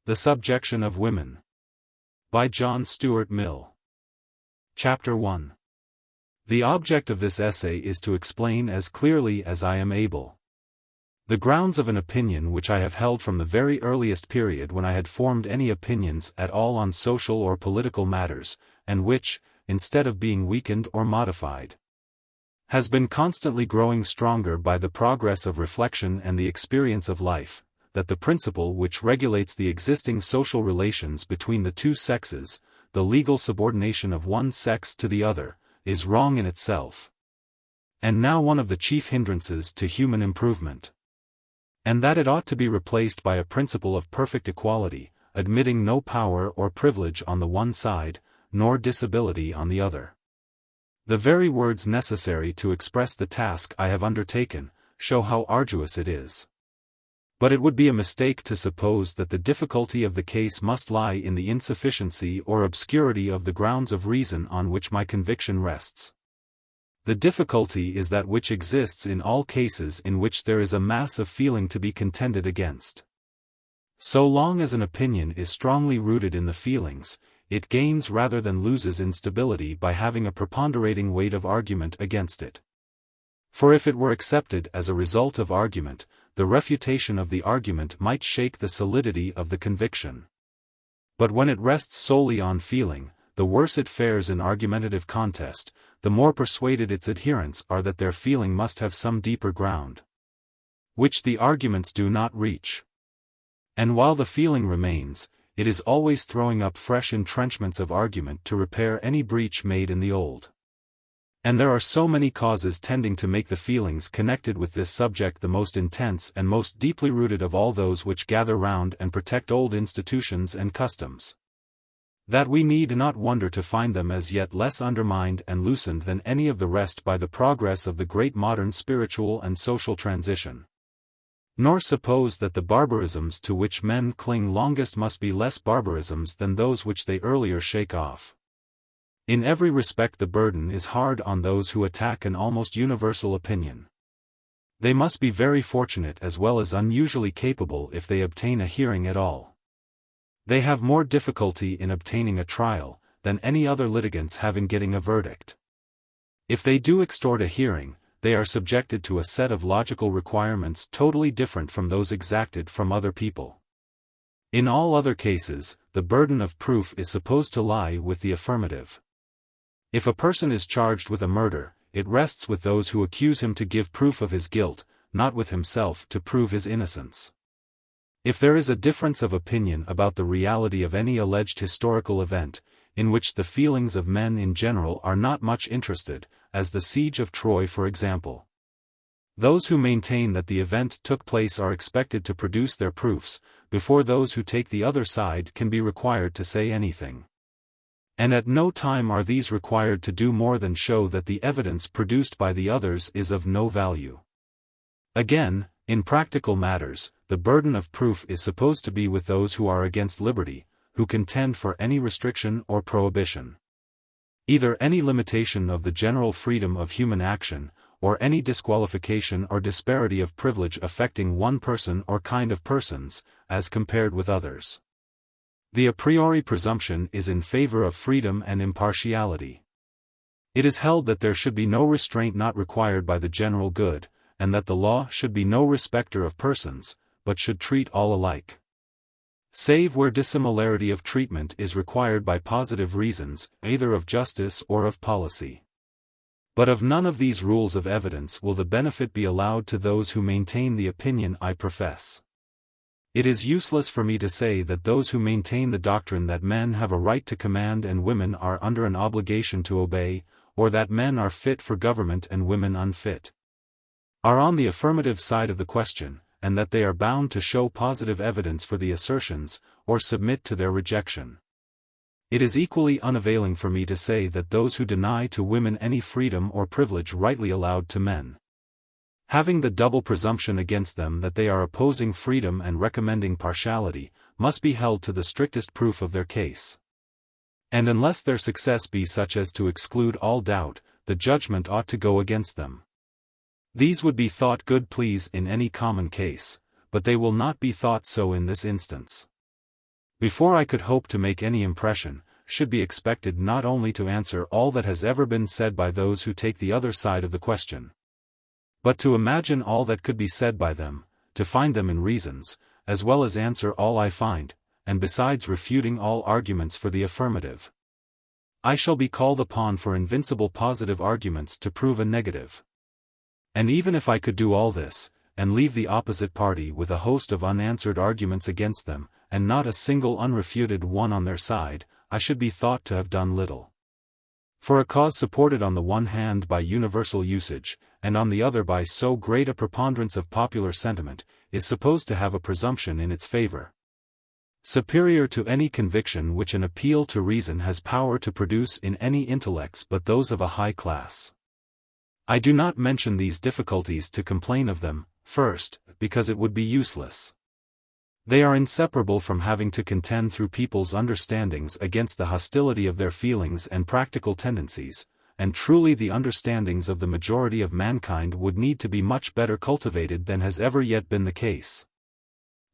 The Subjection of Women. By John Stuart Mill. Chapter 1. The object of this essay is to explain as clearly as I am able the grounds of an opinion which I have held from the very earliest period when I had formed any opinions at all on social or political matters, and which, instead of being weakened or modified, has been constantly growing stronger by the progress of reflection and the experience of life, that the principle which regulates the existing social relations between the two sexes, the legal subordination of one sex to the other, is wrong in itself, and now one of the chief hindrances to human improvement, and that it ought to be replaced by a principle of perfect equality, admitting no power or privilege on the one side, nor disability on the other. The very words necessary to express the task I have undertaken show how arduous it is. But it would be a mistake to suppose that the difficulty of the case must lie in the insufficiency or obscurity of the grounds of reason on which my conviction rests. The difficulty is that which exists in all cases in which there is a mass of feeling to be contended against. So long as an opinion is strongly rooted in the feelings, it gains rather than loses in stability by having a preponderating weight of argument against it. For if it were accepted as a result of argument, the refutation of the argument might shake the solidity of the conviction. But when it rests solely on feeling, the worse it fares in argumentative contest, the more persuaded its adherents are that their feeling must have some deeper ground, which the arguments do not reach. And while the feeling remains, it is always throwing up fresh entrenchments of argument to repair any breach made in the old. And there are so many causes tending to make the feelings connected with this subject the most intense and most deeply rooted of all those which gather round and protect old institutions and customs, that we need not wonder to find them as yet less undermined and loosened than any of the rest by the progress of the great modern spiritual and social transition. Nor suppose that the barbarisms to which men cling longest must be less barbarisms than those which they earlier shake off. In every respect the burden is hard on those who attack an almost universal opinion. They must be very fortunate as well as unusually capable if they obtain a hearing at all. They have more difficulty in obtaining a trial than any other litigants have in getting a verdict. If they do extort a hearing, they are subjected to a set of logical requirements totally different from those exacted from other people. In all other cases, the burden of proof is supposed to lie with the affirmative. If a person is charged with a murder, it rests with those who accuse him to give proof of his guilt, not with himself to prove his innocence. If there is a difference of opinion about the reality of any alleged historical event, in which the feelings of men in general are not much interested, as the siege of Troy for example, those who maintain that the event took place are expected to produce their proofs, before those who take the other side can be required to say anything. And at no time are these required to do more than show that the evidence produced by the others is of no value. Again, in practical matters, the burden of proof is supposed to be with those who are against liberty, who contend for any restriction or prohibition, either any limitation of the general freedom of human action, or any disqualification or disparity of privilege affecting one person or kind of persons, as compared with others. The a priori presumption is in favor of freedom and impartiality. It is held that there should be no restraint not required by the general good, and that the law should be no respecter of persons, but should treat all alike, save where dissimilarity of treatment is required by positive reasons, either of justice or of policy. But of none of these rules of evidence will the benefit be allowed to those who maintain the opinion I profess. It is useless for me to say that those who maintain the doctrine that men have a right to command and women are under an obligation to obey, or that men are fit for government and women unfit, are on the affirmative side of the question, and that they are bound to show positive evidence for the assertions, or submit to their rejection. It is equally unavailing for me to say that those who deny to women any freedom or privilege rightly allowed to men, having the double presumption against them that they are opposing freedom and recommending partiality, must be held to the strictest proof of their case. And unless their success be such as to exclude all doubt, the judgment ought to go against them. These would be thought good pleas in any common case, but they will not be thought so in this instance. before I could hope to make any impression, should be expected not only to answer all that has ever been said by those who take the other side of the question, but to imagine all that could be said by them, to find them in reasons, as well as answer all I find, and besides refuting all arguments for the affirmative. I shall be called upon for invincible positive arguments to prove a negative. And even if I could do all this, and leave the opposite party with a host of unanswered arguments against them, and not a single unrefuted one on their side, I should be thought to have done little. For a cause supported on the one hand by universal usage, and on the other by so great a preponderance of popular sentiment, is supposed to have a presumption in its favor, superior to any conviction which an appeal to reason has power to produce in any intellects but those of a high class. I do not mention these difficulties to complain of them, first, because it would be useless. They are inseparable from having to contend through people's understandings against the hostility of their feelings and practical tendencies, and truly the understandings of the majority of mankind would need to be much better cultivated than has ever yet been the case,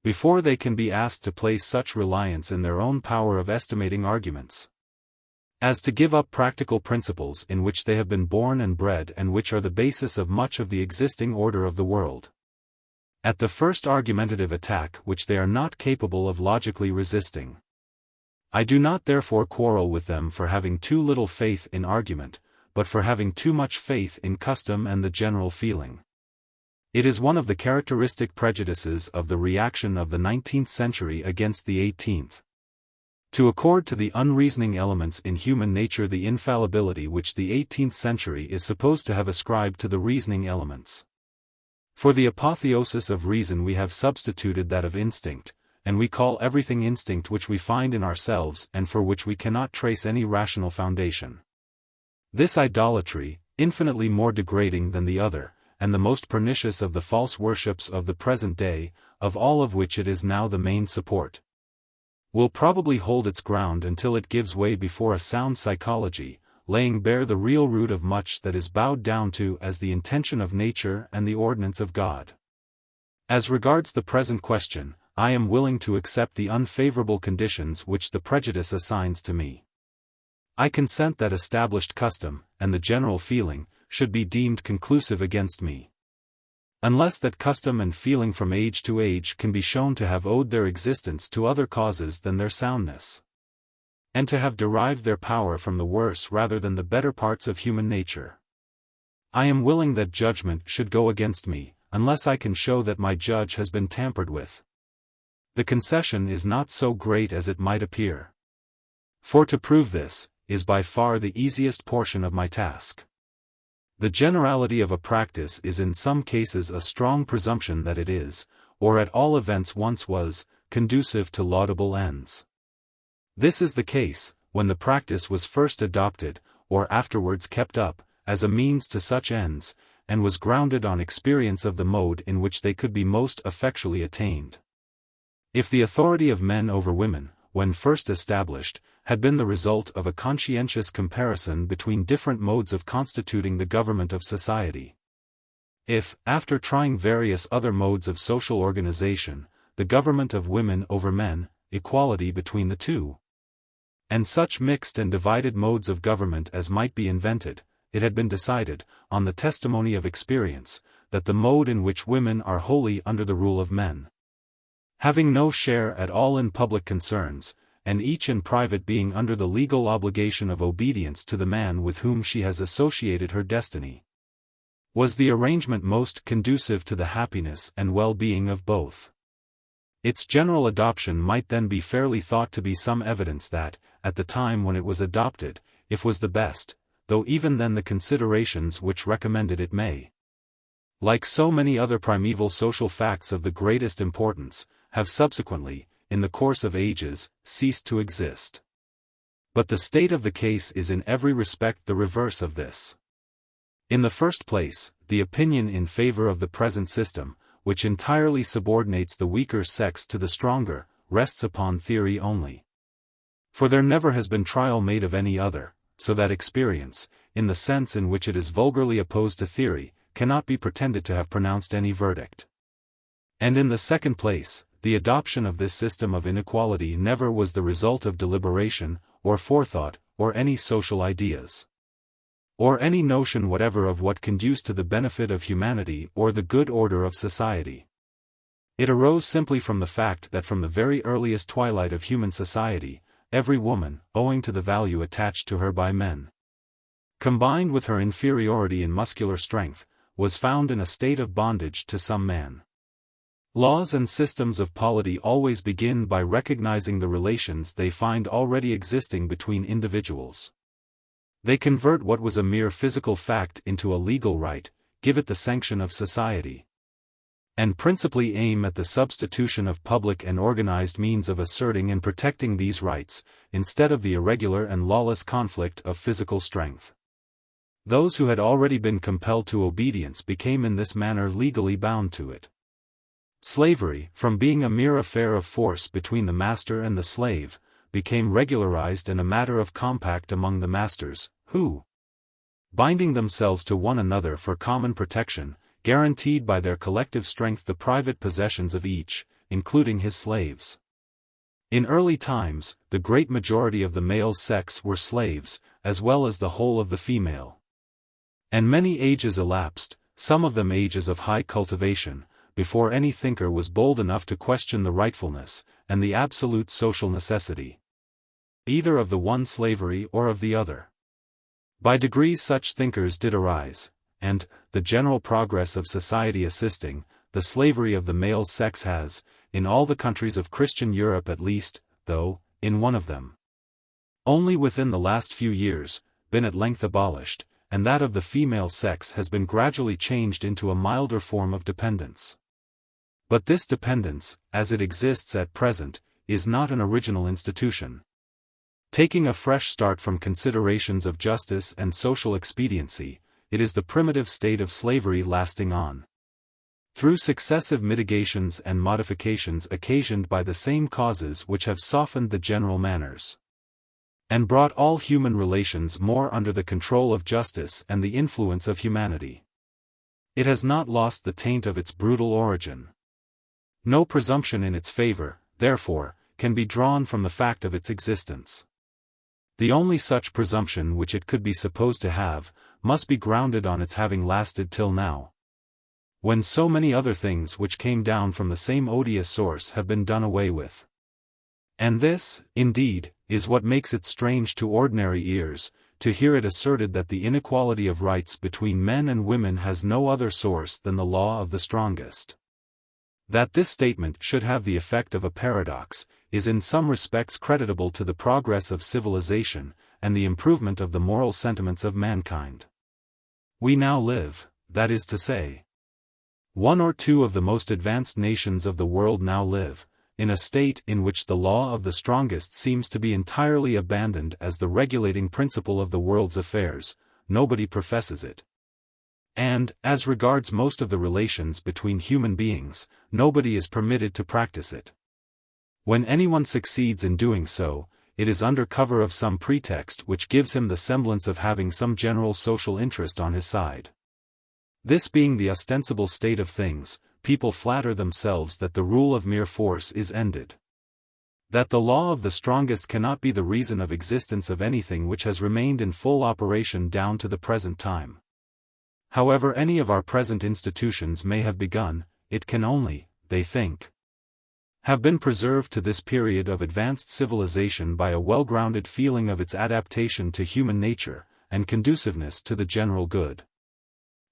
before they can be asked to place such reliance in their own power of estimating arguments, as to give up practical principles in which they have been born and bred and which are the basis of much of the existing order of the world, at the first argumentative attack which they are not capable of logically resisting. I do not therefore quarrel with them for having too little faith in argument, but for having too much faith in custom and the general feeling. It is one of the characteristic prejudices of the reaction of the 19th century against the 18th. To accord to the unreasoning elements in human nature the infallibility which the 18th century is supposed to have ascribed to the reasoning elements. For the apotheosis of reason we have substituted that of instinct, and we call everything instinct which we find in ourselves and for which we cannot trace any rational foundation. This idolatry, infinitely more degrading than the other, and the most pernicious of the false worships of the present day, of all of which it is now the main support, will probably hold its ground until it gives way before a sound psychology, laying bare the real root of much that is bowed down to as the intention of nature and the ordinance of God. As regards the present question, I am willing to accept the unfavorable conditions which the prejudice assigns to me. I consent that established custom, and the general feeling, should be deemed conclusive against me, unless that custom and feeling from age to age can be shown to have owed their existence to other causes than their soundness, and to have derived their power from the worse rather than the better parts of human nature. I am willing that judgment should go against me, unless I can show that my judge has been tampered with. The concession is not so great as it might appear. For to prove this, is by far the easiest portion of my task. The generality of a practice is in some cases a strong presumption that it is, or at all events once was, conducive to laudable ends. This is the case, when the practice was first adopted, or afterwards kept up, as a means to such ends, and was grounded on experience of the mode in which they could be most effectually attained. If the authority of men over women, when first established, had been the result of a conscientious comparison between different modes of constituting the government of society, if, after trying various other modes of social organization, the government of women over men, equality between the two, and such mixed and divided modes of government as might be invented, it had been decided, on the testimony of experience, that the mode in which women are wholly under the rule of men, having no share at all in public concerns, and each in private being under the legal obligation of obedience to the man with whom she has associated her destiny, was the arrangement most conducive to the happiness and well-being of both. Its general adoption might then be fairly thought to be some evidence that, at the time when it was adopted, it was the best, though even then the considerations which recommended it may, like so many other primeval social facts of the greatest importance, have subsequently, in the course of ages, ceased to exist. But the state of the case is in every respect the reverse of this. In the first place, the opinion in favor of the present system, which entirely subordinates the weaker sex to the stronger, rests upon theory only. For there never has been trial made of any other, so that experience, in the sense in which it is vulgarly opposed to theory, cannot be pretended to have pronounced any verdict. And in the second place, the adoption of this system of inequality never was the result of deliberation, or forethought, or any social ideas, or any notion whatever of what conduced to the benefit of humanity or the good order of society. It arose simply from the fact that from the very earliest twilight of human society, every woman, owing to the value attached to her by men, combined with her inferiority in muscular strength, was found in a state of bondage to some man. Laws and systems of polity always begin by recognizing the relations they find already existing between individuals. They convert what was a mere physical fact into a legal right, give it the sanction of society, and principally aim at the substitution of public and organized means of asserting and protecting these rights, instead of the irregular and lawless conflict of physical strength. Those who had already been compelled to obedience became in this manner legally bound to it. Slavery, from being a mere affair of force between the master and the slave, became regularized and a matter of compact among the masters, who, binding themselves to one another for common protection, guaranteed by their collective strength the private possessions of each, including his slaves. In early times, the great majority of the male sex were slaves, as well as the whole of the female. And many ages elapsed, some of them ages of high cultivation, before any thinker was bold enough to question the rightfulness, and the absolute social necessity, either of the one slavery or of the other. By degrees such thinkers did arise, and, the general progress of society assisting, the slavery of the male sex has, in all the countries of Christian Europe at least, though, in one of them, only within the last few years, been at length abolished, and that of the female sex has been gradually changed into a milder form of dependence. But this dependence, as it exists at present, is not an original institution. Taking a fresh start from considerations of justice and social expediency, it is the primitive state of slavery lasting on, through successive mitigations and modifications occasioned by the same causes which have softened the general manners, and brought all human relations more under the control of justice and the influence of humanity. It has not lost the taint of its brutal origin. No presumption in its favor, therefore, can be drawn from the fact of its existence. The only such presumption which it could be supposed to have, must be grounded on its having lasted till now, when so many other things which came down from the same odious source have been done away with. And this, indeed, is what makes it strange to ordinary ears, to hear it asserted that the inequality of rights between men and women has no other source than the law of the strongest. That this statement should have the effect of a paradox, is in some respects creditable to the progress of civilization, and the improvement of the moral sentiments of mankind. We now live, that is to say, one or two of the most advanced nations of the world now live, in a state in which the law of the strongest seems to be entirely abandoned as the regulating principle of the world's affairs. Nobody professes it. And, as regards most of the relations between human beings, nobody is permitted to practice it. When anyone succeeds in doing so, it is under cover of some pretext which gives him the semblance of having some general social interest on his side. This being the ostensible state of things, people flatter themselves that the rule of mere force is ended, that the law of the strongest cannot be the reason of existence of anything which has remained in full operation down to the present time. However any of our present institutions may have begun, it can only, they think, have been preserved to this period of advanced civilization by a well-grounded feeling of its adaptation to human nature, and conduciveness to the general good.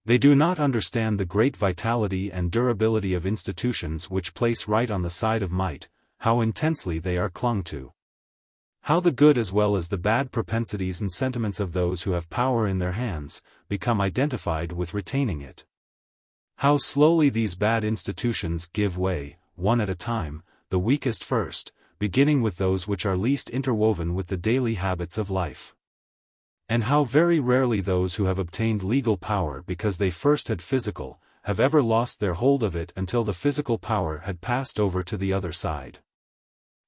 They do not understand the great vitality and durability of institutions which place right on the side of might, how intensely they are clung to, how the good as well as the bad propensities and sentiments of those who have power in their hands, become identified with retaining it. How slowly these bad institutions give way, one at a time, the weakest first, beginning with those which are least interwoven with the daily habits of life. And how very rarely those who have obtained legal power because they first had physical, have ever lost their hold of it until the physical power had passed over to the other side.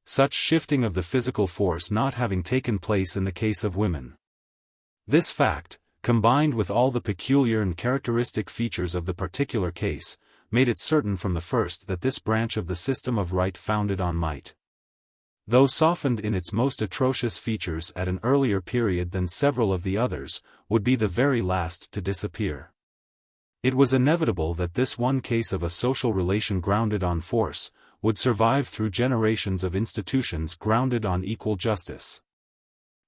Such shifting of the physical force not having taken place in the case of women. This fact, combined with all the peculiar and characteristic features of the particular case, made it certain from the first that this branch of the system of right founded on might, though softened in its most atrocious features at an earlier period than several of the others, would be the very last to disappear. It was inevitable that this one case of a social relation grounded on force would survive through generations of institutions grounded on equal justice,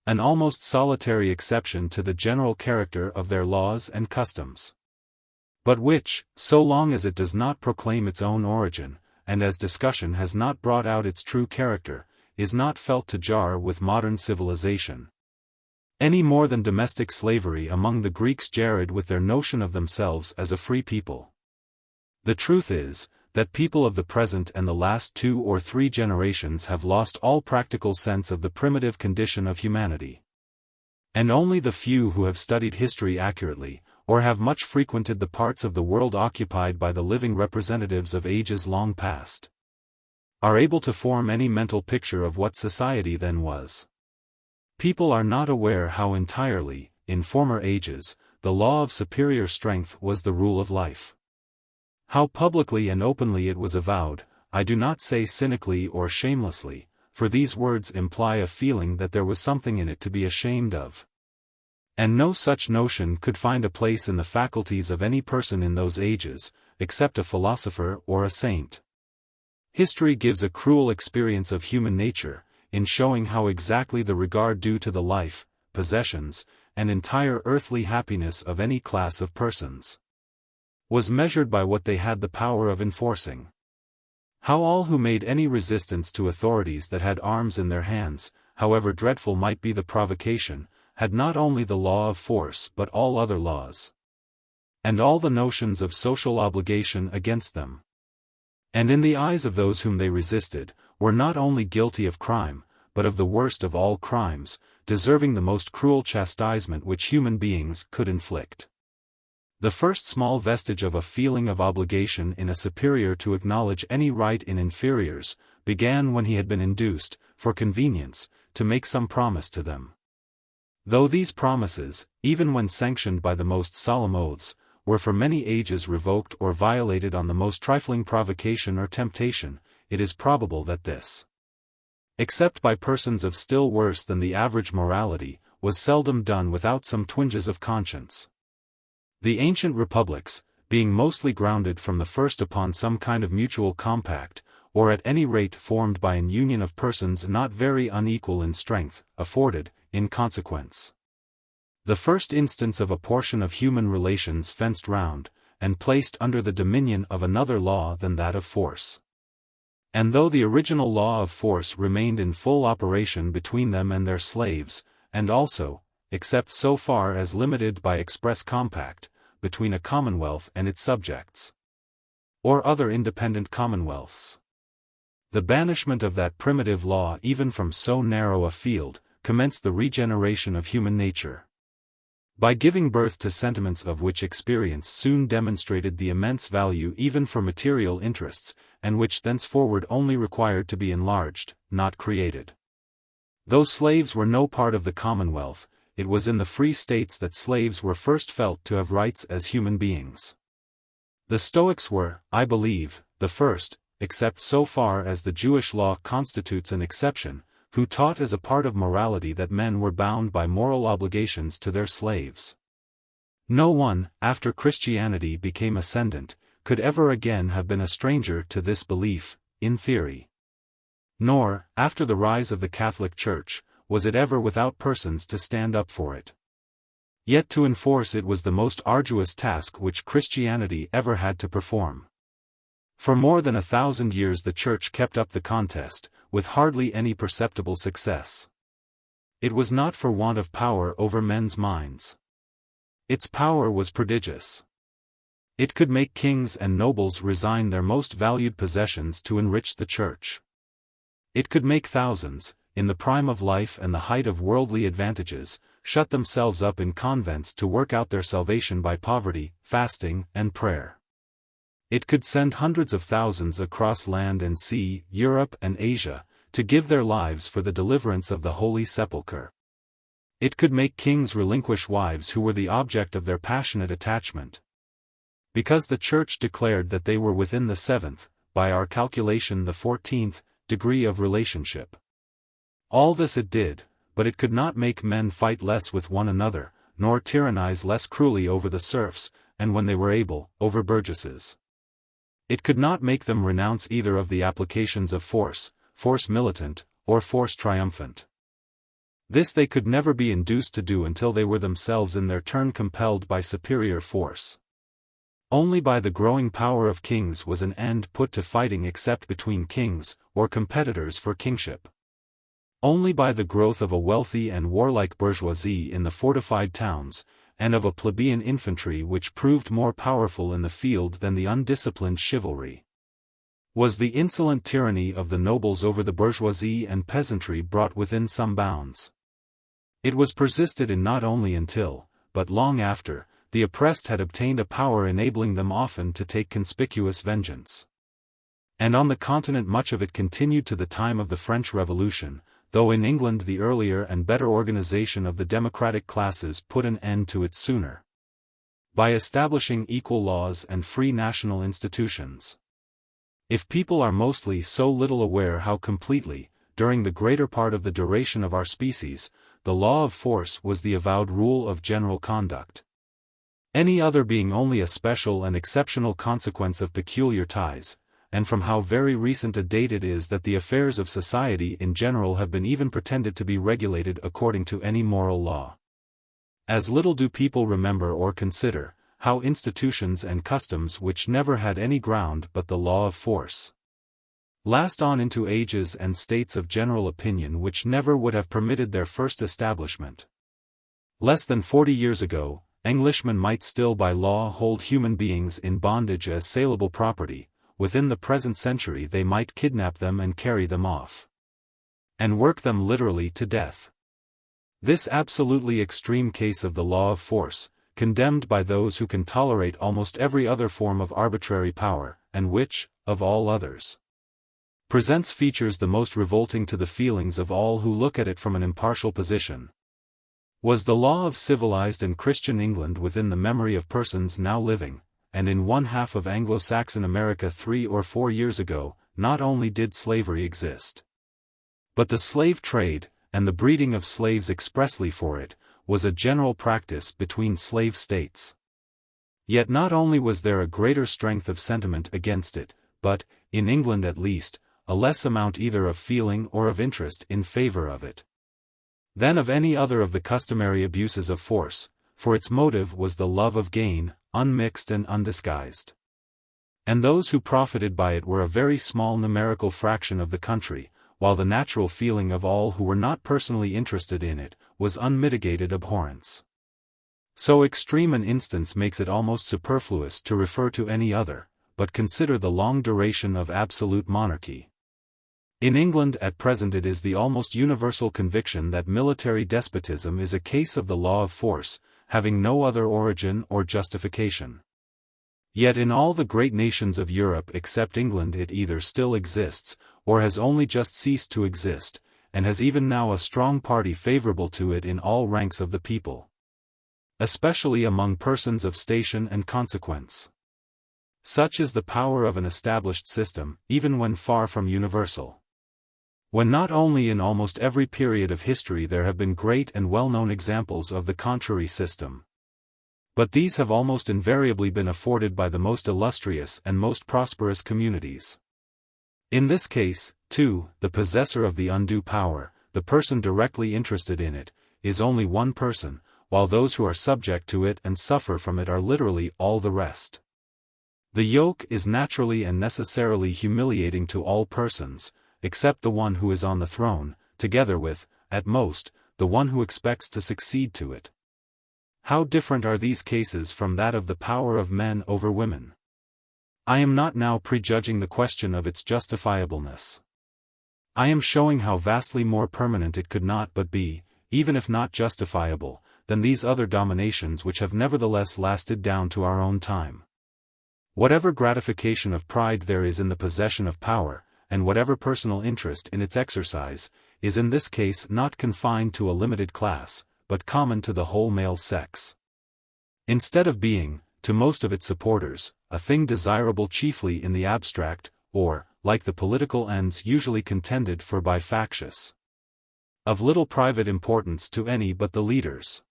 an almost solitary exception to the general character of their laws and customs, but which, so long as it does not proclaim its own origin, and as discussion has not brought out its true character, is not felt to jar with modern civilization, any more than domestic slavery among the Greeks jarred with their notion of themselves as a free people. The truth is, that people of the present and the last 2 or 3 generations have lost all practical sense of the primitive condition of humanity. And only the few who have studied history accurately, or have much frequented the parts of the world occupied by the living representatives of ages long past, are able to form any mental picture of what society then was. People are not aware how entirely, in former ages, the law of superior strength was the rule of life. How publicly and openly it was avowed, I do not say cynically or shamelessly, for these words imply a feeling that there was something in it to be ashamed of. And no such notion could find a place in the faculties of any person in those ages, except a philosopher or a saint. History gives a cruel experience of human nature, in showing how exactly the regard due to the life, possessions, and entire earthly happiness of any class of persons was measured by what they had the power of enforcing. How all who made any resistance to authorities that had arms in their hands, however dreadful might be the provocation, had not only the law of force but all other laws, and all the notions of social obligation against them, and in the eyes of those whom they resisted, were not only guilty of crime, but of the worst of all crimes, deserving the most cruel chastisement which human beings could inflict. The first small vestige of a feeling of obligation in a superior to acknowledge any right in inferiors, began when he had been induced, for convenience, to make some promise to them. Though these promises, even when sanctioned by the most solemn oaths, were for many ages revoked or violated on the most trifling provocation or temptation, it is probable that this, except by persons of still worse than the average morality, was seldom done without some twinges of conscience. The ancient republics, being mostly grounded from the first upon some kind of mutual compact, or at any rate formed by an union of persons not very unequal in strength, afforded, in consequence, the first instance of a portion of human relations fenced round, and placed under the dominion of another law than that of force. And though the original law of force remained in full operation between them and their slaves, and also, except so far as limited by express compact, between a commonwealth and its subjects, or other independent commonwealths, the banishment of that primitive law even from so narrow a field, commenced the regeneration of human nature, by giving birth to sentiments of which experience soon demonstrated the immense value even for material interests, and which thenceforward only required to be enlarged, not created. Though slaves were no part of the Commonwealth, it was in the free states that slaves were first felt to have rights as human beings. The Stoics were, I believe, the first, except so far as the Jewish law constitutes an exception, who taught as a part of morality that men were bound by moral obligations to their slaves. No one, after Christianity became ascendant, could ever again have been a stranger to this belief, in theory. Nor, after the rise of the Catholic Church, was it ever without persons to stand up for it. Yet to enforce it was the most arduous task which Christianity ever had to perform. For more than 1,000 years the Church kept up the contest, with hardly any perceptible success. It was not for want of power over men's minds. Its power was prodigious. It could make kings and nobles resign their most valued possessions to enrich the Church. It could make thousands, in the prime of life and the height of worldly advantages, shut themselves up in convents to work out their salvation by poverty, fasting, and prayer. It could send hundreds of thousands across land and sea, Europe and Asia, to give their lives for the deliverance of the Holy Sepulchre. It could make kings relinquish wives who were the object of their passionate attachment. Because the Church declared that they were within the 7th, by our calculation the 14th, degree of relationship. All this it did, but it could not make men fight less with one another, nor tyrannize less cruelly over the serfs, and when they were able, over burgesses. It could not make them renounce either of the applications of force, force militant, or force triumphant. This they could never be induced to do until they were themselves in their turn compelled by superior force. Only by the growing power of kings was an end put to fighting except between kings, or competitors for kingship. Only by the growth of a wealthy and warlike bourgeoisie in the fortified towns, and of a plebeian infantry which proved more powerful in the field than the undisciplined chivalry, was the insolent tyranny of the nobles over the bourgeoisie and peasantry brought within some bounds. It was persisted in not only until, but long after, the oppressed had obtained a power enabling them often to take conspicuous vengeance. And on the continent much of it continued to the time of the French Revolution, though in England the earlier and better organization of the democratic classes put an end to it sooner, by establishing equal laws and free national institutions. If people are mostly so little aware how completely, during the greater part of the duration of our species, the law of force was the avowed rule of general conduct, any other being only a special and exceptional consequence of peculiar ties, and from how very recent a date it is that the affairs of society in general have been even pretended to be regulated according to any moral law. As little do people remember or consider, how institutions and customs which never had any ground but the law of force, last on into ages and states of general opinion which never would have permitted their first establishment. Less than 40 years ago, Englishmen might still by law hold human beings in bondage as saleable property. Within the present century they might kidnap them and carry them off, and work them literally to death. This absolutely extreme case of the law of force, condemned by those who can tolerate almost every other form of arbitrary power, and which, of all others, presents features the most revolting to the feelings of all who look at it from an impartial position, was the law of civilized and Christian England within the memory of persons now living. And in one half of Anglo-Saxon America 3 or 4 years ago, not only did slavery exist, but the slave trade, and the breeding of slaves expressly for it, was a general practice between slave states. Yet not only was there a greater strength of sentiment against it, but, in England at least, a less amount either of feeling or of interest in favor of it, than of any other of the customary abuses of force, for its motive was the love of gain, unmixed and undisguised. And those who profited by it were a very small numerical fraction of the country, while the natural feeling of all who were not personally interested in it, was unmitigated abhorrence. So extreme an instance makes it almost superfluous to refer to any other, but consider the long duration of absolute monarchy. In England at present it is the almost universal conviction that military despotism is a case of the law of force, having no other origin or justification. Yet in all the great nations of Europe except England it either still exists, or has only just ceased to exist, and has even now a strong party favorable to it in all ranks of the people, especially among persons of station and consequence. Such is the power of an established system, even when far from universal. When not only in almost every period of history there have been great and well-known examples of the contrary system, but these have almost invariably been afforded by the most illustrious and most prosperous communities. In this case, too, the possessor of the undue power, the person directly interested in it, is only one person, while those who are subject to it and suffer from it are literally all the rest. The yoke is naturally and necessarily humiliating to all persons, except the one who is on the throne, together with, at most, the one who expects to succeed to it. How different are these cases from that of the power of men over women? I am not now prejudging the question of its justifiableness. I am showing how vastly more permanent it could not but be, even if not justifiable, than these other dominations which have nevertheless lasted down to our own time. Whatever gratification of pride there is in the possession of power, and whatever personal interest in its exercise, is in this case not confined to a limited class, but common to the whole male sex. Instead of being, to most of its supporters, a thing desirable chiefly in the abstract, or, like the political ends usually contended for by factious, of little private importance to any but the leaders.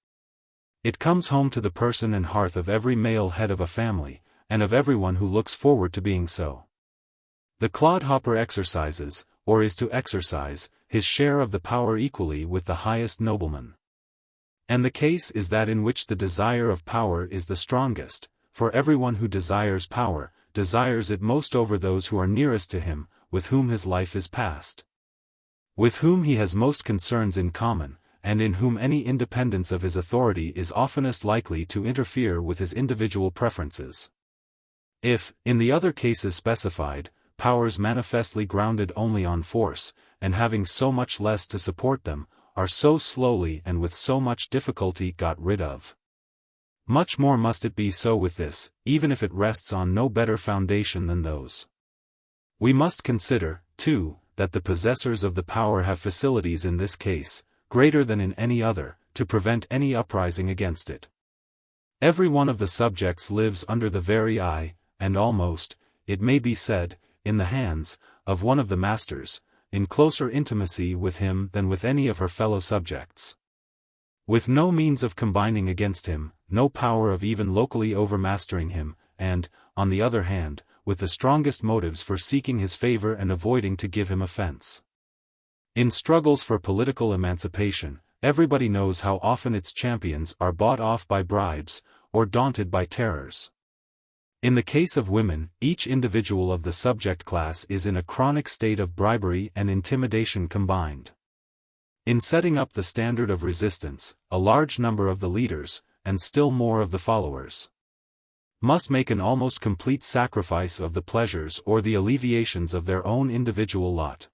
It comes home to the person and hearth of every male head of a family, and of everyone who looks forward to being so. The clodhopper exercises, or is to exercise, his share of the power equally with the highest nobleman. And the case is that in which the desire of power is the strongest, for everyone who desires power, desires it most over those who are nearest to him, with whom his life is passed, with whom he has most concerns in common, and in whom any independence of his authority is oftenest likely to interfere with his individual preferences. If, in the other cases specified, powers manifestly grounded only on force, and having so much less to support them, are so slowly and with so much difficulty got rid of, much more must it be so with this, even if it rests on no better foundation than those. We must consider, too, that the possessors of the power have facilities in this case, greater than in any other, to prevent any uprising against it. Every one of the subjects lives under the very eye, and almost, it may be said, in the hands, of one of the masters, in closer intimacy with him than with any of her fellow subjects. With no means of combining against him, no power of even locally overmastering him, and, on the other hand, with the strongest motives for seeking his favor and avoiding to give him offense. In struggles for political emancipation, everybody knows how often its champions are bought off by bribes, or daunted by terrors. In the case of women, each individual of the subject class is in a chronic state of bribery and intimidation combined. In setting up the standard of resistance, a large number of the leaders, and still more of the followers, must make an almost complete sacrifice of the pleasures or the alleviations of their own individual lot.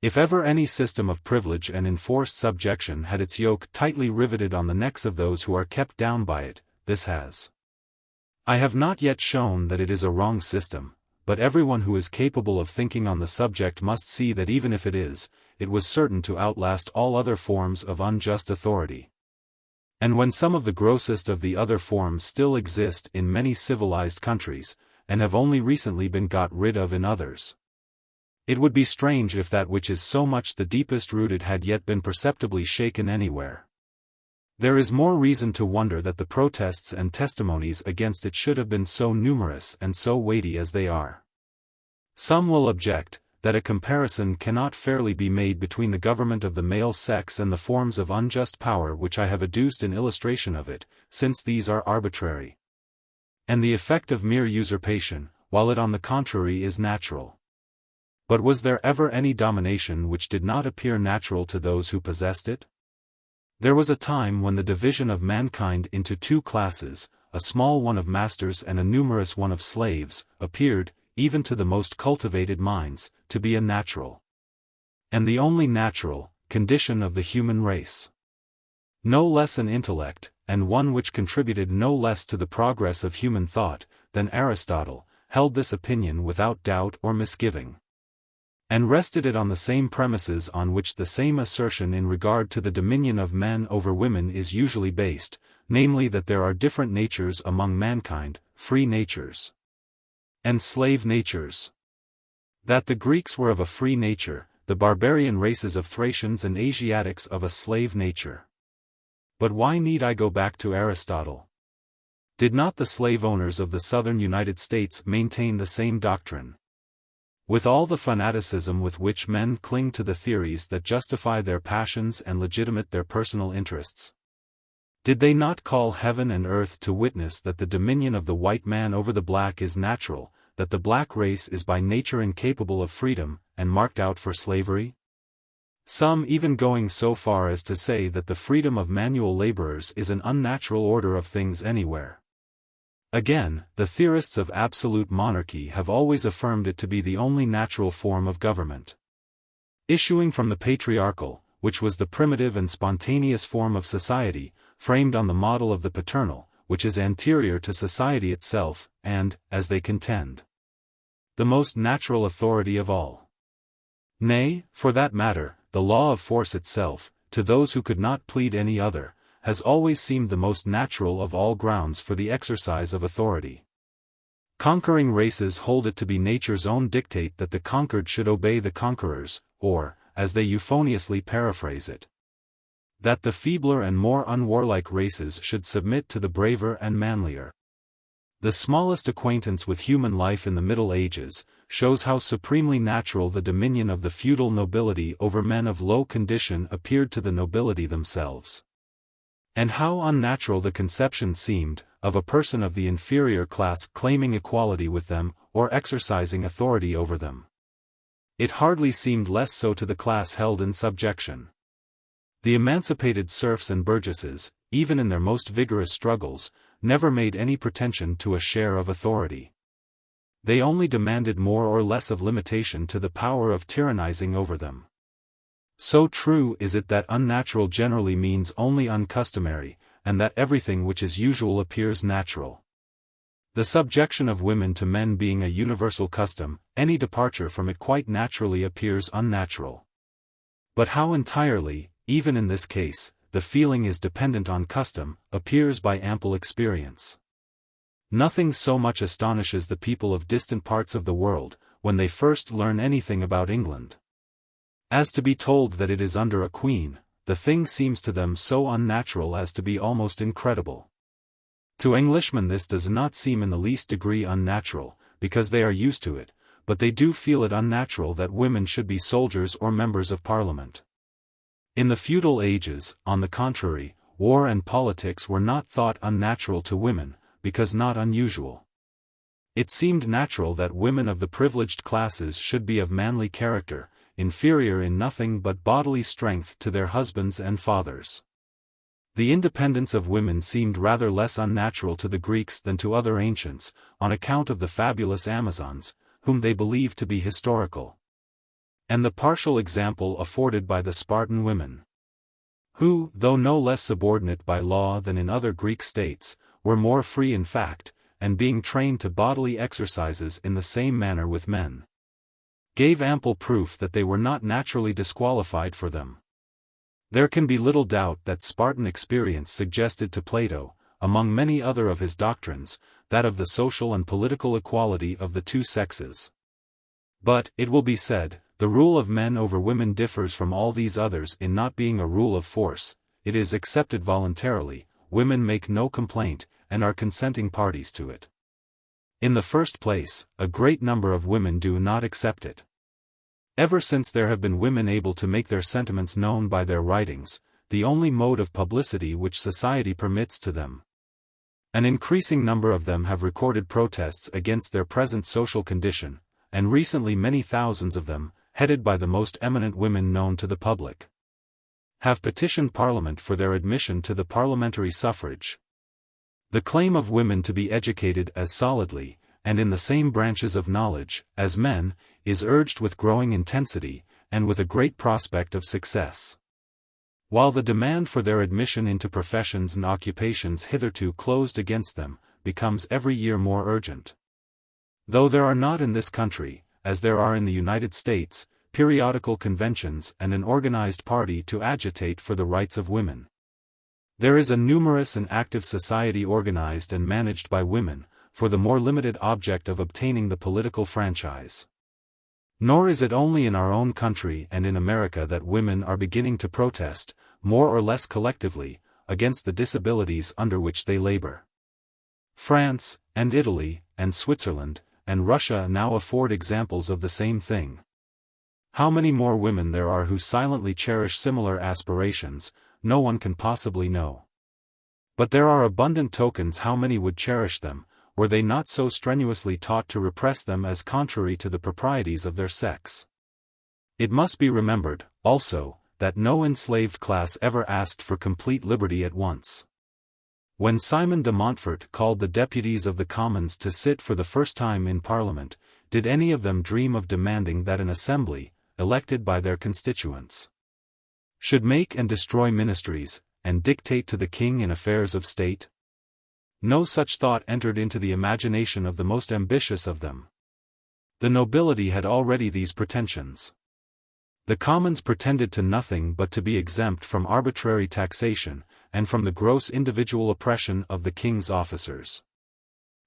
If ever any system of privilege and enforced subjection had its yoke tightly riveted on the necks of those who are kept down by it, this has. I have not yet shown that it is a wrong system, but everyone who is capable of thinking on the subject must see that even if it is, it was certain to outlast all other forms of unjust authority. And when some of the grossest of the other forms still exist in many civilized countries, and have only recently been got rid of in others, it would be strange if that which is so much the deepest rooted had yet been perceptibly shaken anywhere. There is more reason to wonder that the protests and testimonies against it should have been so numerous and so weighty as they are. Some will object, that a comparison cannot fairly be made between the government of the male sex and the forms of unjust power which I have adduced in illustration of it, since these are arbitrary, and the effect of mere usurpation, while it on the contrary is natural. But was there ever any domination which did not appear natural to those who possessed it? There was a time when the division of mankind into two classes, a small one of masters and a numerous one of slaves, appeared, even to the most cultivated minds, to be a natural, and the only natural, condition of the human race. No less an intellect, and one which contributed no less to the progress of human thought, than Aristotle, held this opinion without doubt or misgiving, and rested it on the same premises on which the same assertion in regard to the dominion of men over women is usually based, namely that there are different natures among mankind, free natures and slave natures. That the Greeks were of a free nature, the barbarian races of Thracians and Asiatics of a slave nature. But why need I go back to Aristotle? Did not the slave owners of the southern United States maintain the same doctrine? With all the fanaticism with which men cling to the theories that justify their passions and legitimate their personal interests, did they not call heaven and earth to witness that the dominion of the white man over the black is natural, that the black race is by nature incapable of freedom, and marked out for slavery? Some even going so far as to say that the freedom of manual laborers is an unnatural order of things anywhere. Again, the theorists of absolute monarchy have always affirmed it to be the only natural form of government, issuing from the patriarchal, which was the primitive and spontaneous form of society, framed on the model of the paternal, which is anterior to society itself, and, as they contend, the most natural authority of all. Nay, for that matter, the law of force itself, to those who could not plead any other, has always seemed the most natural of all grounds for the exercise of authority. Conquering races hold it to be nature's own dictate that the conquered should obey the conquerors, or, as they euphoniously paraphrase it, that the feebler and more unwarlike races should submit to the braver and manlier. The smallest acquaintance with human life in the Middle Ages shows how supremely natural the dominion of the feudal nobility over men of low condition appeared to the nobility themselves, and how unnatural the conception seemed, of a person of the inferior class claiming equality with them, or exercising authority over them. It hardly seemed less so to the class held in subjection. The emancipated serfs and burgesses, even in their most vigorous struggles, never made any pretension to a share of authority. They only demanded more or less of limitation to the power of tyrannizing over them. So true is it that unnatural generally means only uncustomary, and that everything which is usual appears natural. The subjection of women to men being a universal custom, any departure from it quite naturally appears unnatural. But how entirely, even in this case, the feeling is dependent on custom, appears by ample experience. Nothing so much astonishes the people of distant parts of the world, when they first learn anything about England, as to be told that it is under a queen. The thing seems to them so unnatural as to be almost incredible. To Englishmen this does not seem in the least degree unnatural, because they are used to it, but they do feel it unnatural that women should be soldiers or members of Parliament. In the feudal ages, on the contrary, war and politics were not thought unnatural to women, because not unusual. It seemed natural that women of the privileged classes should be of manly character, inferior in nothing but bodily strength to their husbands and fathers. The independence of women seemed rather less unnatural to the Greeks than to other ancients, on account of the fabulous Amazons, whom they believed to be historical, and the partial example afforded by the Spartan women, who, though no less subordinate by law than in other Greek states, were more free in fact, and being trained to bodily exercises in the same manner with men, gave ample proof that they were not naturally disqualified for them. There can be little doubt that Spartan experience suggested to Plato, among many other of his doctrines, that of the social and political equality of the two sexes. But, it will be said, the rule of men over women differs from all these others in not being a rule of force. It is accepted voluntarily, women make no complaint, and are consenting parties to it. In the first place, a great number of women do not accept it. Ever since there have been women able to make their sentiments known by their writings, the only mode of publicity which society permits to them, an increasing number of them have recorded protests against their present social condition, and recently many thousands of them, headed by the most eminent women known to the public, have petitioned Parliament for their admission to the parliamentary suffrage. The claim of women to be educated as solidly, and in the same branches of knowledge, as men, is urged with growing intensity, and with a great prospect of success, while the demand for their admission into professions and occupations hitherto closed against them, becomes every year more urgent. Though there are not in this country, as there are in the United States, periodical conventions and an organized party to agitate for the rights of women, there is a numerous and active society organized and managed by women, for the more limited object of obtaining the political franchise. Nor is it only in our own country and in America that women are beginning to protest, more or less collectively, against the disabilities under which they labor. France, and Italy, and Switzerland, and Russia now afford examples of the same thing. How many more women there are who silently cherish similar aspirations, no one can possibly know. But there are abundant tokens how many would cherish them, were they not so strenuously taught to repress them as contrary to the proprieties of their sex. It must be remembered, also, that no enslaved class ever asked for complete liberty at once. When Simon de Montfort called the deputies of the Commons to sit for the first time in Parliament, did any of them dream of demanding that an assembly, elected by their constituents, should make and destroy ministries, and dictate to the king in affairs of state? No such thought entered into the imagination of the most ambitious of them. The nobility had already these pretensions. The Commons pretended to nothing but to be exempt from arbitrary taxation, and from the gross individual oppression of the king's officers.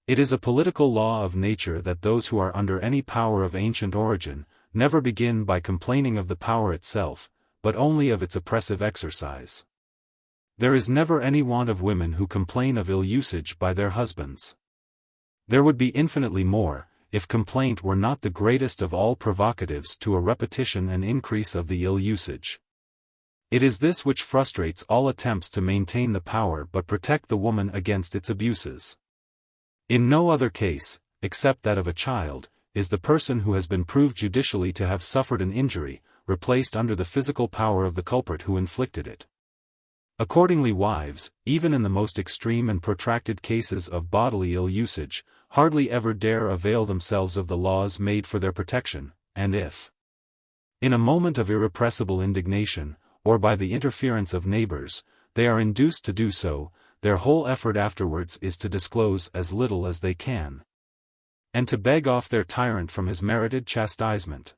It is a political law of nature that those who are under any power of ancient origin, never begin by complaining of the power itself, but only of its oppressive exercise. There is never any want of women who complain of ill usage by their husbands. There would be infinitely more, if complaint were not the greatest of all provocatives to a repetition and increase of the ill usage. It is this which frustrates all attempts to maintain the power but protect the woman against its abuses. In no other case, except that of a child, is the person who has been proved judicially to have suffered an injury, replaced under the physical power of the culprit who inflicted it. Accordingly, wives, even in the most extreme and protracted cases of bodily ill usage, hardly ever dare avail themselves of the laws made for their protection, and if, in a moment of irrepressible indignation, or by the interference of neighbors, they are induced to do so, their whole effort afterwards is to disclose as little as they can, and to beg off their tyrant from his merited chastisement.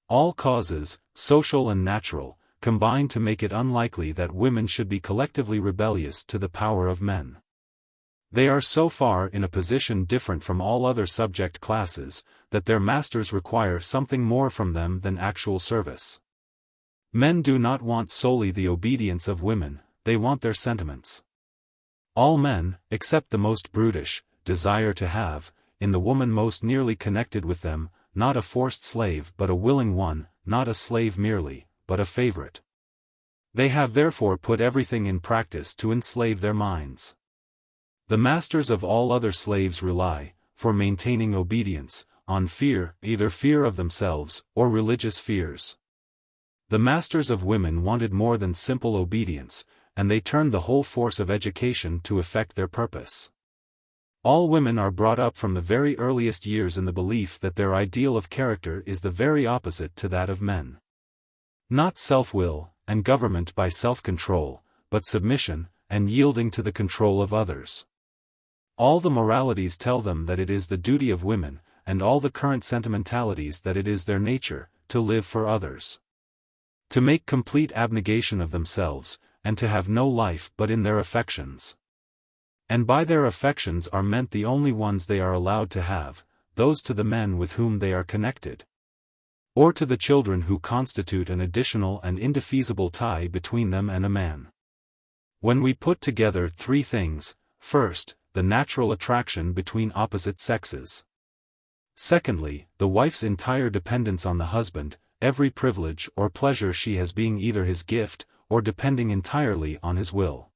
All causes, social and natural, combine to make it unlikely that women should be collectively rebellious to the power of men. They are so far in a position different from all other subject classes, that their masters require something more from them than actual service. Men do not want solely the obedience of women, they want their sentiments. All men, except the most brutish, desire to have, in the woman most nearly connected with them, not a forced slave but a willing one, not a slave merely, but a favorite. They have therefore put everything in practice to enslave their minds. The masters of all other slaves rely, for maintaining obedience, on fear, either fear of themselves, or religious fears. The masters of women wanted more than simple obedience, and they turned the whole force of education to effect their purpose. All women are brought up from the very earliest years in the belief that their ideal of character is the very opposite to that of men. Not self-will, and government by self-control, but submission, and yielding to the control of others. All the moralities tell them that it is the duty of women, and all the current sentimentalities that it is their nature, to live for others. To make complete abnegation of themselves, and to have no life but in their affections. And by their affections are meant the only ones they are allowed to have, those to the men with whom they are connected. Or to the children who constitute an additional and indefeasible tie between them and a man. When we put together three things, first, the natural attraction between opposite sexes. Secondly, the wife's entire dependence on the husband, every privilege or pleasure she has being either his gift, or depending entirely on his will.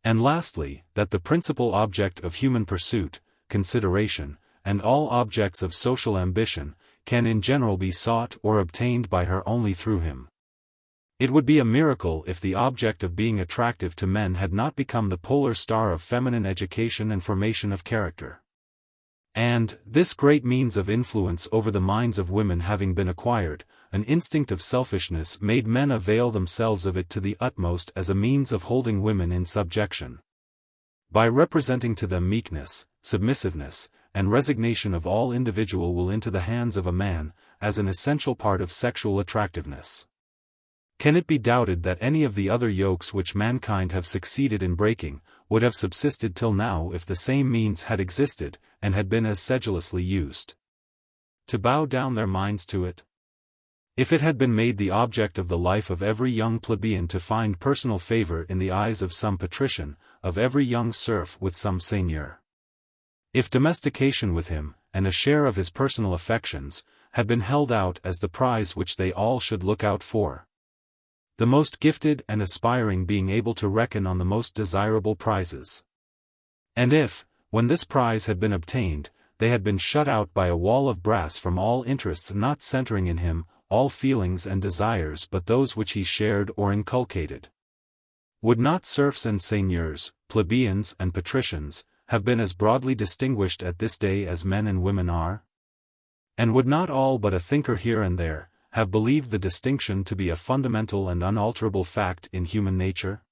And lastly, that the principal object of human pursuit, consideration, and all objects of social ambition, can in general be sought or obtained by her only through him. It would be a miracle if the object of being attractive to men had not become the polar star of feminine education and formation of character. And, this great means of influence over the minds of women having been acquired, an instinct of selfishness made men avail themselves of it to the utmost as a means of holding women in subjection. By representing to them meekness, submissiveness, and resignation of all individual will into the hands of a man, as an essential part of sexual attractiveness. Can it be doubted that any of the other yokes which mankind have succeeded in breaking, would have subsisted till now if the same means had existed, and had been as sedulously used? To bow down their minds to it? If it had been made the object of the life of every young plebeian to find personal favor in the eyes of some patrician, of every young serf with some seigneur. If domestication with him, and a share of his personal affections, had been held out as the prize which they all should look out for. The most gifted and aspiring being able to reckon on the most desirable prizes. And if, when this prize had been obtained, they had been shut out by a wall of brass from all interests not centering in him, all feelings and desires but those which he shared or inculcated. Would not serfs and seigneurs, plebeians and patricians, have been as broadly distinguished at this day as men and women are? And would not all but a thinker here and there, have believed the distinction to be a fundamental and unalterable fact in human nature?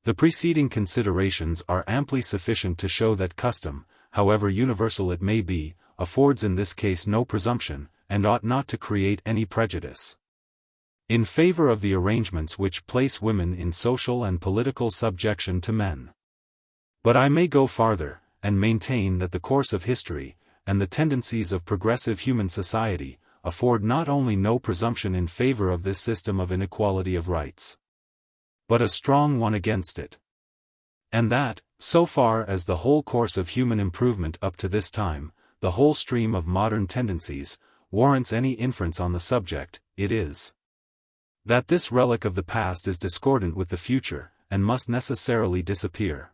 The preceding considerations are amply sufficient to show that custom, however universal it may be, affords in this case no presumption, and ought not to create any prejudice. in favor of the arrangements which place women in social and political subjection to men. But I may go farther, and maintain that the course of history, and the tendencies of progressive human society, afford not only no presumption in favor of this system of inequality of rights, but a strong one against it. And that, so far as the whole course of human improvement up to this time, the whole stream of modern tendencies, warrants any inference on the subject, it is that this relic of the past is discordant with the future, and must necessarily disappear.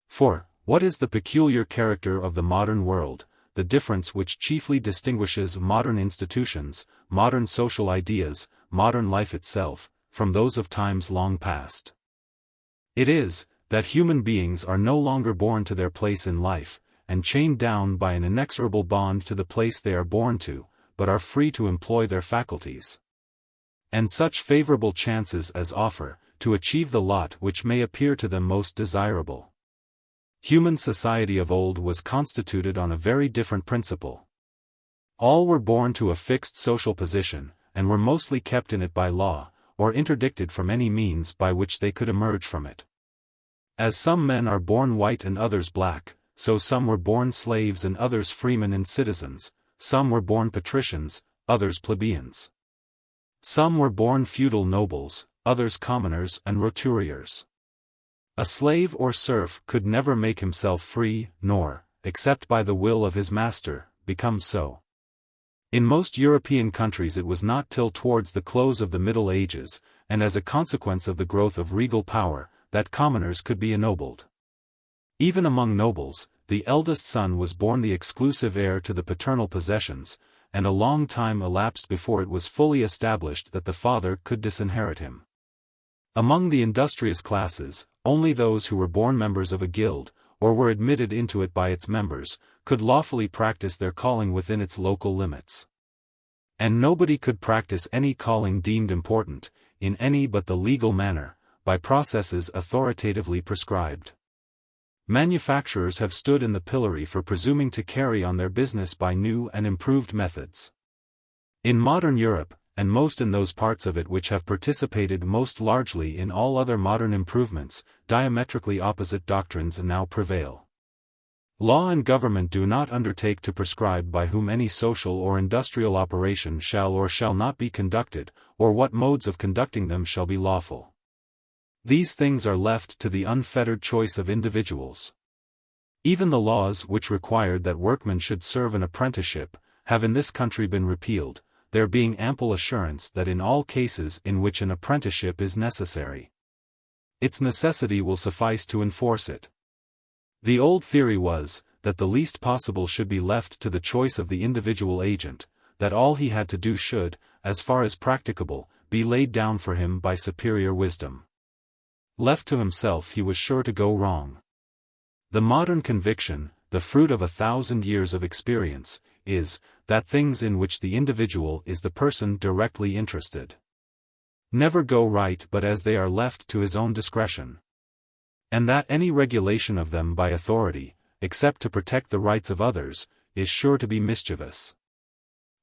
For, what is the peculiar character of the modern world, the difference which chiefly distinguishes modern institutions, modern social ideas, modern life itself, from those of times long past? It is, that human beings are no longer born to their place in life, and chained down by an inexorable bond to the place they are born to, but are free to employ their faculties, and such favorable chances as offer, to achieve the lot which may appear to them most desirable. Human society of old was constituted on a very different principle. All were born to a fixed social position, and were mostly kept in it by law, or interdicted from any means by which they could emerge from it. As some men are born white and others black, so some were born slaves and others freemen and citizens, some were born patricians, others plebeians. Some were born feudal nobles, others commoners and roturiers. A slave or serf could never make himself free, nor, except by the will of his master, become so. In most European countries it was not till towards the close of the Middle Ages, and as a consequence of the growth of regal power, that commoners could be ennobled. Even among nobles, the eldest son was born the exclusive heir to the paternal possessions, and a long time elapsed before it was fully established that the father could disinherit him. Among the industrious classes, only those who were born members of a guild, or were admitted into it by its members, could lawfully practice their calling within its local limits. And nobody could practice any calling deemed important, in any but the legal manner, by processes authoritatively prescribed. Manufacturers have stood in the pillory for presuming to carry on their business by new and improved methods. In modern Europe, and most in those parts of it which have participated most largely in all other modern improvements, diametrically opposite doctrines now prevail. Law and government do not undertake to prescribe by whom any social or industrial operation shall or shall not be conducted, or what modes of conducting them shall be lawful. These things are left to the unfettered choice of individuals. Even the laws which required that workmen should serve an apprenticeship, have in this country been repealed, there being ample assurance that in all cases in which an apprenticeship is necessary, its necessity will suffice to enforce it. The old theory was, that the least possible should be left to the choice of the individual agent, that all he had to do should, as far as practicable, be laid down for him by superior wisdom. Left to himself he was sure to go wrong. The modern conviction, the fruit of 1,000 years of experience, is, that things in which the individual is the person directly interested never go right but as they are left to his own discretion. And that any regulation of them by authority, except to protect the rights of others, is sure to be mischievous.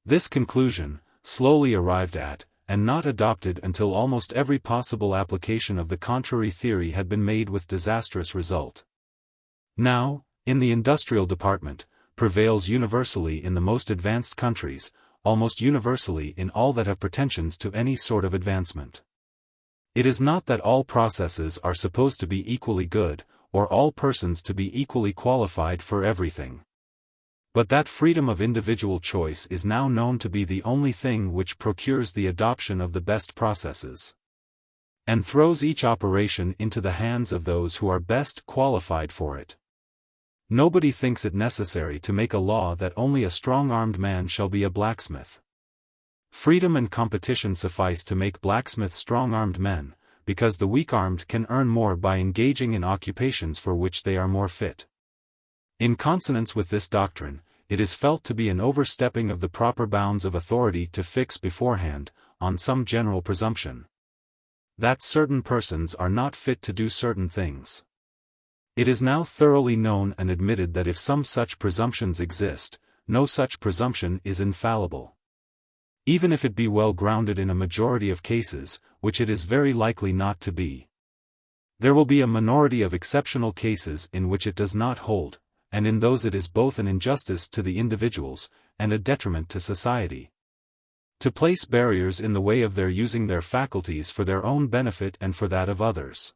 This conclusion, slowly arrived at, and not adopted until almost every possible application of the contrary theory had been made with disastrous result, now, in the industrial department, prevails universally in the most advanced countries, almost universally in all that have pretensions to any sort of advancement. It is not that all processes are supposed to be equally good, or all persons to be equally qualified for everything, but that freedom of individual choice is now known to be the only thing which procures the adoption of the best processes, and throws each operation into the hands of those who are best qualified for it. Nobody thinks it necessary to make a law that only a strong-armed man shall be a blacksmith. Freedom and competition suffice to make blacksmiths strong-armed men, because the weak-armed can earn more by engaging in occupations for which they are more fit. In consonance with this doctrine, it is felt to be an overstepping of the proper bounds of authority to fix beforehand, on some general presumption, that certain persons are not fit to do certain things. It is now thoroughly known and admitted that if some such presumptions exist, no such presumption is infallible. even if it be well grounded in a majority of cases, which it is very likely not to be. There will be a minority of exceptional cases in which it does not hold, and in those it is both an injustice to the individuals, and a detriment to society. To place barriers in the way of their using their faculties for their own benefit and for that of others.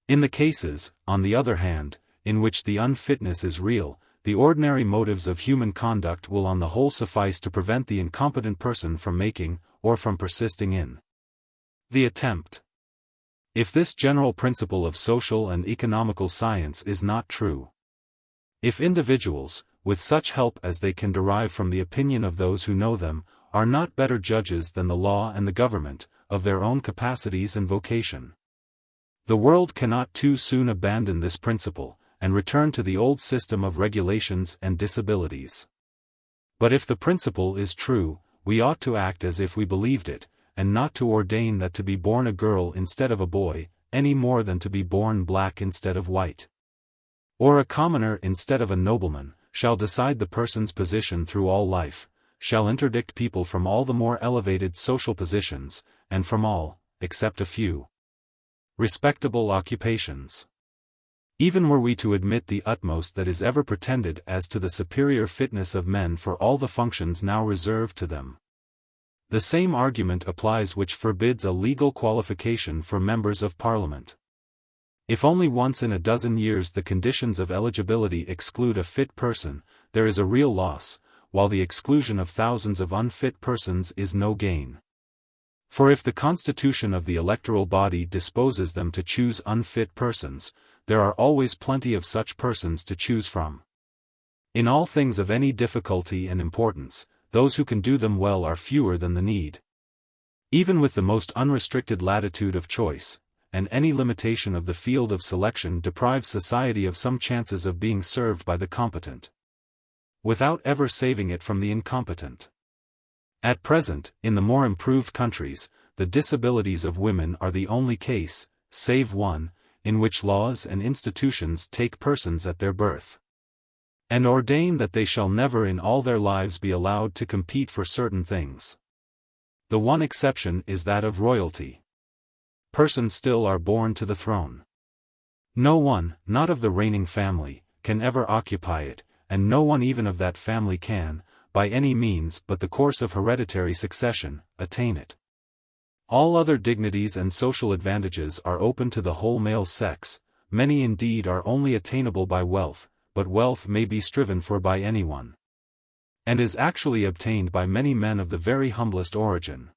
In the cases, on the other hand, in which the unfitness is real, the ordinary motives of human conduct will on the whole suffice to prevent the incompetent person from making, or from persisting in, the attempt. If this general principle of social and economical science is not true, if individuals, with such help as they can derive from the opinion of those who know them, are not better judges than the law and the government, of their own capacities and vocation, the world cannot too soon abandon this principle, and return to the old system of regulations and disabilities. But if the principle is true, we ought to act as if we believed it, and not to ordain that to be born a girl instead of a boy, any more than to be born black instead of white, or a commoner instead of a nobleman, shall decide the person's position through all life, shall interdict people from all the more elevated social positions, and from all, except a few, respectable occupations. Even were we to admit the utmost that is ever pretended as to the superior fitness of men for all the functions now reserved to them, the same argument applies which forbids a legal qualification for members of Parliament. If only once in a dozen years the conditions of eligibility exclude a fit person, there is a real loss, while the exclusion of thousands of unfit persons is no gain. For if the constitution of the electoral body disposes them to choose unfit persons, there are always plenty of such persons to choose from. In all things of any difficulty and importance, those who can do them well are fewer than the need. Even with the most unrestricted latitude of choice, and any limitation of the field of selection deprives society of some chances of being served by the competent, without ever saving it from the incompetent. At present, in the more improved countries, the disabilities of women are the only case, save one, in which laws and institutions take persons at their birth, and ordain that they shall never in all their lives be allowed to compete for certain things. The one exception is that of royalty. Persons still are born to the throne. No one, not of the reigning family, can ever occupy it, and no one even of that family can, by any means but the course of hereditary succession, attain it. All other dignities and social advantages are open to the whole male sex, many indeed are only attainable by wealth, but wealth may be striven for by anyone, and is actually obtained by many men of the very humblest origin.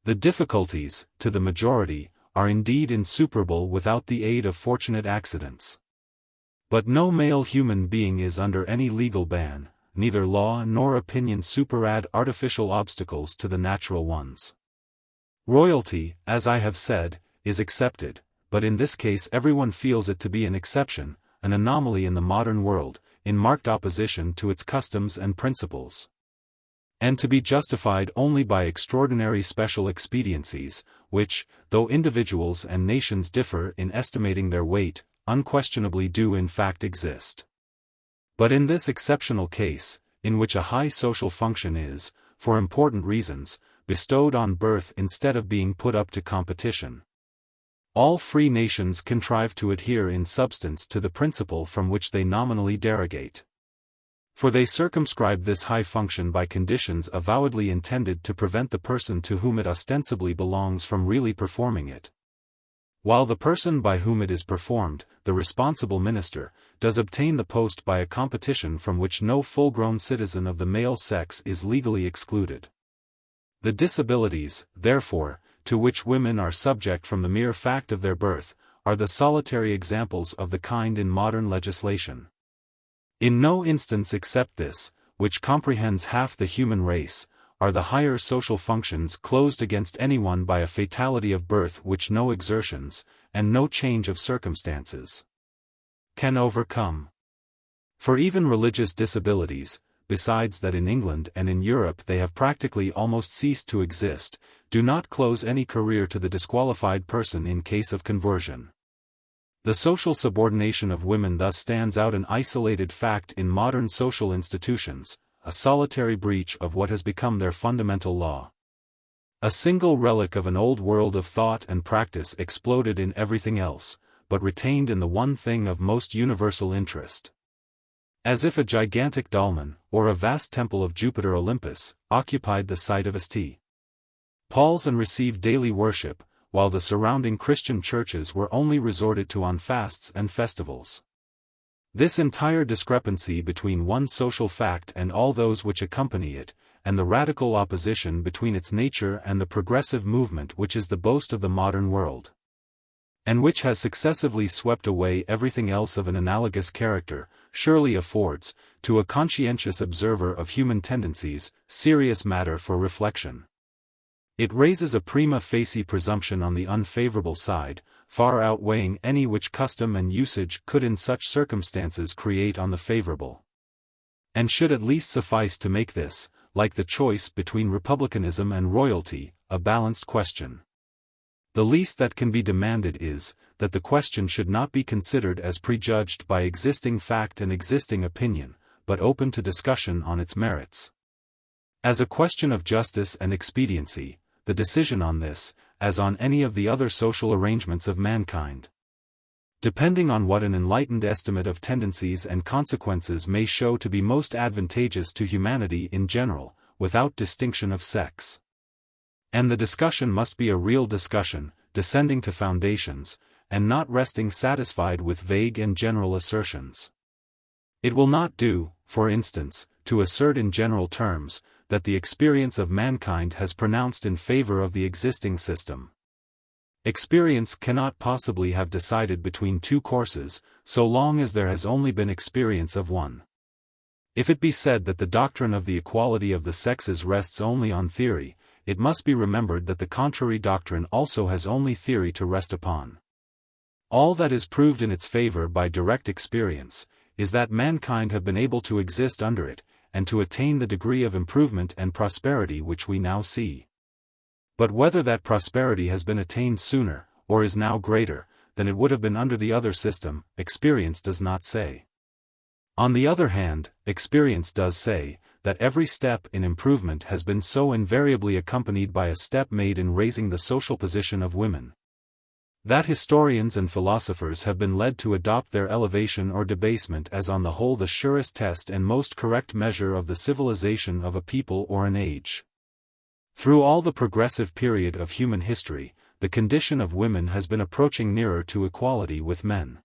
The difficulties, to the majority, are indeed insuperable without the aid of fortunate accidents. But no male human being is under any legal ban, neither law nor opinion superadd artificial obstacles to the natural ones. Royalty, as I have said, is accepted, but in this case everyone feels it to be an exception, an anomaly in the modern world, in marked opposition to its customs and principles, and to be justified only by extraordinary special expediencies, which, though individuals and nations differ in estimating their weight, unquestionably do in fact exist. But in this exceptional case, in which a high social function is, for important reasons, bestowed on birth instead of being put up to competition, all free nations contrive to adhere in substance to the principle from which they nominally derogate. For they circumscribe this high function by conditions avowedly intended to prevent the person to whom it ostensibly belongs from really performing it, while the person by whom it is performed, the responsible minister, does obtain the post by a competition from which no full-grown citizen of the male sex is legally excluded. The disabilities, therefore, to which women are subject from the mere fact of their birth, are the solitary examples of the kind in modern legislation. In no instance except this, which comprehends half the human race, are the higher social functions closed against anyone by a fatality of birth which no exertions, and no change of circumstances, can overcome. For even religious disabilities, besides that in England and in Europe they have practically almost ceased to exist, do not close any career to the disqualified person in case of conversion. The social subordination of women thus stands out an isolated fact in modern social institutions, a solitary breach of what has become their fundamental law. A single relic of an old world of thought and practice exploded in everything else, but retained in the one thing of most universal interest. As if a gigantic dolmen, or a vast temple of Jupiter Olympus, occupied the site of St. Paul's and received daily worship, while the surrounding Christian churches were only resorted to on fasts and festivals. This entire discrepancy between one social fact and all those which accompany it, and the radical opposition between its nature and the progressive movement which is the boast of the modern world, and which has successively swept away everything else of an analogous character, surely affords, to a conscientious observer of human tendencies, serious matter for reflection. It raises a prima facie presumption on the unfavorable side, far outweighing any which custom and usage could in such circumstances create on the favorable, and should at least suffice to make this, like the choice between republicanism and royalty, a balanced question. The least that can be demanded is, that the question should not be considered as prejudged by existing fact and existing opinion, but open to discussion on its merits. As a question of justice and expediency, the decision on this, as on any of the other social arrangements of mankind, depending on what an enlightened estimate of tendencies and consequences may show to be most advantageous to humanity in general, without distinction of sex. And the discussion must be a real discussion, descending to foundations, and not resting satisfied with vague and general assertions. It will not do, for instance, to assert in general terms, that the experience of mankind has pronounced in favor of the existing system. Experience cannot possibly have decided between two courses, so long as there has only been experience of one. If it be said that the doctrine of the equality of the sexes rests only on theory, it must be remembered that the contrary doctrine also has only theory to rest upon. All that is proved in its favor by direct experience, is that mankind have been able to exist under it, and to attain the degree of improvement and prosperity which we now see. But whether that prosperity has been attained sooner, or is now greater, than it would have been under the other system, experience does not say. On the other hand, experience does say, that every step in improvement has been so invariably accompanied by a step made in raising the social position of women, that historians and philosophers have been led to adopt their elevation or debasement as on the whole the surest test and most correct measure of the civilization of a people or an age. Through all the progressive period of human history, the condition of women has been approaching nearer to equality with men.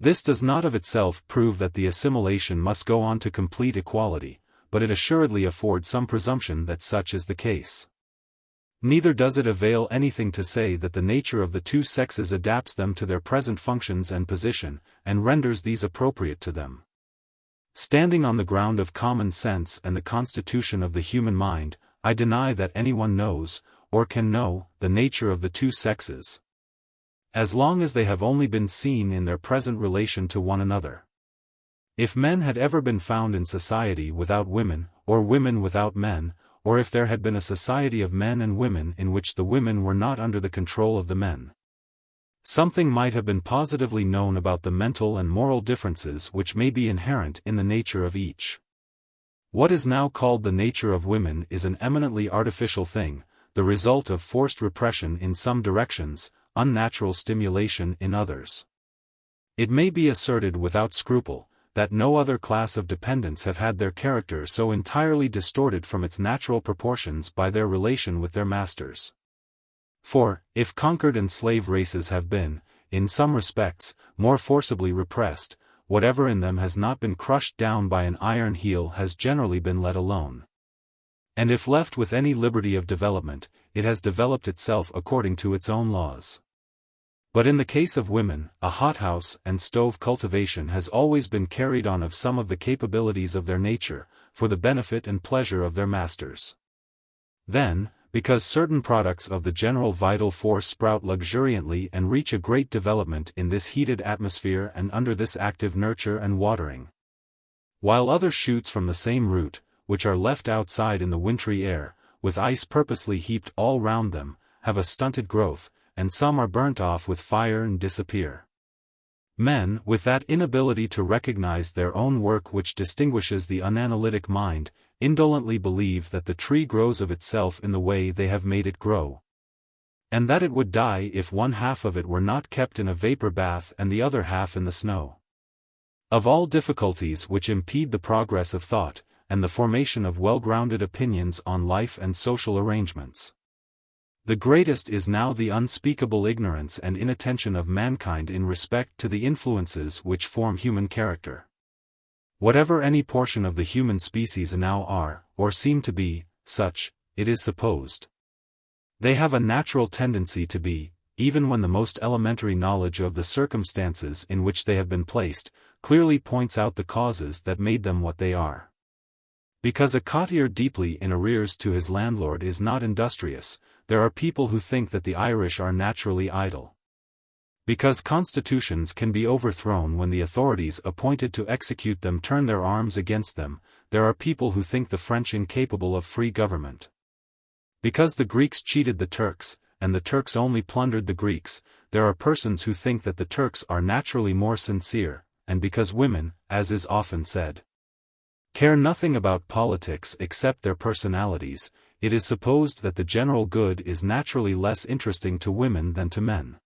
This does not of itself prove that the assimilation must go on to complete equality, but it assuredly affords some presumption that such is the case. Neither does it avail anything to say that the nature of the two sexes adapts them to their present functions and position, and renders these appropriate to them. Standing on the ground of common sense and the constitution of the human mind, I deny that anyone knows, or can know, the nature of the two sexes, as long as they have only been seen in their present relation to one another. If men had ever been found in society without women, or women without men, or if there had been a society of men and women in which the women were not under the control of the men, something might have been positively known about the mental and moral differences which may be inherent in the nature of each. What is now called the nature of women is an eminently artificial thing, the result of forced repression in some directions, unnatural stimulation in others. It may be asserted without scruple, that no other class of dependents have had their character so entirely distorted from its natural proportions by their relation with their masters. For, if conquered and slave races have been, in some respects, more forcibly repressed, whatever in them has not been crushed down by an iron heel has generally been let alone. And if left with any liberty of development, it has developed itself according to its own laws. But in the case of women, a hothouse and stove cultivation has always been carried on of some of the capabilities of their nature, for the benefit and pleasure of their masters. Then, because certain products of the general vital force sprout luxuriantly and reach a great development in this heated atmosphere and under this active nurture and watering, while other shoots from the same root, which are left outside in the wintry air, with ice purposely heaped all round them, have a stunted growth, and some are burnt off with fire and disappear. Men, with that inability to recognize their own work which distinguishes the unanalytic mind, indolently believe that the tree grows of itself in the way they have made it grow, and that it would die if one half of it were not kept in a vapor bath and the other half in the snow. Of all difficulties which impede the progress of thought, and the formation of well-grounded opinions on life and social arrangements, the greatest is now the unspeakable ignorance and inattention of mankind in respect to the influences which form human character. Whatever any portion of the human species now are, or seem to be, such, it is supposed, they have a natural tendency to be, even when the most elementary knowledge of the circumstances in which they have been placed, clearly points out the causes that made them what they are. Because a cottier deeply in arrears to his landlord is not industrious, there are people who think that the Irish are naturally idle. Because constitutions can be overthrown when the authorities appointed to execute them turn their arms against them, there are people who think the French incapable of free government. Because the Greeks cheated the Turks, and the Turks only plundered the Greeks, there are persons who think that the Turks are naturally more sincere, and because women, as is often said, care nothing about politics except their personalities, it is supposed that the general good is naturally less interesting to women than to men.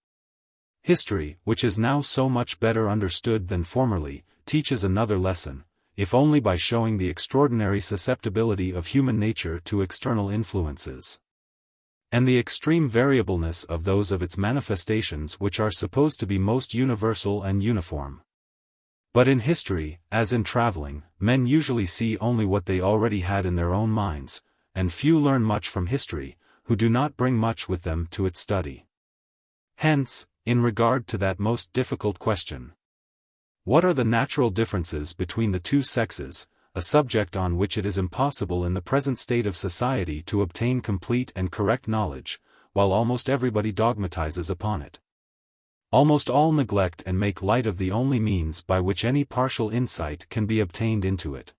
History, which is now so much better understood than formerly, teaches another lesson, if only by showing the extraordinary susceptibility of human nature to external influences, and the extreme variableness of those of its manifestations which are supposed to be most universal and uniform. But in history, as in traveling, men usually see only what they already had in their own minds, and few learn much from history, who do not bring much with them to its study. Hence, in regard to that most difficult question, what are the natural differences between the two sexes, a subject on which it is impossible in the present state of society to obtain complete and correct knowledge, while almost everybody dogmatizes upon it, almost all neglect and make light of the only means by which any partial insight can be obtained into it.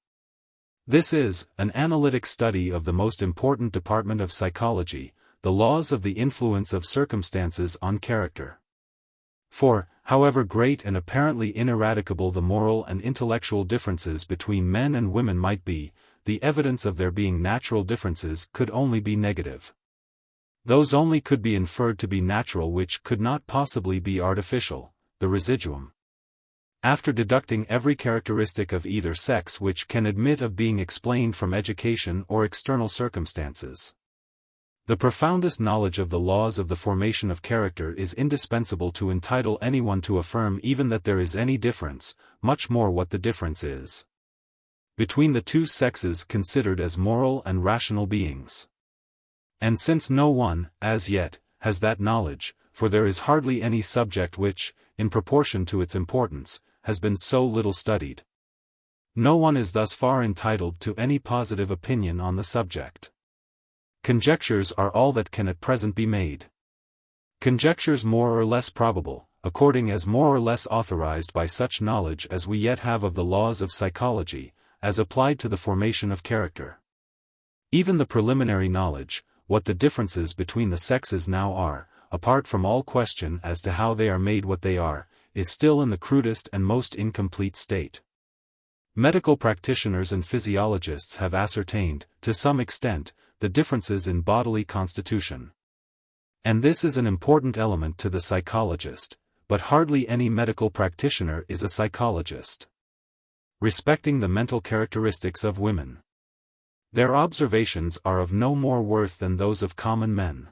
This is an analytic study of the most important department of psychology, the laws of the influence of circumstances on character. For, however great and apparently ineradicable the moral and intellectual differences between men and women might be, the evidence of there being natural differences could only be negative. Those only could be inferred to be natural which could not possibly be artificial, the residuum. After deducting every characteristic of either sex which can admit of being explained from education or external circumstances, the profoundest knowledge of the laws of the formation of character is indispensable to entitle anyone to affirm even that there is any difference, much more what the difference is, between the two sexes considered as moral and rational beings. And since no one, as yet, has that knowledge, for there is hardly any subject which, in proportion to its importance, has been so little studied, no one is thus far entitled to any positive opinion on the subject. Conjectures are all that can at present be made. Conjectures more or less probable, according as more or less authorized by such knowledge as we yet have of the laws of psychology, as applied to the formation of character. Even the preliminary knowledge, what the differences between the sexes now are, apart from all question as to how they are made what they are, is still in the crudest and most incomplete state. Medical practitioners and physiologists have ascertained, to some extent, the differences in bodily constitution. And this is an important element to the psychologist, but hardly any medical practitioner is a psychologist. Respecting the mental characteristics of women, their observations are of no more worth than those of common men.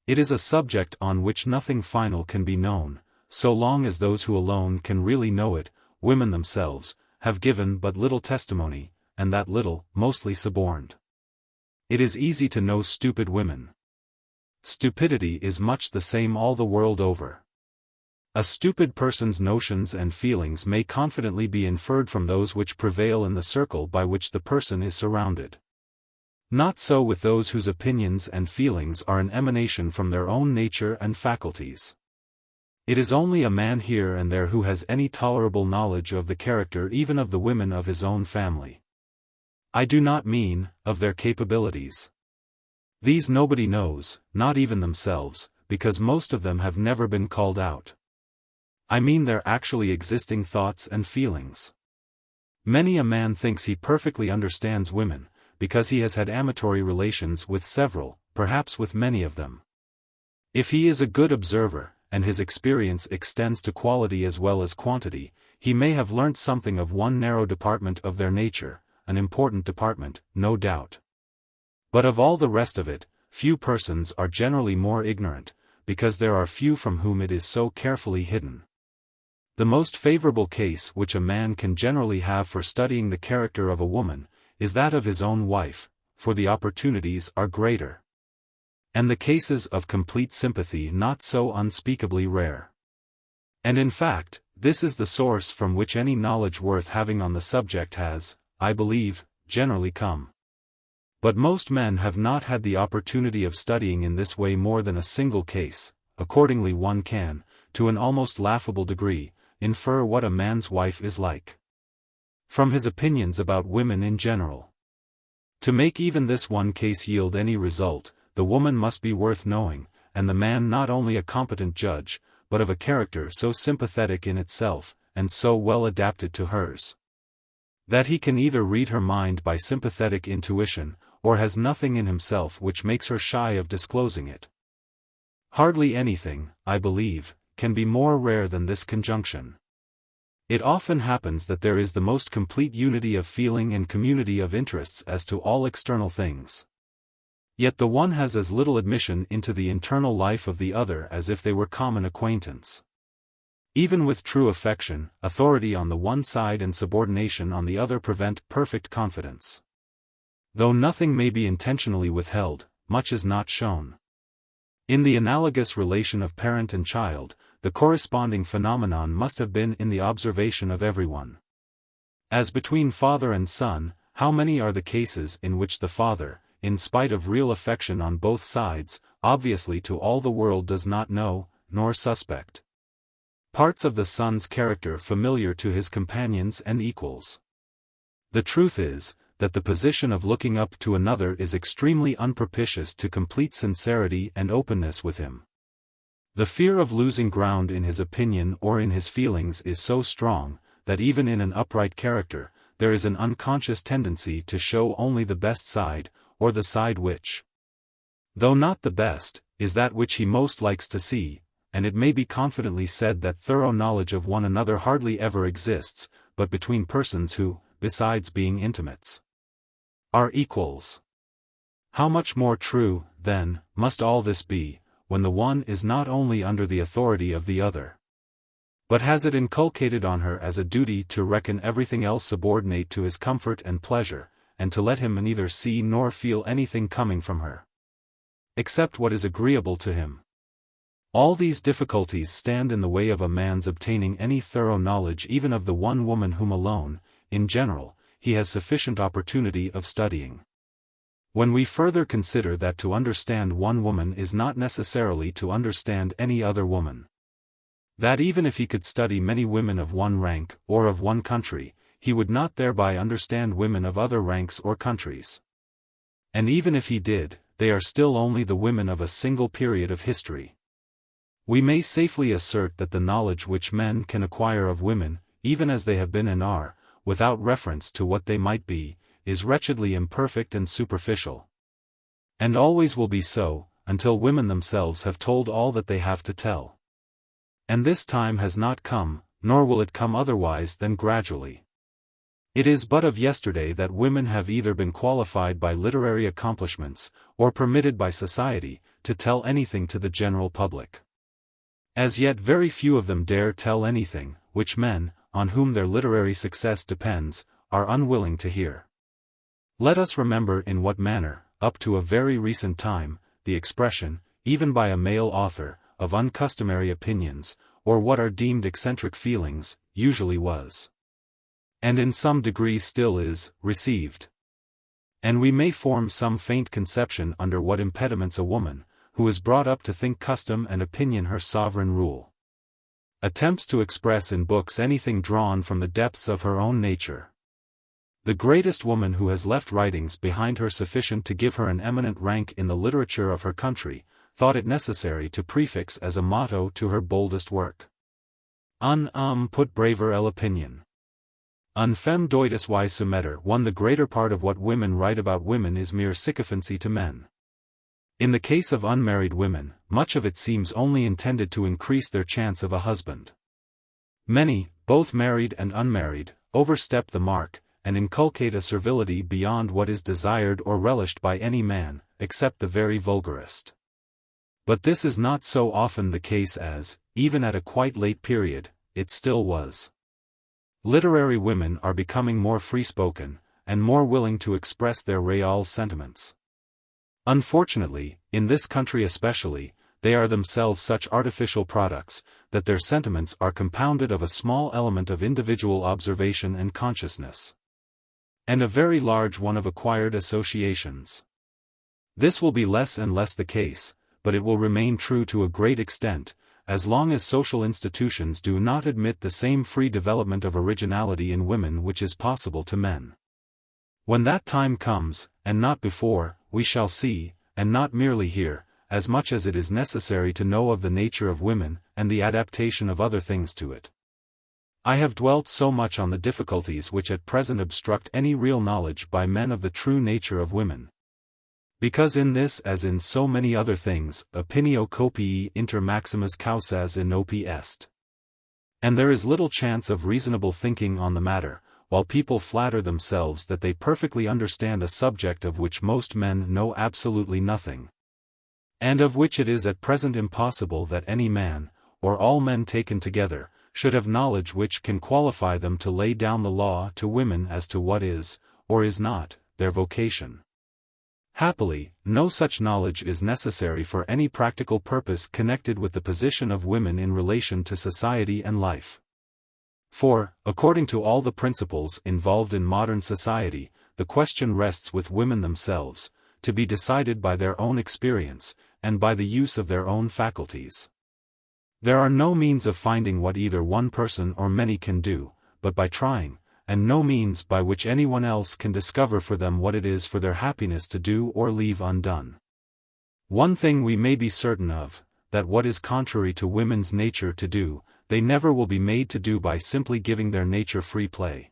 It is a subject on which nothing final can be known, so long as those who alone can really know it, women themselves, have given but little testimony, and that little, mostly suborned. It is easy to know stupid women. Stupidity is much the same all the world over. A stupid person's notions and feelings may confidently be inferred from those which prevail in the circle by which the person is surrounded. Not so with those whose opinions and feelings are an emanation from their own nature and faculties. It is only a man here and there who has any tolerable knowledge of the character even of the women of his own family. I do not mean, of their capabilities. These nobody knows, not even themselves, because most of them have never been called out. I mean their actually existing thoughts and feelings. Many a man thinks he perfectly understands women, because he has had amatory relations with several, perhaps with many of them. If he is a good observer, and his experience extends to quality as well as quantity, he may have learnt something of one narrow department of their nature, an important department, no doubt. But of all the rest of it, few persons are generally more ignorant, because there are few from whom it is so carefully hidden. The most favorable case which a man can generally have for studying the character of a woman, is that of his own wife, for the opportunities are greater. And the cases of complete sympathy not so unspeakably rare. And in fact, this is the source from which any knowledge worth having on the subject has, I believe, generally come. But most men have not had the opportunity of studying in this way more than a single case, accordingly one can, to an almost laughable degree, infer what a man's wife is like from his opinions about women in general. To make even this one case yield any result, the woman must be worth knowing, and the man not only a competent judge, but of a character so sympathetic in itself, and so well adapted to hers, that he can either read her mind by sympathetic intuition, or has nothing in himself which makes her shy of disclosing it. Hardly anything, I believe, can be more rare than this conjunction. It often happens that there is the most complete unity of feeling and community of interests as to all external things. Yet the one has as little admission into the internal life of the other as if they were common acquaintance. Even with true affection, authority on the one side and subordination on the other prevent perfect confidence. Though nothing may be intentionally withheld, much is not shown. In the analogous relation of parent and child, the corresponding phenomenon must have been in the observation of everyone. As between father and son, how many are the cases in which the father, in spite of real affection on both sides, obviously to all the world does not know, nor suspect parts of the son's character familiar to his companions and equals. The truth is, that the position of looking up to another is extremely unpropitious to complete sincerity and openness with him. The fear of losing ground in his opinion or in his feelings is so strong, that even in an upright character, there is an unconscious tendency to show only the best side, or the side which, though not the best, is that which he most likes to see, and it may be confidently said that thorough knowledge of one another hardly ever exists, but between persons who, besides being intimates, are equals. How much more true, then, must all this be, when the one is not only under the authority of the other, but has it inculcated on her as a duty to reckon everything else subordinate to his comfort and pleasure, and to let him neither see nor feel anything coming from her, except what is agreeable to him. All these difficulties stand in the way of a man's obtaining any thorough knowledge even of the one woman whom alone, in general, he has sufficient opportunity of studying. When we further consider that to understand one woman is not necessarily to understand any other woman, that even if he could study many women of one rank, or of one country, he would not thereby understand women of other ranks or countries. And even if he did, they are still only the women of a single period of history. We may safely assert that the knowledge which men can acquire of women, even as they have been and are, without reference to what they might be, is wretchedly imperfect and superficial. And always will be so, until women themselves have told all that they have to tell. And this time has not come, nor will it come otherwise than gradually. It is but of yesterday that women have either been qualified by literary accomplishments, or permitted by society, to tell anything to the general public. As yet very few of them dare tell anything, which men, on whom their literary success depends, are unwilling to hear. Let us remember in what manner, up to a very recent time, the expression, even by a male author, of uncustomary opinions, or what are deemed eccentric feelings, usually was, and in some degree still is, received. And we may form some faint conception under what impediments a woman, who is brought up to think custom and opinion her sovereign rule, attempts to express in books anything drawn from the depths of her own nature. The greatest woman who has left writings behind her sufficient to give her an eminent rank in the literature of her country, thought it necessary to prefix as a motto to her boldest work, Put braver opinion. Fem doitus y sumeter. The greater part of what women write about women is mere sycophancy to men. In the case of unmarried women, much of it seems only intended to increase their chance of a husband. Many, both married and unmarried, overstep the mark, and inculcate a servility beyond what is desired or relished by any man, except the very vulgarest. But this is not so often the case as, even at a quite late period, it still was. Literary women are becoming more free-spoken, and more willing to express their real sentiments. Unfortunately, in this country especially, they are themselves such artificial products, that their sentiments are compounded of a small element of individual observation and consciousness, and a very large one of acquired associations. This will be less and less the case, but it will remain true to a great extent, as long as social institutions do not admit the same free development of originality in women which is possible to men. When that time comes, and not before, we shall see, and not merely hear, as much as it is necessary to know of the nature of women, and the adaptation of other things to it. I have dwelt so much on the difficulties which at present obstruct any real knowledge by men of the true nature of women. Because in this as in so many other things, opinio copii inter maximus causas inopi est. And there is little chance of reasonable thinking on the matter, while people flatter themselves that they perfectly understand a subject of which most men know absolutely nothing, and of which it is at present impossible that any man, or all men taken together, should have knowledge which can qualify them to lay down the law to women as to what is, or is not, their vocation. Happily, no such knowledge is necessary for any practical purpose connected with the position of women in relation to society and life. For, according to all the principles involved in modern society, the question rests with women themselves, to be decided by their own experience, and by the use of their own faculties. There are no means of finding what either one person or many can do, but by trying, and no means by which anyone else can discover for them what it is for their happiness to do or leave undone. One thing we may be certain of, that what is contrary to women's nature to do, they never will be made to do by simply giving their nature free play.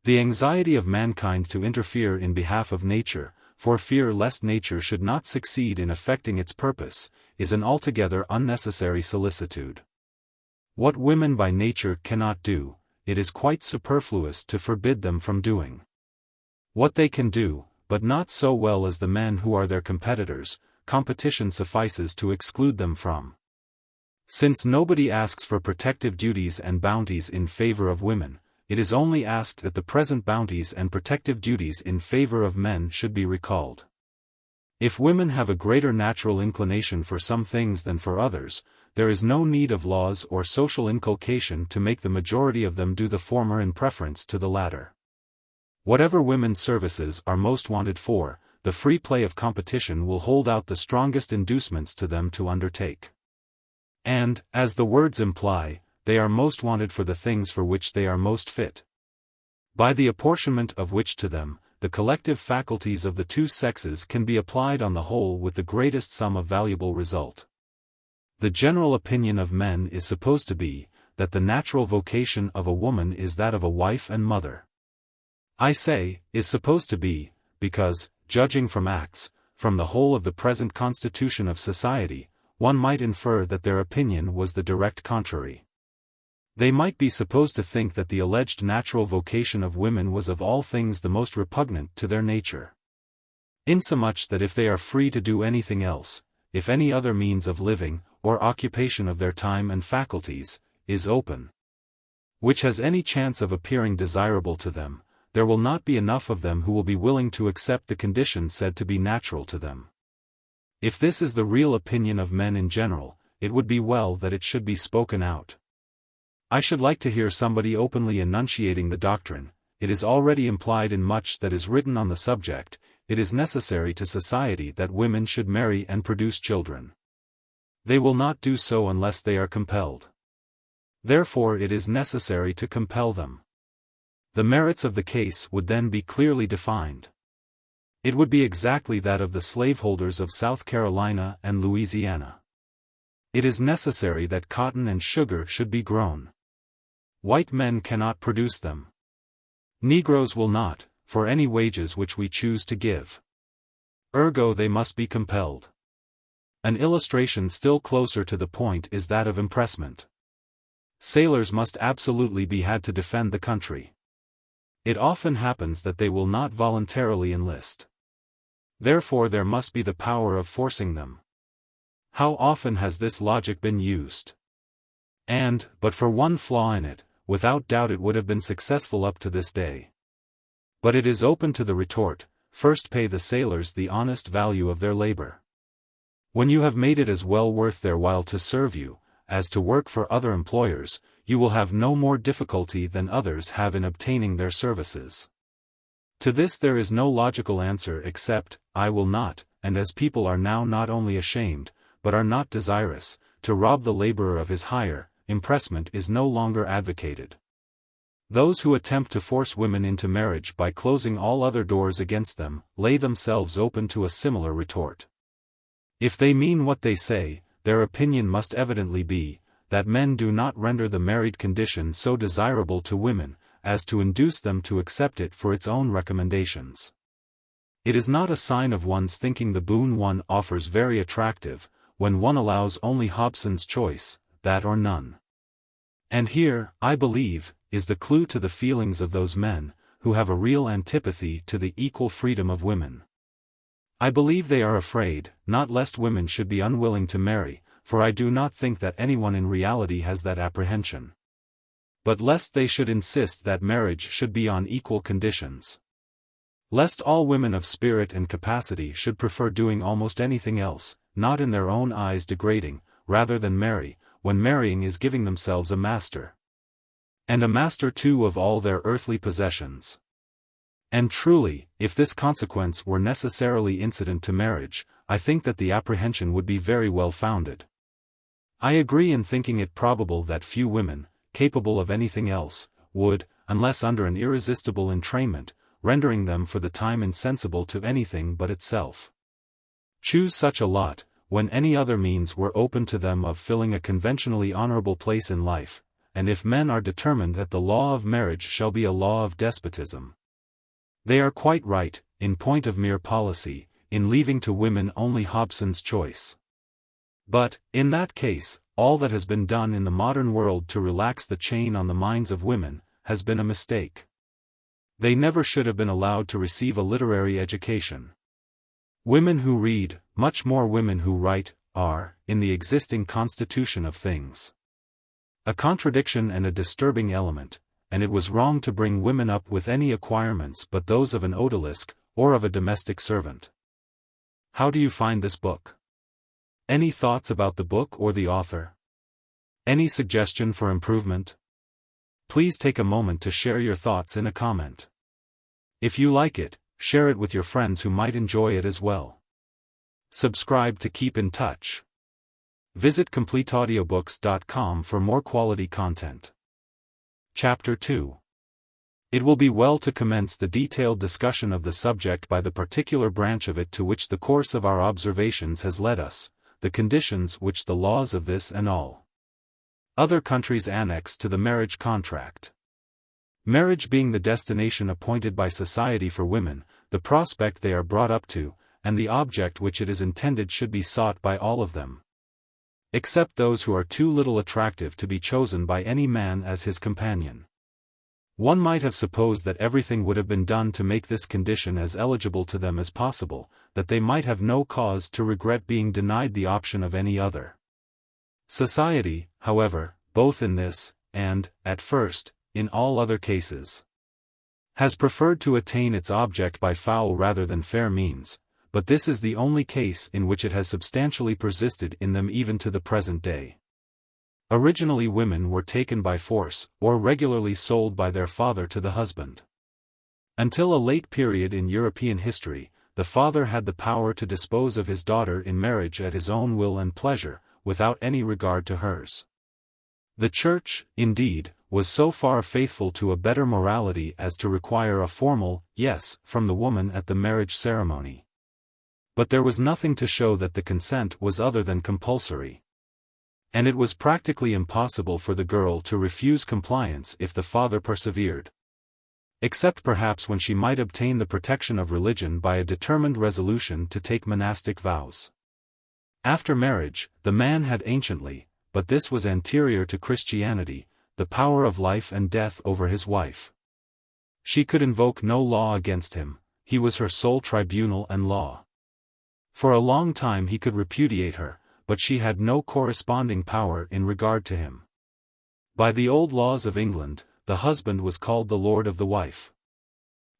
The anxiety of mankind to interfere in behalf of nature, for fear lest nature should not succeed in effecting its purpose, is an altogether unnecessary solicitude. What women by nature cannot do, it is quite superfluous to forbid them from doing. What they can do, but not so well as the men who are their competitors, competition suffices to exclude them from. Since nobody asks for protective duties and bounties in favor of women, it is only asked that the present bounties and protective duties in favor of men should be recalled. If women have a greater natural inclination for some things than for others, there is no need of laws or social inculcation to make the majority of them do the former in preference to the latter. Whatever women's services are most wanted for, the free play of competition will hold out the strongest inducements to them to undertake. And, as the words imply, they are most wanted for the things for which they are most fit, by the apportionment of which to them, the collective faculties of the two sexes can be applied on the whole with the greatest sum of valuable result. The general opinion of men is supposed to be, that the natural vocation of a woman is that of a wife and mother. I say, is supposed to be, because, judging from acts, from the whole of the present constitution of society, one might infer that their opinion was the direct contrary. They might be supposed to think that the alleged natural vocation of women was of all things the most repugnant to their nature. Insomuch that if they are free to do anything else, if any other means of living, or occupation of their time and faculties, is open, which has any chance of appearing desirable to them, there will not be enough of them who will be willing to accept the condition said to be natural to them. If this is the real opinion of men in general, it would be well that it should be spoken out. I should like to hear somebody openly enunciating the doctrine. It is already implied in much that is written on the subject. It is necessary to society that women should marry and produce children. They will not do so unless they are compelled. Therefore it is necessary to compel them. The merits of the case would then be clearly defined. It would be exactly that of the slaveholders of South Carolina and Louisiana. It is necessary that cotton and sugar should be grown. White men cannot produce them. Negroes will not, for any wages which we choose to give. Ergo they must be compelled. An illustration still closer to the point is that of impressment. Sailors must absolutely be had to defend the country. It often happens that they will not voluntarily enlist. Therefore there must be the power of forcing them. How often has this logic been used? And, but for one flaw in it, without doubt it would have been successful up to this day. But it is open to the retort, first pay the sailors the honest value of their labor. When you have made it as well worth their while to serve you, as to work for other employers, you will have no more difficulty than others have in obtaining their services. To this there is no logical answer except, I will not, and as people are now not only ashamed, but are not desirous, to rob the laborer of his hire, impressment is no longer advocated. Those who attempt to force women into marriage by closing all other doors against them, lay themselves open to a similar retort. If they mean what they say, their opinion must evidently be, that men do not render the married condition so desirable to women, as to induce them to accept it for its own recommendations. It is not a sign of one's thinking the boon one offers very attractive, when one allows only Hobson's choice, that or none. And here, I believe, is the clue to the feelings of those men, who have a real antipathy to the equal freedom of women. I believe they are afraid, not lest women should be unwilling to marry, for I do not think that anyone in reality has that apprehension. But lest they should insist that marriage should be on equal conditions. Lest all women of spirit and capacity should prefer doing almost anything else, not in their own eyes degrading, rather than marry, when marrying is giving themselves a master. And a master too of all their earthly possessions. And truly, if this consequence were necessarily incident to marriage, I think that the apprehension would be very well founded. I agree in thinking it probable that few women, capable of anything else, would, unless under an irresistible entrainment, rendering them for the time insensible to anything but itself, choose such a lot, when any other means were open to them of filling a conventionally honorable place in life, and if men are determined that the law of marriage shall be a law of despotism. They are quite right, in point of mere policy, in leaving to women only Hobson's choice. But, in that case, all that has been done in the modern world to relax the chain on the minds of women, has been a mistake. They never should have been allowed to receive a literary education. Women who read, much more women who write, are, in the existing constitution of things, a contradiction and a disturbing element, and it was wrong to bring women up with any acquirements but those of an odalisque, or of a domestic servant. How do you find this book? Any thoughts about the book or the author? Any suggestion for improvement? Please take a moment to share your thoughts in a comment. If you like it, share it with your friends who might enjoy it as well. Subscribe to keep in touch. Visit CompleteAudiobooks.com for more quality content. Chapter 2. It will be well to commence the detailed discussion of the subject by the particular branch of it to which the course of our observations has led us, the conditions which the laws of this and all other countries annex to the marriage contract. Marriage being the destination appointed by society for women, the prospect they are brought up to, and the object which it is intended should be sought by all of them, except those who are too little attractive to be chosen by any man as his companion. One might have supposed that everything would have been done to make this condition as eligible to them as possible, that they might have no cause to regret being denied the option of any other. Society, however, both in this, and, at first, in all other cases, has preferred to attain its object by foul rather than fair means, but this is the only case in which it has substantially persisted in them even to the present day. Originally women were taken by force, or regularly sold by their father to the husband. Until a late period in European history, the father had the power to dispose of his daughter in marriage at his own will and pleasure, without any regard to hers. The Church, indeed, was so far faithful to a better morality as to require a formal yes from the woman at the marriage ceremony. But there was nothing to show that the consent was other than compulsory. and it was practically impossible for the girl to refuse compliance if the father persevered. Except perhaps when she might obtain the protection of religion by a determined resolution to take monastic vows. After marriage, the man had anciently, but this was anterior to Christianity, the power of life and death over his wife. She could invoke no law against him, he was her sole tribunal and law. For a long time he could repudiate her, but she had no corresponding power in regard to him. By the old laws of England, the husband was called the lord of the wife.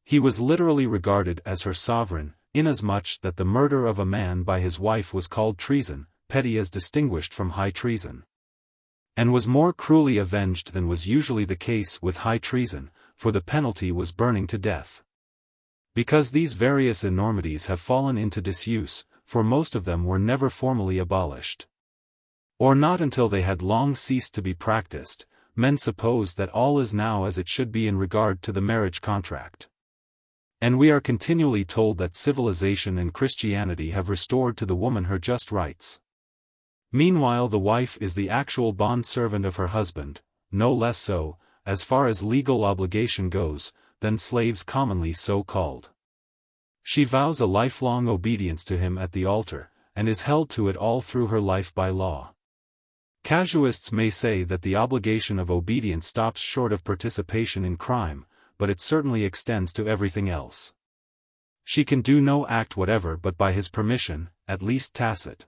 He was literally regarded as her sovereign, inasmuch that the murder of a man by his wife was called treason, petty as distinguished from high treason, and was more cruelly avenged than was usually the case with high treason, for the penalty was burning to death. Because these various enormities have fallen into disuse, for most of them were never formally abolished, or not until they had long ceased to be practiced, men suppose that all is now as it should be in regard to the marriage contract. And we are continually told that civilization and Christianity have restored to the woman her just rights. Meanwhile the wife is the actual bond-servant of her husband, no less so, as far as legal obligation goes, than slaves commonly so called. She vows a lifelong obedience to him at the altar, and is held to it all through her life by law. Casuists may say that the obligation of obedience stops short of participation in crime, but it certainly extends to everything else. She can do no act whatever but by his permission, at least tacit.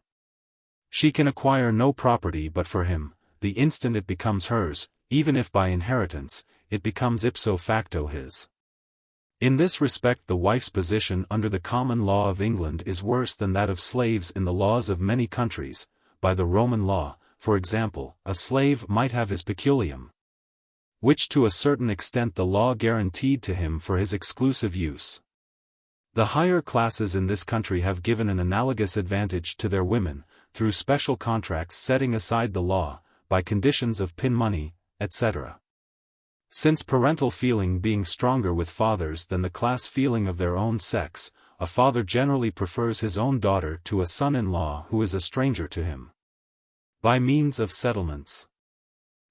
She can acquire no property but for him, the instant it becomes hers, even if by inheritance, it becomes ipso facto his. In this respect the wife's position under the common law of England is worse than that of slaves in the laws of many countries. By the Roman law, for example, a slave might have his peculium, which to a certain extent the law guaranteed to him for his exclusive use. The higher classes in this country have given an analogous advantage to their women, through special contracts setting aside the law, by conditions of pin money, etc. Since parental feeling being stronger with fathers than the class feeling of their own sex, a father generally prefers his own daughter to a son-in-law who is a stranger to him. By means of settlements,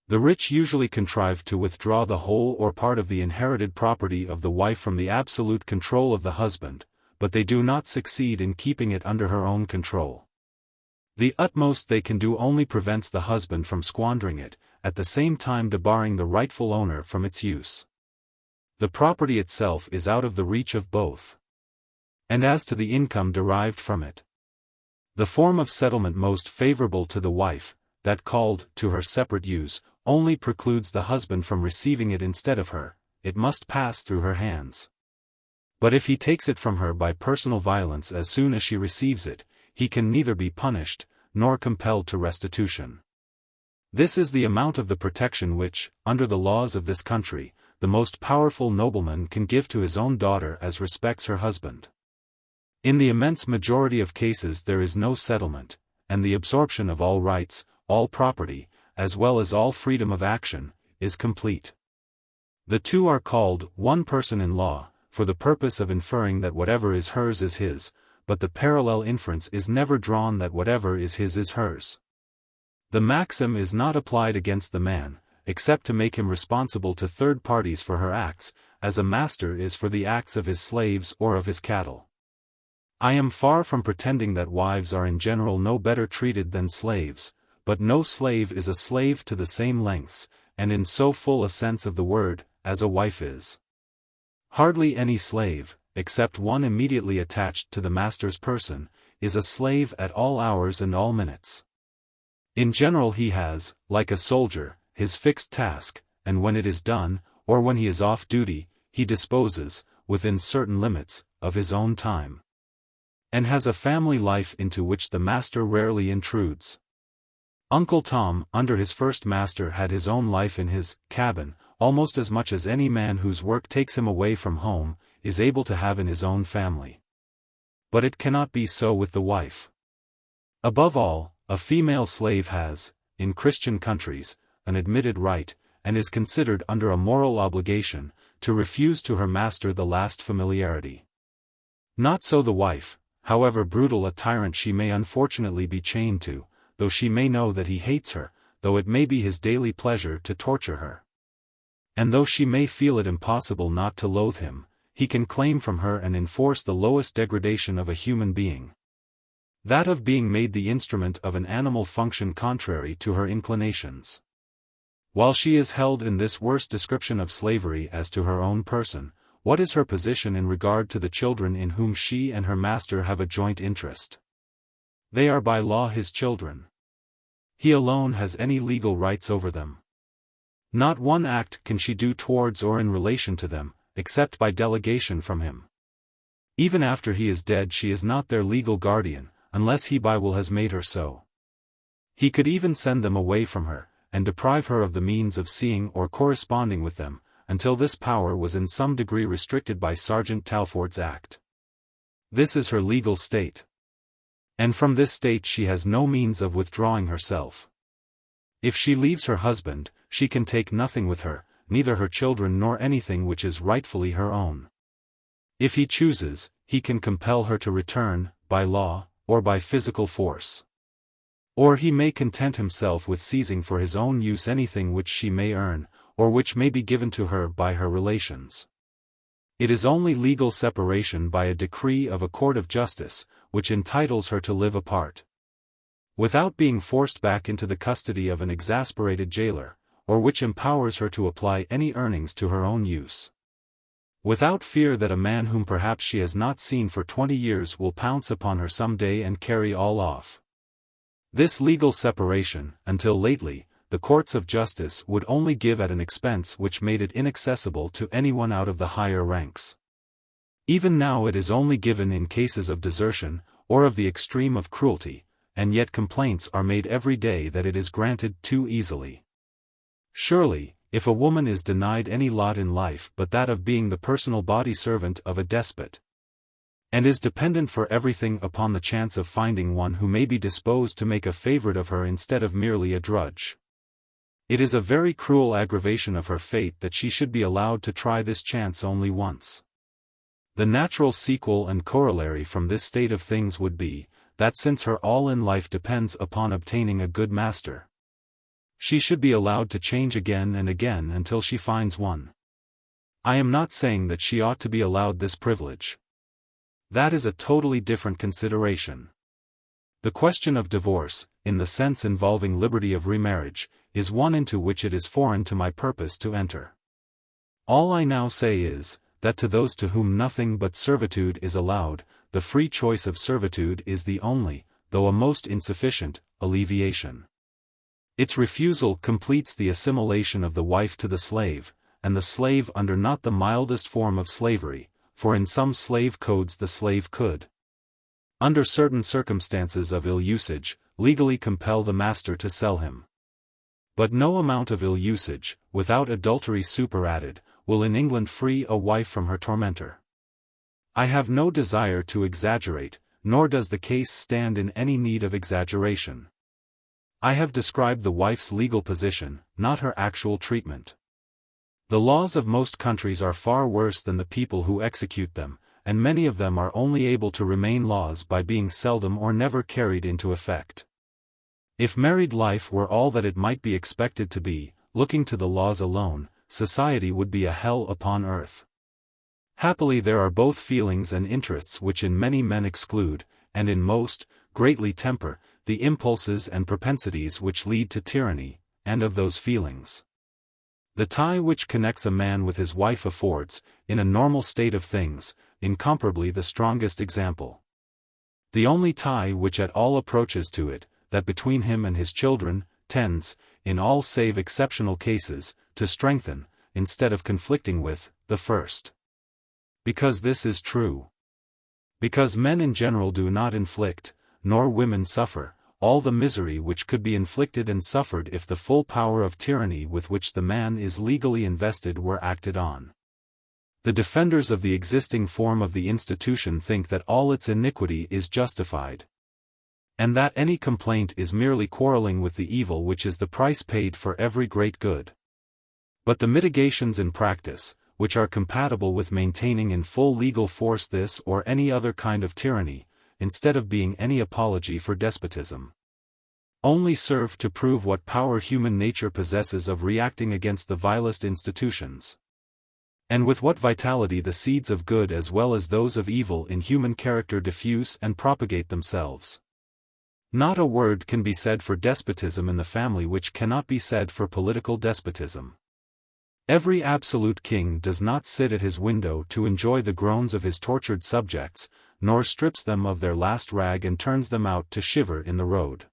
the rich usually contrive to withdraw the whole or part of the inherited property of the wife from the absolute control of the husband, but they do not succeed in keeping it under her own control. The utmost they can do only prevents the husband from squandering it, at the same time debarring the rightful owner from its use. The property itself is out of the reach of both. And as to the income derived from it, the form of settlement most favorable to the wife, that called to her separate use, only precludes the husband from receiving it instead of her, it must pass through her hands. But if he takes it from her by personal violence as soon as she receives it, he can neither be punished, nor compelled to restitution. This is the amount of the protection which, under the laws of this country, the most powerful nobleman can give to his own daughter as respects her husband. In the immense majority of cases there is no settlement, and the absorption of all rights, all property, as well as all freedom of action, is complete. The two are called one person in law, for the purpose of inferring that whatever is hers is his, but the parallel inference is never drawn that whatever is his is hers. The maxim is not applied against the man, except to make him responsible to third parties for her acts, as a master is for the acts of his slaves or of his cattle. I am far from pretending that wives are in general no better treated than slaves, but no slave is a slave to the same lengths, and in so full a sense of the word, as a wife is. Hardly any slave, except one immediately attached to the master's person, is a slave at all hours and all minutes. In general he has, like a soldier, his fixed task, and when it is done, or when he is off duty, he disposes, within certain limits, of his own time, and has a family life into which the master rarely intrudes. Uncle Tom, under his first master, had his own life in his cabin, almost as much as any man whose work takes him away from home, is able to have in his own family. But it cannot be so with the wife. Above all, a female slave has, in Christian countries, an admitted right, and is considered under a moral obligation, to refuse to her master the last familiarity. Not so the wife, however brutal a tyrant she may unfortunately be chained to. though she may know that he hates her, though it may be his daily pleasure to torture her. And though she may feel it impossible not to loathe him, he can claim from her and enforce the lowest degradation of a human being. That of being made the instrument of an animal function contrary to her inclinations. While she is held in this worst description of slavery as to her own person, what is her position in regard to the children in whom she and her master have a joint interest? They are by law his children. He alone has any legal rights over them. Not one act can she do towards or in relation to them, except by delegation from him. Even after he is dead she is not their legal guardian, unless he by will has made her so. He could even send them away from her, and deprive her of the means of seeing or corresponding with them, until this power was in some degree restricted by Sergeant Talfourd's Act. This is her legal state. And from this state she has no means of withdrawing herself. If she leaves her husband, she can take nothing with her, neither her children nor anything which is rightfully her own. If he chooses, he can compel her to return, by law, or by physical force. Or he may content himself with seizing for his own use anything which she may earn, or which may be given to her by her relations. It is only legal separation by a decree of a court of justice, which entitles her to live apart, without being forced back into the custody of an exasperated jailer, or which empowers her to apply any earnings to her own use, without fear that a man whom perhaps she has not seen for 20 years will pounce upon her some day and carry all off. This legal separation, until lately, the courts of justice would only give at an expense which made it inaccessible to anyone out of the higher ranks. Even now it is only given in cases of desertion, or of the extreme of cruelty, and yet complaints are made every day that it is granted too easily. Surely, if a woman is denied any lot in life but that of being the personal body servant of a despot, and is dependent for everything upon the chance of finding one who may be disposed to make a favorite of her instead of merely a drudge, it is a very cruel aggravation of her fate that she should be allowed to try this chance only once. The natural sequel and corollary from this state of things would be, that since her all in life depends upon obtaining a good master, she should be allowed to change again and again until she finds one. I am not saying that she ought to be allowed this privilege. That is a totally different consideration. The question of divorce, in the sense involving liberty of remarriage, is one into which it is foreign to my purpose to enter. All I now say is, that to those to whom nothing but servitude is allowed, the free choice of servitude is the only, though a most insufficient, alleviation. Its refusal completes the assimilation of the wife to the slave, and the slave under not the mildest form of slavery, for in some slave codes the slave could, under certain circumstances of ill usage, legally compel the master to sell him. But no amount of ill usage, without adultery superadded, will in England free a wife from her tormentor. I have no desire to exaggerate, nor does the case stand in any need of exaggeration. I have described the wife's legal position, not her actual treatment. The laws of most countries are far worse than the people who execute them, and many of them are only able to remain laws by being seldom or never carried into effect. If married life were all that it might be expected to be, looking to the laws alone, society would be a hell upon earth. Happily there are both feelings and interests which in many men exclude, and in most, greatly temper, the impulses and propensities which lead to tyranny, and of those feelings, the tie which connects a man with his wife affords, in a normal state of things, incomparably the strongest example. The only tie which at all approaches to it, that between him and his children, tends, in all save exceptional cases, to strengthen, instead of conflicting with, the first. Because this is true. Because men in general do not inflict, nor women suffer, all the misery which could be inflicted and suffered if the full power of tyranny with which the man is legally invested were acted on. The defenders of the existing form of the institution think that all its iniquity is justified, and that any complaint is merely quarreling with the evil which is the price paid for every great good. But the mitigations in practice, which are compatible with maintaining in full legal force this or any other kind of tyranny, instead of being any apology for despotism, only serve to prove what power human nature possesses of reacting against the vilest institutions. And with what vitality the seeds of good as well as those of evil in human character diffuse and propagate themselves. Not a word can be said for despotism in the family which cannot be said for political despotism. Every absolute king does not sit at his window to enjoy the groans of his tortured subjects, nor strips them of their last rag and turns them out to shiver in the road.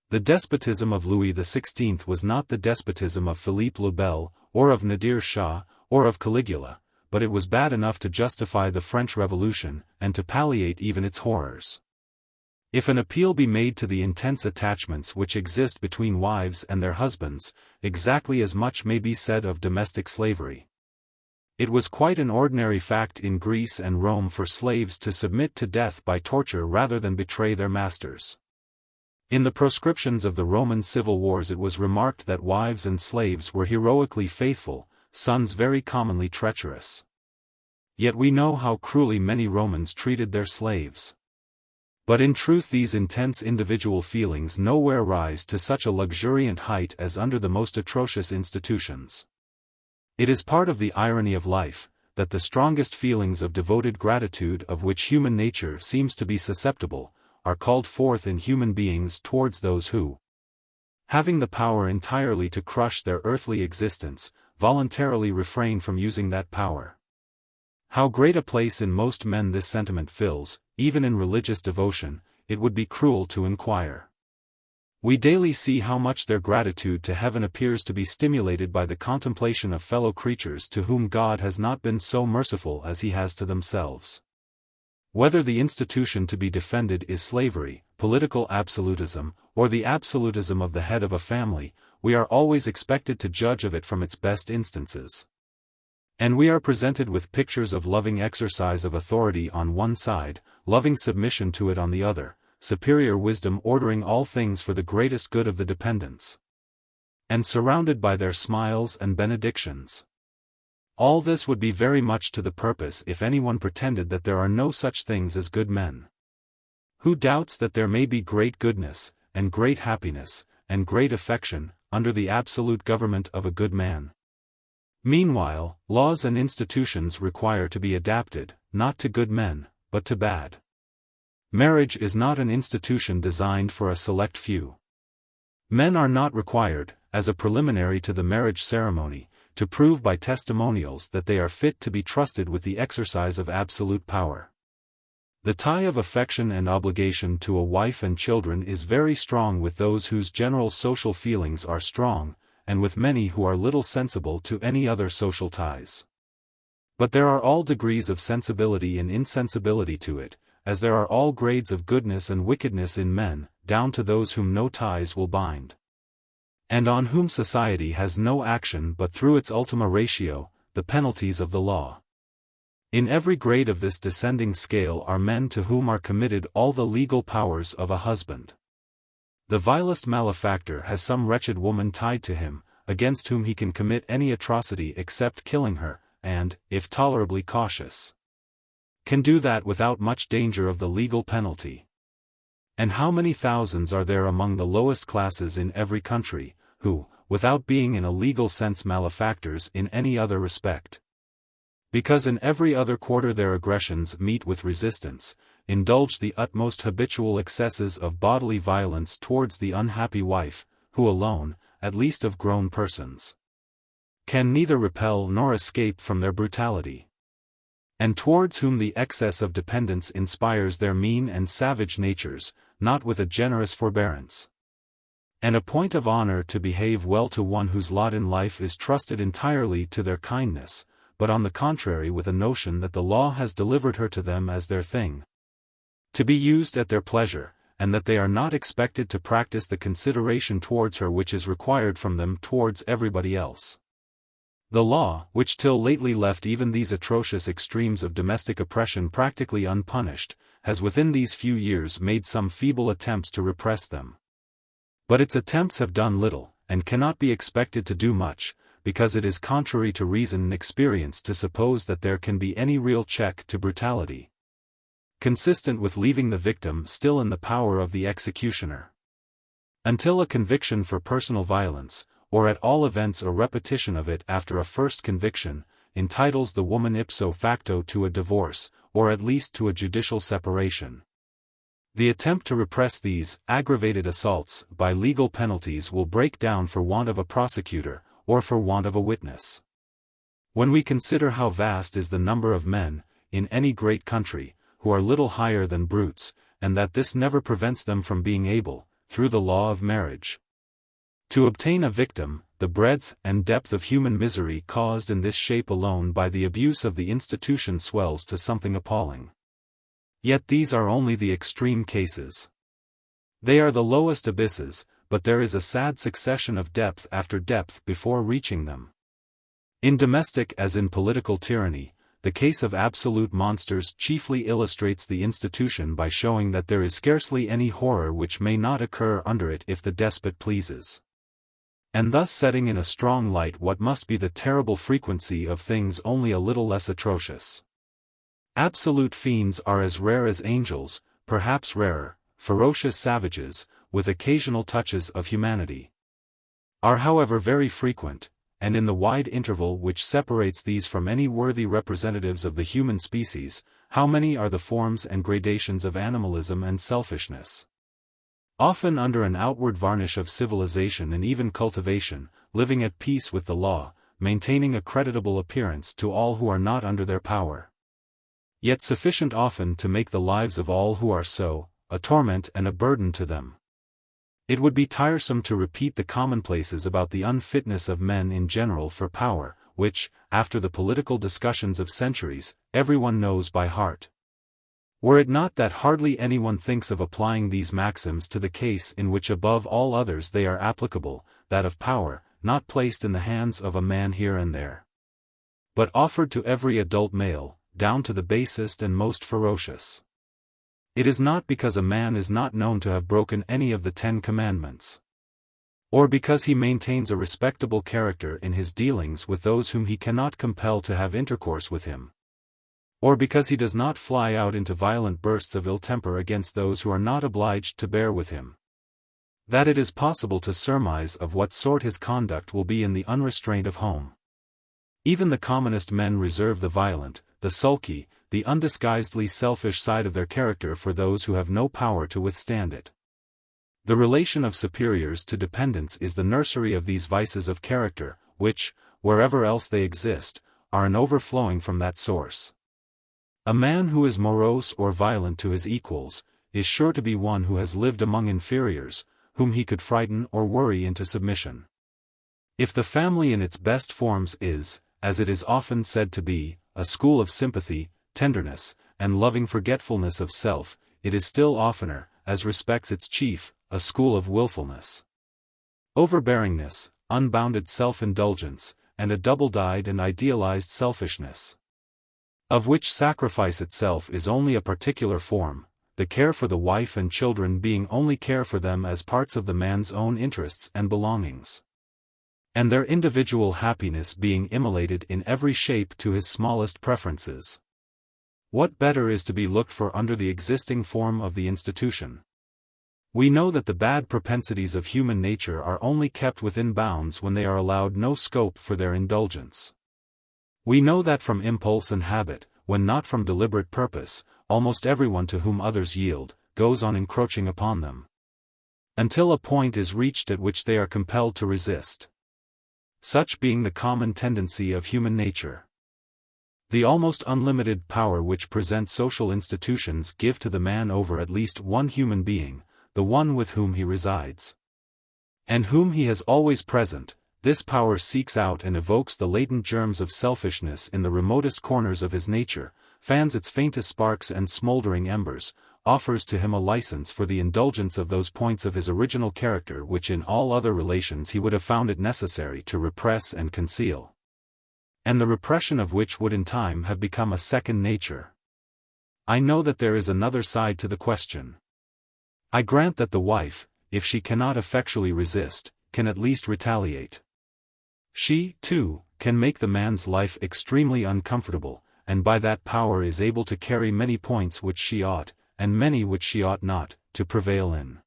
The despotism of Louis XVI was not the despotism of Philippe le Bel, or of Nadir Shah, or of Caligula, but it was bad enough to justify the French Revolution, and to palliate even its horrors. If an appeal be made to the intense attachments which exist between wives and their husbands, exactly as much may be said of domestic slavery. It was quite an ordinary fact in Greece and Rome for slaves to submit to death by torture rather than betray their masters. In the proscriptions of the Roman civil wars it was remarked that wives and slaves were heroically faithful, sons very commonly treacherous. Yet we know how cruelly many Romans treated their slaves. But in truth these intense individual feelings nowhere rise to such a luxuriant height as under the most atrocious institutions. It is part of the irony of life, that the strongest feelings of devoted gratitude of which human nature seems to be susceptible, are called forth in human beings towards those who, having the power entirely to crush their earthly existence, voluntarily refrain from using that power. How great a place in most men this sentiment fills, even in religious devotion, it would be cruel to inquire. We daily see how much their gratitude to heaven appears to be stimulated by the contemplation of fellow creatures to whom God has not been so merciful as he has to themselves. Whether the institution to be defended is slavery, political absolutism, or the absolutism of the head of a family, we are always expected to judge of it from its best instances. And we are presented with pictures of loving exercise of authority on one side, loving submission to it on the other, superior wisdom ordering all things for the greatest good of the dependents, and surrounded by their smiles and benedictions. All this would be very much to the purpose if anyone pretended that there are no such things as good men. Who doubts that there may be great goodness, and great happiness, and great affection, under the absolute government of a good man? Meanwhile, laws and institutions require to be adapted, not to good men, but to bad. Marriage is not an institution designed for a select few. Men are not required, as a preliminary to the marriage ceremony, to prove by testimonials that they are fit to be trusted with the exercise of absolute power. The tie of affection and obligation to a wife and children is very strong with those whose general social feelings are strong, and with many who are little sensible to any other social ties. But there are all degrees of sensibility and insensibility to it, as there are all grades of goodness and wickedness in men, down to those whom no ties will bind, and on whom society has no action but through its ultima ratio, the penalties of the law. In every grade of this descending scale are men to whom are committed all the legal powers of a husband. The vilest malefactor has some wretched woman tied to him, against whom he can commit any atrocity except killing her, and, if tolerably cautious, can do that without much danger of the legal penalty. And how many thousands are there among the lowest classes in every country, who, without being in a legal sense malefactors in any other respect, because in every other quarter their aggressions meet with resistance, indulge the utmost habitual excesses of bodily violence towards the unhappy wife, who alone, at least of grown persons, can neither repel nor escape from their brutality, and towards whom the excess of dependence inspires their mean and savage natures, not with a generous forbearance, and a point of honor to behave well to one whose lot in life is trusted entirely to their kindness, but on the contrary with a notion that the law has delivered her to them as their thing, to be used at their pleasure, and that they are not expected to practice the consideration towards her which is required from them towards everybody else. The law, which till lately left even these atrocious extremes of domestic oppression practically unpunished, has within these few years made some feeble attempts to repress them. But its attempts have done little, and cannot be expected to do much, because it is contrary to reason and experience to suppose that there can be any real check to brutality, consistent with leaving the victim still in the power of the executioner. Until a conviction for personal violence, or at all events a repetition of it after a first conviction, entitles the woman ipso facto to a divorce, or at least to a judicial separation. The attempt to repress these aggravated assaults by legal penalties will break down for want of a prosecutor, or for want of a witness. When we consider how vast is the number of men, in any great country, who are little higher than brutes, and that this never prevents them from being able, through the law of marriage, to obtain a victim, the breadth and depth of human misery caused in this shape alone by the abuse of the institution swells to something appalling. Yet these are only the extreme cases. They are the lowest abysses, but there is a sad succession of depth after depth before reaching them. In domestic as in political tyranny, the case of absolute monsters chiefly illustrates the institution by showing that there is scarcely any horror which may not occur under it if the despot pleases, and thus setting in a strong light what must be the terrible frequency of things only a little less atrocious. Absolute fiends are as rare as angels, perhaps rarer. Ferocious savages, with occasional touches of humanity, are however very frequent, and in the wide interval which separates these from any worthy representatives of the human species, how many are the forms and gradations of animalism and selfishness. Often under an outward varnish of civilization and even cultivation, living at peace with the law, maintaining a creditable appearance to all who are not under their power. Yet sufficient often to make the lives of all who are so, a torment and a burden to them. It would be tiresome to repeat the commonplaces about the unfitness of men in general for power, which, after the political discussions of centuries, everyone knows by heart. Were it not that hardly anyone thinks of applying these maxims to the case in which above all others they are applicable, that of power, not placed in the hands of a man here and there, but offered to every adult male, down to the basest and most ferocious. It is not because a man is not known to have broken any of the 10 Commandments, or because he maintains a respectable character in his dealings with those whom he cannot compel to have intercourse with him, or because he does not fly out into violent bursts of ill temper against those who are not obliged to bear with him, that it is possible to surmise of what sort his conduct will be in the unrestraint of home. Even the commonest men reserve the violent, the sulky, the undisguisedly selfish side of their character for those who have no power to withstand it. The relation of superiors to dependents is the nursery of these vices of character, which, wherever else they exist, are an overflowing from that source. A man who is morose or violent to his equals, is sure to be one who has lived among inferiors, whom he could frighten or worry into submission. If the family in its best forms is, as it is often said to be, a school of sympathy, tenderness, and loving forgetfulness of self, it is still oftener, as respects its chief, a school of willfulness, overbearingness, unbounded self-indulgence, and a double-dyed and idealized selfishness, of which sacrifice itself is only a particular form, the care for the wife and children being only care for them as parts of the man's own interests and belongings, and their individual happiness being immolated in every shape to his smallest preferences. What better is to be looked for under the existing form of the institution? We know that the bad propensities of human nature are only kept within bounds when they are allowed no scope for their indulgence. We know that from impulse and habit, when not from deliberate purpose, almost everyone to whom others yield, goes on encroaching upon them, until a point is reached at which they are compelled to resist. Such being the common tendency of human nature, the almost unlimited power which present social institutions give to the man over at least one human being, the one with whom he resides, and whom he has always present, this power seeks out and evokes the latent germs of selfishness in the remotest corners of his nature, fans its faintest sparks and smoldering embers, offers to him a license for the indulgence of those points of his original character which in all other relations he would have found it necessary to repress and conceal, and the repression of which would in time have become a second nature. I know that there is another side to the question. I grant that the wife, if she cannot effectually resist, can at least retaliate. She, too, can make the man's life extremely uncomfortable, and by that power is able to carry many points which she ought, and many which she ought not, to prevail in.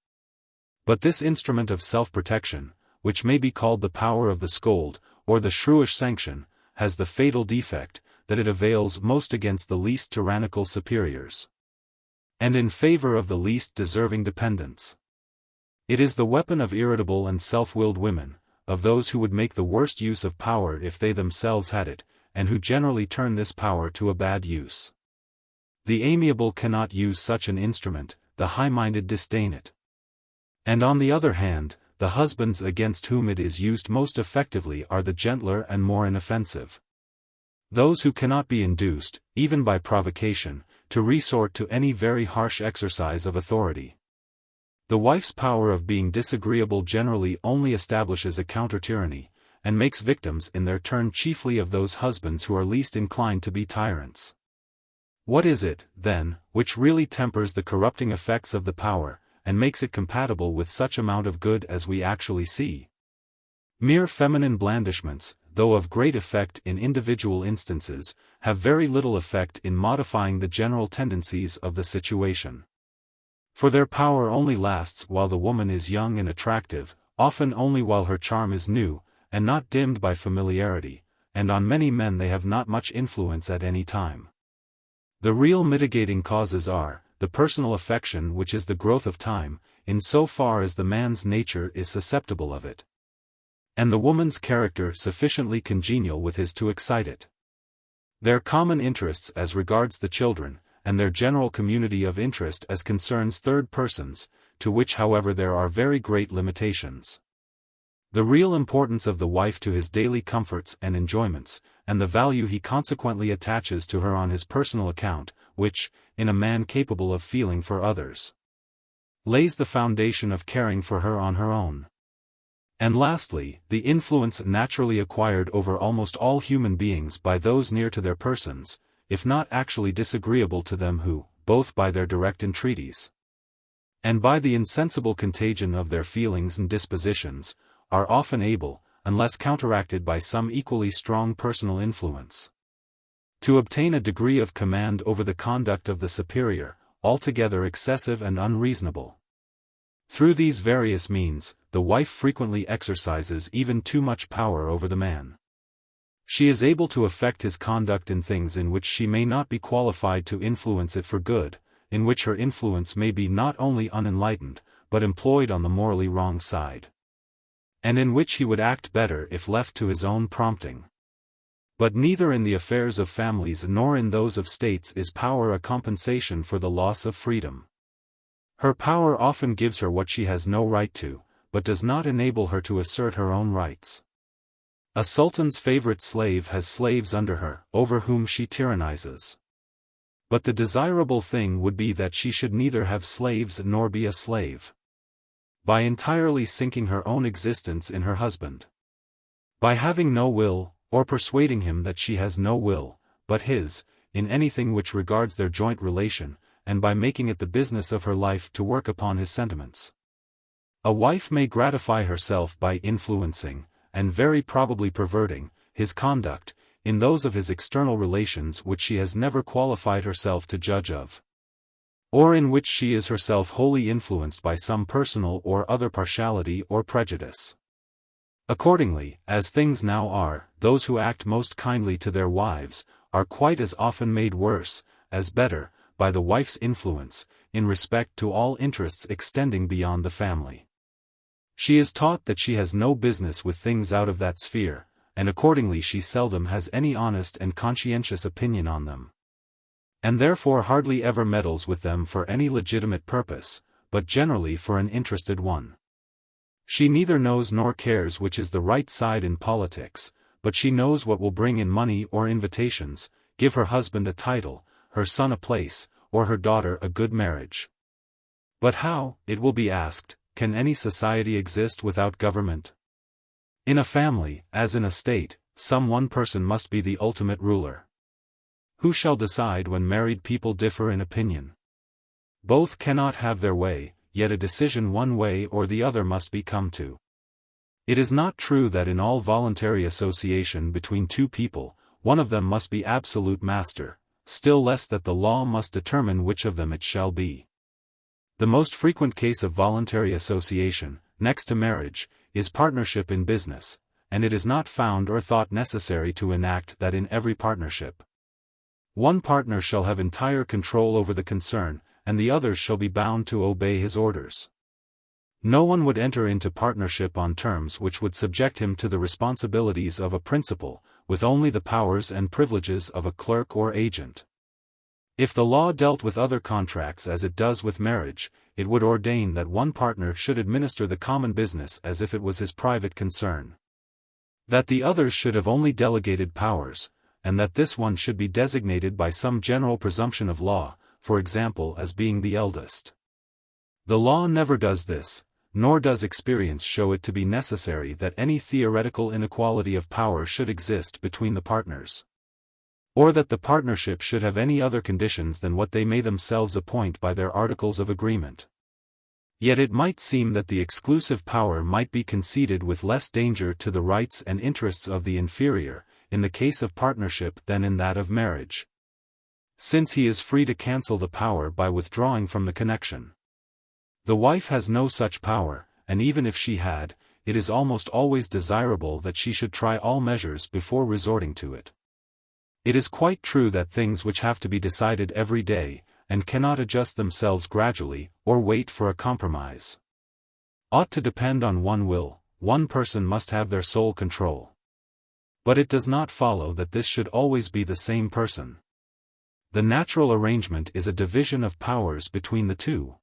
But this instrument of self-protection, which may be called the power of the scold, or the shrewish sanction, has the fatal defect, that it avails most against the least tyrannical superiors, and in favor of the least deserving dependents. It is the weapon of irritable and self-willed women, of those who would make the worst use of power if they themselves had it, and who generally turn this power to a bad use. The amiable cannot use such an instrument, the high-minded disdain it. And on the other hand, the husbands against whom it is used most effectively are the gentler and more inoffensive. Those who cannot be induced, even by provocation, to resort to any very harsh exercise of authority. The wife's power of being disagreeable generally only establishes a counter-tyranny, and makes victims in their turn chiefly of those husbands who are least inclined to be tyrants. What is it, then, which really tempers the corrupting effects of the power, and makes it compatible with such amount of good as we actually see? Mere feminine blandishments, though of great effect in individual instances, have very little effect in modifying the general tendencies of the situation. For their power only lasts while the woman is young and attractive, often only while her charm is new, and not dimmed by familiarity, and on many men they have not much influence at any time. The real mitigating causes are, the personal affection which is the growth of time, in so far as the man's nature is susceptible of it, and the woman's character sufficiently congenial with his to excite it. Their common interests as regards the children, and their general community of interest as concerns third persons, to which however there are very great limitations. The real importance of the wife to his daily comforts and enjoyments, and the value he consequently attaches to her on his personal account, which, in a man capable of feeling for others, lays the foundation of caring for her on her own. And lastly, the influence naturally acquired over almost all human beings by those near to their persons, if not actually disagreeable to them who, both by their direct entreaties, and by the insensible contagion of their feelings and dispositions, are often able, unless counteracted by some equally strong personal influence, to obtain a degree of command over the conduct of the superior, altogether excessive and unreasonable. Through these various means, the wife frequently exercises even too much power over the man. She is able to affect his conduct in things in which she may not be qualified to influence it for good, in which her influence may be not only unenlightened, but employed on the morally wrong side, and in which he would act better if left to his own prompting. But neither in the affairs of families nor in those of states is power a compensation for the loss of freedom. Her power often gives her what she has no right to, but does not enable her to assert her own rights. A sultan's favorite slave has slaves under her, over whom she tyrannizes. But the desirable thing would be that she should neither have slaves nor be a slave. By entirely sinking her own existence in her husband, by having no will, or persuading him that she has no will, but his, in anything which regards their joint relation, and by making it the business of her life to work upon his sentiments. A wife may gratify herself by influencing, and very probably perverting, his conduct, in those of his external relations which she has never qualified herself to judge of, or in which she is herself wholly influenced by some personal or other partiality or prejudice. Accordingly, as things now are, those who act most kindly to their wives, are quite as often made worse, as better, by the wife's influence, in respect to all interests extending beyond the family. She is taught that she has no business with things out of that sphere, and accordingly she seldom has any honest and conscientious opinion on them, and therefore hardly ever meddles with them for any legitimate purpose, but generally for an interested one. She neither knows nor cares which is the right side in politics, but she knows what will bring in money or invitations, give her husband a title, her son a place, or her daughter a good marriage. But how, it will be asked, can any society exist without government? In a family, as in a state, some one person must be the ultimate ruler. Who shall decide when married people differ in opinion? Both cannot have their way, yet a decision one way or the other must be come to. It is not true that in all voluntary association between two people, one of them must be absolute master, still less that the law must determine which of them it shall be. The most frequent case of voluntary association, next to marriage, is partnership in business, and it is not found or thought necessary to enact that in every partnership. One partner shall have entire control over the concern, and the others shall be bound to obey his orders. No one would enter into partnership on terms which would subject him to the responsibilities of a principal, with only the powers and privileges of a clerk or agent. If the law dealt with other contracts as it does with marriage, it would ordain that one partner should administer the common business as if it was his private concern. That the others should have only delegated powers, and that this one should be designated by some general presumption of law, for example as being the eldest. The law never does this, nor does experience show it to be necessary that any theoretical inequality of power should exist between the partners, or that the partnership should have any other conditions than what they may themselves appoint by their articles of agreement. Yet it might seem that the exclusive power might be conceded with less danger to the rights and interests of the inferior, in the case of partnership than in that of marriage, since he is free to cancel the power by withdrawing from the connection. The wife has no such power, and even if she had, it is almost always desirable that she should try all measures before resorting to it. It is quite true that things which have to be decided every day, and cannot adjust themselves gradually, or wait for a compromise, ought to depend on one will. One person must have their sole control. But it does not follow that this should always be the same person. The natural arrangement is a division of powers between the two,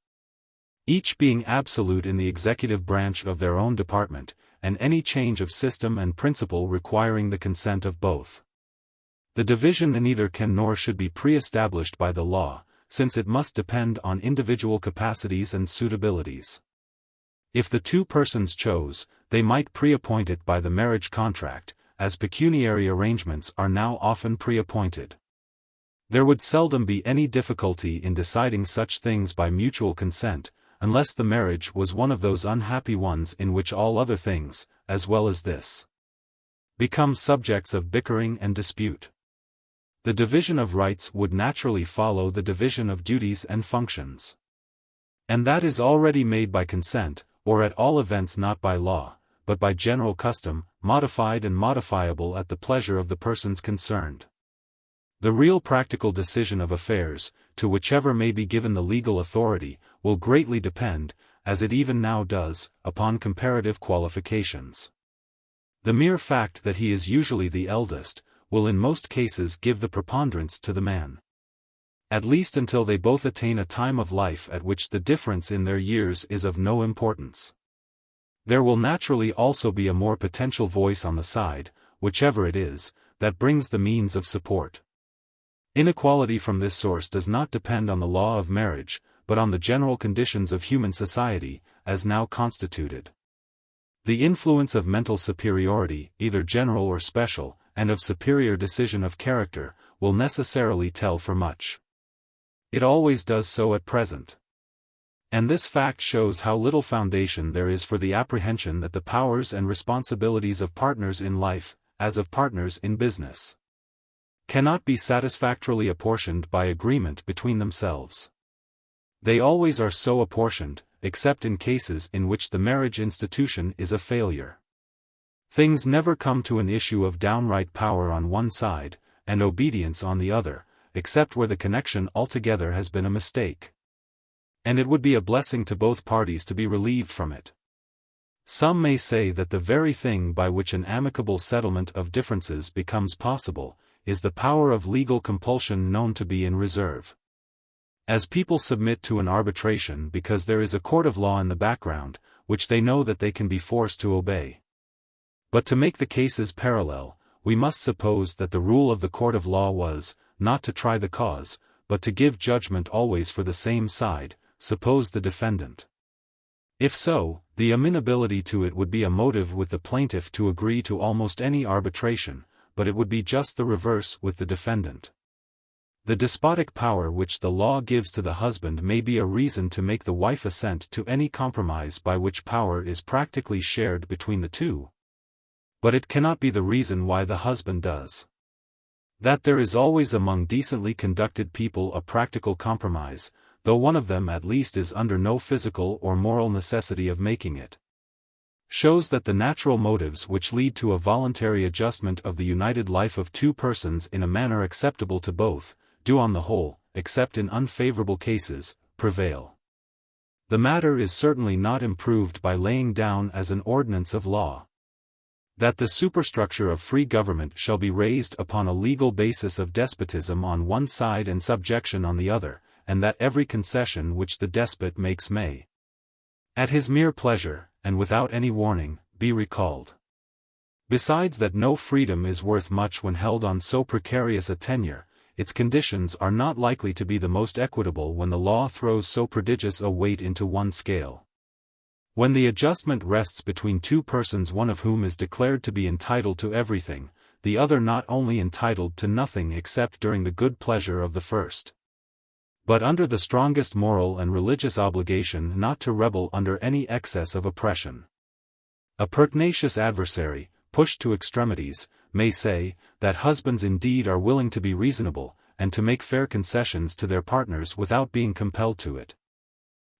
each being absolute in the executive branch of their own department, and any change of system and principle requiring the consent of both. The division neither can nor should be pre-established by the law, since it must depend on individual capacities and suitabilities. If the two persons chose, they might pre-appoint it by the marriage contract, as pecuniary arrangements are now often pre-appointed. There would seldom be any difficulty in deciding such things by mutual consent, unless the marriage was one of those unhappy ones in which all other things, as well as this, become subjects of bickering and dispute. The division of rights would naturally follow the division of duties and functions. And that is already made by consent, or at all events not by law, but by general custom, modified and modifiable at the pleasure of the persons concerned. The real practical decision of affairs, to whichever may be given the legal authority, will greatly depend, as it even now does, upon comparative qualifications. The mere fact that he is usually the eldest, will in most cases give the preponderance to the man. At least until they both attain a time of life at which the difference in their years is of no importance. There will naturally also be a more potential voice on the side, whichever it is, that brings the means of support. Inequality from this source does not depend on the law of marriage, but on the general conditions of human society, as now constituted. The influence of mental superiority, either general or special, and of superior decision of character, will necessarily tell for much. It always does so at present. And this fact shows how little foundation there is for the apprehension that the powers and responsibilities of partners in life, as of partners in business, cannot be satisfactorily apportioned by agreement between themselves. They always are so apportioned, except in cases in which the marriage institution is a failure. Things never come to an issue of downright power on one side, and obedience on the other, except where the connection altogether has been a mistake. And it would be a blessing to both parties to be relieved from it. Some may say that the very thing by which an amicable settlement of differences becomes possible, is the power of legal compulsion known to be in reserve. As people submit to an arbitration because there is a court of law in the background, which they know that they can be forced to obey. But to make the cases parallel, we must suppose that the rule of the court of law was, not to try the cause, but to give judgment always for the same side, suppose the defendant. If so, the amenability to it would be a motive with the plaintiff to agree to almost any arbitration, but it would be just the reverse with the defendant. The despotic power which the law gives to the husband may be a reason to make the wife assent to any compromise by which power is practically shared between the two. But it cannot be the reason why the husband does. That there is always among decently conducted people a practical compromise, though one of them at least is under no physical or moral necessity of making it, shows that the natural motives which lead to a voluntary adjustment of the united life of two persons in a manner acceptable to both, do on the whole, except in unfavorable cases, prevail. The matter is certainly not improved by laying down as an ordinance of law that the superstructure of free government shall be raised upon a legal basis of despotism on one side and subjection on the other, and that every concession which the despot makes may, at his mere pleasure, and without any warning, be recalled. Besides that no freedom is worth much when held on so precarious a tenure, its conditions are not likely to be the most equitable when the law throws so prodigious a weight into one scale. When the adjustment rests between two persons, one of whom is declared to be entitled to everything, the other not only entitled to nothing except during the good pleasure of the first, but under the strongest moral and religious obligation not to rebel under any excess of oppression. A pertinacious adversary, pushed to extremities, may say, that husbands indeed are willing to be reasonable, and to make fair concessions to their partners without being compelled to it,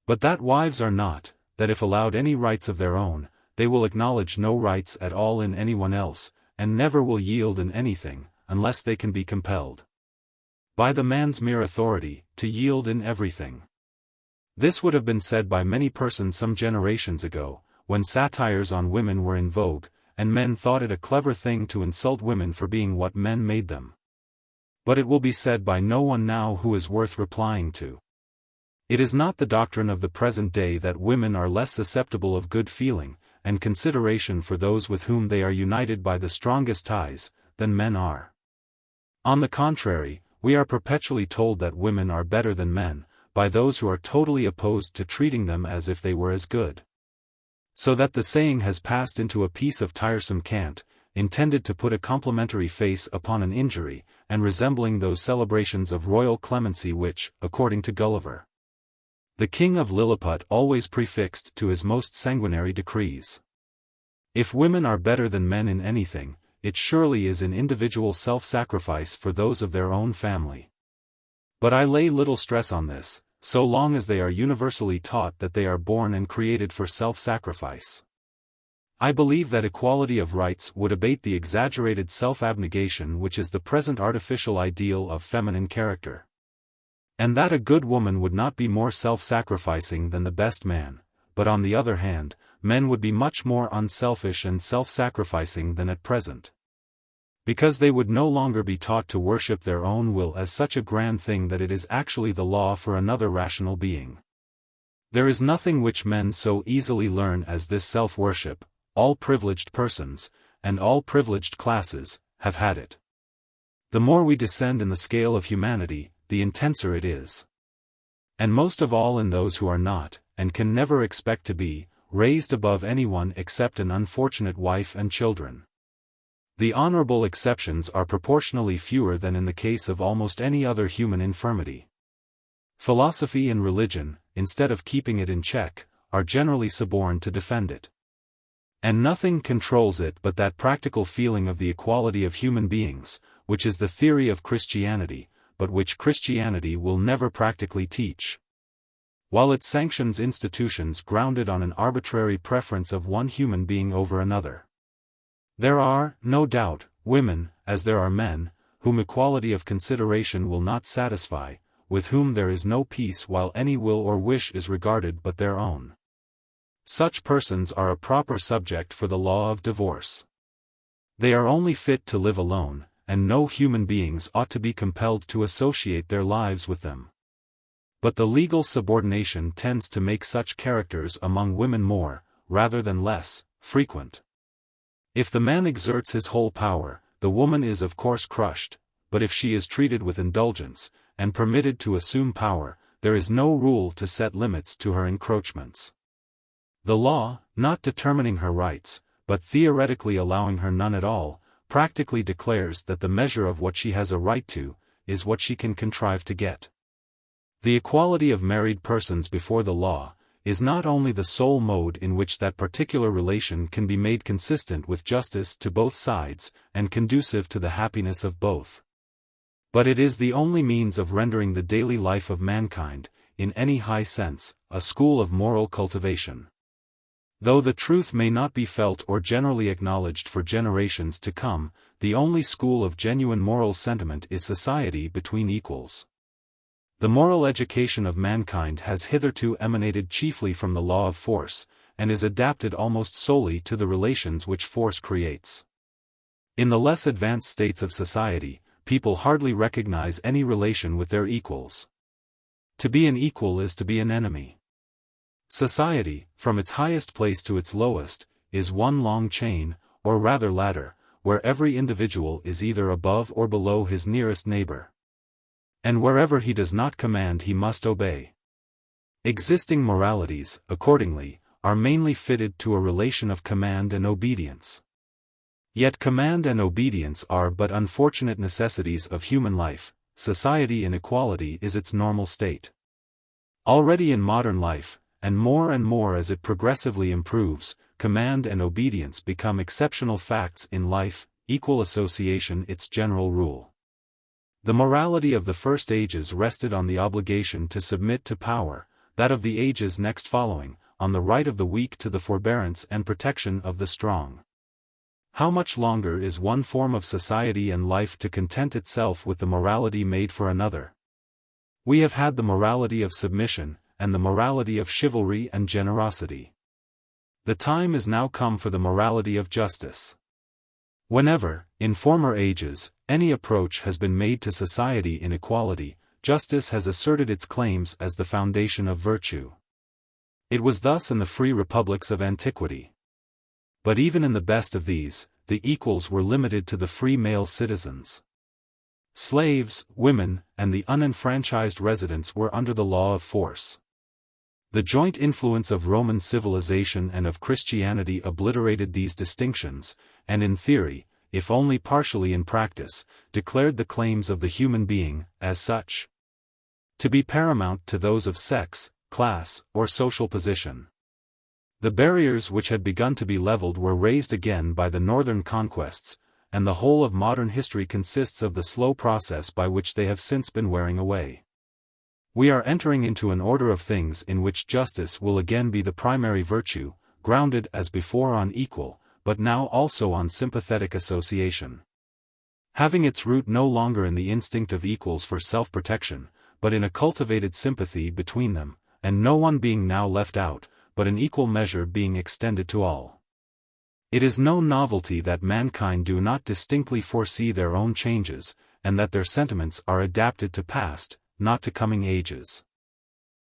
but that wives are not, that if allowed any rights of their own, they will acknowledge no rights at all in anyone else, and never will yield in anything, unless they can be compelled by the man's mere authority, to yield in everything. This would have been said by many persons some generations ago, when satires on women were in vogue, and men thought it a clever thing to insult women for being what men made them. But it will be said by no one now who is worth replying to. It is not the doctrine of the present day that women are less susceptible of good feeling, and consideration for those with whom they are united by the strongest ties, than men are. On the contrary, we are perpetually told that women are better than men, by those who are totally opposed to treating them as if they were as good. So that the saying has passed into a piece of tiresome cant, intended to put a complimentary face upon an injury, and resembling those celebrations of royal clemency which, according to Gulliver, the king of Lilliput always prefixed to his most sanguinary decrees. If women are better than men in anything, it surely is in individual self-sacrifice for those of their own family. But I lay little stress on this, so long as they are universally taught that they are born and created for self-sacrifice. I believe that equality of rights would abate the exaggerated self-abnegation which is the present artificial ideal of feminine character, and that a good woman would not be more self-sacrificing than the best man, but on the other hand, men would be much more unselfish and self-sacrificing than at present, because they would no longer be taught to worship their own will as such a grand thing that it is actually the law for another rational being. There is nothing which men so easily learn as this self-worship. All privileged persons, and all privileged classes, have had it. The more we descend in the scale of humanity, the intenser it is. And most of all in those who are not, and can never expect to be, raised above anyone except an unfortunate wife and children. The honorable exceptions are proportionally fewer than in the case of almost any other human infirmity. Philosophy and religion, instead of keeping it in check, are generally suborned to defend it. And nothing controls it but that practical feeling of the equality of human beings, which is the theory of Christianity, but which Christianity will never practically teach, while it sanctions institutions grounded on an arbitrary preference of one human being over another. There are, no doubt, women, as there are men, whom equality of consideration will not satisfy, with whom there is no peace while any will or wish is regarded but their own. Such persons are a proper subject for the law of divorce. They are only fit to live alone, and no human beings ought to be compelled to associate their lives with them. But the legal subordination tends to make such characters among women more, rather than less, frequent. If the man exerts his whole power, the woman is of course crushed, but if she is treated with indulgence, and permitted to assume power, there is no rule to set limits to her encroachments. The law, not determining her rights, but theoretically allowing her none at all, practically declares that the measure of what she has a right to, is what she can contrive to get. The equality of married persons before the law, is not only the sole mode in which that particular relation can be made consistent with justice to both sides, and conducive to the happiness of both, but it is the only means of rendering the daily life of mankind, in any high sense, a school of moral cultivation. Though the truth may not be felt or generally acknowledged for generations to come, the only school of genuine moral sentiment is society between equals. The moral education of mankind has hitherto emanated chiefly from the law of force, and is adapted almost solely to the relations which force creates. In the less advanced states of society, people hardly recognize any relation with their equals. To be an equal is to be an enemy. Society, from its highest place to its lowest, is one long chain, or rather ladder, where every individual is either above or below his nearest neighbor. And wherever he does not command he must obey. Existing moralities, accordingly, are mainly fitted to a relation of command and obedience. Yet command and obedience are but unfortunate necessities of human life. Society inequality is its normal state. Already in modern life, and more as it progressively improves, command and obedience become exceptional facts in life, equal association its general rule. The morality of the first ages rested on the obligation to submit to power, that of the ages next following, on the right of the weak to the forbearance and protection of the strong. How much longer is one form of society and life to content itself with the morality made for another? We have had the morality of submission, and the morality of chivalry and generosity. The time is now come for the morality of justice. Whenever, in former ages, any approach has been made to society inequality, justice has asserted its claims as the foundation of virtue. It was thus in the free republics of antiquity. But even in the best of these, the equals were limited to the free male citizens. Slaves, women, and the unenfranchised residents were under the law of force. The joint influence of Roman civilization and of Christianity obliterated these distinctions, and in theory, if only partially in practice, declared the claims of the human being, as such, to be paramount to those of sex, class, or social position. The barriers which had begun to be leveled were raised again by the northern conquests, and the whole of modern history consists of the slow process by which they have since been wearing away. We are entering into an order of things in which justice will again be the primary virtue, grounded as before on equal, but now also on sympathetic association. Having its root no longer in the instinct of equals for self-protection, but in a cultivated sympathy between them, and no one being now left out, but an equal measure being extended to all. It is no novelty that mankind do not distinctly foresee their own changes, and that their sentiments are adapted to past, not to coming ages.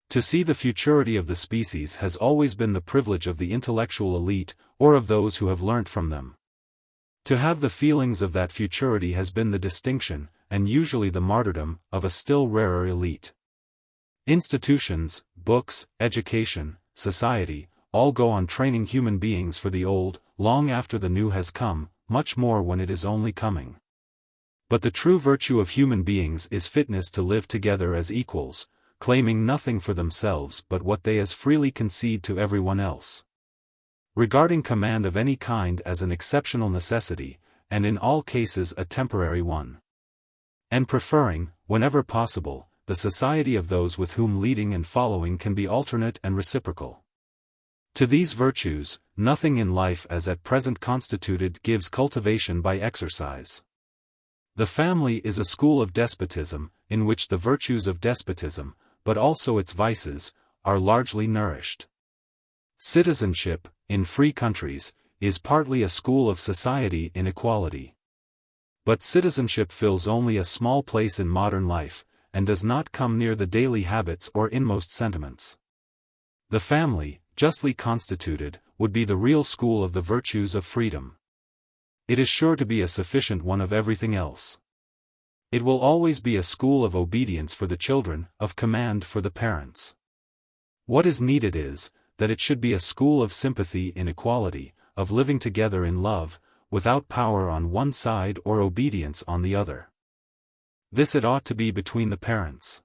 To see the futurity of the species has always been the privilege of the intellectual elite, or of those who have learnt from them. To have the feelings of that futurity has been the distinction, and usually the martyrdom, of a still rarer elite. Institutions, books, education, society, all go on training human beings for the old, long after the new has come, much more when it is only coming. But the true virtue of human beings is fitness to live together as equals, claiming nothing for themselves but what they as freely concede to everyone else. Regarding command of any kind as an exceptional necessity, and in all cases a temporary one. And preferring, whenever possible, the society of those with whom leading and following can be alternate and reciprocal. To these virtues, nothing in life as at present constituted gives cultivation by exercise. The family is a school of despotism, in which the virtues of despotism, but also its vices, are largely nourished. Citizenship, in free countries, is partly a school of society inequality. But citizenship fills only a small place in modern life, and does not come near the daily habits or inmost sentiments. The family, justly constituted, would be the real school of the virtues of freedom. It is sure to be a sufficient one of everything else. It will always be a school of obedience for the children, of command for the parents. What is needed is, that it should be a school of sympathy in equality, of living together in love, without power on one side or obedience on the other. This it ought to be between the parents.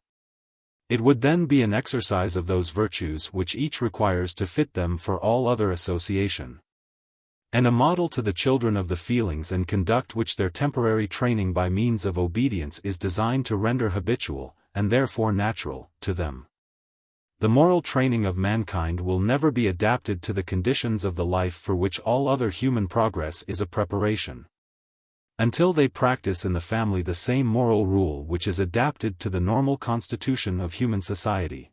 It would then be an exercise of those virtues which each requires to fit them for all other association. And a model to the children of the feelings and conduct which their temporary training by means of obedience is designed to render habitual, and therefore natural, to them. The moral training of mankind will never be adapted to the conditions of the life for which all other human progress is a preparation. Until they practice in the family the same moral rule which is adapted to the normal constitution of human society.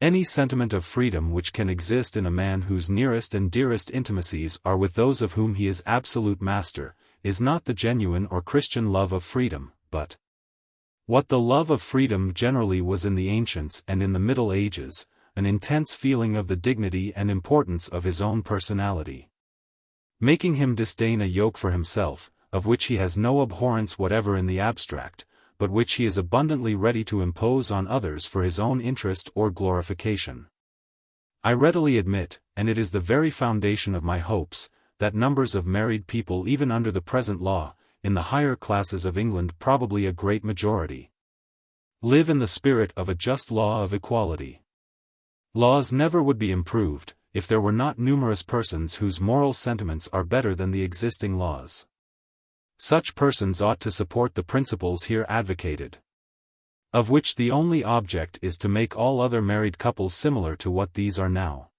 Any sentiment of freedom which can exist in a man whose nearest and dearest intimacies are with those of whom he is absolute master, is not the genuine or Christian love of freedom, but what the love of freedom generally was in the ancients and in the Middle Ages, an intense feeling of the dignity and importance of his own personality, making him disdain a yoke for himself, of which he has no abhorrence whatever in the abstract, but which he is abundantly ready to impose on others for his own interest or glorification. I readily admit, and it is the very foundation of my hopes, that numbers of married people even under the present law, in the higher classes of England probably a great majority, live in the spirit of a just law of equality. Laws never would be improved, if there were not numerous persons whose moral sentiments are better than the existing laws. Such persons ought to support the principles here advocated, of which the only object is to make all other married couples similar to what these are now.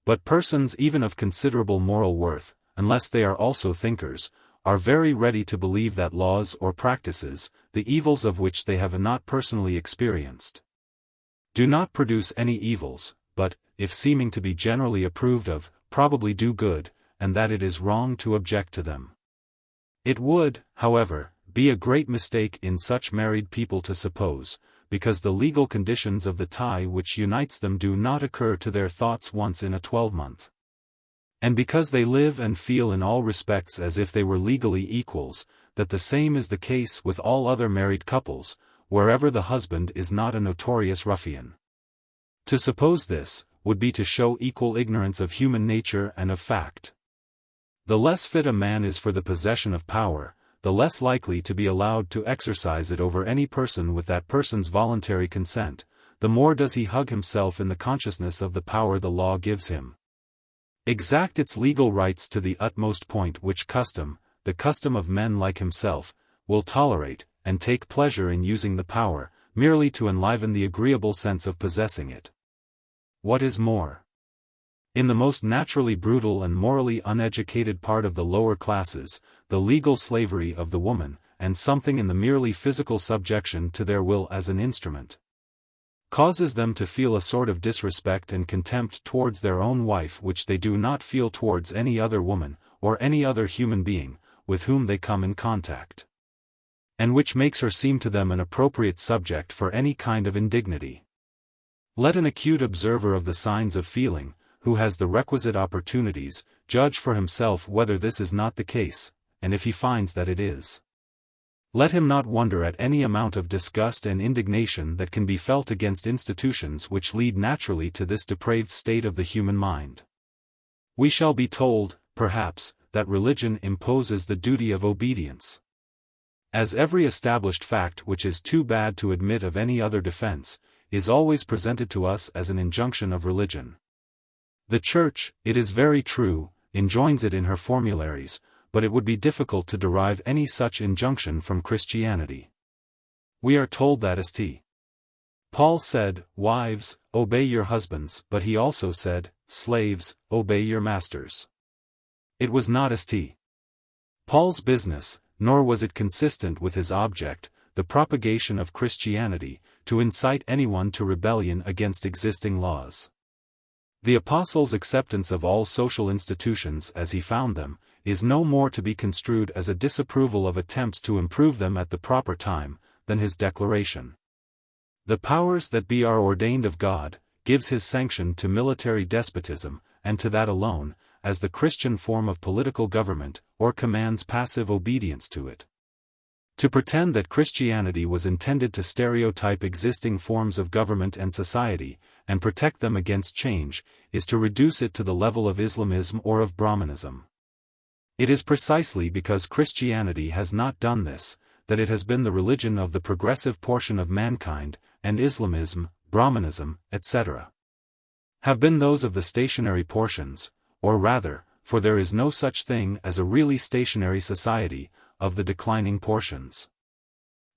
But persons even of considerable moral worth, unless they are also thinkers, are very ready to believe that laws or practices, the evils of which they have not personally experienced, do not produce any evils, but, if seeming to be generally approved of, probably do good, and that it is wrong to object to them. It would, however, be a great mistake in such married people to suppose, because the legal conditions of the tie which unites them do not occur to their thoughts once in a 12-month, and because they live and feel in all respects as if they were legally equals, that the same is the case with all other married couples, wherever the husband is not a notorious ruffian. To suppose this, would be to show equal ignorance of human nature and of fact. The less fit a man is for the possession of power, the less likely to be allowed to exercise it over any person with that person's voluntary consent, the more does he hug himself in the consciousness of the power the law gives him. Exact its legal rights to the utmost point which custom, the custom of men like himself, will tolerate, and take pleasure in using the power, merely to enliven the agreeable sense of possessing it. What is more, in the most naturally brutal and morally uneducated part of the lower classes, the legal slavery of the woman, and something in the merely physical subjection to their will as an instrument, causes them to feel a sort of disrespect and contempt towards their own wife which they do not feel towards any other woman, or any other human being, with whom they come in contact, and which makes her seem to them an appropriate subject for any kind of indignity. Let an acute observer of the signs of feeling, who has the requisite opportunities, judge for himself whether this is not the case, and if he finds that it is, let him not wonder at any amount of disgust and indignation that can be felt against institutions which lead naturally to this depraved state of the human mind. We shall be told, perhaps, that religion imposes the duty of obedience. As every established fact which is too bad to admit of any other defense, is always presented to us as an injunction of religion. The Church, it is very true, enjoins it in her formularies, but it would be difficult to derive any such injunction from Christianity. We are told that St. Paul said, "Wives, obey your husbands," but he also said, "Slaves, obey your masters." It was not St. Paul's business, nor was it consistent with his object, the propagation of Christianity, to incite anyone to rebellion against existing laws. The Apostle's acceptance of all social institutions as he found them, is no more to be construed as a disapproval of attempts to improve them at the proper time, than his declaration, "The powers that be are ordained of God," gives his sanction to military despotism, and to that alone, as the Christian form of political government, or commands passive obedience to it. To pretend that Christianity was intended to stereotype existing forms of government and society, and protect them against change, is to reduce it to the level of Islamism or of Brahmanism. It is precisely because Christianity has not done this, that it has been the religion of the progressive portion of mankind, and Islamism, Brahmanism, etc., have been those of the stationary portions, or rather, for there is no such thing as a really stationary society, of the declining portions.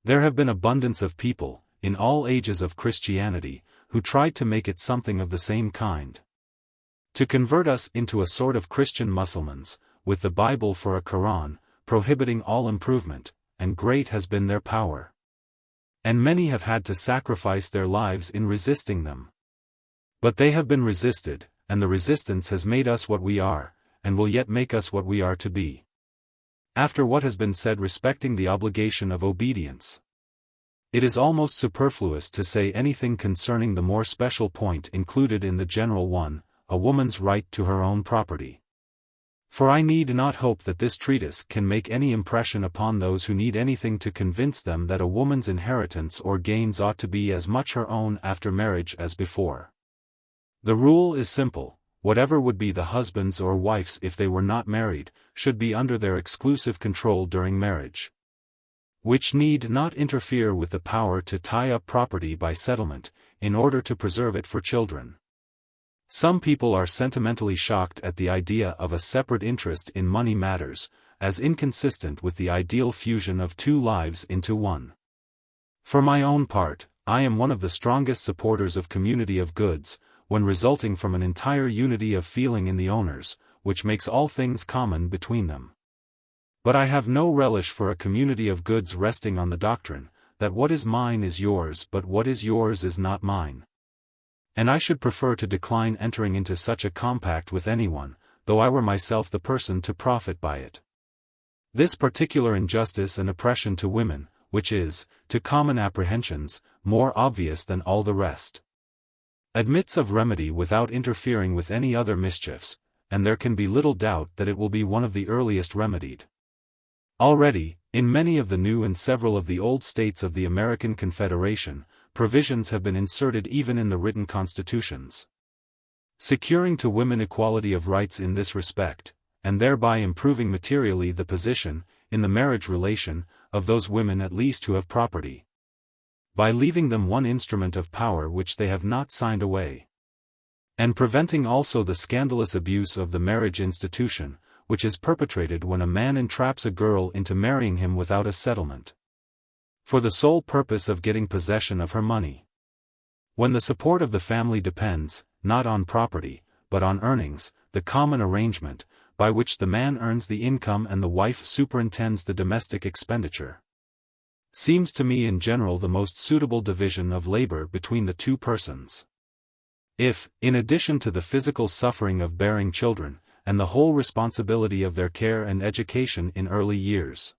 There have been abundance of people, in all ages of Christianity, who tried to make it something of the same kind. To convert us into a sort of Christian Mussulmans, with the Bible for a Quran, prohibiting all improvement, and great has been their power. And many have had to sacrifice their lives in resisting them. But they have been resisted, and the resistance has made us what we are, and will yet make us what we are to be. After what has been said respecting the obligation of obedience, it is almost superfluous to say anything concerning the more special point included in the general one, a woman's right to her own property. For I need not hope that this treatise can make any impression upon those who need anything to convince them that a woman's inheritance or gains ought to be as much her own after marriage as before. The rule is simple: whatever would be the husband's or wife's if they were not married, should be under their exclusive control during marriage, which need not interfere with the power to tie up property by settlement, in order to preserve it for children. Some people are sentimentally shocked at the idea of a separate interest in money matters, as inconsistent with the ideal fusion of two lives into one. For my own part, I am one of the strongest supporters of community of goods, when resulting from an entire unity of feeling in the owners, which makes all things common between them. But I have no relish for a community of goods resting on the doctrine, that what is mine is yours but what is yours is not mine. And I should prefer to decline entering into such a compact with anyone, though I were myself the person to profit by it. This particular injustice and oppression to women, which is, to common apprehensions, more obvious than all the rest, admits of remedy without interfering with any other mischiefs, and there can be little doubt that it will be one of the earliest remedied. Already, in many of the new and several of the old states of the American Confederation, provisions have been inserted even in the written constitutions, securing to women equality of rights in this respect, and thereby improving materially the position, in the marriage relation, of those women at least who have property, by leaving them one instrument of power which they have not signed away, and preventing also the scandalous abuse of the marriage institution, which is perpetrated when a man entraps a girl into marrying him without a settlement, for the sole purpose of getting possession of her money. When the support of the family depends, not on property, but on earnings, the common arrangement, by which the man earns the income and the wife superintends the domestic expenditure, seems to me in general the most suitable division of labor between the two persons. If, in addition to the physical suffering of bearing children, and the whole responsibility of their care and education in early years,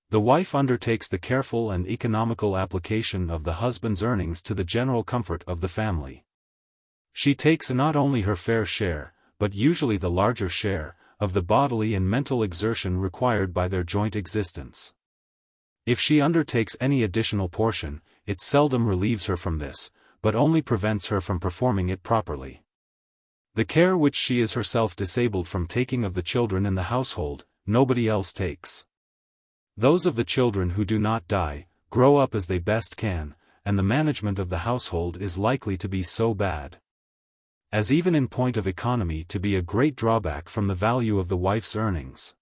the wife undertakes the careful and economical application of the husband's earnings to the general comfort of the family, she takes not only her fair share, but usually the larger share, of the bodily and mental exertion required by their joint existence. If she undertakes any additional portion, it seldom relieves her from this, but only prevents her from performing it properly. The care which she is herself disabled from taking of the children in the household, nobody else takes. Those of the children who do not die, grow up as they best can, and the management of the household is likely to be so bad as even in point of economy to be a great drawback from the value of the wife's earnings.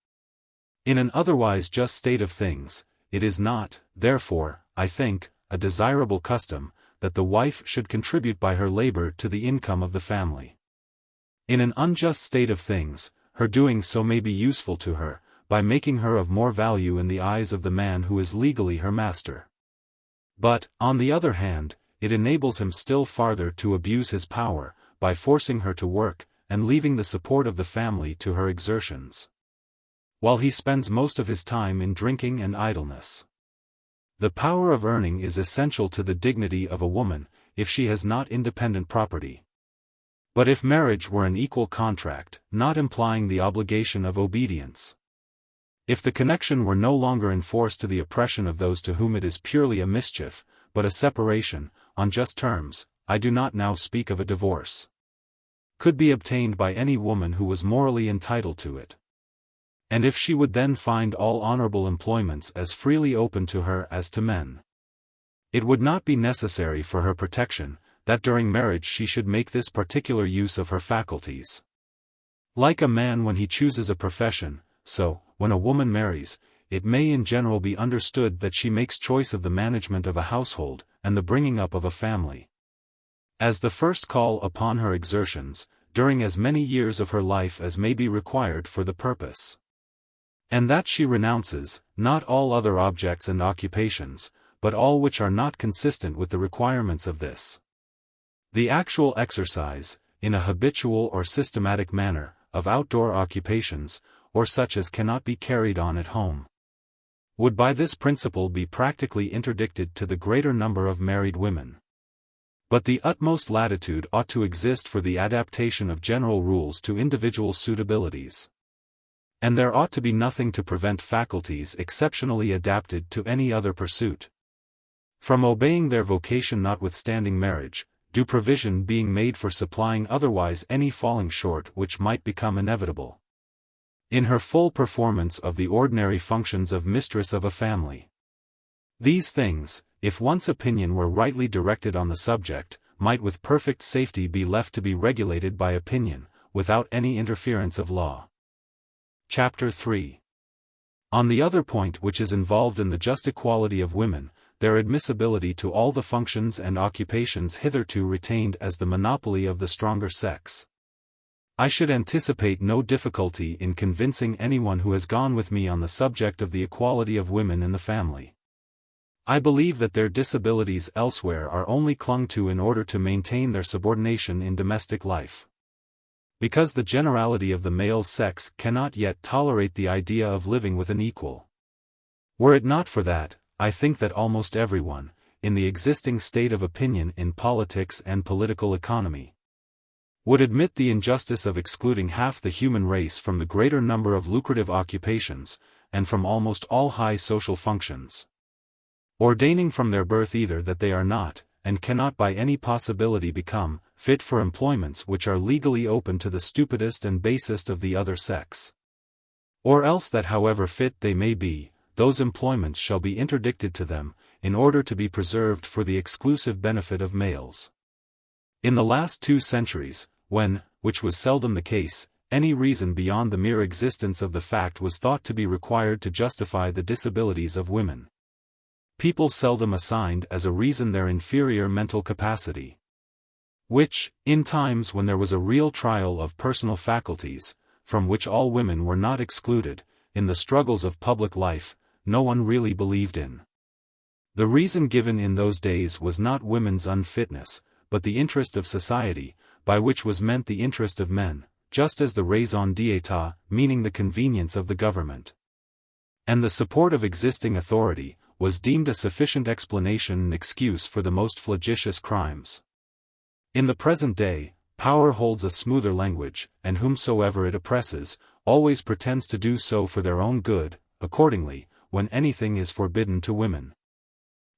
In an otherwise just state of things, it is not, therefore, I think, a desirable custom, that the wife should contribute by her labor to the income of the family. In an unjust state of things, her doing so may be useful to her, by making her of more value in the eyes of the man who is legally her master. But, on the other hand, it enables him still farther to abuse his power, by forcing her to work, and leaving the support of the family to her exertions, while he spends most of his time in drinking and idleness. The power of earning is essential to the dignity of a woman, if she has not independent property. But if marriage were an equal contract, not implying the obligation of obedience, if the connection were no longer enforced to the oppression of those to whom it is purely a mischief, but a separation, on just terms, I do not now speak of a divorce, could be obtained by any woman who was morally entitled to it, and if she would then find all honorable employments as freely open to her as to men, it would not be necessary for her protection, that during marriage she should make this particular use of her faculties. Like a man when he chooses a profession, so, when a woman marries, it may in general be understood that she makes choice of the management of a household, and the bringing up of a family. as the first call upon her exertions, during as many years of her life as may be required for the purpose. And that she renounces, not all other objects and occupations, but all which are not consistent with the requirements of this. The actual exercise, in a habitual or systematic manner, of outdoor occupations, or such as cannot be carried on at home, would by this principle be practically interdicted to the greater number of married women. But the utmost latitude ought to exist for the adaptation of general rules to individual suitabilities. And there ought to be nothing to prevent faculties exceptionally adapted to any other pursuit from obeying their vocation notwithstanding marriage, due provision being made for supplying otherwise any falling short which might become inevitable in her full performance of the ordinary functions of mistress of a family. These things, if one's opinion were rightly directed on the subject, might with perfect safety be left to be regulated by opinion, without any interference of law. Chapter 3. On the other point which is involved in the just equality of women, their admissibility to all the functions and occupations hitherto retained as the monopoly of the stronger sex, I should anticipate no difficulty in convincing anyone who has gone with me on the subject of the equality of women in the family. I believe that their disabilities elsewhere are only clung to in order to maintain their subordination in domestic life, because the generality of the male sex cannot yet tolerate the idea of living with an equal. Were it not for that, I think that almost everyone, in the existing state of opinion in politics and political economy, would admit the injustice of excluding half the human race from the greater number of lucrative occupations, and from almost all high social functions, ordaining from their birth either that they are not, and cannot by any possibility become, fit for employments which are legally open to the stupidest and basest of the other sex, or else that however fit they may be, those employments shall be interdicted to them, in order to be preserved for the exclusive benefit of males. In the last 2 centuries, when, which was seldom the case, any reason beyond the mere existence of the fact was thought to be required to justify the disabilities of women, people seldom assigned as a reason their inferior mental capacity, which, in times when there was a real trial of personal faculties, from which all women were not excluded, in the struggles of public life, no one really believed in. The reason given in those days was not women's unfitness, but the interest of society, by which was meant the interest of men, just as the raison d'etat, meaning the convenience of the government, and the support of existing authority, was deemed a sufficient explanation and excuse for the most flagitious crimes. In the present day, power holds a smoother language, and whomsoever it oppresses, always pretends to do so for their own good. Accordingly, when anything is forbidden to women,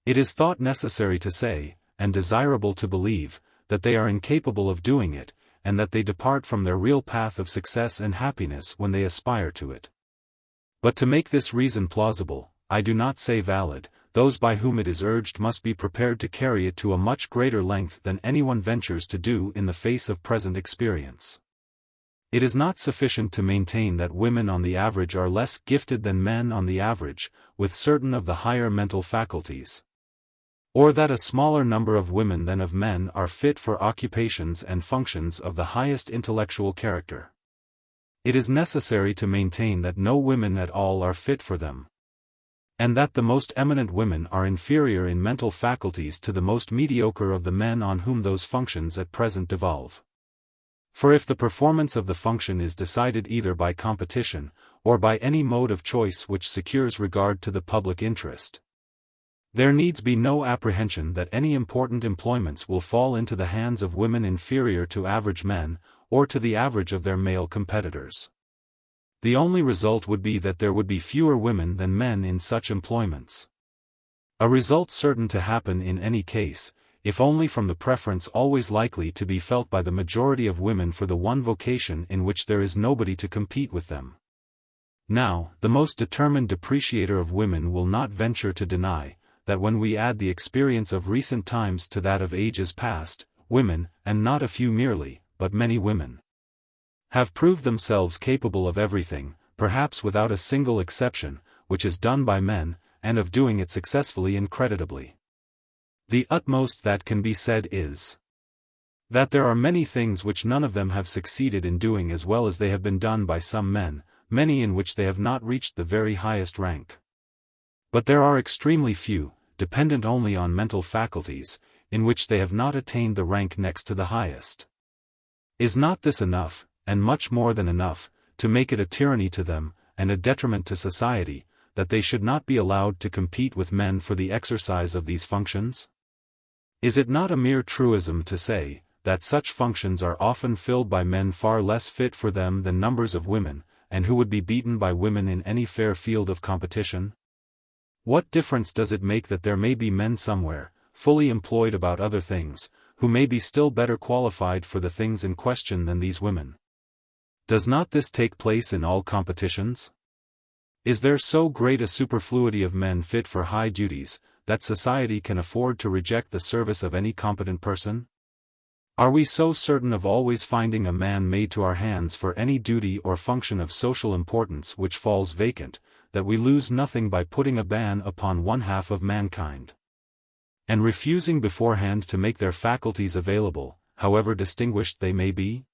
it is thought necessary to say, and desirable to believe, that they are incapable of doing it, and that they depart from their real path of success and happiness when they aspire to it. But to make this reason plausible, I do not say valid, those by whom it is urged must be prepared to carry it to a much greater length than anyone ventures to do in the face of present experience. It is not sufficient to maintain that women on the average are less gifted than men on the average, with certain of the higher mental faculties, or that a smaller number of women than of men are fit for occupations and functions of the highest intellectual character. It is necessary to maintain that no women at all are fit for them, and that the most eminent women are inferior in mental faculties to the most mediocre of the men on whom those functions at present devolve. For if the performance of the function is decided either by competition, or by any mode of choice which secures regard to the public interest, there needs be no apprehension that any important employments will fall into the hands of women inferior to average men, or to the average of their male competitors. The only result would be that there would be fewer women than men in such employments. A result certain to happen in any case, if only from the preference always likely to be felt by the majority of women for the one vocation in which there is nobody to compete with them. Now, the most determined depreciator of women will not venture to deny, that when we add the experience of recent times to that of ages past, women, and not a few merely, but many women, have proved themselves capable of everything, perhaps without a single exception, which is done by men, and of doing it successfully and creditably. The utmost that can be said is, That there are many things which none of them have succeeded in doing as well as they have been done by some men, many in which they have not reached the very highest rank. But there are extremely few, dependent only on mental faculties, in which they have not attained the rank next to the highest. Is not this enough, and much more than enough, to make it a tyranny to them, and a detriment to society, that they should not be allowed to compete with men for the exercise of these functions? Is it not a mere truism to say, that such functions are often filled by men far less fit for them than numbers of women, and who would be beaten by women in any fair field of competition? What difference does it make that there may be men somewhere, fully employed about other things, who may be still better qualified for the things in question than these women? Does not this take place in all competitions? Is there so great a superfluity of men fit for high duties, that society can afford to reject the service of any competent person? Are we so certain of always finding a man made to our hands for any duty or function of social importance which falls vacant, that we lose nothing by putting a ban upon one half of mankind, and refusing beforehand to make their faculties available, however distinguished they may be?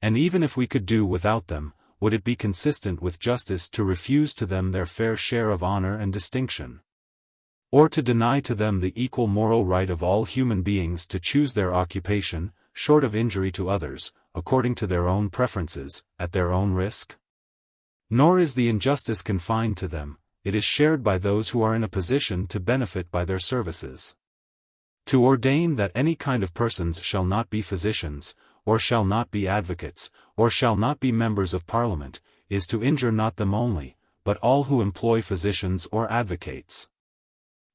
And even if we could do without them, would it be consistent with justice to refuse to them their fair share of honor and distinction? Or to deny to them the equal moral right of all human beings to choose their occupation, short of injury to others, according to their own preferences, at their own risk? Nor is the injustice confined to them, it is shared by those who are in a position to benefit by their services. To ordain that any kind of persons shall not be physicians, or shall not be advocates, or shall not be members of Parliament, is to injure not them only, but all who employ physicians or advocates,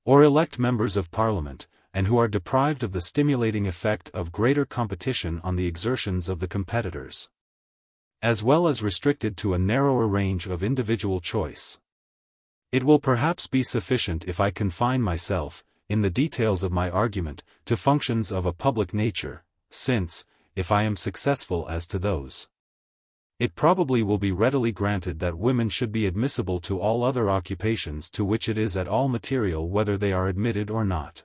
or elect members of Parliament, and who are deprived of the stimulating effect of greater competition on the exertions of the competitors, as well as restricted to a narrower range of individual choice. It will perhaps be sufficient if I confine myself, in the details of my argument, to functions of a public nature, since, if I am successful as to those, it probably will be readily granted that women should be admissible to all other occupations to which it is at all material whether they are admitted or not.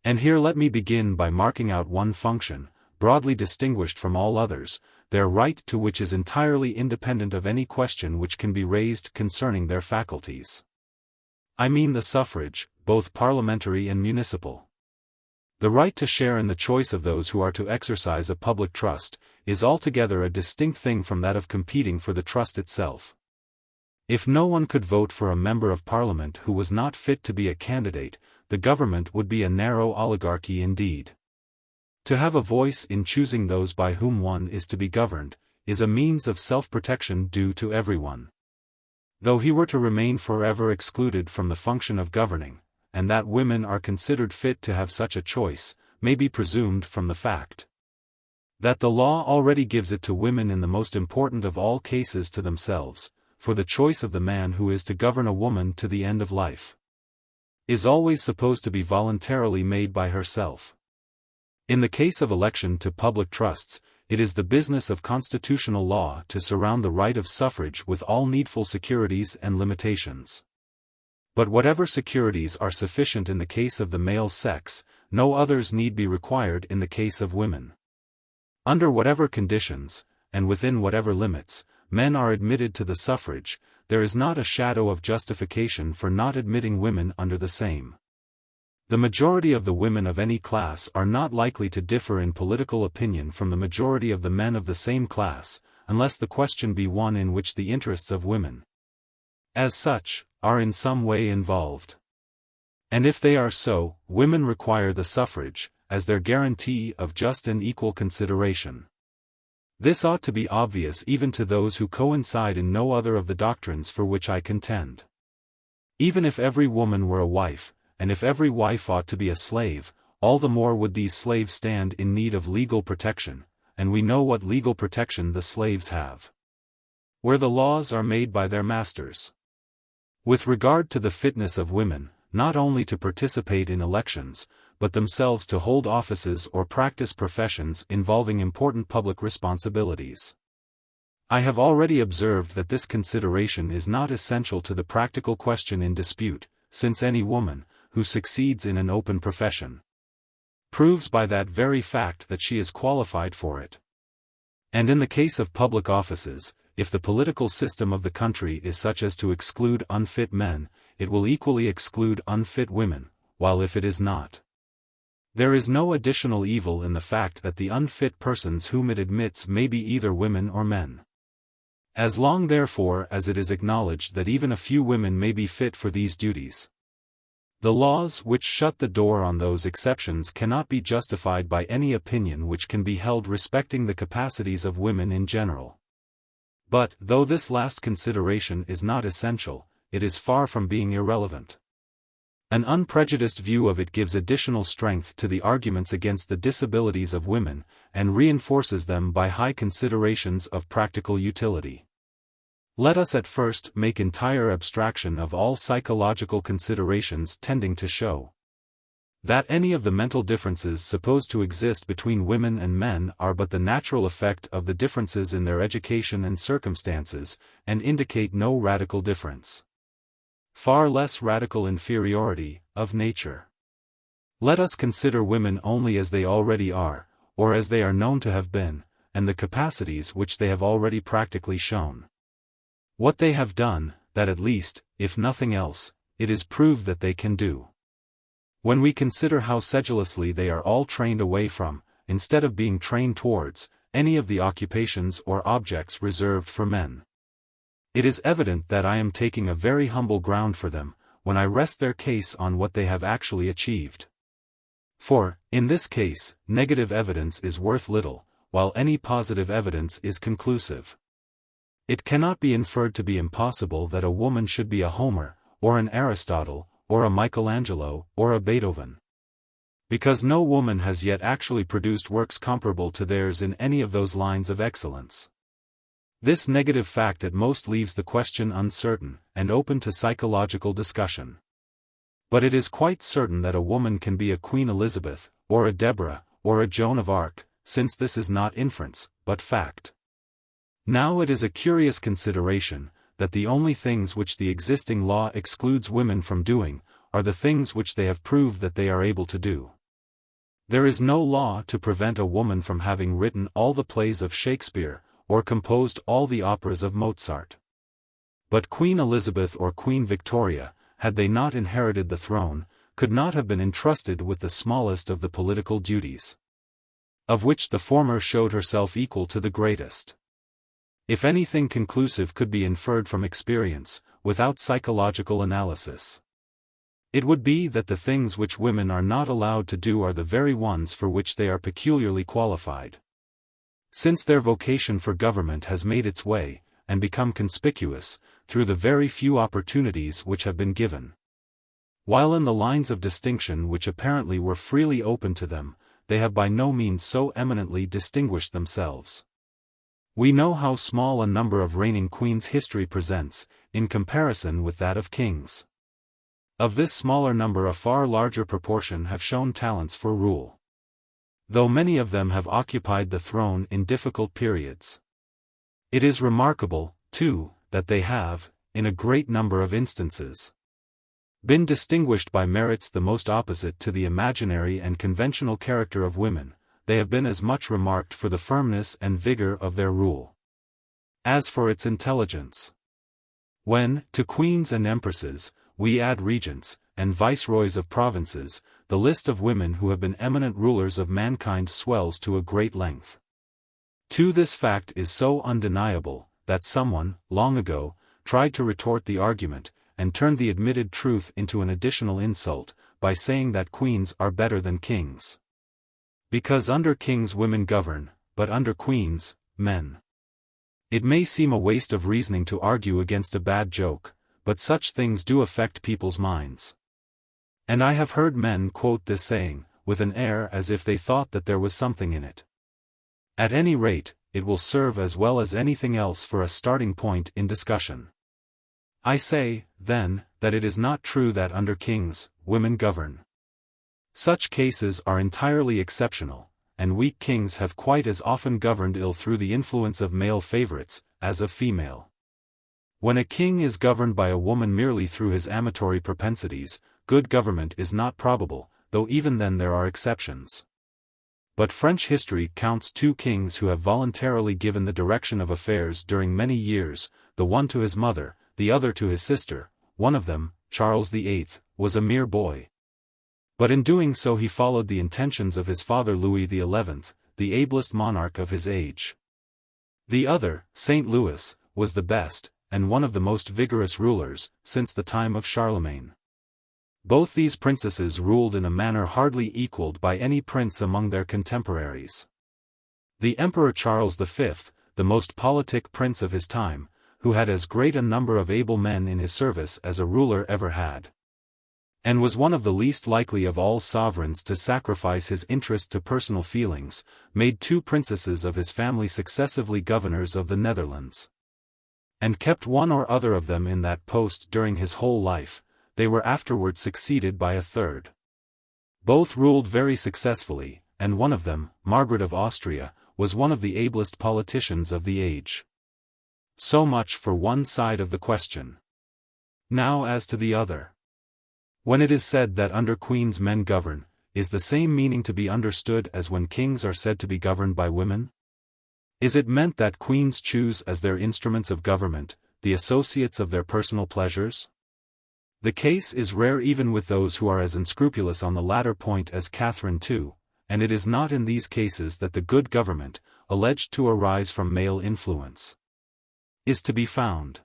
And here let me begin by marking out one function, broadly distinguished from all others, their right to which is entirely independent of any question which can be raised concerning their faculties. I mean the suffrage, both parliamentary and municipal. The right to share in the choice of those who are to exercise a public trust, is altogether a distinct thing from that of competing for the trust itself. If no one could vote for a member of Parliament who was not fit to be a candidate, the government would be a narrow oligarchy indeed. To have a voice in choosing those by whom one is to be governed, is a means of self-protection due to everyone. Though he were to remain forever excluded from the function of governing, and that women are considered fit to have such a choice, may be presumed from the fact that the law already gives it to women in the most important of all cases to themselves, for the choice of the man who is to govern a woman to the end of life is always supposed to be voluntarily made by herself. In the case of election to public trusts, it is the business of constitutional law to surround the right of suffrage with all needful securities and limitations. But whatever securities are sufficient in the case of the male sex, no others need be required in the case of women. Under whatever conditions, and within whatever limits, men are admitted to the suffrage, there is not a shadow of justification for not admitting women under the same. The majority of the women of any class are not likely to differ in political opinion from the majority of the men of the same class, unless the question be one in which the interests of women, as such, are in some way involved. And if they are so, women require the suffrage, as their guarantee of just and equal consideration. This ought to be obvious even to those who coincide in no other of the doctrines for which I contend. Even if every woman were a wife, and if every wife ought to be a slave, all the more would these slaves stand in need of legal protection, and we know what legal protection the slaves have, where the laws are made by their masters. With regard to the fitness of women, not only to participate in elections, but themselves to hold offices or practice professions involving important public responsibilities, I have already observed that this consideration is not essential to the practical question in dispute, since any woman, who succeeds in an open profession, proves by that very fact that she is qualified for it. And in the case of public offices, if the political system of the country is such as to exclude unfit men, it will equally exclude unfit women, while if it is not, there is no additional evil in the fact that the unfit persons whom it admits may be either women or men. As long therefore as it is acknowledged that even a few women may be fit for these duties, the laws which shut the door on those exceptions cannot be justified by any opinion which can be held respecting the capacities of women in general. But, though this last consideration is not essential, it is far from being irrelevant. An unprejudiced view of it gives additional strength to the arguments against the disabilities of women, and reinforces them by high considerations of practical utility. Let us at first make entire abstraction of all psychological considerations tending to show that any of the mental differences supposed to exist between women and men are but the natural effect of the differences in their education and circumstances, and indicate no radical difference, far less radical inferiority, of nature. Let us consider women only as they already are, or as they are known to have been, and the capacities which they have already practically shown. What they have done, that at least, if nothing else, it is proved that they can do. When we consider how sedulously they are all trained away from, instead of being trained towards, any of the occupations or objects reserved for men, it is evident that I am taking a very humble ground for them, when I rest their case on what they have actually achieved. For, in this case, negative evidence is worth little, while any positive evidence is conclusive. It cannot be inferred to be impossible that a woman should be a Homer, or an Aristotle, or a Michelangelo, or a Beethoven, because no woman has yet actually produced works comparable to theirs in any of those lines of excellence. This negative fact at most leaves the question uncertain, and open to psychological discussion. But it is quite certain that a woman can be a Queen Elizabeth, or a Deborah, or a Joan of Arc, since this is not inference, but fact. Now it is a curious consideration, that the only things which the existing law excludes women from doing, are the things which they have proved that they are able to do. There is no law to prevent a woman from having written all the plays of Shakespeare, or composed all the operas of Mozart. But Queen Elizabeth or Queen Victoria, had they not inherited the throne, could not have been entrusted with the smallest of the political duties, of which the former showed herself equal to the greatest. If anything conclusive could be inferred from experience, without psychological analysis, it would be that the things which women are not allowed to do are the very ones for which they are peculiarly qualified. Since their vocation for government has made its way, and become conspicuous, through the very few opportunities which have been given, while in the lines of distinction which apparently were freely open to them, they have by no means so eminently distinguished themselves. We know how small a number of reigning queens history presents, in comparison with that of kings. Of this smaller number a far larger proportion have shown talents for rule, though many of them have occupied the throne in difficult periods. It is remarkable, too, that they have, in a great number of instances, been distinguished by merits the most opposite to the imaginary and conventional character of women. They have been as much remarked for the firmness and vigor of their rule as for its intelligence. When, to queens and empresses, we add regents, and viceroys of provinces, the list of women who have been eminent rulers of mankind swells to a great length. Too, this fact is so undeniable, that someone, long ago, tried to retort the argument, and turned the admitted truth into an additional insult, by saying that queens are better than kings, because under kings women govern, but under queens, men. It may seem a waste of reasoning to argue against a bad joke, but such things do affect people's minds. And I have heard men quote this saying, with an air as if they thought that there was something in it. At any rate, it will serve as well as anything else for a starting point in discussion. I say, then, that it is not true that under kings, women govern. Such cases are entirely exceptional, and weak kings have quite as often governed ill through the influence of male favorites, as of female. When a king is governed by a woman merely through his amatory propensities, good government is not probable, though even then there are exceptions. But French history counts 2 kings who have voluntarily given the direction of affairs during many years, the one to his mother, the other to his sister. One of them, Charles VIII, was a mere boy. But in doing so he followed the intentions of his father Louis XI, the ablest monarch of his age. The other, Saint Louis, was the best, and one of the most vigorous rulers, since the time of Charlemagne. Both these princesses ruled in a manner hardly equaled by any prince among their contemporaries. The Emperor Charles V, the most politic prince of his time, who had as great a number of able men in his service as a ruler ever had, and was one of the least likely of all sovereigns to sacrifice his interest to personal feelings, made 2 princesses of his family successively governors of the Netherlands, and kept one or other of them in that post during his whole life. They were afterward succeeded by a third. Both ruled very successfully, and one of them, Margaret of Austria, was one of the ablest politicians of the age. So much for one side of the question. Now as to the other. When it is said that under queens men govern, is the same meaning to be understood as when kings are said to be governed by women? Is it meant that queens choose as their instruments of government, the associates of their personal pleasures? The case is rare even with those who are as unscrupulous on the latter point as Catherine II, and it is not in these cases that the good government, alleged to arise from male influence, is to be found.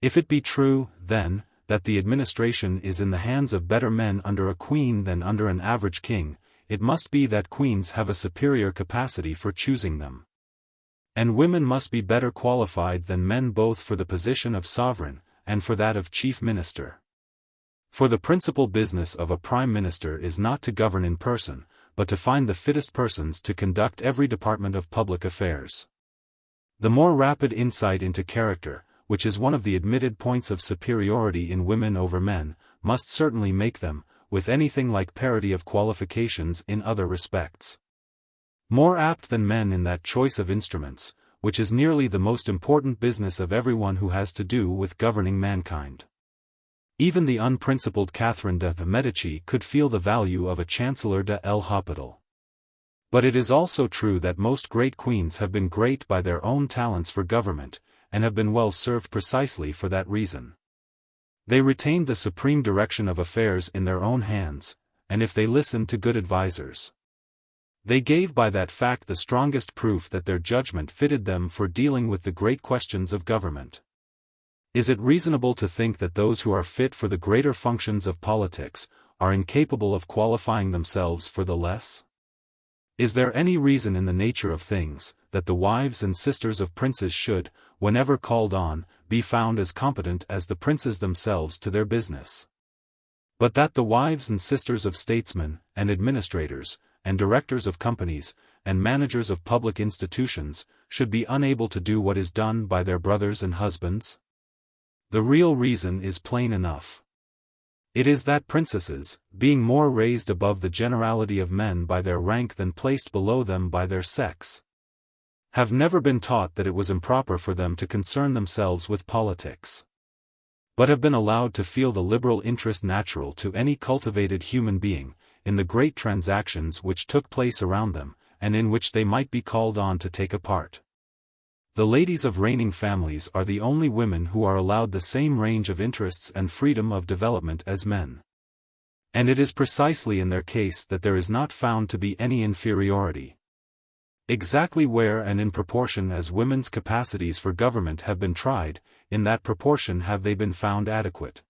If it be true, then, that the administration is in the hands of better men under a queen than under an average king, it must be that queens have a superior capacity for choosing them. And women must be better qualified than men both for the position of sovereign, and for that of chief minister. For the principal business of a prime minister is not to govern in person, but to find the fittest persons to conduct every department of public affairs. The more rapid insight into character, which is one of the admitted points of superiority in women over men, must certainly make them, with anything like parity of qualifications in other respects, more apt than men in that choice of instruments, which is nearly the most important business of everyone who has to do with governing mankind. Even the unprincipled Catherine de' Medici could feel the value of a Chancellor de l'Hôpital. But it is also true that most great queens have been great by their own talents for government, and have been well served precisely for that reason. They retained the supreme direction of affairs in their own hands, and if they listened to good advisers, they gave by that fact the strongest proof that their judgment fitted them for dealing with the great questions of government. Is it reasonable to think that those who are fit for the greater functions of politics, are incapable of qualifying themselves for the less? Is there any reason in the nature of things, that the wives and sisters of princes should, whenever called on, be found as competent as the princes themselves to their business? But that the wives and sisters of statesmen, and administrators, and directors of companies, and managers of public institutions, should be unable to do what is done by their brothers and husbands? The real reason is plain enough. It is that princesses, being more raised above the generality of men by their rank than placed below them by their sex, have never been taught that it was improper for them to concern themselves with politics, but have been allowed to feel the liberal interest natural to any cultivated human being, in the great transactions which took place around them, and in which they might be called on to take a part. The ladies of reigning families are the only women who are allowed the same range of interests and freedom of development as men. And it is precisely in their case that there is not found to be any inferiority. Exactly where and in proportion as women's capacities for government have been tried, in that proportion have they been found adequate.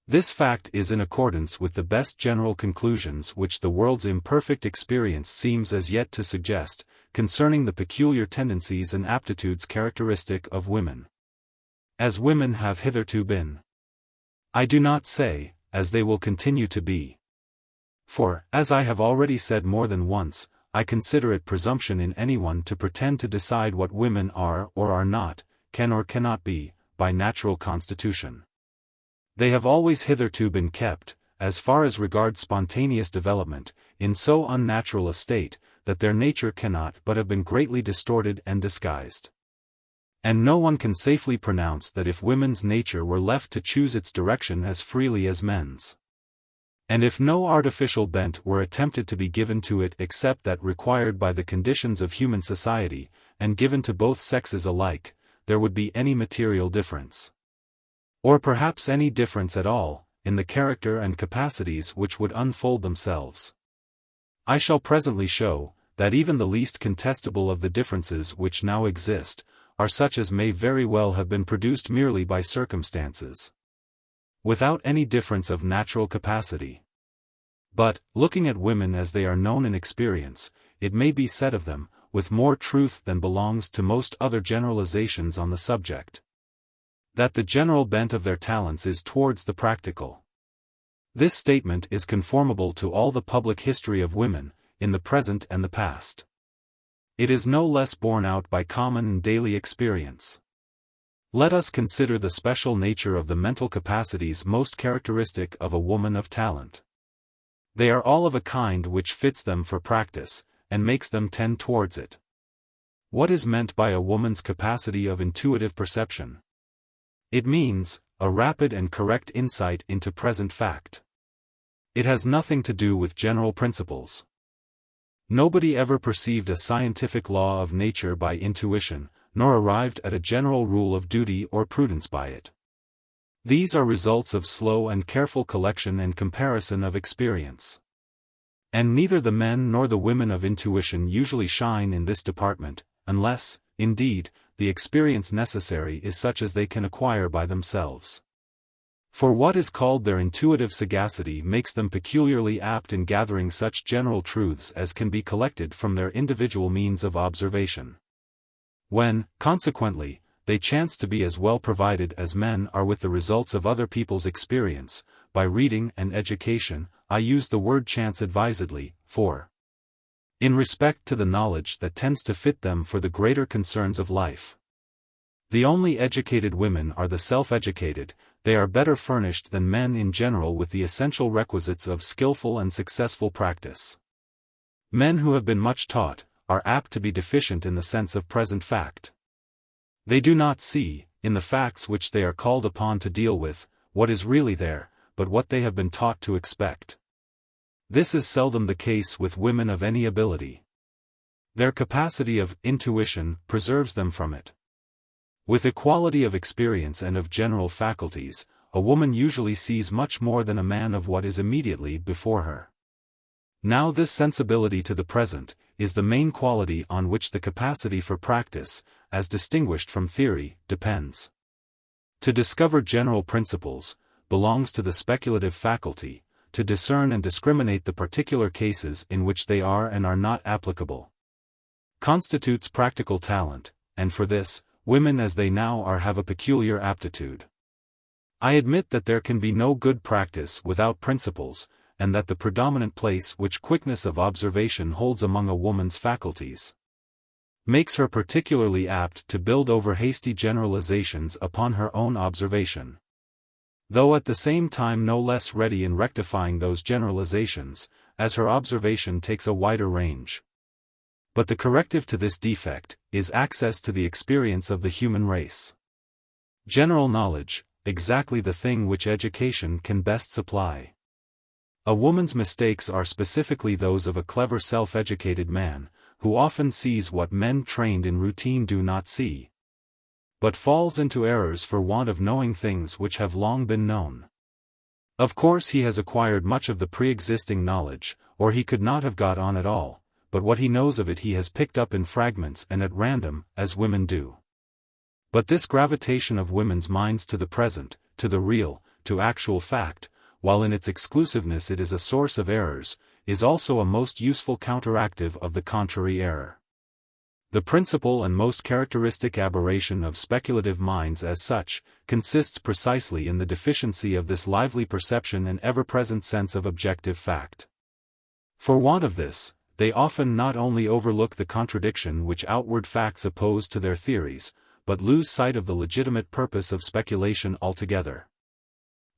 This fact is in accordance with the best general conclusions which the world's imperfect experience seems as yet to suggest, concerning the peculiar tendencies and aptitudes characteristic of women, as women have hitherto been. I do not say, as they will continue to be. For, as I have already said more than once, I consider it presumption in anyone to pretend to decide what women are or are not, can or cannot be, by natural constitution. They have always hitherto been kept, as far as regards spontaneous development, in so unnatural a state, that their nature cannot but have been greatly distorted and disguised. And no one can safely pronounce that if women's nature were left to choose its direction as freely as men's, And if no artificial bent were attempted to be given to it except that required by the conditions of human society, and given to both sexes alike, there would be any material difference. Or perhaps any difference at all, in the character and capacities which would unfold themselves. I shall presently show, that even the least contestable of the differences which now exist, are such as may very well have been produced merely by circumstances, without any difference of natural capacity. But, looking at women as they are known in experience, it may be said of them, with more truth than belongs to most other generalizations on the subject, that the general bent of their talents is towards the practical. This statement is conformable to all the public history of women, in the present and the past. It is no less borne out by common and daily experience. Let us consider the special nature of the mental capacities most characteristic of a woman of talent. They are all of a kind which fits them for practice, and makes them tend towards it. What is meant by a woman's capacity of intuitive perception? It means, a rapid and correct insight into present fact. It has nothing to do with general principles. Nobody ever perceived a scientific law of nature by intuition, nor arrived at a general rule of duty or prudence by it. These are results of slow and careful collection and comparison of experience. And neither the men nor the women of intuition usually shine in this department, unless, indeed, the experience necessary is such as they can acquire by themselves. For what is called their intuitive sagacity makes them peculiarly apt in gathering such general truths as can be collected from their individual means of observation. When, consequently, they chance to be as well provided as men are with the results of other people's experience, by reading and education, I use the word chance advisedly, for in respect to the knowledge that tends to fit them for the greater concerns of life. The only educated women are the self-educated. They are better furnished than men in general with the essential requisites of skillful and successful practice. Men who have been much taught, are apt to be deficient in the sense of present fact. They do not see, in the facts which they are called upon to deal with, what is really there, but what they have been taught to expect. This is seldom the case with women of any ability. Their capacity of intuition preserves them from it. With equality of experience and of general faculties, a woman usually sees much more than a man of what is immediately before her. Now this sensibility to the present, is the main quality on which the capacity for practice, as distinguished from theory, depends. To discover general principles, belongs to the speculative faculty, to discern and discriminate the particular cases in which they are and are not applicable, constitutes practical talent, and for this, women as they now are have a peculiar aptitude. I admit that there can be no good practice without principles, and that the predominant place which quickness of observation holds among a woman's faculties makes her particularly apt to build over hasty generalizations upon her own observation, though at the same time no less ready in rectifying those generalizations, as her observation takes a wider range. But the corrective to this defect, is access to the experience of the human race. General knowledge, exactly the thing which education can best supply. A woman's mistakes are specifically those of a clever self-educated man, who often sees what men trained in routine do not see, but falls into errors for want of knowing things which have long been known. Of course he has acquired much of the pre-existing knowledge, or he could not have got on at all, but what he knows of it he has picked up in fragments and at random, as women do. But this gravitation of women's minds to the present, to the real, to actual fact, while in its exclusiveness it is a source of errors, is also a most useful counteractive of the contrary error. The principal and most characteristic aberration of speculative minds as such, consists precisely in the deficiency of this lively perception and ever-present sense of objective fact. For want of this, they often not only overlook the contradiction which outward facts oppose to their theories, but lose sight of the legitimate purpose of speculation altogether,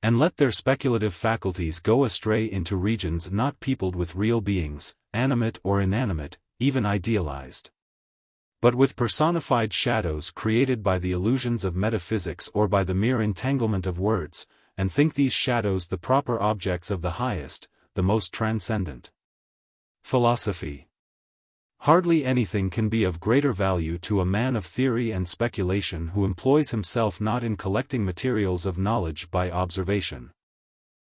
and let their speculative faculties go astray into regions not peopled with real beings, animate or inanimate, even idealized, but with personified shadows created by the illusions of metaphysics or by the mere entanglement of words, and think these shadows the proper objects of the highest, the most transcendent. Philosophy. Hardly anything can be of greater value to a man of theory and speculation who employs himself not in collecting materials of knowledge by observation,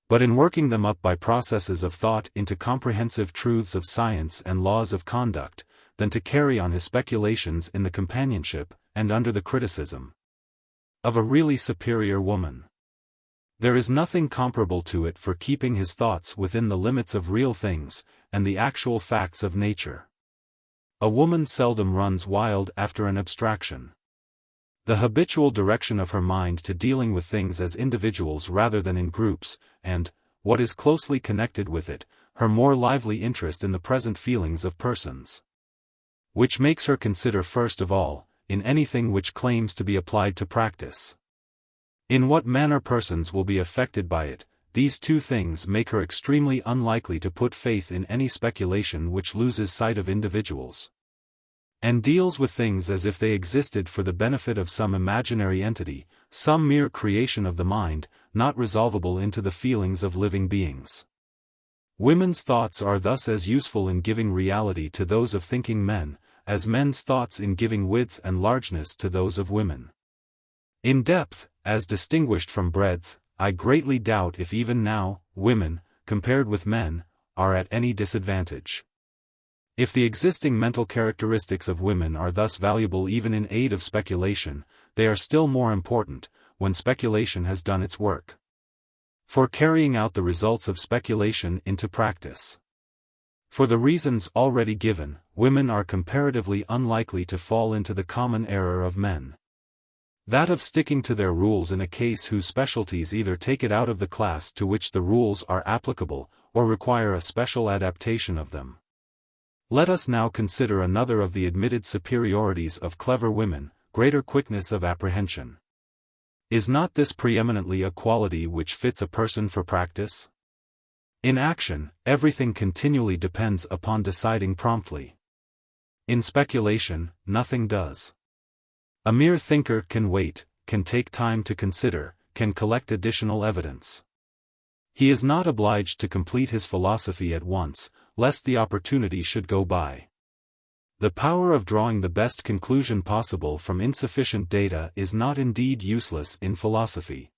but in working them up by processes of thought into comprehensive truths of science and laws of conduct, than to carry on his speculations in the companionship, and under the criticism, of a really superior woman. There is nothing comparable to it for keeping his thoughts within the limits of real things, and the actual facts of nature. A woman seldom runs wild after an abstraction. The habitual direction of her mind to dealing with things as individuals rather than in groups, and, what is closely connected with it, her more lively interest in the present feelings of persons, which makes her consider first of all, in anything which claims to be applied to practice, in what manner persons will be affected by it. These two things make her extremely unlikely to put faith in any speculation which loses sight of individuals, and deals with things as if they existed for the benefit of some imaginary entity, some mere creation of the mind, not resolvable into the feelings of living beings. Women's thoughts are thus as useful in giving reality to those of thinking men, as men's thoughts in giving width and largeness to those of women. In depth, as distinguished from breadth, I greatly doubt if even now, women, compared with men, are at any disadvantage. If the existing mental characteristics of women are thus valuable even in aid of speculation, they are still more important, when speculation has done its work, for carrying out the results of speculation into practice. For the reasons already given, women are comparatively unlikely to fall into the common error of men, that of sticking to their rules in a case whose specialties either take it out of the class to which the rules are applicable, or require a special adaptation of them. Let us now consider another of the admitted superiorities of clever women, greater quickness of apprehension. Is not this preeminently a quality which fits a person for practice? In action, everything continually depends upon deciding promptly. In speculation, nothing does. A mere thinker can wait, can take time to consider, can collect additional evidence. He is not obliged to complete his philosophy at once, lest the opportunity should go by. The power of drawing the best conclusion possible from insufficient data is not indeed useless in philosophy.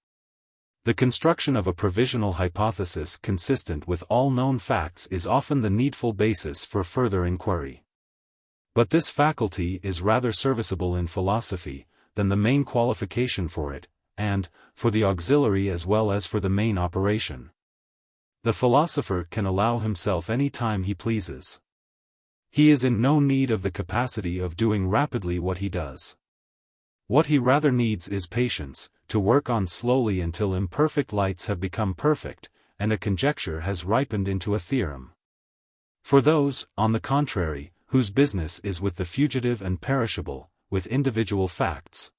The construction of a provisional hypothesis consistent with all known facts is often the needful basis for further inquiry. But this faculty is rather serviceable in philosophy, than the main qualification for it, and, for the auxiliary as well as for the main operation. The philosopher can allow himself any time he pleases. He is in no need of the capacity of doing rapidly what he does. What he rather needs is patience, to work on slowly until imperfect lights have become perfect, and a conjecture has ripened into a theorem. For those, on the contrary, whose business is with the fugitive and perishable, with individual facts,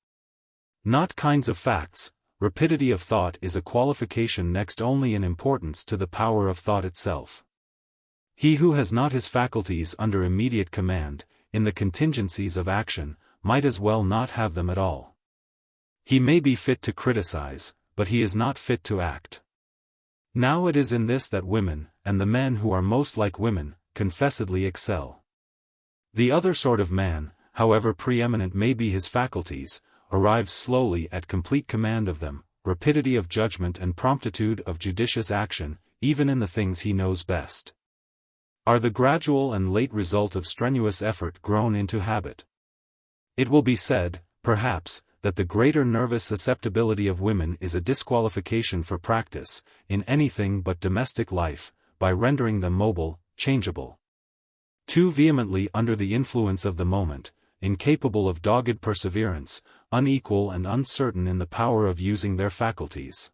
not kinds of facts, rapidity of thought is a qualification next only in importance to the power of thought itself. He who has not his faculties under immediate command, in the contingencies of action, might as well not have them at all. He may be fit to criticize, but he is not fit to act. Now it is in this that women, and the men who are most like women, confessedly excel. The other sort of man, however preeminent may be his faculties, arrives slowly at complete command of them, rapidity of judgment and promptitude of judicious action, even in the things he knows best, are the gradual and late result of strenuous effort grown into habit. It will be said, perhaps, that the greater nervous susceptibility of women is a disqualification for practice, in anything but domestic life, by rendering them mobile, changeable, too vehemently under the influence of the moment, incapable of dogged perseverance, unequal and uncertain in the power of using their faculties.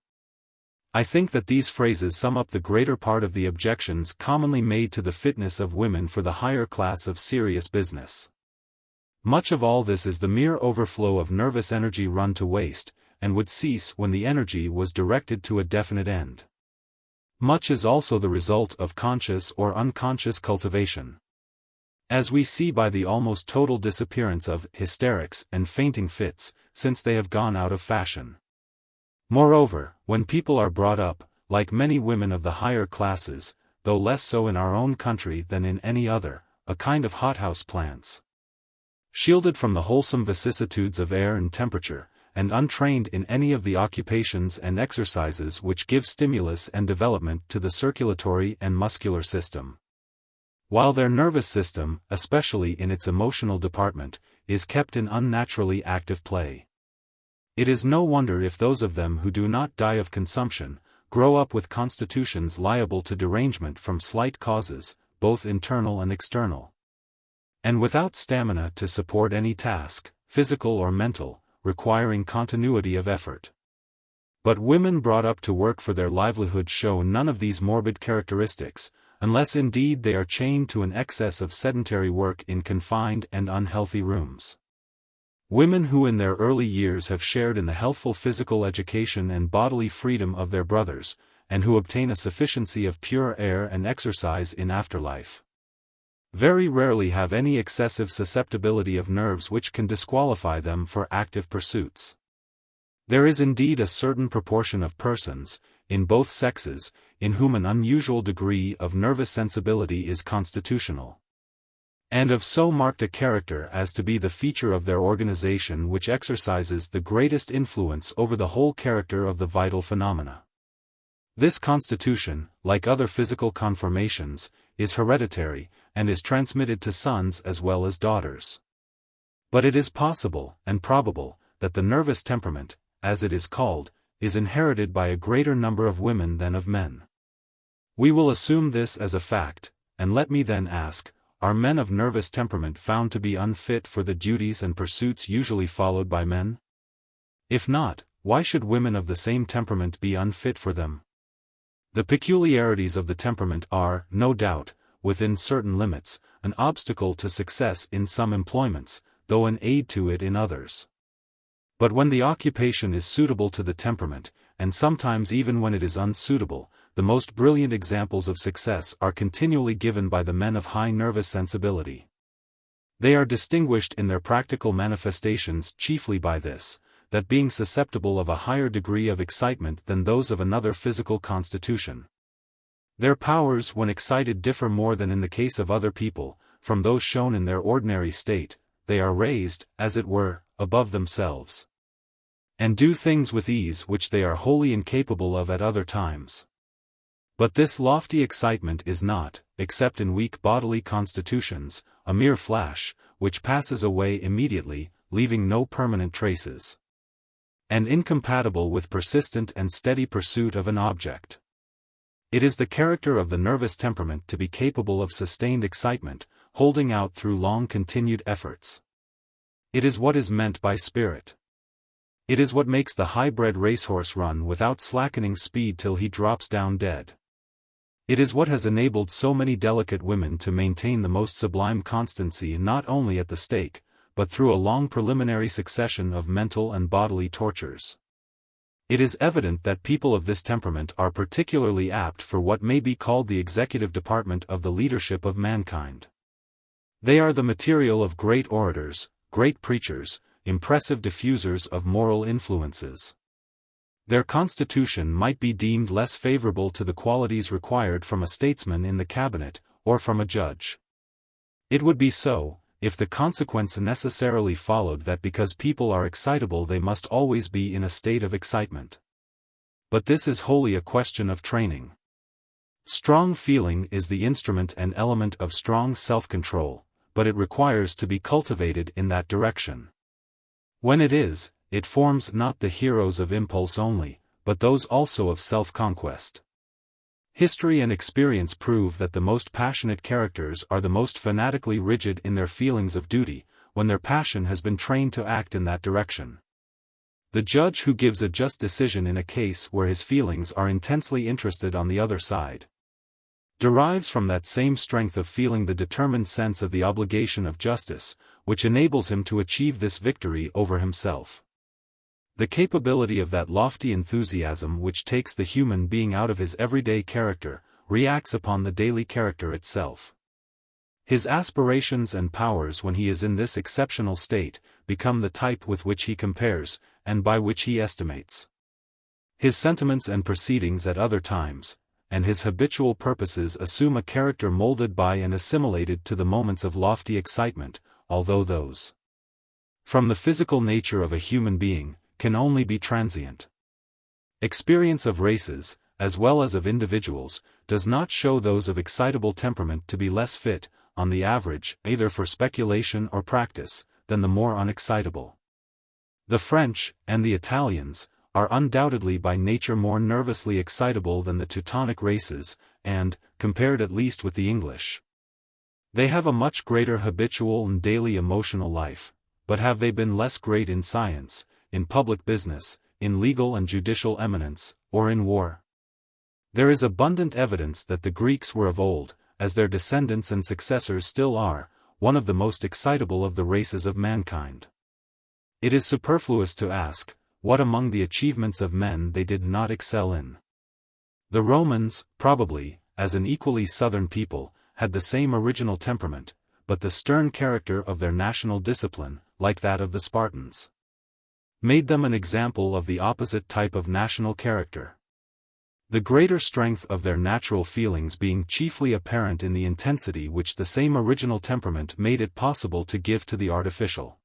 I think that these phrases sum up the greater part of the objections commonly made to the fitness of women for the higher class of serious business. Much of all this is the mere overflow of nervous energy run to waste, and would cease when the energy was directed to a definite end. Much is also the result of conscious or unconscious cultivation, as we see by the almost total disappearance of hysterics and fainting fits, since they have gone out of fashion. Moreover, when people are brought up, like many women of the higher classes, though less so in our own country than in any other, a kind of hothouse plants, shielded from the wholesome vicissitudes of air and temperature, and untrained in any of the occupations and exercises which give stimulus and development to the circulatory and muscular system, while their nervous system, especially in its emotional department, is kept in unnaturally active play. It is no wonder if those of them who do not die of consumption, grow up with constitutions liable to derangement from slight causes, both internal and external, and without stamina to support any task, physical or mental, requiring continuity of effort. But women brought up to work for their livelihood show none of these morbid characteristics, unless indeed they are chained to an excess of sedentary work in confined and unhealthy rooms. Women who in their early years have shared in the healthful physical education and bodily freedom of their brothers, and who obtain a sufficiency of pure air and exercise in afterlife, very rarely have any excessive susceptibility of nerves which can disqualify them for active pursuits. There is indeed a certain proportion of persons, in both sexes, in whom an unusual degree of nervous sensibility is constitutional, and of so marked a character as to be the feature of their organization which exercises the greatest influence over the whole character of the vital phenomena. This constitution, like other physical conformations, is hereditary, and is transmitted to sons as well as daughters. But it is possible, and probable, that the nervous temperament, as it is called, is inherited by a greater number of women than of men. We will assume this as a fact, and let me then ask, are men of nervous temperament found to be unfit for the duties and pursuits usually followed by men? If not, why should women of the same temperament be unfit for them? The peculiarities of the temperament are, no doubt, within certain limits, an obstacle to success in some employments, though an aid to it in others. But when the occupation is suitable to the temperament, and sometimes even when it is unsuitable, the most brilliant examples of success are continually given by the men of high nervous sensibility. They are distinguished in their practical manifestations chiefly by this, that being susceptible of a higher degree of excitement than those of another physical constitution, their powers when excited differ more than in the case of other people, from those shown in their ordinary state. They are raised, as it were, above themselves, and do things with ease which they are wholly incapable of at other times. But this lofty excitement is not, except in weak bodily constitutions, a mere flash, which passes away immediately, leaving no permanent traces, and incompatible with persistent and steady pursuit of an object. It is the character of the nervous temperament to be capable of sustained excitement, holding out through long continued efforts. It is what is meant by spirit. It is what makes the high-bred racehorse run without slackening speed till he drops down dead. It is what has enabled so many delicate women to maintain the most sublime constancy not only at the stake, but through a long preliminary succession of mental and bodily tortures. It is evident that people of this temperament are particularly apt for what may be called the executive department of the leadership of mankind. They are the material of great orators, great preachers, impressive diffusers of moral influences. Their constitution might be deemed less favorable to the qualities required from a statesman in the cabinet, or from a judge. It would be so, if the consequence necessarily followed that because people are excitable they must always be in a state of excitement. But this is wholly a question of training. Strong feeling is the instrument and element of strong self-control, but it requires to be cultivated in that direction. When it is, it forms not the heroes of impulse only, but those also of self-conquest. History and experience prove that the most passionate characters are the most fanatically rigid in their feelings of duty, when their passion has been trained to act in that direction. The judge who gives a just decision in a case where his feelings are intensely interested on the other side, derives from that same strength of feeling the determined sense of the obligation of justice, which enables him to achieve this victory over himself. The capability of that lofty enthusiasm which takes the human being out of his everyday character, reacts upon the daily character itself. His aspirations and powers when he is in this exceptional state, become the type with which he compares, and by which he estimates. His sentiments and proceedings at other times, and his habitual purposes assume a character molded by and assimilated to the moments of lofty excitement, although those, from the physical nature of a human being, can only be transient. Experience of races, as well as of individuals, does not show those of excitable temperament to be less fit, on the average, either for speculation or practice, than the more unexcitable. The French, and the Italians, are undoubtedly by nature more nervously excitable than the Teutonic races, and, compared at least with the English, they have a much greater habitual and daily emotional life, but have they been less great in science, in public business, in legal and judicial eminence, or in war? There is abundant evidence that the Greeks were of old, as their descendants and successors still are, one of the most excitable of the races of mankind. It is superfluous to ask, what among the achievements of men they did not excel in. The Romans, probably, as an equally southern people, had the same original temperament, but the stern character of their national discipline, like that of the Spartans, made them an example of the opposite type of national character. The greater strength of their natural feelings being chiefly apparent in the intensity which the same original temperament made it possible to give to the artificial.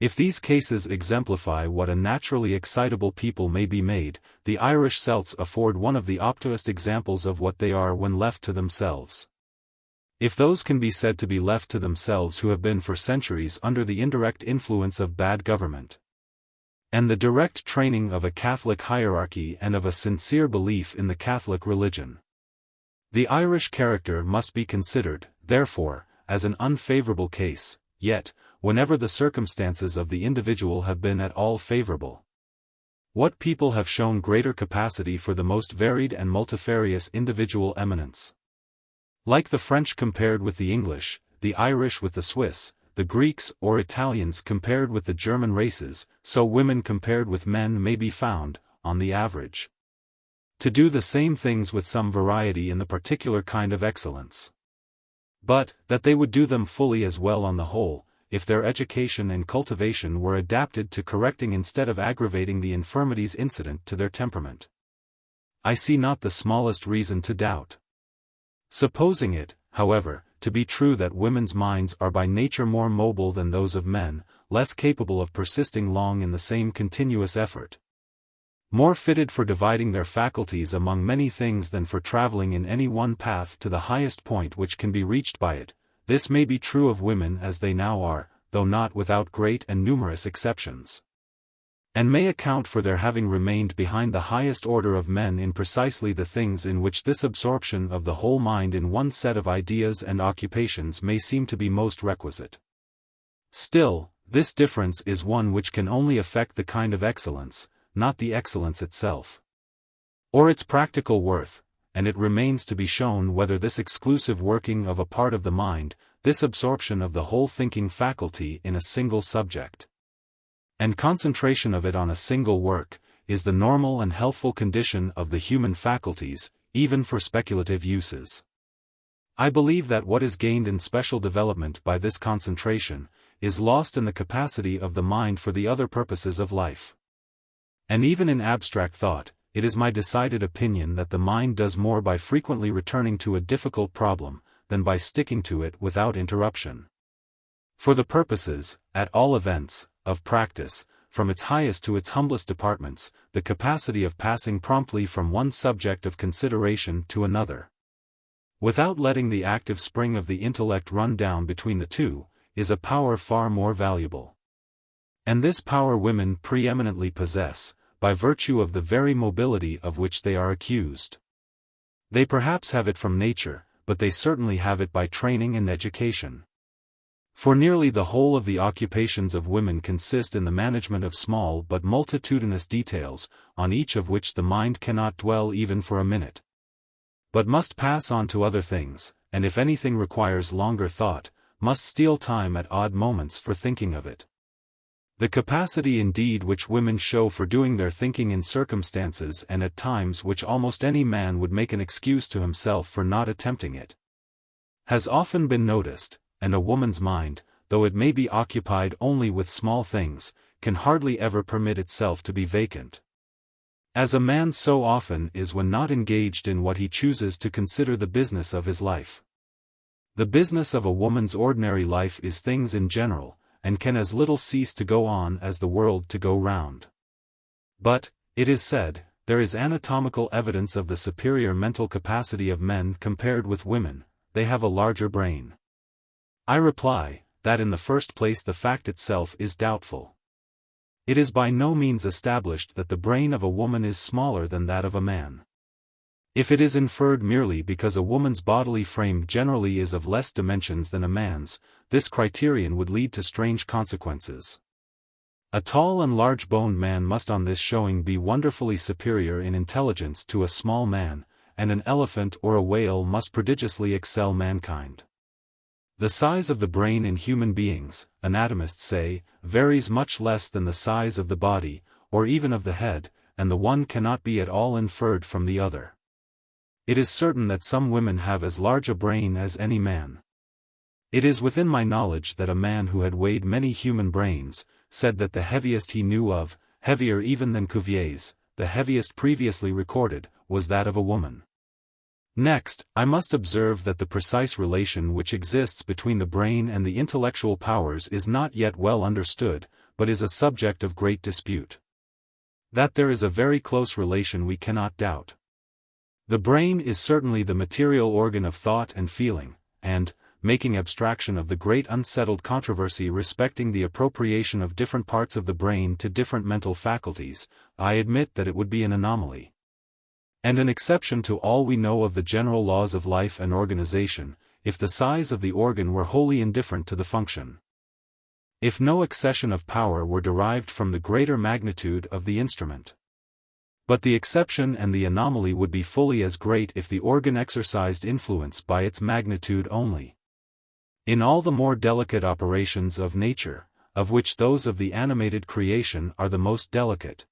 If these cases exemplify what a naturally excitable people may be made, the Irish Celts afford one of the optimist examples of what they are when left to themselves. If those can be said to be left to themselves who have been for centuries under the indirect influence of bad government, and the direct training of a Catholic hierarchy and of a sincere belief in the Catholic religion. The Irish character must be considered, therefore, as an unfavorable case, yet, whenever the circumstances of the individual have been at all favorable, what people have shown greater capacity for the most varied and multifarious individual eminence? Like the French compared with the English, the Irish with the Swiss, the Greeks or Italians compared with the German races, so women compared with men may be found, on the average, to do the same things with some variety in the particular kind of excellence. But, that they would do them fully as well on the whole, if their education and cultivation were adapted to correcting instead of aggravating the infirmities incident to their temperament, I see not the smallest reason to doubt. Supposing it, however, to be true that women's minds are by nature more mobile than those of men, less capable of persisting long in the same continuous effort, more fitted for dividing their faculties among many things than for traveling in any one path to the highest point which can be reached by it, this may be true of women as they now are, though not without great and numerous exceptions, and may account for their having remained behind the highest order of men in precisely the things in which this absorption of the whole mind in one set of ideas and occupations may seem to be most requisite. Still, this difference is one which can only affect the kind of excellence, not the excellence itself, or its practical worth, and it remains to be shown whether this exclusive working of a part of the mind, this absorption of the whole thinking faculty in a single subject, and concentration of it on a single work, is the normal and healthful condition of the human faculties, even for speculative uses. I believe that what is gained in special development by this concentration, is lost in the capacity of the mind for the other purposes of life. And even in abstract thought, it is my decided opinion that the mind does more by frequently returning to a difficult problem, than by sticking to it without interruption. For the purposes, at all events, of practice, from its highest to its humblest departments, the capacity of passing promptly from one subject of consideration to another, without letting the active spring of the intellect run down between the two, is a power far more valuable. And this power women preeminently possess, by virtue of the very mobility of which they are accused. They perhaps have it from nature, but they certainly have it by training and education. For nearly the whole of the occupations of women consist in the management of small but multitudinous details, on each of which the mind cannot dwell even for a minute, but must pass on to other things, and if anything requires longer thought, must steal time at odd moments for thinking of it. The capacity indeed which women show for doing their thinking in circumstances and at times which almost any man would make an excuse to himself for not attempting it, has often been noticed, and a woman's mind, though it may be occupied only with small things, can hardly ever permit itself to be vacant. As a man so often is when not engaged in what he chooses to consider the business of his life. The business of a woman's ordinary life is things in general, and can as little cease to go on as the world to go round. But, it is said, there is anatomical evidence of the superior mental capacity of men compared with women, they have a larger brain. I reply, that in the first place the fact itself is doubtful. It is by no means established that the brain of a woman is smaller than that of a man. If it is inferred merely because a woman's bodily frame generally is of less dimensions than a man's, this criterion would lead to strange consequences. A tall and large-boned man must on this showing be wonderfully superior in intelligence to a small man, and an elephant or a whale must prodigiously excel mankind. The size of the brain in human beings, anatomists say, varies much less than the size of the body, or even of the head, and the one cannot be at all inferred from the other. It is certain that some women have as large a brain as any man. It is within my knowledge that a man who had weighed many human brains, said that the heaviest he knew of, heavier even than Cuvier's, the heaviest previously recorded, was that of a woman. Next, I must observe that the precise relation which exists between the brain and the intellectual powers is not yet well understood, but is a subject of great dispute. That there is a very close relation we cannot doubt. The brain is certainly the material organ of thought and feeling, and, making abstraction of the great unsettled controversy respecting the appropriation of different parts of the brain to different mental faculties, I admit that it would be an anomaly. And an exception to all we know of the general laws of life and organization, if the size of the organ were wholly indifferent to the function. If no accession of power were derived from the greater magnitude of the instrument. But the exception and the anomaly would be fully as great if the organ exercised influence by its magnitude only. In all the more delicate operations of nature, of which those of the animated creation are the most delicate,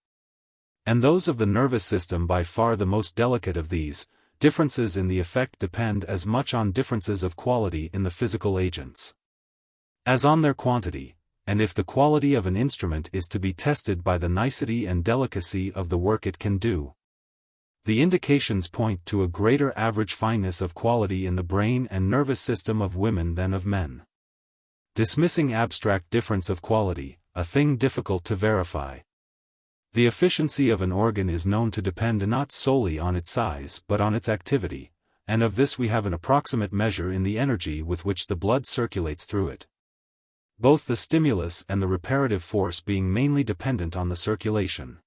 and those of the nervous system by far the most delicate of these, differences in the effect depend as much on differences of quality in the physical agents as on their quantity, and if the quality of an instrument is to be tested by the nicety and delicacy of the work it can do, the indications point to a greater average fineness of quality in the brain and nervous system of women than of men. Dismissing abstract difference of quality, a thing difficult to verify. The efficiency of an organ is known to depend not solely on its size but on its activity, and of this we have an approximate measure in the energy with which the blood circulates through it. Both the stimulus and the reparative force being mainly dependent on the circulation.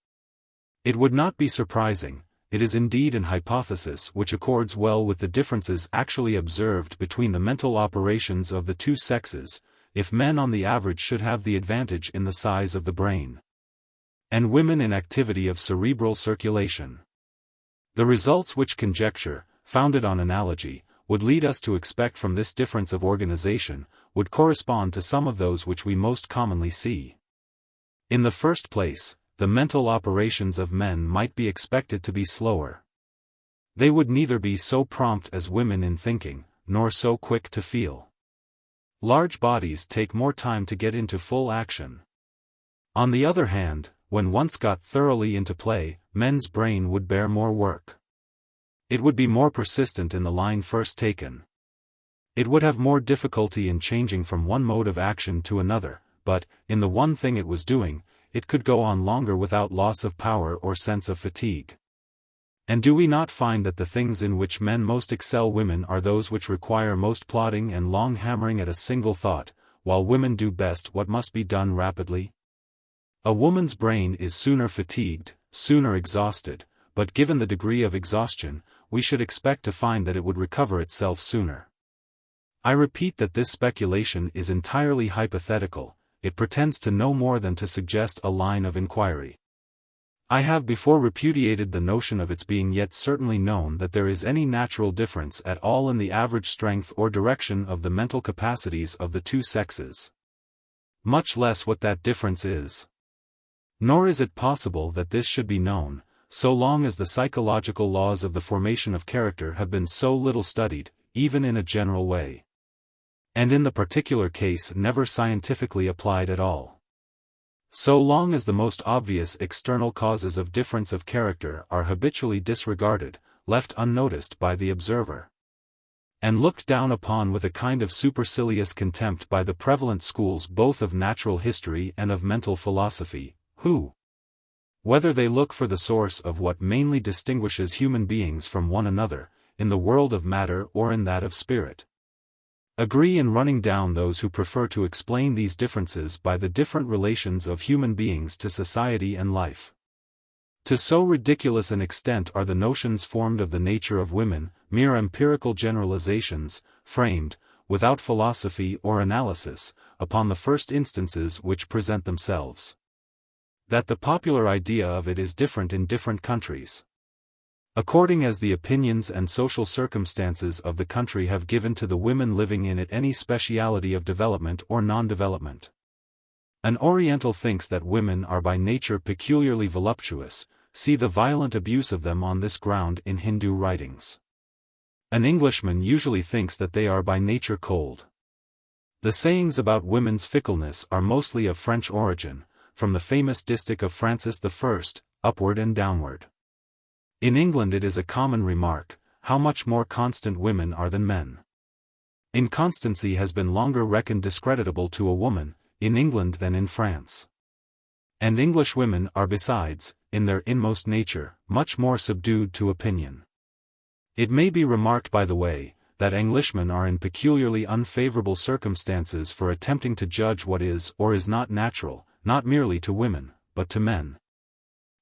It would not be surprising, it is indeed an hypothesis which accords well with the differences actually observed between the mental operations of the two sexes, if men on the average should have the advantage in the size of the brain, and women in activity of cerebral circulation. The results which conjecture, founded on analogy, would lead us to expect from this difference of organization, would correspond to some of those which we most commonly see. In the first place, the mental operations of men might be expected to be slower. They would neither be so prompt as women in thinking, nor so quick to feel. Large bodies take more time to get into full action. On the other hand, when once got thoroughly into play, men's brain would bear more work. It would be more persistent in the line first taken. It would have more difficulty in changing from one mode of action to another, but, in the one thing it was doing, it could go on longer without loss of power or sense of fatigue. And do we not find that the things in which men most excel women are those which require most plodding and long hammering at a single thought, while women do best what must be done rapidly? A woman's brain is sooner fatigued, sooner exhausted, but given the degree of exhaustion, we should expect to find that it would recover itself sooner. I repeat that this speculation is entirely hypothetical, it pretends to no more than to suggest a line of inquiry. I have before repudiated the notion of its being yet certainly known that there is any natural difference at all in the average strength or direction of the mental capacities of the two sexes. Much less what that difference is. Nor is it possible that this should be known, so long as the psychological laws of the formation of character have been so little studied, even in a general way. And in the particular case never scientifically applied at all. So long as the most obvious external causes of difference of character are habitually disregarded, left unnoticed by the observer, and looked down upon with a kind of supercilious contempt by the prevalent schools both of natural history and of mental philosophy, who, whether they look for the source of what mainly distinguishes human beings from one another, in the world of matter or in that of spirit, agree in running down those who prefer to explain these differences by the different relations of human beings to society and life. To so ridiculous an extent are the notions formed of the nature of women, mere empirical generalizations, framed, without philosophy or analysis, upon the first instances which present themselves, that the popular idea of it is different in different countries, according as the opinions and social circumstances of the country have given to the women living in it any speciality of development or non-development. An Oriental thinks that women are by nature peculiarly voluptuous, see the violent abuse of them on this ground in Hindu writings. An Englishman usually thinks that they are by nature cold. The sayings about women's fickleness are mostly of French origin, from the famous distich of Francis I, upward and downward. In England it is a common remark, how much more constant women are than men. Inconstancy has been longer reckoned discreditable to a woman, in England than in France. And English women are besides, in their inmost nature, much more subdued to opinion. It may be remarked by the way, that Englishmen are in peculiarly unfavorable circumstances for attempting to judge what is or is not natural, not merely to women, but to men,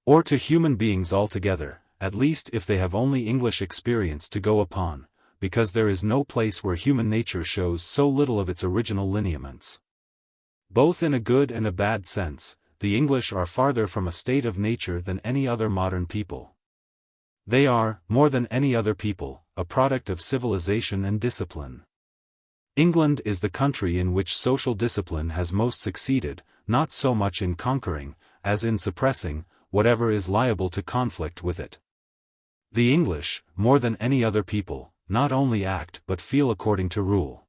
or to human beings altogether, at least if they have only English experience to go upon, because there is no place where human nature shows so little of its original lineaments. Both in a good and a bad sense, the English are farther from a state of nature than any other modern people. They are, more than any other people, a product of civilization and discipline. England is the country in which social discipline has most succeeded, not so much in conquering, as in suppressing, whatever is liable to conflict with it. The English, more than any other people, not only act but feel according to rule.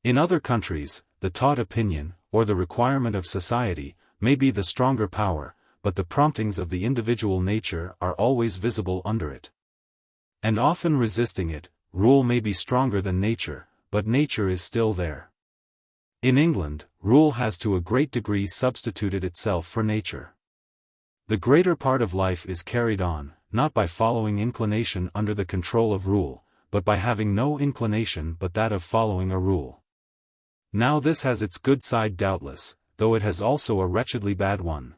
In other countries, the taught opinion, or the requirement of society, may be the stronger power, but the promptings of the individual nature are always visible under it, and often resisting it. Rule may be stronger than nature, but nature is still there. In England, rule has to a great degree substituted itself for nature. The greater part of life is carried on, not by following inclination under the control of rule, but by having no inclination but that of following a rule. Now this has its good side doubtless, though it has also a wretchedly bad one.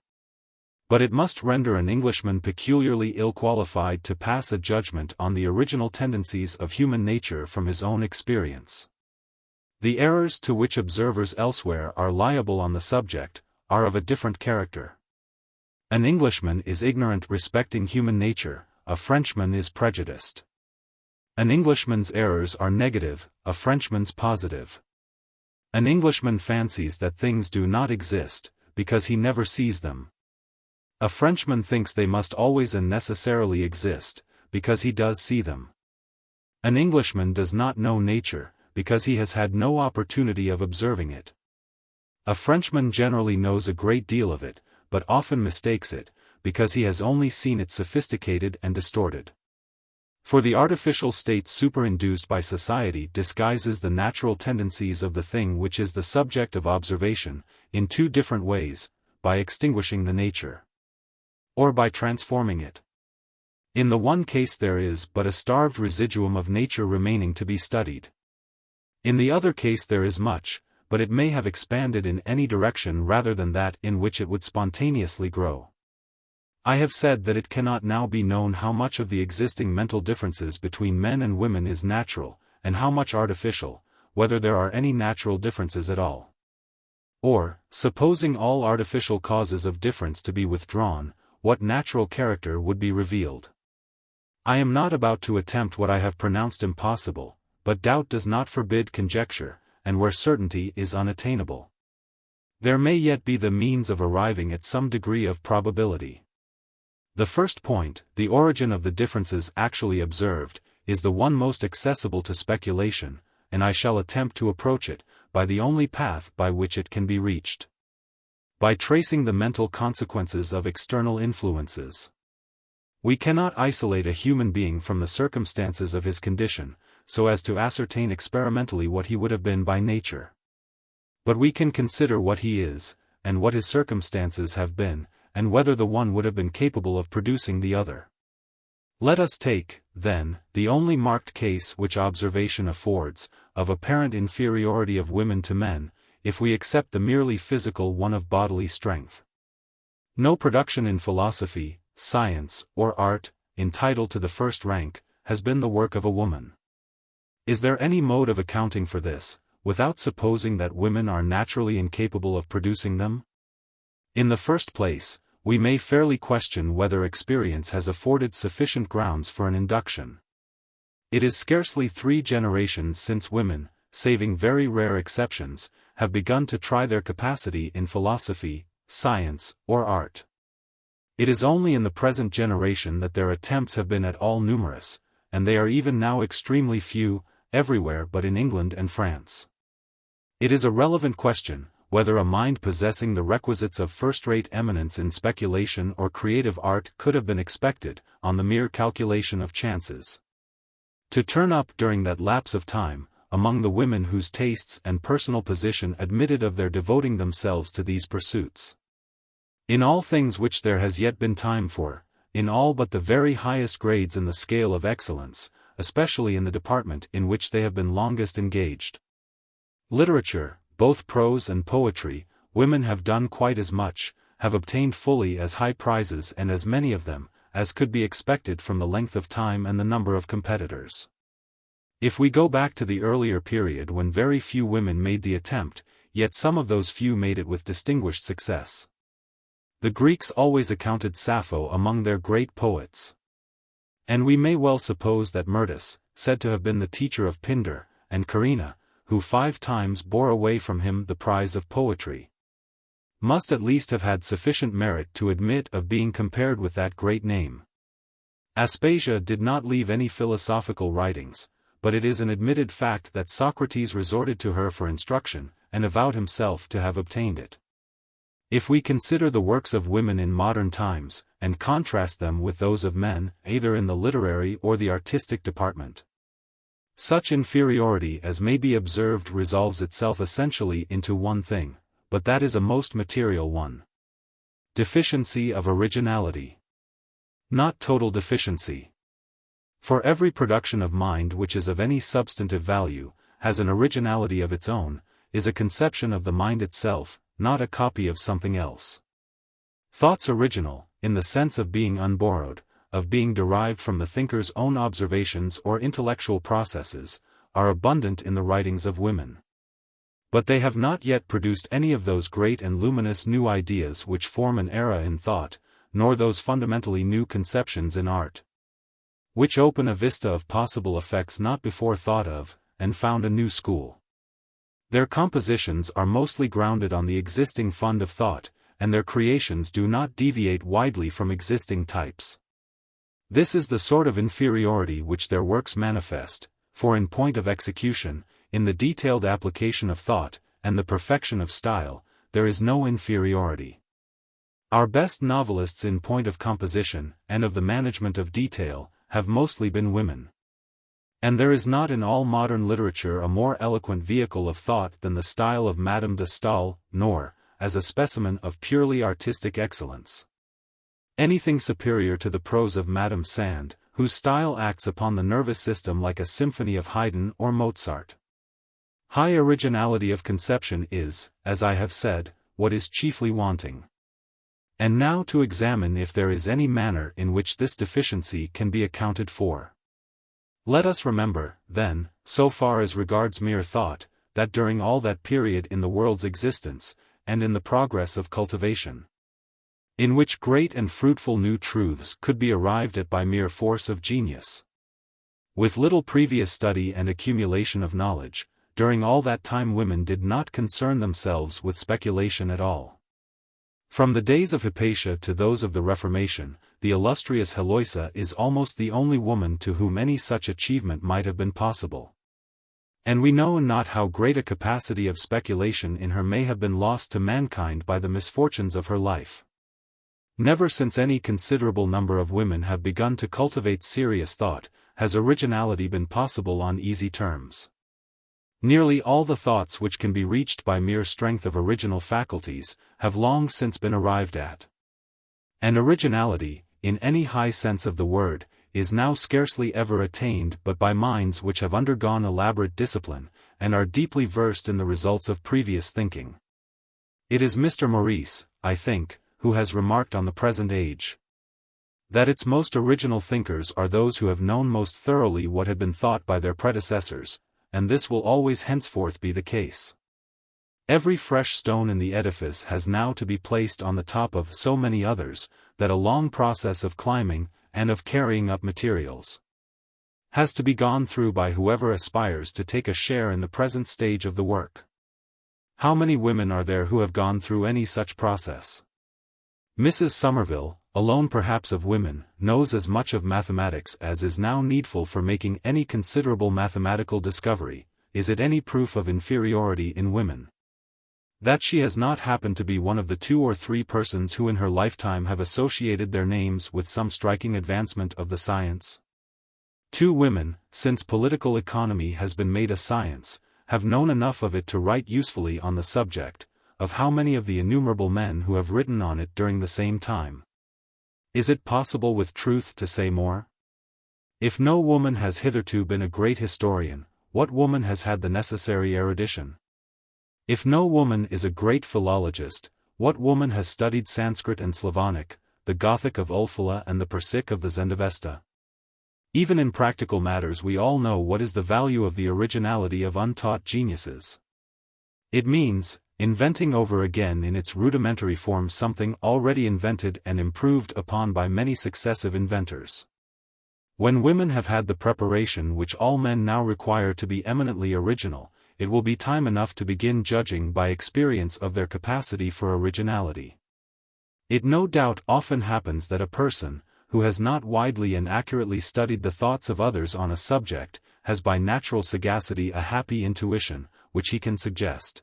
But it must render an Englishman peculiarly ill-qualified to pass a judgment on the original tendencies of human nature from his own experience. The errors to which observers elsewhere are liable on the subject, are of a different character. An Englishman is ignorant respecting human nature, a Frenchman is prejudiced. An Englishman's errors are negative, a Frenchman's positive. An Englishman fancies that things do not exist, because he never sees them. A Frenchman thinks they must always and necessarily exist, because he does see them. An Englishman does not know nature, because he has had no opportunity of observing it. A Frenchman generally knows a great deal of it, but often mistakes it, because he has only seen it sophisticated and distorted. For the artificial state superinduced by society disguises the natural tendencies of the thing which is the subject of observation, in two different ways, by extinguishing the nature, or by transforming it. In the one case there is but a starved residuum of nature remaining to be studied. In the other case there is much, but it may have expanded in any direction rather than that in which it would spontaneously grow. I have said that it cannot now be known how much of the existing mental differences between men and women is natural, and how much artificial, whether there are any natural differences at all. Or, supposing all artificial causes of difference to be withdrawn, what natural character would be revealed? I am not about to attempt what I have pronounced impossible, but doubt does not forbid conjecture, and where certainty is unattainable, there may yet be the means of arriving at some degree of probability. The first point, the origin of the differences actually observed, is the one most accessible to speculation, and I shall attempt to approach it, by the only path by which it can be reached. By tracing the mental consequences of external influences. We cannot isolate a human being from the circumstances of his condition, so as to ascertain experimentally what he would have been by nature. But we can consider what he is, and what his circumstances have been, and whether the one would have been capable of producing the other. Let us take, then, the only marked case which observation affords, of apparent inferiority of women to men, if we accept the merely physical one of bodily strength. No production in philosophy, science, or art, entitled to the first rank, has been the work of a woman. Is there any mode of accounting for this, without supposing that women are naturally incapable of producing them? In the first place, we may fairly question whether experience has afforded sufficient grounds for an induction. It is scarcely 3 generations since women, saving very rare exceptions, have begun to try their capacity in philosophy, science, or art. It is only in the present generation that their attempts have been at all numerous, and they are even now extremely few, everywhere but in England and France. It is a relevant question, whether a mind possessing the requisites of first-rate eminence in speculation or creative art could have been expected, on the mere calculation of chances, to turn up during that lapse of time, among the women whose tastes and personal position admitted of their devoting themselves to these pursuits. In all things which there has yet been time for, in all but the very highest grades in the scale of excellence, especially in the department in which they have been longest engaged. Literature, both prose and poetry, women have done quite as much, have obtained fully as high prizes and as many of them, as could be expected from the length of time and the number of competitors. If we go back to the earlier period when very few women made the attempt, yet some of those few made it with distinguished success. The Greeks always accounted Sappho among their great poets. And we may well suppose that Myrtis, said to have been the teacher of Pindar, and Carina, who 5 times bore away from him the prize of poetry, must at least have had sufficient merit to admit of being compared with that great name. Aspasia did not leave any philosophical writings, but it is an admitted fact that Socrates resorted to her for instruction, and avowed himself to have obtained it. If we consider the works of women in modern times, and contrast them with those of men, either in the literary or the artistic department, such inferiority as may be observed resolves itself essentially into one thing, but that is a most material one. Deficiency of originality. Not total deficiency. For every production of mind which is of any substantive value, has an originality of its own, is a conception of the mind itself, not a copy of something else. Thoughts original, in the sense of being unborrowed, of being derived from the thinker's own observations or intellectual processes, are abundant in the writings of women. But they have not yet produced any of those great and luminous new ideas which form an era in thought, nor those fundamentally new conceptions in art, which open a vista of possible effects not before thought of, and found a new school. Their compositions are mostly grounded on the existing fund of thought, and their creations do not deviate widely from existing types. This is the sort of inferiority which their works manifest, for in point of execution, in the detailed application of thought, and the perfection of style, there is no inferiority. Our best novelists in point of composition, and of the management of detail, have mostly been women. And there is not in all modern literature a more eloquent vehicle of thought than the style of Madame de Staël, nor, as a specimen of purely artistic excellence, anything superior to the prose of Madame Sand, whose style acts upon the nervous system like a symphony of Haydn or Mozart. High originality of conception is, as I have said, what is chiefly wanting. And now to examine if there is any manner in which this deficiency can be accounted for. Let us remember, then, so far as regards mere thought, that during all that period in the world's existence, and in the progress of cultivation, in which great and fruitful new truths could be arrived at by mere force of genius, with little previous study and accumulation of knowledge, during all that time women did not concern themselves with speculation at all. From the days of Hypatia to those of the Reformation, the illustrious Heloisa is almost the only woman to whom any such achievement might have been possible. And we know not how great a capacity of speculation in her may have been lost to mankind by the misfortunes of her life. Never since any considerable number of women have begun to cultivate serious thought, has originality been possible on easy terms. Nearly all the thoughts which can be reached by mere strength of original faculties, have long since been arrived at. And originality, in any high sense of the word, is now scarcely ever attained but by minds which have undergone elaborate discipline, and are deeply versed in the results of previous thinking. It is Mr. Maurice, I think, who has remarked on the present age, that its most original thinkers are those who have known most thoroughly what had been thought by their predecessors, and this will always henceforth be the case. Every fresh stone in the edifice has now to be placed on the top of so many others, that a long process of climbing, and of carrying up materials, has to be gone through by whoever aspires to take a share in the present stage of the work. How many women are there who have gone through any such process? Mrs. Somerville, alone perhaps of women, knows as much of mathematics as is now needful for making any considerable mathematical discovery. Is it any proof of inferiority in women that she has not happened to be one of the 2 or 3 persons who in her lifetime have associated their names with some striking advancement of the science? 2 women, since political economy has been made a science, have known enough of it to write usefully on the subject. Of how many of the innumerable men who have written on it during the same time? Is it possible with truth to say more? If no woman has hitherto been a great historian, what woman has had the necessary erudition? If no woman is a great philologist, what woman has studied Sanskrit and Slavonic, the Gothic of Ulfala and the Persic of the Zendavesta? Even in practical matters we all know what is the value of the originality of untaught geniuses. It means, inventing over again in its rudimentary form something already invented and improved upon by many successive inventors. When women have had the preparation which all men now require to be eminently original, it will be time enough to begin judging by experience of their capacity for originality. It no doubt often happens that a person, who has not widely and accurately studied the thoughts of others on a subject, has by natural sagacity a happy intuition, which he can suggest,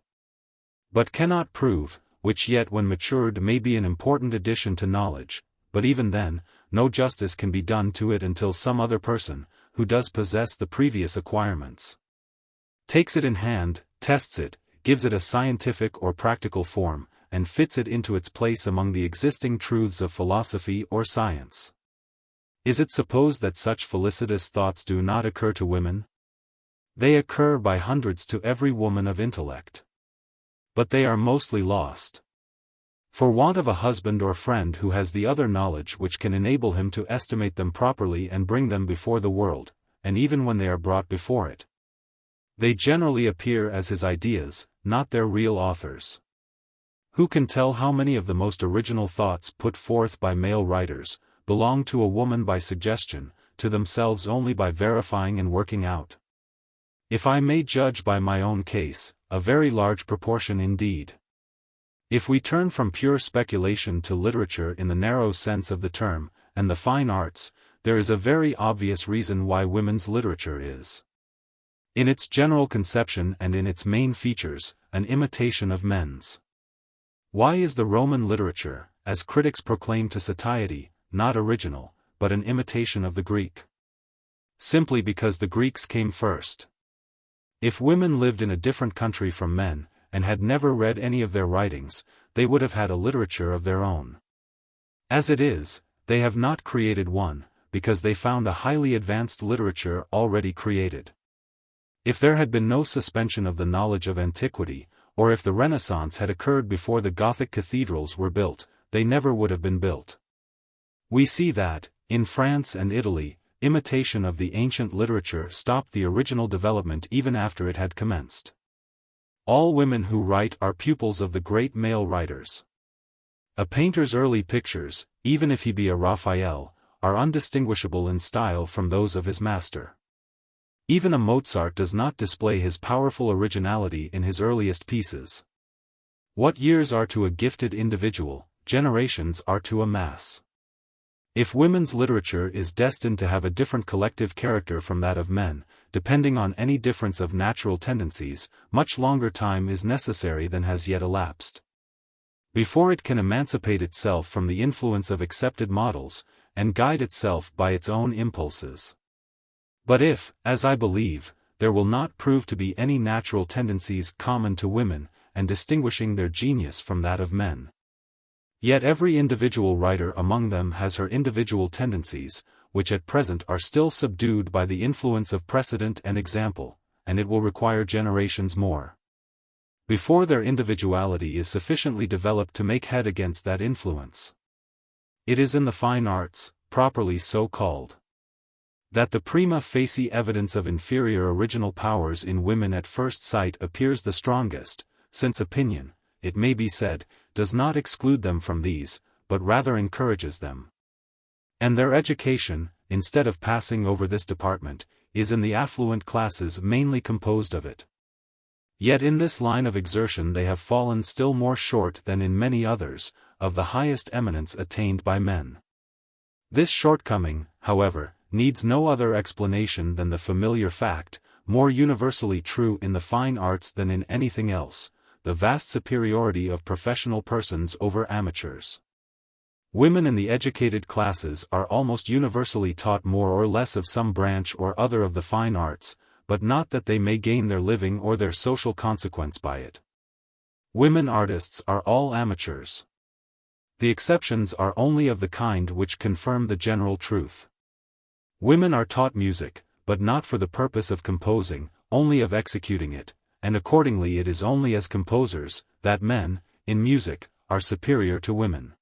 but cannot prove, which yet when matured may be an important addition to knowledge, but even then, no justice can be done to it until some other person, who does possess the previous acquirements, takes it in hand, tests it, gives it a scientific or practical form, and fits it into its place among the existing truths of philosophy or science. Is it supposed that such felicitous thoughts do not occur to women? They occur by hundreds to every woman of intellect. But they are mostly lost for want of a husband or friend who has the other knowledge which can enable him to estimate them properly and bring them before the world, and even when they are brought before it, they generally appear as his ideas, not their real authors. Who can tell how many of the most original thoughts put forth by male writers, belong to a woman by suggestion, to themselves only by verifying and working out? If I may judge by my own case, a very large proportion indeed. If we turn from pure speculation to literature in the narrow sense of the term, and the fine arts, there is a very obvious reason why women's literature is, in its general conception and in its main features, an imitation of men's. Why is the Roman literature, as critics proclaim to satiety, not original, but an imitation of the Greek? Simply because the Greeks came first. If women lived in a different country from men, and had never read any of their writings, they would have had a literature of their own. As it is, they have not created one, because they found a highly advanced literature already created. If there had been no suspension of the knowledge of antiquity, or if the Renaissance had occurred before the Gothic cathedrals were built, they never would have been built. We see that, in France and Italy, imitation of the ancient literature stopped the original development even after it had commenced. All women who write are pupils of the great male writers. A painter's early pictures, even if he be a Raphael, are undistinguishable in style from those of his master. Even a Mozart does not display his powerful originality in his earliest pieces. What years are to a gifted individual, generations are to a mass. If women's literature is destined to have a different collective character from that of men, depending on any difference of natural tendencies, much longer time is necessary than has yet elapsed before it can emancipate itself from the influence of accepted models, and guide itself by its own impulses. But if, as I believe, there will not prove to be any natural tendencies common to women, and distinguishing their genius from that of men, yet every individual writer among them has her individual tendencies, which at present are still subdued by the influence of precedent and example, and it will require generations more before their individuality is sufficiently developed to make head against that influence. It is in the fine arts, properly so called, that the prima facie evidence of inferior original powers in women at first sight appears the strongest, since opinion, it may be said, does not exclude them from these, but rather encourages them. And their education, instead of passing over this department, is in the affluent classes mainly composed of it. Yet in this line of exertion they have fallen still more short than in many others, of the highest eminence attained by men. This shortcoming, however, needs no other explanation than the familiar fact, more universally true in the fine arts than in anything else, the vast superiority of professional persons over amateurs. Women in the educated classes are almost universally taught more or less of some branch or other of the fine arts, but not that they may gain their living or their social consequence by it. Women artists are all amateurs. The exceptions are only of the kind which confirm the general truth. Women are taught music, but not for the purpose of composing, only of executing it, and accordingly it is only as composers, that men, in music, are superior to women.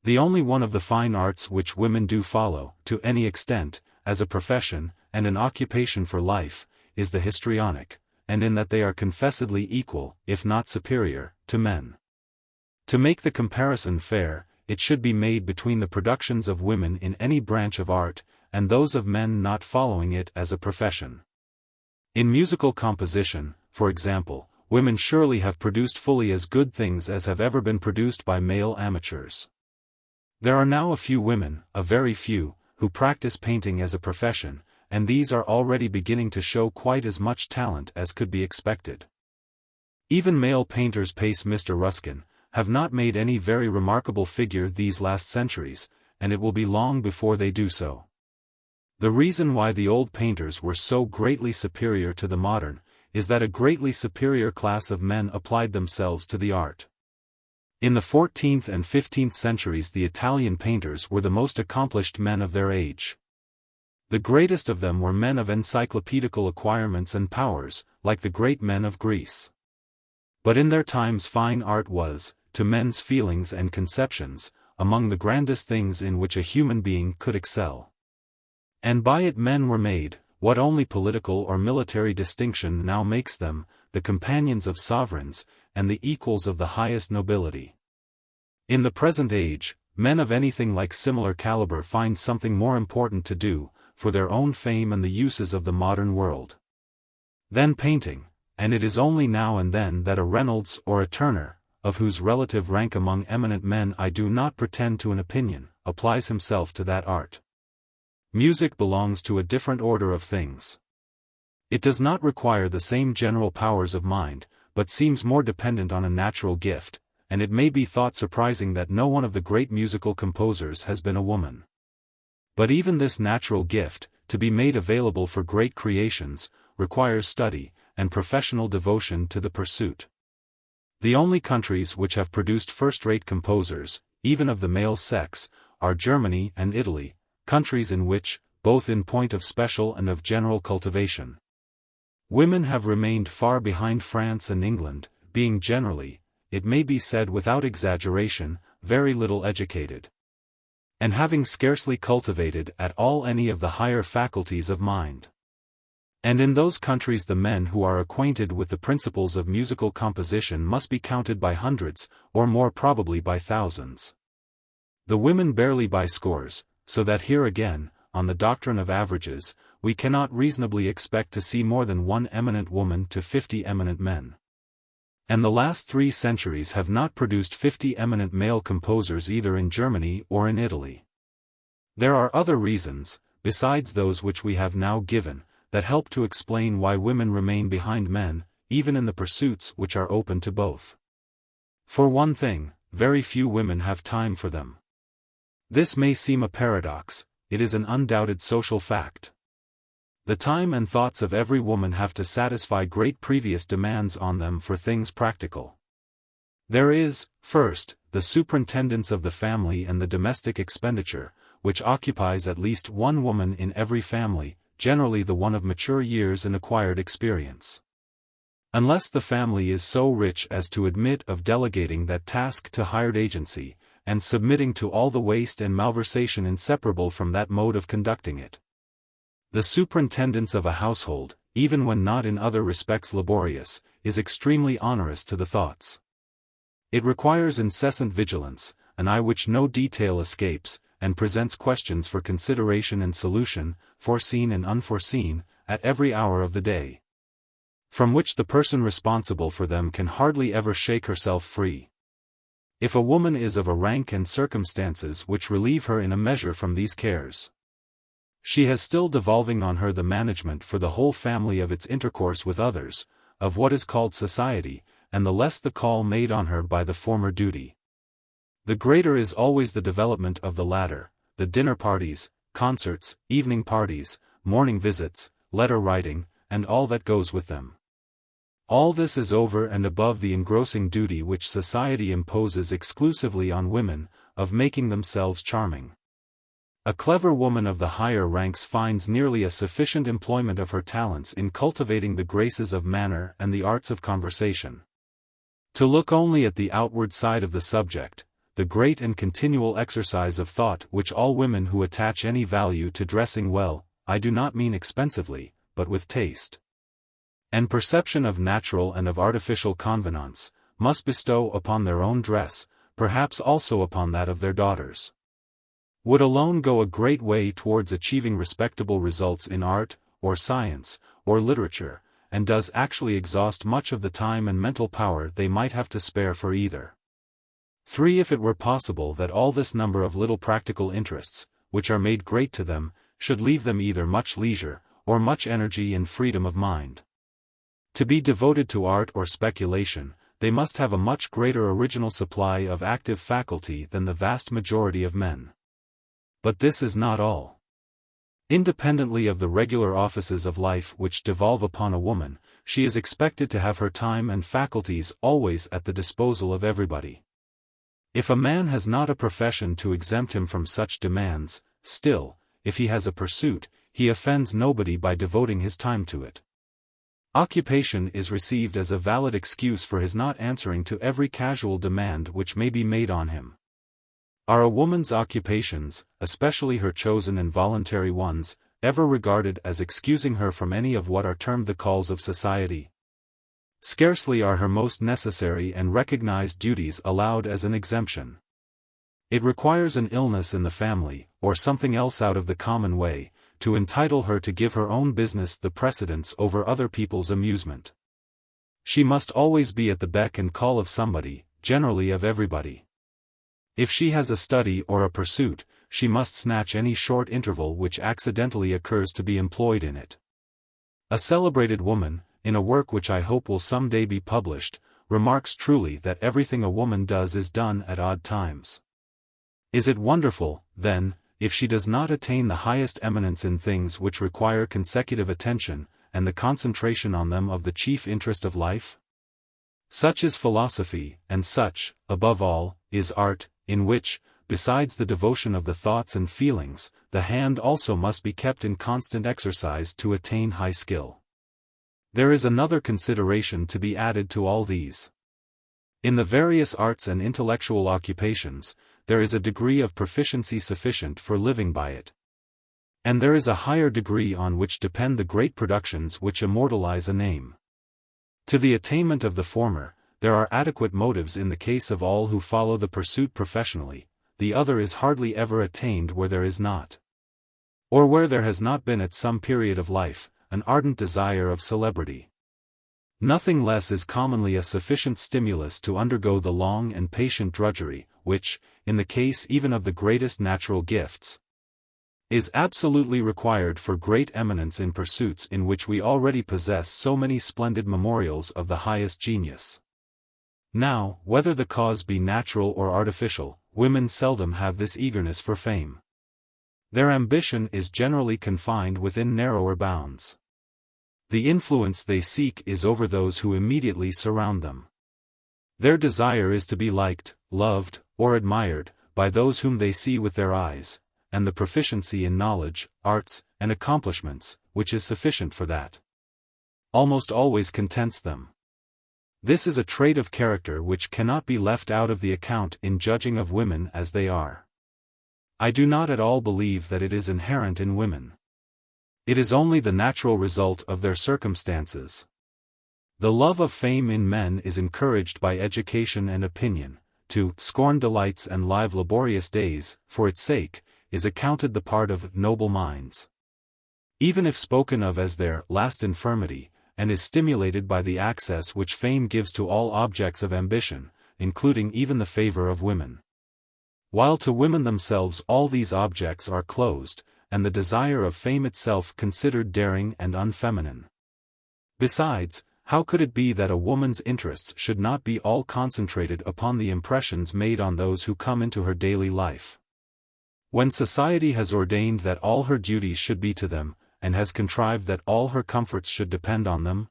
The only one of the fine arts which women do follow, to any extent, as a profession, and an occupation for life, is the histrionic, and in that they are confessedly equal, if not superior, to men. To make the comparison fair, it should be made between the productions of women in any branch of art, and those of men not following it as a profession. In musical composition, for example, women surely have produced fully as good things as have ever been produced by male amateurs. There are now a few women, a very few, who practice painting as a profession, and these are already beginning to show quite as much talent as could be expected. Even male painters pace Mr. Ruskin, have not made any very remarkable figure these last centuries, and it will be long before they do so. The reason why the old painters were so greatly superior to the modern, is that a greatly superior class of men applied themselves to the art. In the 14th and 15th centuries the Italian painters were the most accomplished men of their age. The greatest of them were men of encyclopedical acquirements and powers, like the great men of Greece. But in their times fine art was, to men's feelings and conceptions, among the grandest things in which a human being could excel. And by it men were made, what only political or military distinction now makes them, the companions of sovereigns, and the equals of the highest nobility. In the present age, men of anything like similar caliber find something more important to do, for their own fame and the uses of the modern world, than painting, and it is only now and then that a Reynolds or a Turner, of whose relative rank among eminent men I do not pretend to an opinion, applies himself to that art. Music belongs to a different order of things. It does not require the same general powers of mind, but seems more dependent on a natural gift, and it may be thought surprising that no one of the great musical composers has been a woman. But even this natural gift, to be made available for great creations, requires study, and professional devotion to the pursuit. The only countries which have produced first-rate composers, even of the male sex, are Germany and Italy, countries in which, both in point of special and of general cultivation, women have remained far behind France and England, being generally, it may be said without exaggeration, very little educated, and having scarcely cultivated at all any of the higher faculties of mind. And in those countries the men who are acquainted with the principles of musical composition must be counted by hundreds, or more probably by thousands. The women barely by scores, so that here again, on the doctrine of averages, we cannot reasonably expect to see more than one eminent woman to 50 eminent men. And the last 3 centuries have not produced 50 eminent male composers either in Germany or in Italy. There are other reasons, besides those which we have now given, that help to explain why women remain behind men, even in the pursuits which are open to both. For one thing, very few women have time for them. This may seem a paradox, it is an undoubted social fact. The time and thoughts of every woman have to satisfy great previous demands on them for things practical. There is, first, the superintendence of the family and the domestic expenditure, which occupies at least one woman in every family, generally the one of mature years and acquired experience. Unless the family is so rich as to admit of delegating that task to hired agency, and submitting to all the waste and malversation inseparable from that mode of conducting it. The superintendence of a household, even when not in other respects laborious, is extremely onerous to the thoughts. It requires incessant vigilance, an eye which no detail escapes, and presents questions for consideration and solution, foreseen and unforeseen, at every hour of the day, from which the person responsible for them can hardly ever shake herself free. If a woman is of a rank and circumstances which relieve her in a measure from these cares, she has still devolving on her the management for the whole family of its intercourse with others, of what is called society, and the less the call made on her by the former duty, the greater is always the development of the latter, the dinner parties, concerts, evening parties, morning visits, letter writing, and all that goes with them. All this is over and above the engrossing duty which society imposes exclusively on women, of making themselves charming. A clever woman of the higher ranks finds nearly a sufficient employment of her talents in cultivating the graces of manner and the arts of conversation. To look only at the outward side of the subject, the great and continual exercise of thought which all women who attach any value to dressing well, I do not mean expensively, but with taste, and perception of natural and of artificial convenance, must bestow upon their own dress, perhaps also upon that of their daughters, would alone go a great way towards achieving respectable results in art, or science, or literature, and does actually exhaust much of the time and mental power they might have to spare for either. 3. If it were possible that all this number of little practical interests, which are made great to them, should leave them either much leisure, or much energy and freedom of mind, to be devoted to art or speculation, they must have a much greater original supply of active faculty than the vast majority of men. But this is not all. Independently of the regular offices of life which devolve upon a woman, she is expected to have her time and faculties always at the disposal of everybody. If a man has not a profession to exempt him from such demands, still, if he has a pursuit, he offends nobody by devoting his time to it. Occupation is received as a valid excuse for his not answering to every casual demand which may be made on him. Are a woman's occupations, especially her chosen and voluntary ones, ever regarded as excusing her from any of what are termed the calls of society? Scarcely are her most necessary and recognized duties allowed as an exemption. It requires an illness in the family, or something else out of the common way, to entitle her to give her own business the precedence over other people's amusement. She must always be at the beck and call of somebody, generally of everybody. If she has a study or a pursuit, she must snatch any short interval which accidentally occurs to be employed in it. A celebrated woman, in a work which I hope will some day be published, remarks truly that everything a woman does is done at odd times. Is it wonderful, then, if she does not attain the highest eminence in things which require consecutive attention, and the concentration on them of the chief interest of life? Such is philosophy, and such, above all, is art, in which, besides the devotion of the thoughts and feelings, the hand also must be kept in constant exercise to attain high skill. There is another consideration to be added to all these. In the various arts and intellectual occupations, there is a degree of proficiency sufficient for living by it. And there is a higher degree on which depend the great productions which immortalize a name. To the attainment of the former, there are adequate motives in the case of all who follow the pursuit professionally, the other is hardly ever attained where there is not, or where there has not been at some period of life, an ardent desire of celebrity. Nothing less is commonly a sufficient stimulus to undergo the long and patient drudgery, which, in the case even of the greatest natural gifts, is absolutely required for great eminence in pursuits in which we already possess so many splendid memorials of the highest genius. Now, whether the cause be natural or artificial, women seldom have this eagerness for fame. Their ambition is generally confined within narrower bounds. The influence they seek is over those who immediately surround them. Their desire is to be liked, loved, or admired, by those whom they see with their eyes, and the proficiency in knowledge, arts, and accomplishments, which is sufficient for that, almost always contents them. This is a trait of character which cannot be left out of the account in judging of women as they are. I do not at all believe that it is inherent in women. It is only the natural result of their circumstances. The love of fame in men is encouraged by education and opinion. To scorn delights and live laborious days, for its sake, is accounted the part of noble minds. Even if spoken of as their last infirmity, and is stimulated by the access which fame gives to all objects of ambition, including even the favor of women. While to women themselves all these objects are closed, and the desire of fame itself considered daring and unfeminine. Besides, how could it be that a woman's interests should not be all concentrated upon the impressions made on those who come into her daily life? When society has ordained that all her duties should be to them, and has contrived that all her comforts should depend on them?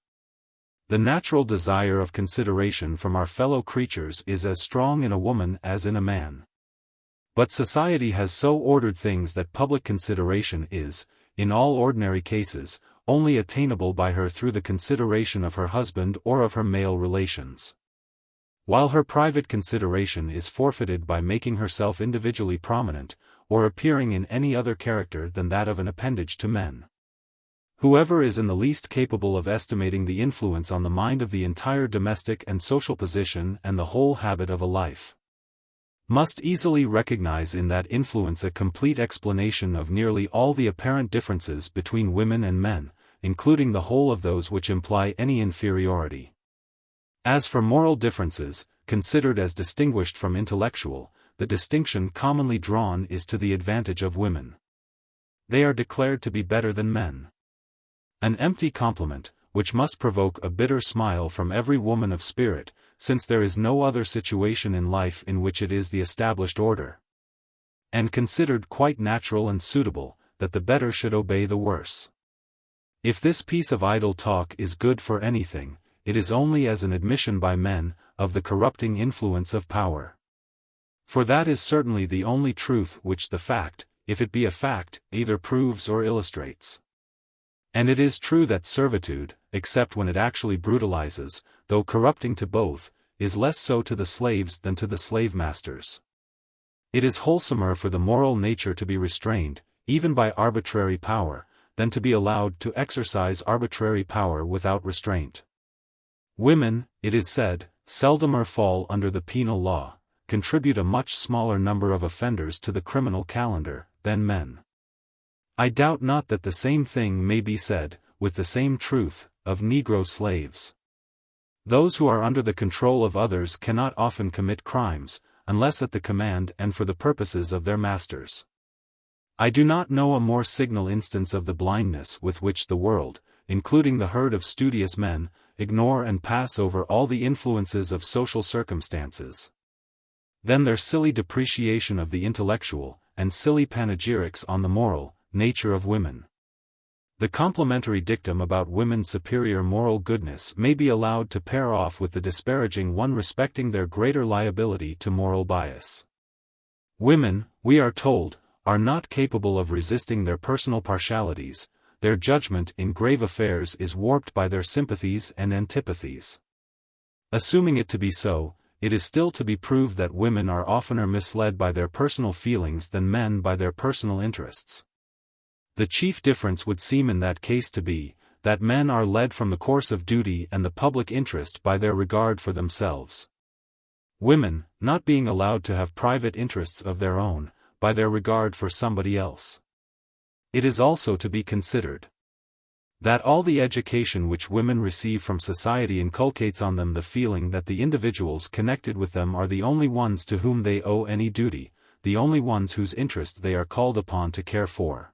The natural desire of consideration from our fellow creatures is as strong in a woman as in a man. But society has so ordered things that public consideration is, in all ordinary cases, only attainable by her through the consideration of her husband or of her male relations. While her private consideration is forfeited by making herself individually prominent, or appearing in any other character than that of an appendage to men. Whoever is in the least capable of estimating the influence on the mind of the entire domestic and social position and the whole habit of a life, must easily recognize in that influence a complete explanation of nearly all the apparent differences between women and men, including the whole of those which imply any inferiority. As for moral differences, considered as distinguished from intellectual, the distinction commonly drawn is to the advantage of women. They are declared to be better than men. An empty compliment, which must provoke a bitter smile from every woman of spirit, since there is no other situation in life in which it is the established order, and considered quite natural and suitable, that the better should obey the worse. If this piece of idle talk is good for anything, it is only as an admission by men, of the corrupting influence of power. For that is certainly the only truth which the fact, if it be a fact, either proves or illustrates. And it is true that servitude, except when it actually brutalizes, though corrupting to both, is less so to the slaves than to the slave-masters. It is wholesomer for the moral nature to be restrained, even by arbitrary power, than to be allowed to exercise arbitrary power without restraint. Women, it is said, seldomer fall under the penal law, contribute a much smaller number of offenders to the criminal calendar, than men. I doubt not that the same thing may be said, with the same truth, of Negro slaves. Those who are under the control of others cannot often commit crimes, unless at the command and for the purposes of their masters. I do not know a more signal instance of the blindness with which the world, including the herd of studious men, ignore and pass over all the influences of social circumstances, than their silly depreciation of the intellectual, and silly panegyrics on the moral, nature of women. The complimentary dictum about women's superior moral goodness may be allowed to pair off with the disparaging one respecting their greater liability to moral bias. Women, we are told, are not capable of resisting their personal partialities, their judgment in grave affairs is warped by their sympathies and antipathies. Assuming it to be so, it is still to be proved that women are oftener misled by their personal feelings than men by their personal interests. The chief difference would seem in that case to be, that men are led from the course of duty and the public interest by their regard for themselves. Women, not being allowed to have private interests of their own, by their regard for somebody else. It is also to be considered that all the education which women receive from society inculcates on them the feeling that the individuals connected with them are the only ones to whom they owe any duty, the only ones whose interest they are called upon to care for.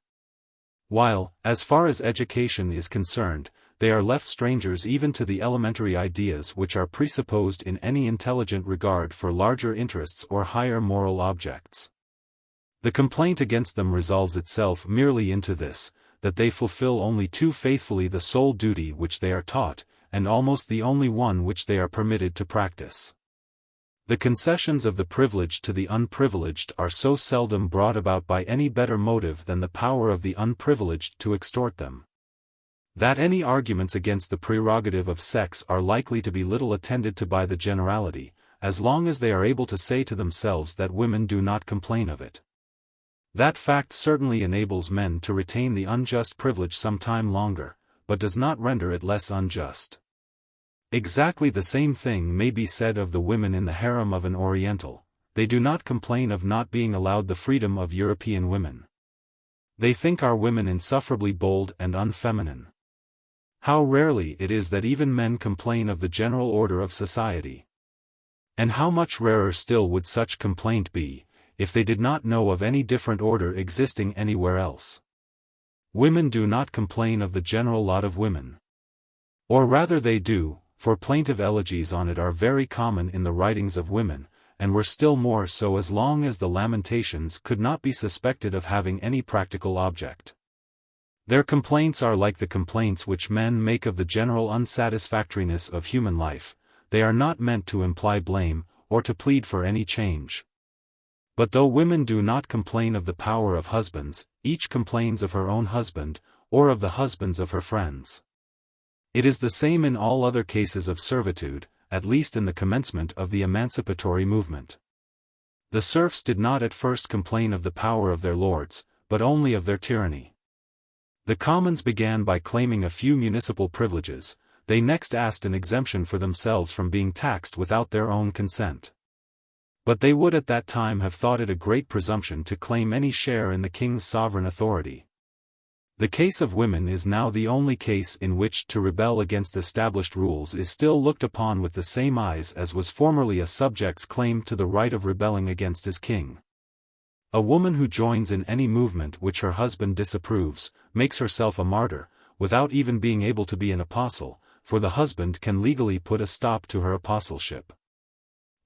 While, as far as education is concerned, they are left strangers even to the elementary ideas which are presupposed in any intelligent regard for larger interests or higher moral objects. The complaint against them resolves itself merely into this, that they fulfill only too faithfully the sole duty which they are taught, and almost the only one which they are permitted to practice. The concessions of the privileged to the unprivileged are so seldom brought about by any better motive than the power of the unprivileged to extort them, that any arguments against the prerogative of sex are likely to be little attended to by the generality, as long as they are able to say to themselves that women do not complain of it. That fact certainly enables men to retain the unjust privilege some time longer, but does not render it less unjust. Exactly the same thing may be said of the women in the harem of an Oriental. They do not complain of not being allowed the freedom of European women. They think our women insufferably bold and unfeminine. How rarely it is that even men complain of the general order of society. And how much rarer still would such complaint be, if they did not know of any different order existing anywhere else. Women do not complain of the general lot of women. Or rather they do, for plaintive elegies on it are very common in the writings of women, and were still more so as long as the lamentations could not be suspected of having any practical object. Their complaints are like the complaints which men make of the general unsatisfactoriness of human life. They are not meant to imply blame, or to plead for any change. But though women do not complain of the power of husbands, each complains of her own husband, or of the husbands of her friends. It is the same in all other cases of servitude, at least in the commencement of the emancipatory movement. The serfs did not at first complain of the power of their lords, but only of their tyranny. The commons began by claiming a few municipal privileges. They next asked an exemption for themselves from being taxed without their own consent. But they would at that time have thought it a great presumption to claim any share in the king's sovereign authority. The case of women is now the only case in which to rebel against established rules is still looked upon with the same eyes as was formerly a subject's claim to the right of rebelling against his king. A woman who joins in any movement which her husband disapproves, makes herself a martyr, without even being able to be an apostle, for the husband can legally put a stop to her apostleship.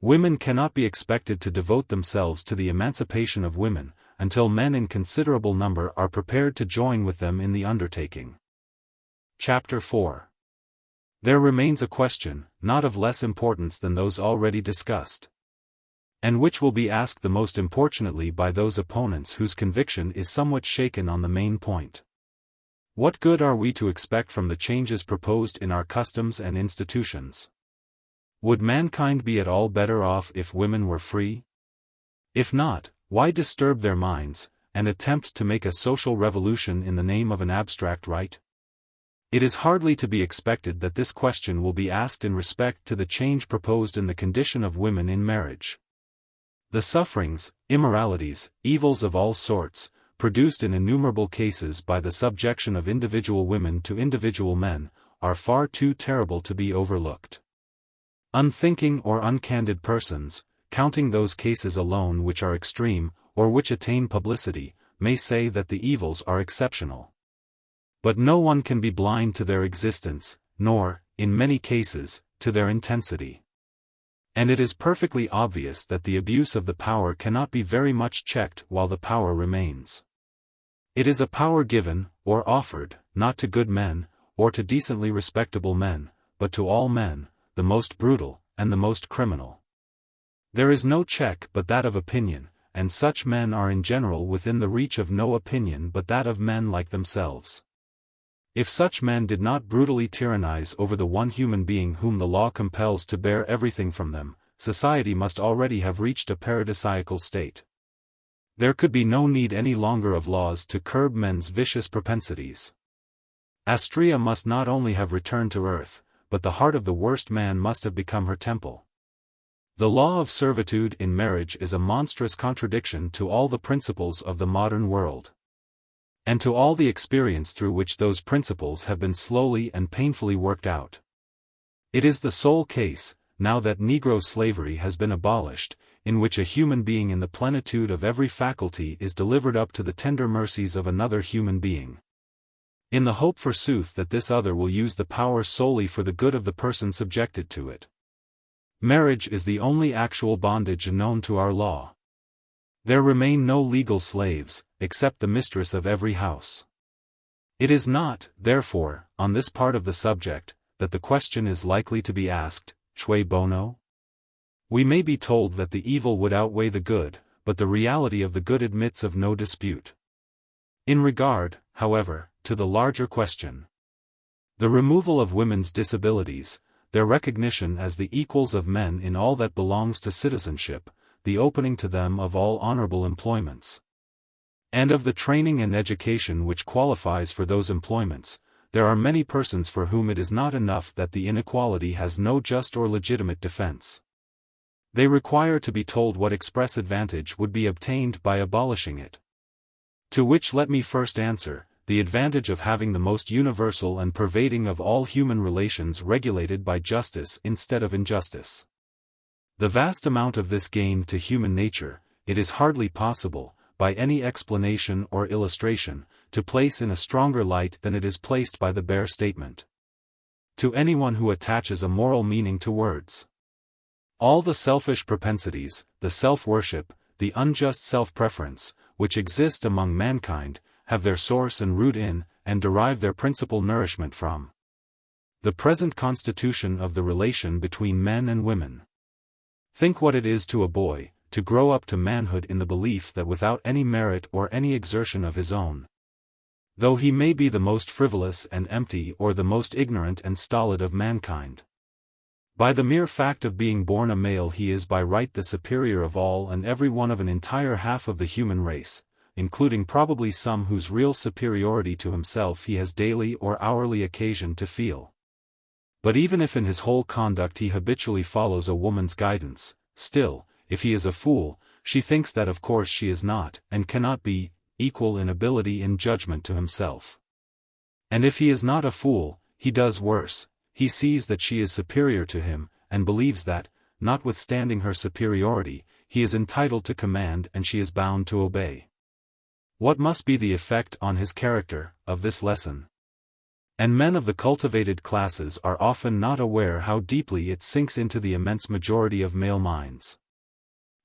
Women cannot be expected to devote themselves to the emancipation of women, until men in considerable number are prepared to join with them in the undertaking. Chapter 4. There remains a question, not of less importance than those already discussed, and which will be asked the most importunately by those opponents whose conviction is somewhat shaken on the main point. What good are we to expect from the changes proposed in our customs and institutions? Would mankind be at all better off if women were free? If not, why disturb their minds, and attempt to make a social revolution in the name of an abstract right? It is hardly to be expected that this question will be asked in respect to the change proposed in the condition of women in marriage. The sufferings, immoralities, evils of all sorts, produced in innumerable cases by the subjection of individual women to individual men, are far too terrible to be overlooked. Unthinking or uncandid persons, counting those cases alone which are extreme, or which attain publicity, may say that the evils are exceptional. But no one can be blind to their existence, nor, in many cases, to their intensity. And it is perfectly obvious that the abuse of the power cannot be very much checked while the power remains. It is a power given, or offered, not to good men, or to decently respectable men, but to all men, the most brutal, and the most criminal. There is no check but that of opinion, and such men are in general within the reach of no opinion but that of men like themselves. If such men did not brutally tyrannize over the one human being whom the law compels to bear everything from them, society must already have reached a paradisiacal state. There could be no need any longer of laws to curb men's vicious propensities. Astrea must not only have returned to earth, but the heart of the worst man must have become her temple. The law of servitude in marriage is a monstrous contradiction to all the principles of the modern world, and to all the experience through which those principles have been slowly and painfully worked out. It is the sole case, now that Negro slavery has been abolished, in which a human being in the plenitude of every faculty is delivered up to the tender mercies of another human being, in the hope forsooth that this other will use the power solely for the good of the person subjected to it. Marriage is the only actual bondage known to our law. There remain no legal slaves, except the mistress of every house. It is not, therefore, on this part of the subject, that the question is likely to be asked, cui bono? We may be told that the evil would outweigh the good, but the reality of the good admits of no dispute. In regard, however, to the larger question, the removal of women's disabilities, their recognition as the equals of men in all that belongs to citizenship, the opening to them of all honorable employments, and of the training and education which qualifies for those employments, there are many persons for whom it is not enough that the inequality has no just or legitimate defense. They require to be told what express advantage would be obtained by abolishing it. To which let me first answer, the advantage of having the most universal and pervading of all human relations regulated by justice instead of injustice. The vast amount of this gain to human nature, it is hardly possible, by any explanation or illustration, to place in a stronger light than it is placed by the bare statement. To anyone who attaches a moral meaning to words, all the selfish propensities, the self-worship, the unjust self-preference, which exist among mankind, have their source and root in, and derive their principal nourishment from the present constitution of the relation between men and women. Think what it is to a boy, to grow up to manhood in the belief that without any merit or any exertion of his own, though he may be the most frivolous and empty or the most ignorant and stolid of mankind, by the mere fact of being born a male he is by right the superior of all and every one of an entire half of the human race, including probably some whose real superiority to himself he has daily or hourly occasion to feel. But even if in his whole conduct he habitually follows a woman's guidance, still, if he is a fool, she thinks that of course she is not, and cannot be, equal in ability in judgment to himself. And if he is not a fool, he does worse, he sees that she is superior to him, and believes that, notwithstanding her superiority, he is entitled to command and she is bound to obey. What must be the effect on his character, of this lesson? And men of the cultivated classes are often not aware how deeply it sinks into the immense majority of male minds.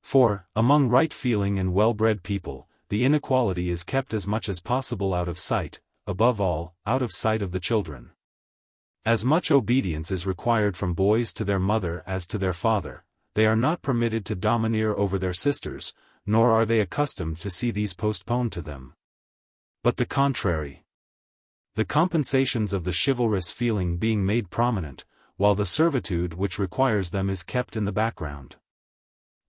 For, among right-feeling and well-bred people, the inequality is kept as much as possible out of sight, above all, out of sight of the children. As much obedience is required from boys to their mother as to their father, they are not permitted to domineer over their sisters, nor are they accustomed to see these postponed to them. But the contrary. The compensations of the chivalrous feeling being made prominent, while the servitude which requires them is kept in the background.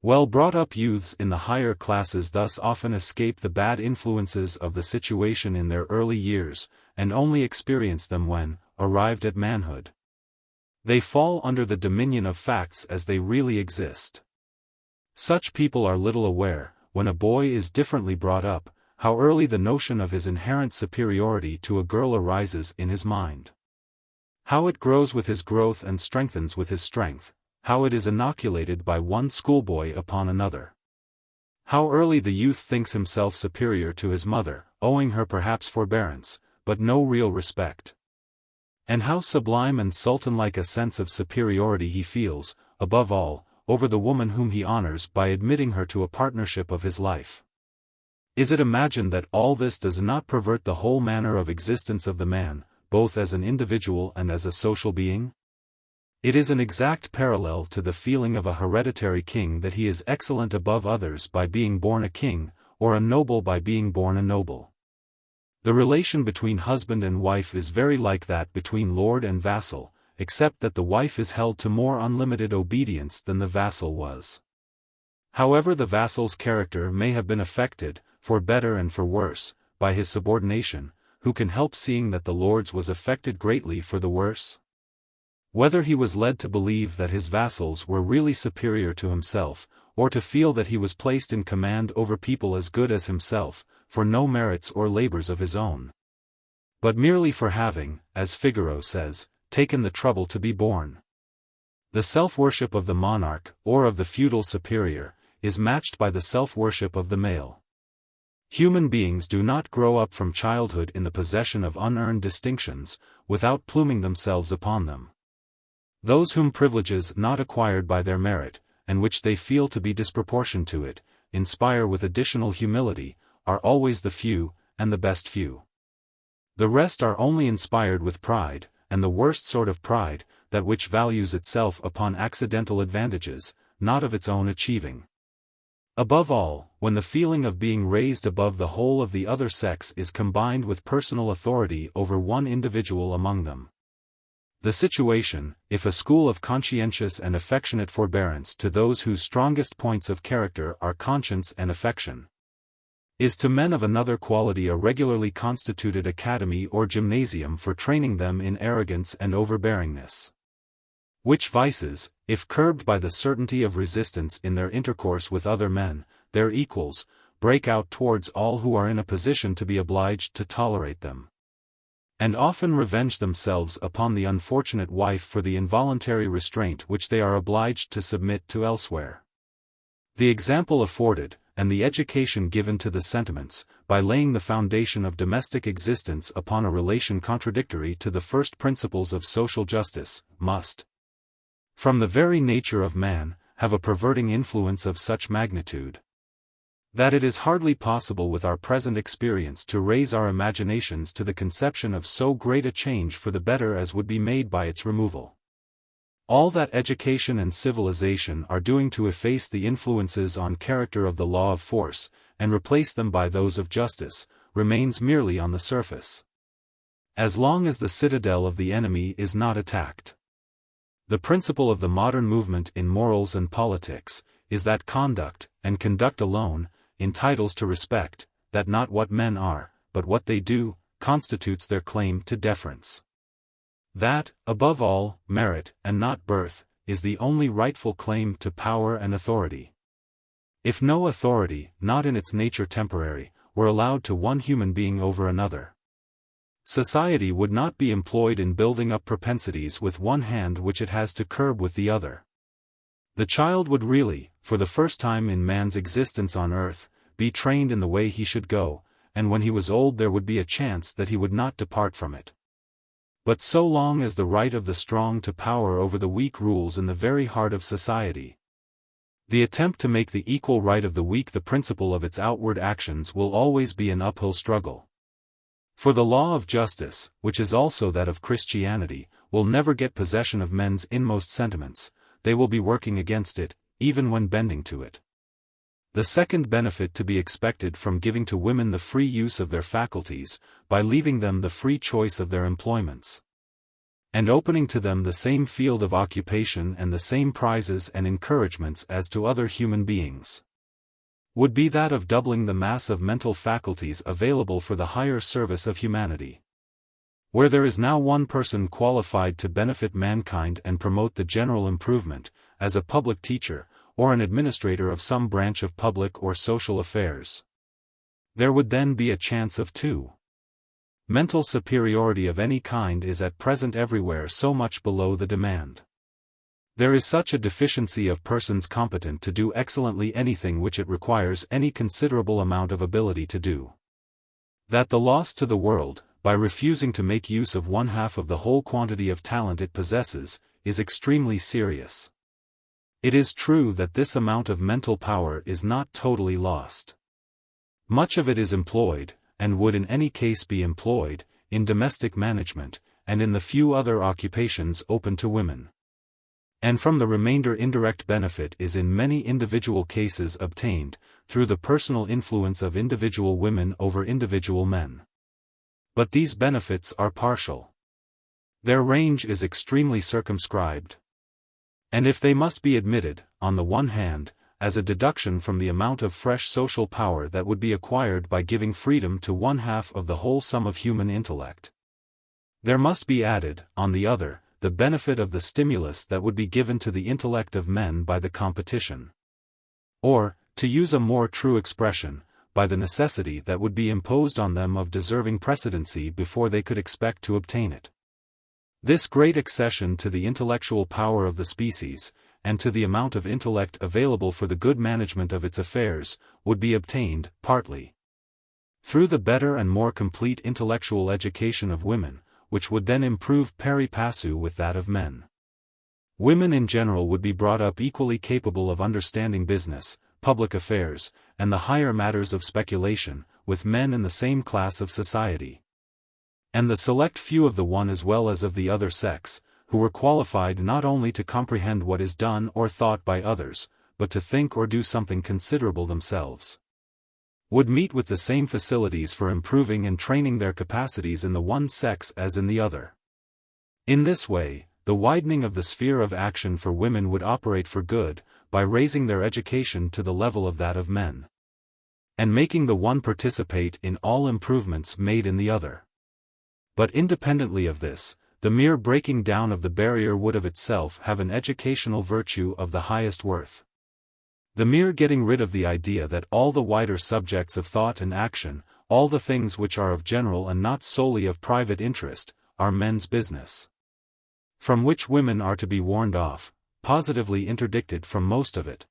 Well-brought-up youths in the higher classes thus often escape the bad influences of the situation in their early years, and only experience them when, arrived at manhood, they fall under the dominion of facts as they really exist. Such people are little aware, when a boy is differently brought up, how early the notion of his inherent superiority to a girl arises in his mind. How it grows with his growth and strengthens with his strength, how it is inoculated by one schoolboy upon another. How early the youth thinks himself superior to his mother, owing her perhaps forbearance, but no real respect. And how sublime and sultan-like a sense of superiority he feels, above all, over the woman whom he honors by admitting her to a partnership of his life. Is it imagined that all this does not pervert the whole manner of existence of the man, both as an individual and as a social being? It is an exact parallel to the feeling of a hereditary king that he is excellent above others by being born a king, or a noble by being born a noble. The relation between husband and wife is very like that between lord and vassal, except that the wife is held to more unlimited obedience than the vassal was. However the vassal's character may have been affected, for better and for worse, by his subordination, who can help seeing that the lord's was affected greatly for the worse? Whether he was led to believe that his vassals were really superior to himself, or to feel that he was placed in command over people as good as himself, for no merits or labors of his own, but merely for having, as Figaro says, taken the trouble to be born. The self-worship of the monarch, or of the feudal superior, is matched by the self-worship of the male. Human beings do not grow up from childhood in the possession of unearned distinctions, without pluming themselves upon them. Those whom privileges not acquired by their merit, and which they feel to be disproportioned to it, inspire with additional humility, are always the few, and the best few. The rest are only inspired with pride, and the worst sort of pride, that which values itself upon accidental advantages, not of its own achieving. Above all, when the feeling of being raised above the whole of the other sex is combined with personal authority over one individual among them. The situation, if a school of conscientious and affectionate forbearance to those whose strongest points of character are conscience and affection, is to men of another quality a regularly constituted academy or gymnasium for training them in arrogance and overbearingness. Which vices, if curbed by the certainty of resistance in their intercourse with other men, their equals, break out towards all who are in a position to be obliged to tolerate them, and often revenge themselves upon the unfortunate wife for the involuntary restraint which they are obliged to submit to elsewhere. The example afforded, and the education given to the sentiments, by laying the foundation of domestic existence upon a relation contradictory to the first principles of social justice, must, from the very nature of man, have a perverting influence of such magnitude, that it is hardly possible with our present experience to raise our imaginations to the conception of so great a change for the better as would be made by its removal. All that education and civilization are doing to efface the influences on character of the law of force, and replace them by those of justice, remains merely on the surface. As long as the citadel of the enemy is not attacked. The principle of the modern movement in morals and politics, is that conduct, and conduct alone, entitles to respect, that not what men are, but what they do, constitutes their claim to deference. That, above all, merit, and not birth, is the only rightful claim to power and authority. If no authority, not in its nature temporary, were allowed to one human being over another, society would not be employed in building up propensities with one hand which it has to curb with the other. The child would really, for the first time in man's existence on earth, be trained in the way he should go, and when he was old there would be a chance that he would not depart from it. But so long as the right of the strong to power over the weak rules in the very heart of society, the attempt to make the equal right of the weak the principle of its outward actions will always be an uphill struggle. For the law of justice, which is also that of Christianity, will never get possession of men's inmost sentiments, they will be working against it, even when bending to it. The second benefit to be expected from giving to women the free use of their faculties, by leaving them the free choice of their employments, and opening to them the same field of occupation and the same prizes and encouragements as to other human beings, would be that of doubling the mass of mental faculties available for the higher service of humanity. Where there is now one person qualified to benefit mankind and promote the general improvement, as a public teacher, or an administrator of some branch of public or social affairs, there would then be a chance of two. Mental superiority of any kind is at present everywhere so much below the demand. There is such a deficiency of persons competent to do excellently anything which it requires any considerable amount of ability to do, that the loss to the world, by refusing to make use of one half of the whole quantity of talent it possesses, is extremely serious. It is true that this amount of mental power is not totally lost. Much of it is employed, and would in any case be employed, in domestic management, and in the few other occupations open to women. And from the remainder indirect benefit is in many individual cases obtained, through the personal influence of individual women over individual men. But these benefits are partial. Their range is extremely circumscribed. And if they must be admitted, on the one hand, as a deduction from the amount of fresh social power that would be acquired by giving freedom to one half of the whole sum of human intellect, there must be added, on the other, the benefit of the stimulus that would be given to the intellect of men by the competition. Or, to use a more true expression, by the necessity that would be imposed on them of deserving precedency before they could expect to obtain it. This great accession to the intellectual power of the species, and to the amount of intellect available for the good management of its affairs, would be obtained, partly, through the better and more complete intellectual education of women, which would then improve pari passu with that of men. Women in general would be brought up equally capable of understanding business, public affairs, and the higher matters of speculation, with men in the same class of society. And the select few of the one as well as of the other sex, who were qualified not only to comprehend what is done or thought by others, but to think or do something considerable themselves, would meet with the same facilities for improving and training their capacities in the one sex as in the other. In this way, the widening of the sphere of action for women would operate for good, by raising their education to the level of that of men, and making the one participate in all improvements made in the other. But independently of this, the mere breaking down of the barrier would of itself have an educational virtue of the highest worth. The mere getting rid of the idea that all the wider subjects of thought and action, all the things which are of general and not solely of private interest, are men's business, from which women are to be warned off, positively interdicted from most of it,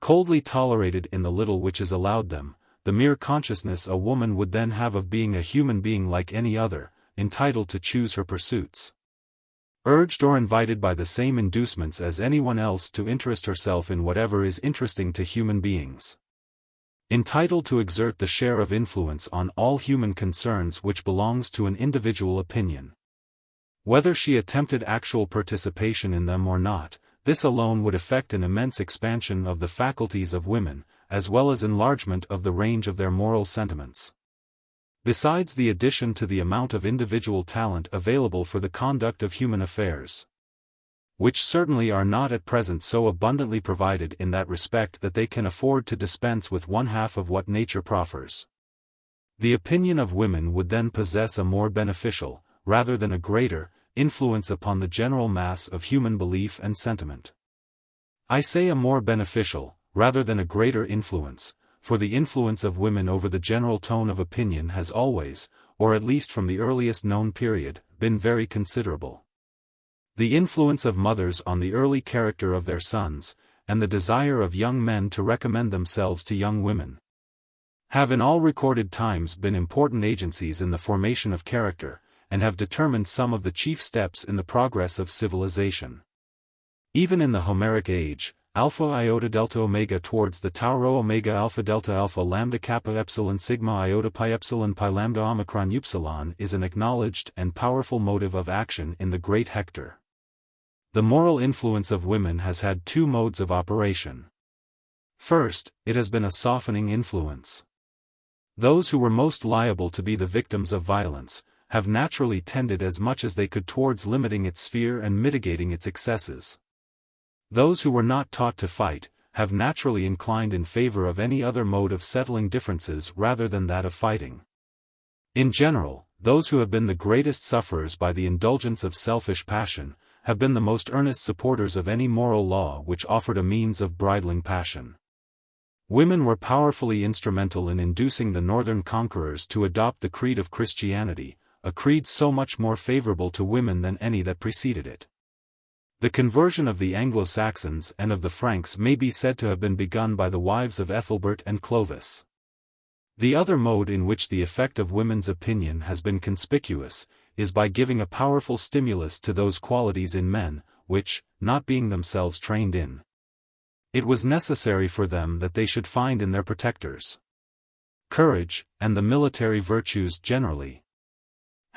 coldly tolerated in the little which is allowed them, the mere consciousness a woman would then have of being a human being like any other, entitled to choose her pursuits, urged or invited by the same inducements as anyone else to interest herself in whatever is interesting to human beings, entitled to exert the share of influence on all human concerns which belongs to an individual opinion. Whether she attempted actual participation in them or not, this alone would effect an immense expansion of the faculties of women, as well as enlargement of the range of their moral sentiments, besides the addition to the amount of individual talent available for the conduct of human affairs, which certainly are not at present so abundantly provided in that respect that they can afford to dispense with one half of what nature proffers. The opinion of women would then possess a more beneficial, rather than a greater, influence upon the general mass of human belief and sentiment. I say a more beneficial, rather than a greater influence, for the influence of women over the general tone of opinion has always, or at least from the earliest known period, been very considerable. The influence of mothers on the early character of their sons, and the desire of young men to recommend themselves to young women, have in all recorded times been important agencies in the formation of character, and have determined some of the chief steps in the progress of civilization. Even in the Homeric age, alpha iota delta omega towards the tau rho omega alpha delta alpha lambda kappa epsilon sigma iota pi epsilon pi lambda omicron upsilon is an acknowledged and powerful motive of action in the great Hector. The moral influence of women has had two modes of operation. First, it has been a softening influence. Those who were most liable to be the victims of violence, have naturally tended as much as they could towards limiting its sphere and mitigating its excesses. Those who were not taught to fight, have naturally inclined in favor of any other mode of settling differences rather than that of fighting. In general, those who have been the greatest sufferers by the indulgence of selfish passion, have been the most earnest supporters of any moral law which offered a means of bridling passion. Women were powerfully instrumental in inducing the northern conquerors to adopt the creed of Christianity, a creed so much more favorable to women than any that preceded it. The conversion of the Anglo-Saxons and of the Franks may be said to have been begun by the wives of Ethelbert and Clovis. The other mode in which the effect of women's opinion has been conspicuous, is by giving a powerful stimulus to those qualities in men, which, not being themselves trained in, it was necessary for them that they should find in their protectors. Courage, and the military virtues generally,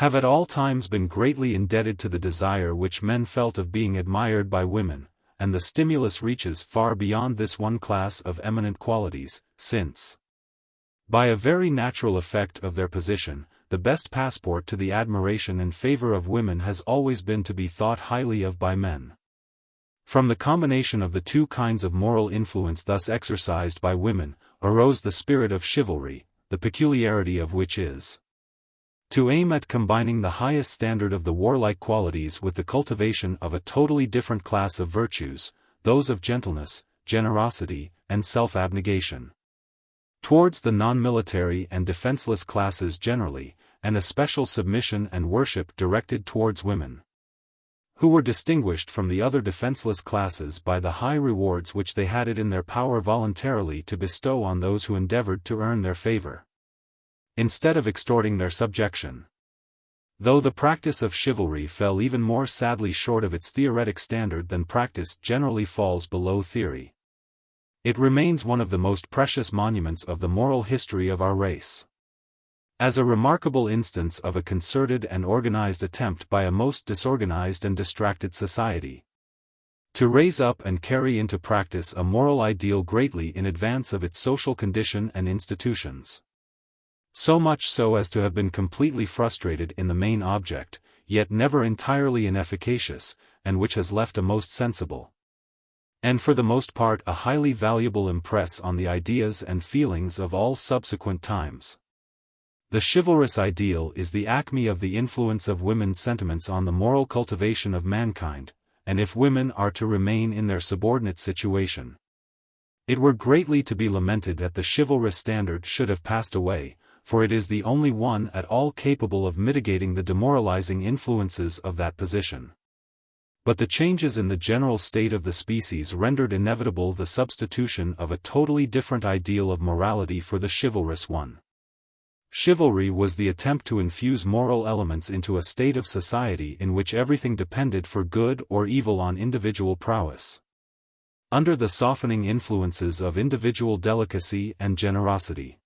have at all times been greatly indebted to the desire which men felt of being admired by women, and the stimulus reaches far beyond this one class of eminent qualities, since, by a very natural effect of their position, the best passport to the admiration and favor of women has always been to be thought highly of by men. From the combination of the two kinds of moral influence thus exercised by women, arose the spirit of chivalry, the peculiarity of which is to aim at combining the highest standard of the warlike qualities with the cultivation of a totally different class of virtues, those of gentleness, generosity, and self-abnegation, towards the non-military and defenseless classes generally, and a special submission and worship directed towards women, who were distinguished from the other defenseless classes by the high rewards which they had it in their power voluntarily to bestow on those who endeavored to earn their favor, instead of extorting their subjection. Though the practice of chivalry fell even more sadly short of its theoretic standard than practice generally falls below theory, it remains one of the most precious monuments of the moral history of our race. As a remarkable instance of a concerted and organized attempt by a most disorganized and distracted society to raise up and carry into practice a moral ideal greatly in advance of its social condition and institutions. So much so as to have been completely frustrated in the main object, yet never entirely inefficacious, and which has left a most sensible, and for the most part a highly valuable impress on the ideas and feelings of all subsequent times. The chivalrous ideal is the acme of the influence of women's sentiments on the moral cultivation of mankind, and if women are to remain in their subordinate situation, it were greatly to be lamented that the chivalrous standard should have passed away, for it is the only one at all capable of mitigating the demoralizing influences of that position. But the changes in the general state of the species rendered inevitable the substitution of a totally different ideal of morality for the chivalrous one. Chivalry was the attempt to infuse moral elements into a state of society in which everything depended for good or evil on individual prowess, under the softening influences of individual delicacy and generosity.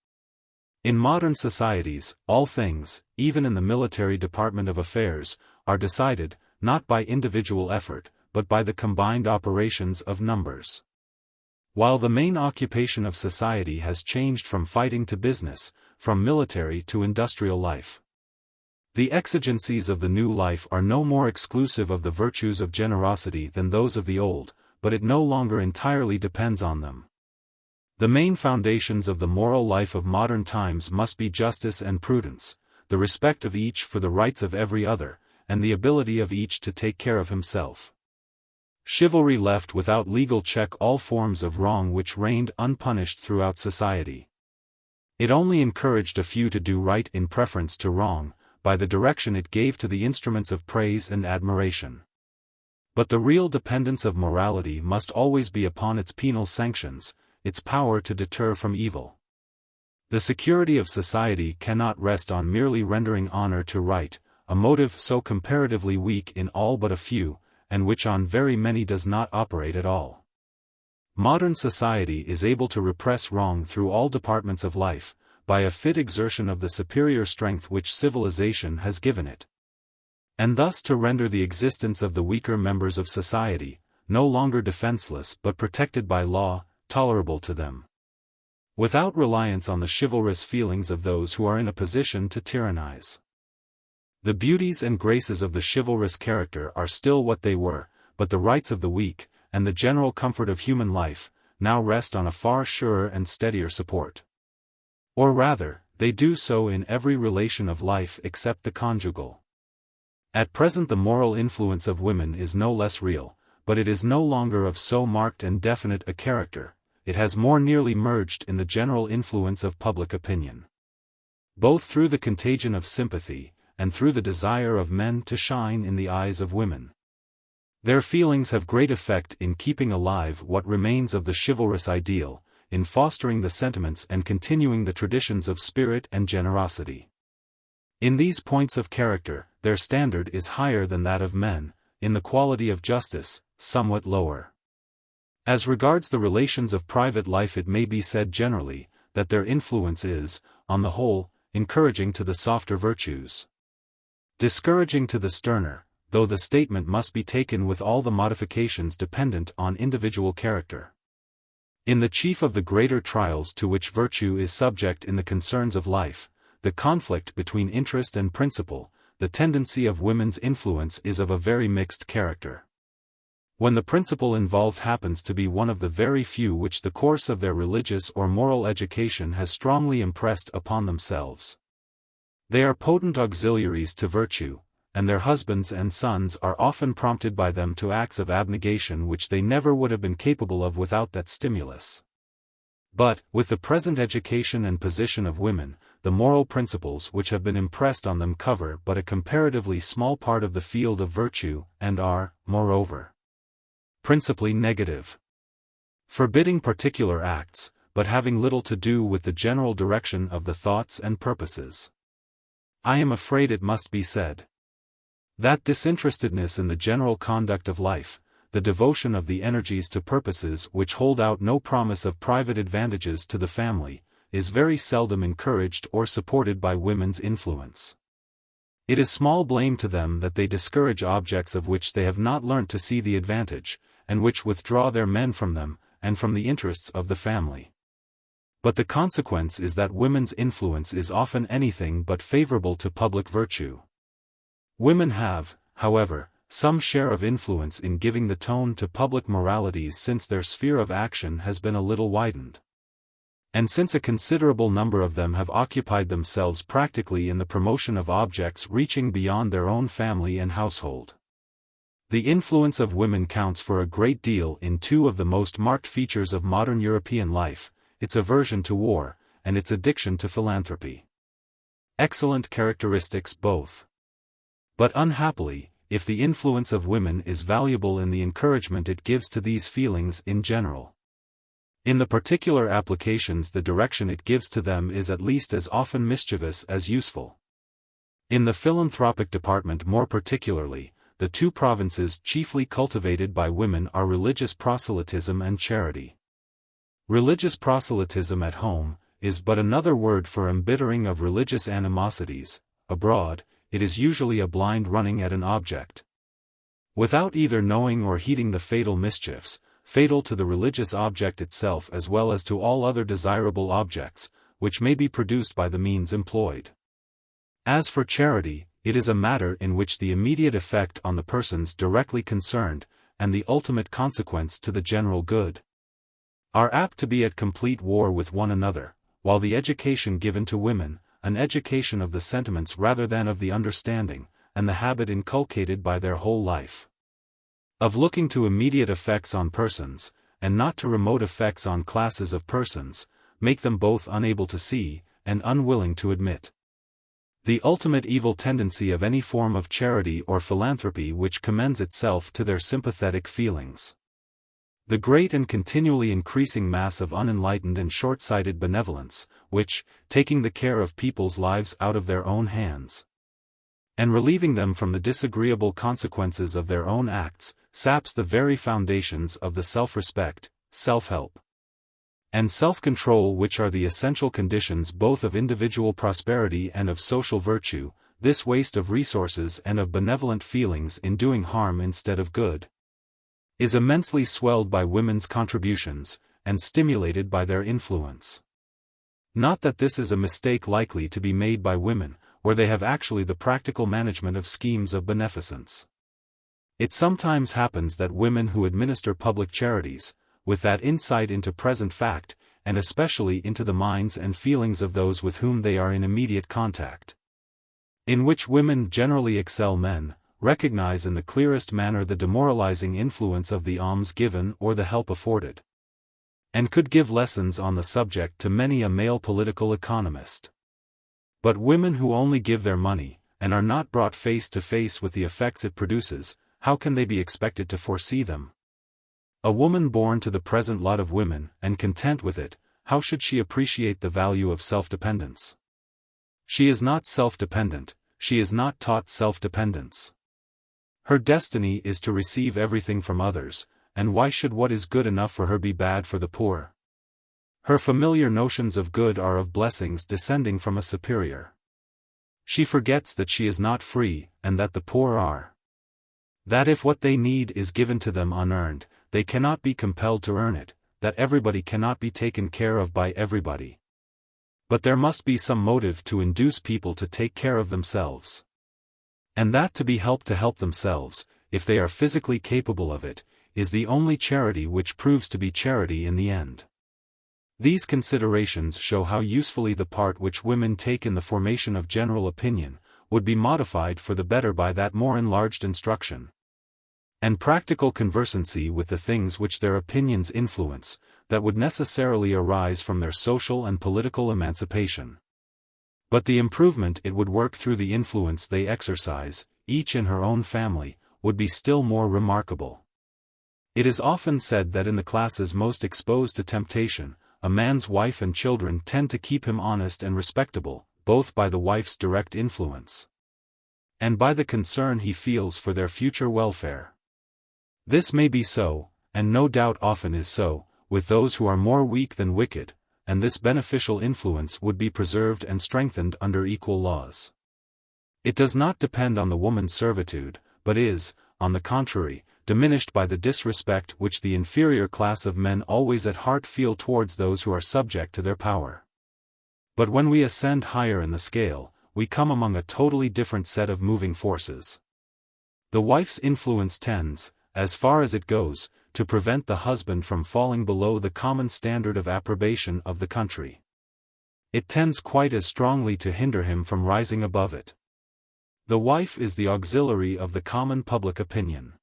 In modern societies, all things, even in the military department of affairs, are decided, not by individual effort, but by the combined operations of numbers. While the main occupation of society has changed from fighting to business, from military to industrial life, the exigencies of the new life are no more exclusive of the virtues of generosity than those of the old, but it no longer entirely depends on them. The main foundations of the moral life of modern times must be justice and prudence, the respect of each for the rights of every other, and the ability of each to take care of himself. Chivalry left without legal check all forms of wrong which reigned unpunished throughout society. It only encouraged a few to do right in preference to wrong, by the direction it gave to the instruments of praise and admiration. But the real dependence of morality must always be upon its penal sanctions, its power to deter from evil. The security of society cannot rest on merely rendering honor to right, a motive so comparatively weak in all but a few, and which on very many does not operate at all. Modern society is able to repress wrong through all departments of life, by a fit exertion of the superior strength which civilization has given it, and thus to render the existence of the weaker members of society, no longer defenseless but protected by law, tolerable to them, without reliance on the chivalrous feelings of those who are in a position to tyrannize. The beauties and graces of the chivalrous character are still what they were, but the rights of the weak, and the general comfort of human life, now rest on a far surer and steadier support. Or rather, they do so in every relation of life except the conjugal. At present the moral influence of women is no less real, but it is no longer of so marked and definite a character, it has more nearly merged in the general influence of public opinion. Both through the contagion of sympathy, and through the desire of men to shine in the eyes of women, their feelings have great effect in keeping alive what remains of the chivalrous ideal, in fostering the sentiments and continuing the traditions of spirit and generosity. In these points of character, their standard is higher than that of men, in the quality of justice, somewhat lower. As regards the relations of private life it may be said generally, that their influence is, on the whole, encouraging to the softer virtues, discouraging to the sterner, though the statement must be taken with all the modifications dependent on individual character. In the chief of the greater trials to which virtue is subject in the concerns of life, the conflict between interest and principle, the tendency of women's influence is of a very mixed character. When the principle involved happens to be one of the very few which the course of their religious or moral education has strongly impressed upon themselves, they are potent auxiliaries to virtue, and their husbands and sons are often prompted by them to acts of abnegation which they never would have been capable of without that stimulus. But, with the present education and position of women, the moral principles which have been impressed on them cover but a comparatively small part of the field of virtue, and are, moreover, principally negative, forbidding particular acts, but having little to do with the general direction of the thoughts and purposes. I am afraid it must be said that disinterestedness in the general conduct of life, the devotion of the energies to purposes which hold out no promise of private advantages to the family, is very seldom encouraged or supported by women's influence. It is small blame to them that they discourage objects of which they have not learnt to see the advantage, and which withdraw their men from them, and from the interests of the family. But the consequence is that women's influence is often anything but favorable to public virtue. Women have, however, some share of influence in giving the tone to public moralities since their sphere of action has been a little widened, and since a considerable number of them have occupied themselves practically in the promotion of objects reaching beyond their own family and household. The influence of women counts for a great deal in two of the most marked features of modern European life, its aversion to war, and its addiction to philanthropy. Excellent characteristics both. But unhappily, if the influence of women is valuable in the encouragement it gives to these feelings in general, in the particular applications the direction it gives to them is at least as often mischievous as useful. In the philanthropic department more particularly, the two provinces chiefly cultivated by women are religious proselytism and charity. Religious proselytism at home is but another word for embittering of religious animosities. Abroad, it is usually a blind running at an object, without either knowing or heeding the fatal mischiefs, fatal to the religious object itself as well as to all other desirable objects, which may be produced by the means employed. As for charity, it is a matter in which the immediate effect on the persons directly concerned, and the ultimate consequence to the general good, are apt to be at complete war with one another, while the education given to women, an education of the sentiments rather than of the understanding, and the habit inculcated by their whole life, of looking to immediate effects on persons, and not to remote effects on classes of persons, make them both unable to see, and unwilling to admit, the ultimate evil tendency of any form of charity or philanthropy which commends itself to their sympathetic feelings. The great and continually increasing mass of unenlightened and short-sighted benevolence, which, taking the care of people's lives out of their own hands, and relieving them from the disagreeable consequences of their own acts, saps the very foundations of the self-respect, self-help, and self-control which are the essential conditions both of individual prosperity and of social virtue. This waste of resources and of benevolent feelings in doing harm instead of good is immensely swelled by women's contributions, and stimulated by their influence. Not that this is a mistake likely to be made by women, where they have actually the practical management of schemes of beneficence. It sometimes happens that women who administer public charities, with that insight into present fact, and especially into the minds and feelings of those with whom they are in immediate contact, in which women generally excel men, recognize in the clearest manner the demoralizing influence of the alms given or the help afforded, and could give lessons on the subject to many a male political economist. But women who only give their money, and are not brought face to face with the effects it produces, how can they be expected to foresee them? A woman born to the present lot of women, and content with it, how should she appreciate the value of self-dependence? She is not self-dependent, she is not taught self-dependence. Her destiny is to receive everything from others, and why should what is good enough for her be bad for the poor? Her familiar notions of good are of blessings descending from a superior. She forgets that she is not free, and that the poor are. That if what they need is given to them unearned, they cannot be compelled to earn it, that everybody cannot be taken care of by everybody. But there must be some motive to induce people to take care of themselves. And that to be helped to help themselves, if they are physically capable of it, is the only charity which proves to be charity in the end. These considerations show how usefully the part which women take in the formation of general opinion would be modified for the better by that more enlarged instruction and practical conversancy with the things which their opinions influence, that would necessarily arise from their social and political emancipation. But the improvement it would work through the influence they exercise, each in her own family, would be still more remarkable. It is often said that in the classes most exposed to temptation, a man's wife and children tend to keep him honest and respectable, both by the wife's direct influence and by the concern he feels for their future welfare. This may be so, and no doubt often is so, with those who are more weak than wicked, and this beneficial influence would be preserved and strengthened under equal laws. It does not depend on the woman's servitude, but is, on the contrary, diminished by the disrespect which the inferior class of men always at heart feel towards those who are subject to their power. But when we ascend higher in the scale, we come among a totally different set of moving forces. The wife's influence tends, as far as it goes, to prevent the husband from falling below the common standard of approbation of the country. It tends quite as strongly to hinder him from rising above it. The wife is the auxiliary of the common public opinion.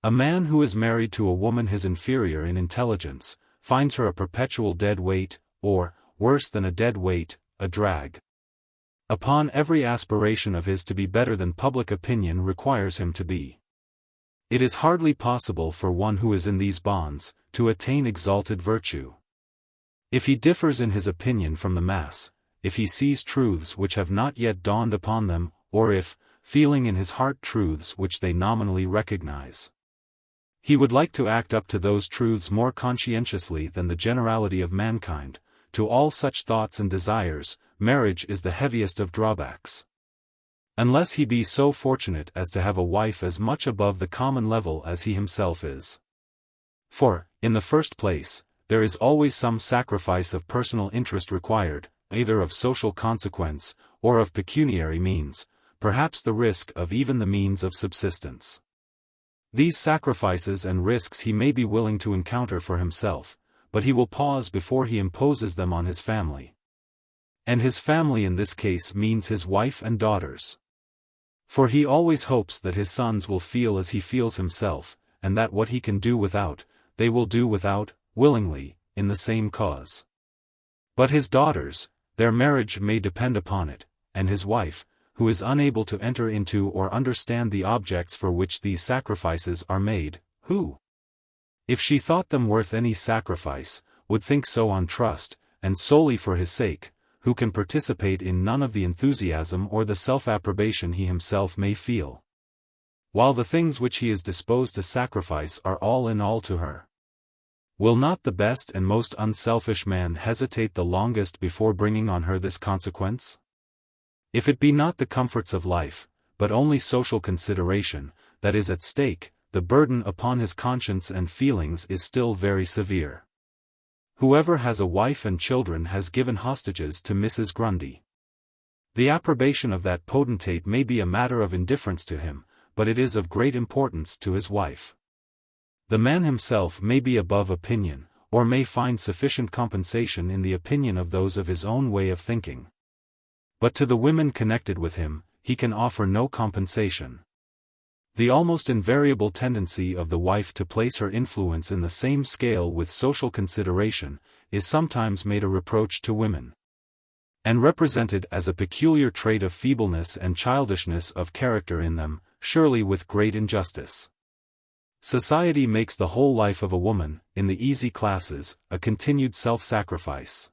A man who is married to a woman his inferior in intelligence, finds her a perpetual dead weight, or, worse than a dead weight, a drag. Upon every aspiration of his to be better than public opinion requires him to be. It is hardly possible for one who is in these bonds, to attain exalted virtue. If he differs in his opinion from the mass, if he sees truths which have not yet dawned upon them, or if, feeling in his heart truths which they nominally recognize, he would like to act up to those truths more conscientiously than the generality of mankind, to all such thoughts and desires, marriage is the heaviest of drawbacks. Unless he be so fortunate as to have a wife as much above the common level as he himself is. For, in the first place, there is always some sacrifice of personal interest required, either of social consequence, or of pecuniary means, perhaps the risk of even the means of subsistence. These sacrifices and risks he may be willing to encounter for himself, but he will pause before he imposes them on his family. And his family in this case means his wife and daughters. For he always hopes that his sons will feel as he feels himself, and that what he can do without, they will do without, willingly, in the same cause. But his daughters, their marriage may depend upon it, and his wife, who is unable to enter into or understand the objects for which these sacrifices are made, who, if she thought them worth any sacrifice, would think so on trust, and solely for his sake, who can participate in none of the enthusiasm or the self-approbation he himself may feel, while the things which he is disposed to sacrifice are all in all to her. Will not the best and most unselfish man hesitate the longest before bringing on her this consequence? If it be not the comforts of life, but only social consideration, that is at stake, the burden upon his conscience and feelings is still very severe. Whoever has a wife and children has given hostages to Mrs. Grundy. The approbation of that potentate may be a matter of indifference to him, but it is of great importance to his wife. The man himself may be above opinion, or may find sufficient compensation in the opinion of those of his own way of thinking. But to the women connected with him, he can offer no compensation. The almost invariable tendency of the wife to place her influence in the same scale with social consideration, is sometimes made a reproach to women, and represented as a peculiar trait of feebleness and childishness of character in them, surely with great injustice. Society makes the whole life of a woman, in the easy classes, a continued self-sacrifice.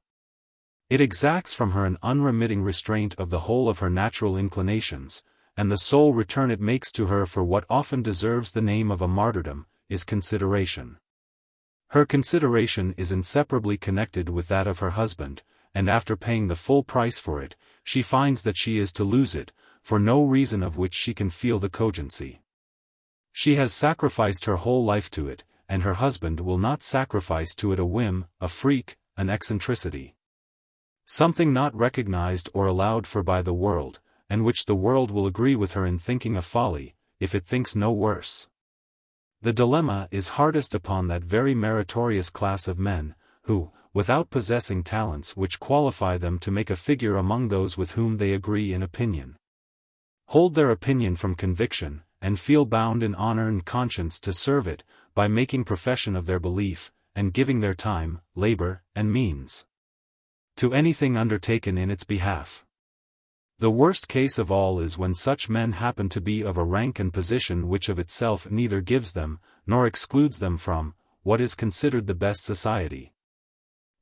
It exacts from her an unremitting restraint of the whole of her natural inclinations, and the sole return it makes to her for what often deserves the name of a martyrdom, is consideration. Her consideration is inseparably connected with that of her husband, and after paying the full price for it, she finds that she is to lose it, for no reason of which she can feel the cogency. She has sacrificed her whole life to it, and her husband will not sacrifice to it a whim, a freak, an eccentricity. Something not recognized or allowed for by the world, and which the world will agree with her in thinking a folly, if it thinks no worse. The dilemma is hardest upon that very meritorious class of men, who, without possessing talents which qualify them to make a figure among those with whom they agree in opinion, hold their opinion from conviction, and feel bound in honor and conscience to serve it, by making profession of their belief, and giving their time, labor, and means to anything undertaken in its behalf. The worst case of all is when such men happen to be of a rank and position which of itself neither gives them, nor excludes them from, what is considered the best society.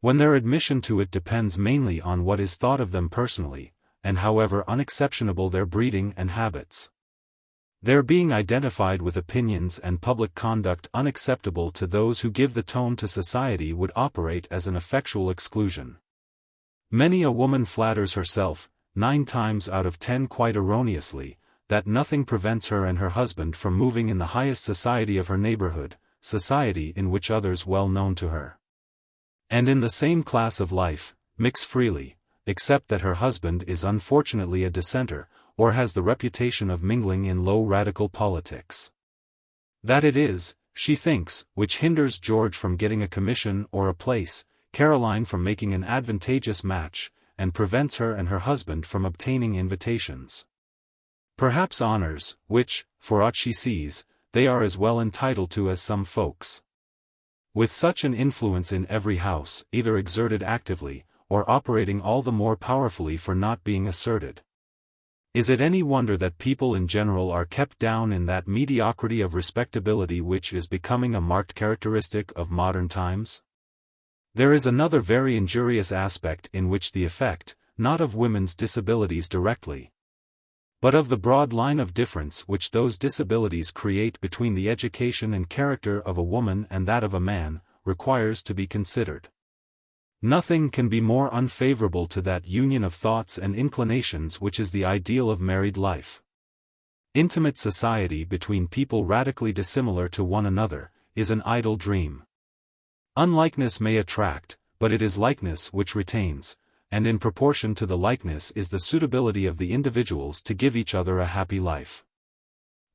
When their admission to it depends mainly on what is thought of them personally, and however unexceptionable their breeding and habits. Their being identified with opinions and public conduct unacceptable to those who give the tone to society would operate as an effectual exclusion. Many a woman flatters herself, 9 times out of 10 quite erroneously, that nothing prevents her and her husband from moving in the highest society of her neighborhood, society in which others well known to her, and in the same class of life, mix freely, except that her husband is unfortunately a dissenter, or has the reputation of mingling in low radical politics. That it is, she thinks, which hinders George from getting a commission or a place, Caroline from making an advantageous match, and prevents her and her husband from obtaining invitations. Perhaps honors, which, for aught she sees, they are as well entitled to as some folks. With such an influence in every house, either exerted actively, or operating all the more powerfully for not being asserted. Is it any wonder that people in general are kept down in that mediocrity of respectability which is becoming a marked characteristic of modern times? There is another very injurious aspect in which the effect, not of women's disabilities directly, but of the broad line of difference which those disabilities create between the education and character of a woman and that of a man, requires to be considered. Nothing can be more unfavorable to that union of thoughts and inclinations which is the ideal of married life. Intimate society between people radically dissimilar to one another, is an idle dream. Unlikeness may attract, but it is likeness which retains, and in proportion to the likeness is the suitability of the individuals to give each other a happy life.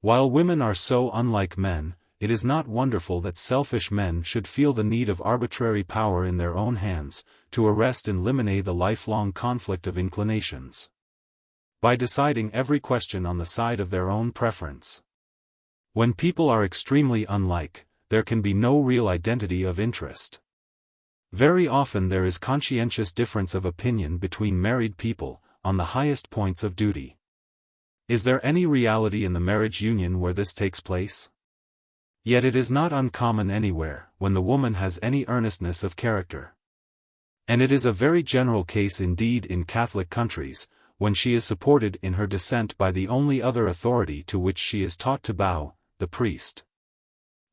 While women are so unlike men, it is not wonderful that selfish men should feel the need of arbitrary power in their own hands, to arrest and eliminate the lifelong conflict of inclinations, by deciding every question on the side of their own preference. When people are extremely unlike, there can be no real identity of interest. Very often there is conscientious difference of opinion between married people, on the highest points of duty. Is there any reality in the marriage union where this takes place? Yet it is not uncommon anywhere, when the woman has any earnestness of character. And it is a very general case indeed in Catholic countries, when she is supported in her dissent by the only other authority to which she is taught to bow, the priest.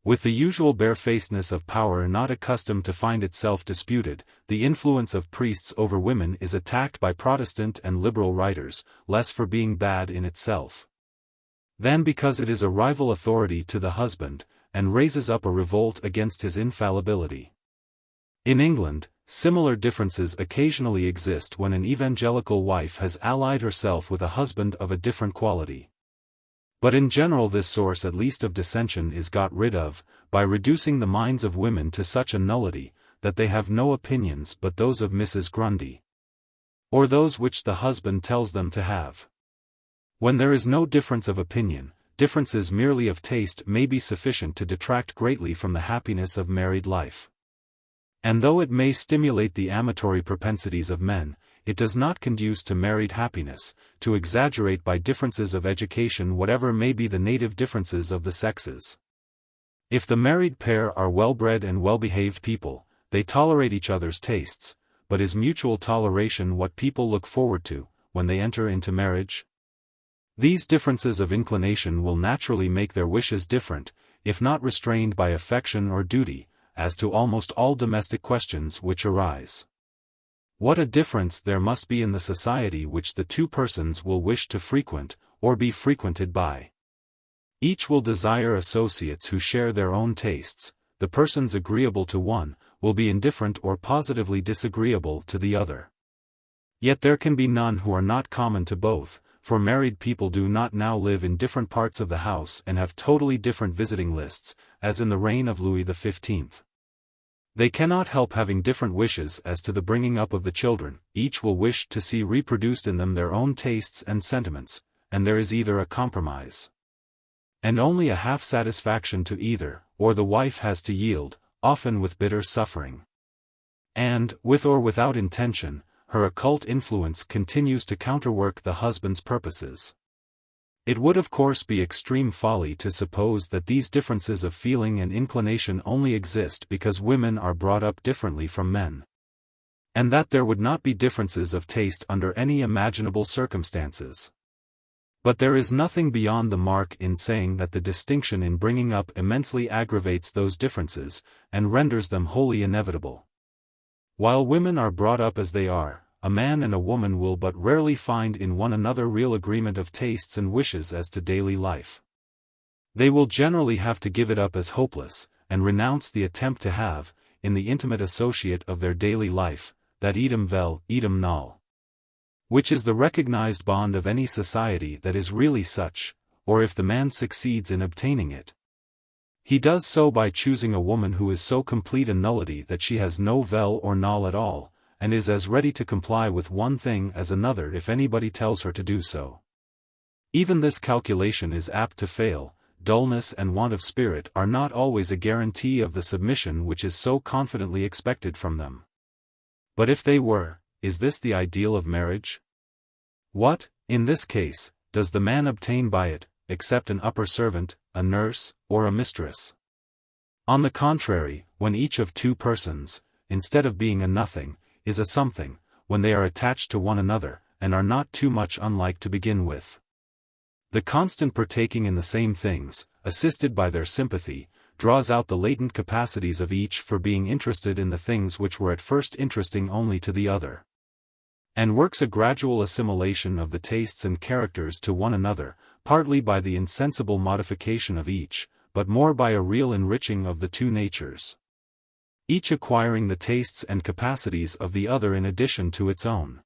With the usual barefacedness of power not accustomed to find itself disputed, the influence of priests over women is attacked by Protestant and liberal writers, less for being bad in itself, than because it is a rival authority to the husband, and raises up a revolt against his infallibility. In England, similar differences occasionally exist when an evangelical wife has allied herself with a husband of a different quality. But in general this source at least of dissension is got rid of, by reducing the minds of women to such a nullity, that they have no opinions but those of Mrs. Grundy, or those which the husband tells them to have. When there is no difference of opinion, differences merely of taste may be sufficient to detract greatly from the happiness of married life. And though it may stimulate the amatory propensities of men, it does not conduce to married happiness, to exaggerate by differences of education whatever may be the native differences of the sexes. If the married pair are well-bred and well-behaved people, they tolerate each other's tastes, but is mutual toleration what people look forward to, when they enter into marriage? These differences of inclination will naturally make their wishes different, if not restrained by affection or duty, as to almost all domestic questions which arise. What a difference there must be in the society which the two persons will wish to frequent, or be frequented by. Each will desire associates who share their own tastes. The persons agreeable to one, will be indifferent or positively disagreeable to the other. Yet there can be none who are not common to both, for married people do not now live in different parts of the house and have totally different visiting lists, as in the reign of Louis XV. They cannot help having different wishes as to the bringing up of the children. Each will wish to see reproduced in them their own tastes and sentiments, and there is either a compromise, and only a half satisfaction to either, or the wife has to yield, often with bitter suffering, and, with or without intention, her occult influence continues to counterwork the husband's purposes. It would of course be extreme folly to suppose that these differences of feeling and inclination only exist because women are brought up differently from men, and that there would not be differences of taste under any imaginable circumstances. But there is nothing beyond the mark in saying that the distinction in bringing up immensely aggravates those differences, and renders them wholly inevitable. While women are brought up as they are, a man and a woman will but rarely find in one another real agreement of tastes and wishes as to daily life. They will generally have to give it up as hopeless, and renounce the attempt to have, in the intimate associate of their daily life, that idem vel, idem nol, which is the recognized bond of any society that is really such, or if the man succeeds in obtaining it, he does so by choosing a woman who is so complete a nullity that she has no vel or nol at all, and is as ready to comply with one thing as another if anybody tells her to do so. Even this calculation is apt to fail. Dullness and want of spirit are not always a guarantee of the submission which is so confidently expected from them. But if they were, is this the ideal of marriage? What, in this case, does the man obtain by it, except an upper servant, a nurse, or a mistress? On the contrary, when each of two persons, instead of being a nothing, is a something, when they are attached to one another, and are not too much unlike to begin with, the constant partaking in the same things, assisted by their sympathy, draws out the latent capacities of each for being interested in the things which were at first interesting only to the other, and works a gradual assimilation of the tastes and characters to one another, partly by the insensible modification of each, but more by a real enriching of the two natures, each acquiring the tastes and capacities of the other in addition to its own.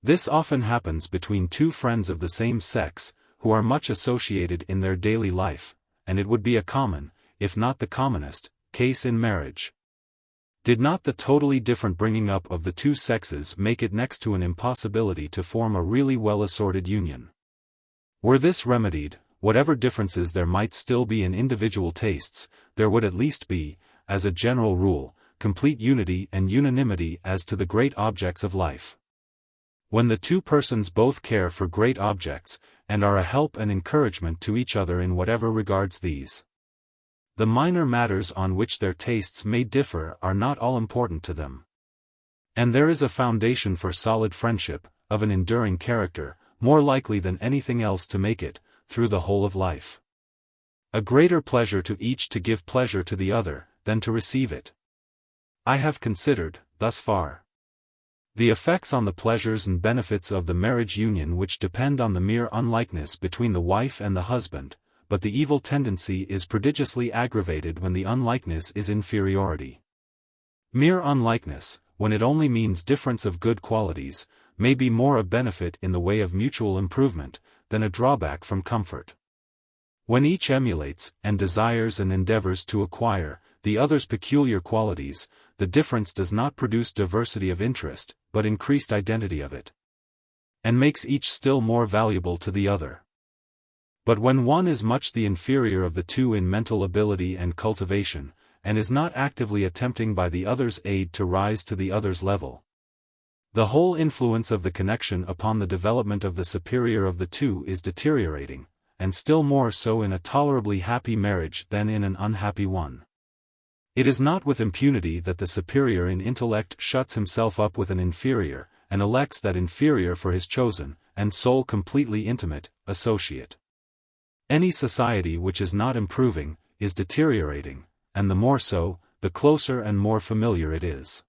This often happens between two friends of the same sex, who are much associated in their daily life, and it would be a common, if not the commonest, case in marriage, did not the totally different bringing up of the two sexes make it next to an impossibility to form a really well-assorted union. Were this remedied, whatever differences there might still be in individual tastes, there would at least be, as a general rule, complete unity and unanimity as to the great objects of life. When the two persons both care for great objects, and are a help and encouragement to each other in whatever regards these, the minor matters on which their tastes may differ are not all important to them. And there is a foundation for solid friendship, of an enduring character, more likely than anything else to make it, through the whole of life, a greater pleasure to each to give pleasure to the other, than to receive it. I have considered, thus far, the effects on the pleasures and benefits of the marriage union which depend on the mere unlikeness between the wife and the husband, but the evil tendency is prodigiously aggravated when the unlikeness is inferiority. Mere unlikeness, when it only means difference of good qualities, may be more a benefit in the way of mutual improvement, than a drawback from comfort. When each emulates, and desires and endeavors to acquire, the other's peculiar qualities, the difference does not produce diversity of interest, but increased identity of it, and makes each still more valuable to the other. But when one is much the inferior of the two in mental ability and cultivation, and is not actively attempting by the other's aid to rise to the other's level, the whole influence of the connection upon the development of the superior of the two is deteriorating, and still more so in a tolerably happy marriage than in an unhappy one. It is not with impunity that the superior in intellect shuts himself up with an inferior, and elects that inferior for his chosen, and sole completely intimate, associate. Any society which is not improving, is deteriorating, and the more so, the closer and more familiar it is.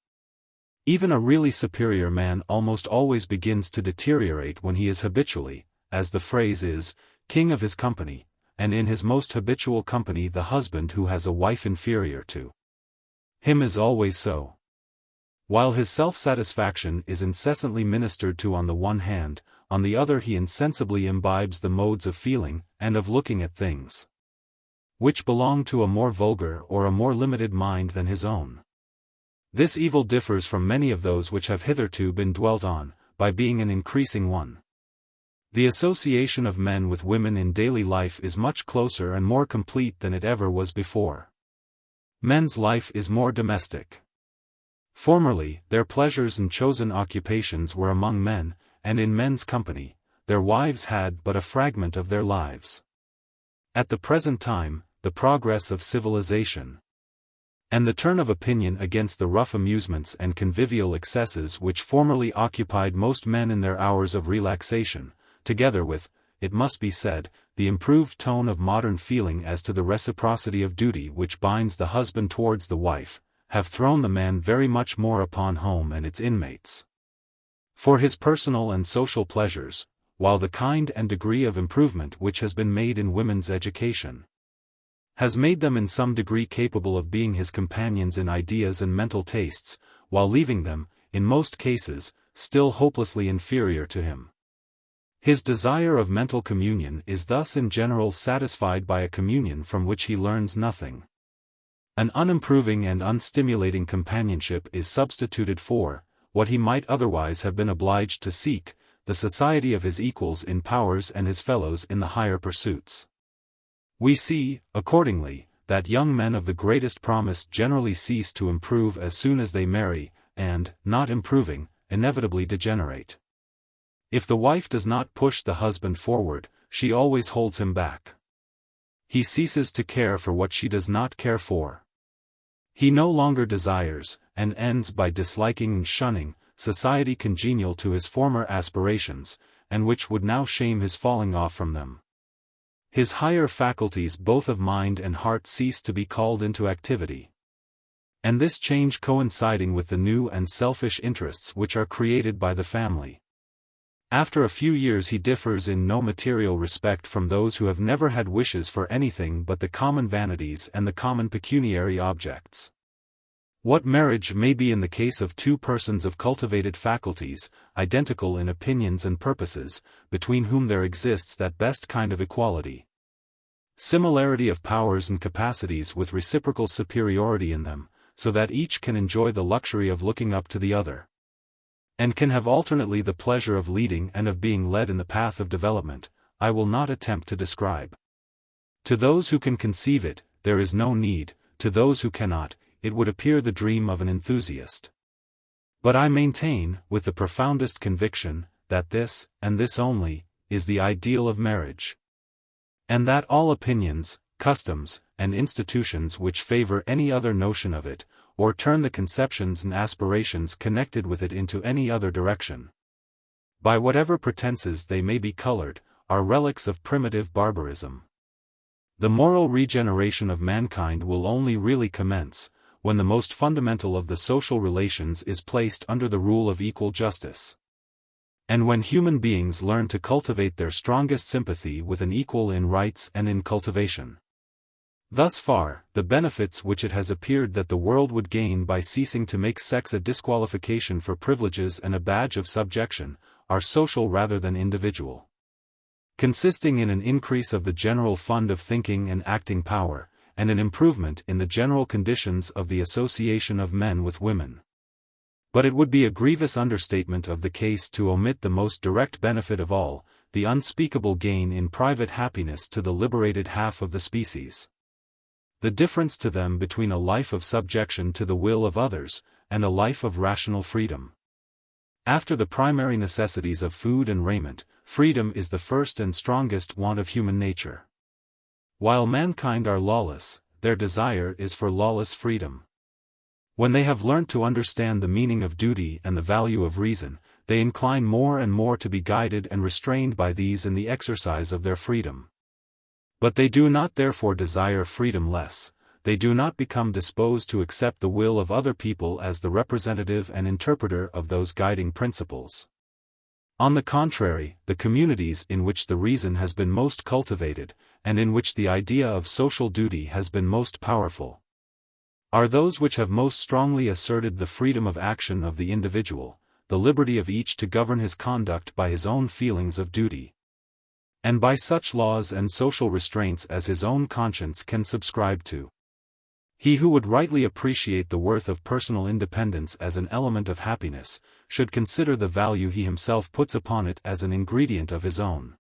Even a really superior man almost always begins to deteriorate when he is habitually, as the phrase is, king of his company, and in his most habitual company the husband who has a wife inferior to him is always so. While his self-satisfaction is incessantly ministered to on the one hand, on the other he insensibly imbibes the modes of feeling, and of looking at things, which belong to a more vulgar or a more limited mind than his own. This evil differs from many of those which have hitherto been dwelt on, by being an increasing one. The association of men with women in daily life is much closer and more complete than it ever was before. Men's life is more domestic. Formerly, their pleasures and chosen occupations were among men, and in men's company, their wives had but a fragment of their lives. At the present time, the progress of civilization, and the turn of opinion against the rough amusements and convivial excesses which formerly occupied most men in their hours of relaxation, together with, it must be said, the improved tone of modern feeling as to the reciprocity of duty which binds the husband towards the wife, have thrown the man very much more upon home and its inmates for his personal and social pleasures, while the kind and degree of improvement which has been made in women's education has made them in some degree capable of being his companions in ideas and mental tastes, while leaving them, in most cases, still hopelessly inferior to him. His desire of mental communion is thus in general satisfied by a communion from which he learns nothing. An unimproving and unstimulating companionship is substituted for, what he might otherwise have been obliged to seek, the society of his equals in powers and his fellows in the higher pursuits. We see, accordingly, that young men of the greatest promise generally cease to improve as soon as they marry, and, not improving, inevitably degenerate. If the wife does not push the husband forward, she always holds him back. He ceases to care for what she does not care for. He no longer desires, and ends by disliking and shunning, society congenial to his former aspirations, and which would now shame his falling off from them. His higher faculties both of mind and heart cease to be called into activity. And this change coinciding with the new and selfish interests which are created by the family. After a few years he differs in no material respect from those who have never had wishes for anything but the common vanities and the common pecuniary objects. What marriage may be in the case of two persons of cultivated faculties, identical in opinions and purposes, between whom there exists that best kind of equality. Similarity of powers and capacities with reciprocal superiority in them, so that each can enjoy the luxury of looking up to the other, and can have alternately the pleasure of leading and of being led in the path of development, I will not attempt to describe. To those who can conceive it, there is no need; to those who cannot, it would appear the dream of an enthusiast. But I maintain, with the profoundest conviction, that this, and this only, is the ideal of marriage. And that all opinions, customs, and institutions which favor any other notion of it, or turn the conceptions and aspirations connected with it into any other direction, by whatever pretenses they may be colored, are relics of primitive barbarism. The moral regeneration of mankind will only really commence, when the most fundamental of the social relations is placed under the rule of equal justice. And when human beings learn to cultivate their strongest sympathy with an equal in rights and in cultivation. Thus far, the benefits which it has appeared that the world would gain by ceasing to make sex a disqualification for privileges and a badge of subjection, are social rather than individual. Consisting in an increase of the general fund of thinking and acting power, and an improvement in the general conditions of the association of men with women. But it would be a grievous understatement of the case to omit the most direct benefit of all, the unspeakable gain in private happiness to the liberated half of the species. The difference to them between a life of subjection to the will of others, and a life of rational freedom. After the primary necessities of food and raiment, freedom is the first and strongest want of human nature. While mankind are lawless, their desire is for lawless freedom. When they have learnt to understand the meaning of duty and the value of reason, they incline more and more to be guided and restrained by these in the exercise of their freedom. But they do not therefore desire freedom less, they do not become disposed to accept the will of other people as the representative and interpreter of those guiding principles. On the contrary, the communities in which the reason has been most cultivated, and in which the idea of social duty has been most powerful, are those which have most strongly asserted the freedom of action of the individual, the liberty of each to govern his conduct by his own feelings of duty, and by such laws and social restraints as his own conscience can subscribe to. He who would rightly appreciate the worth of personal independence as an element of happiness, should consider the value he himself puts upon it as an ingredient of his own.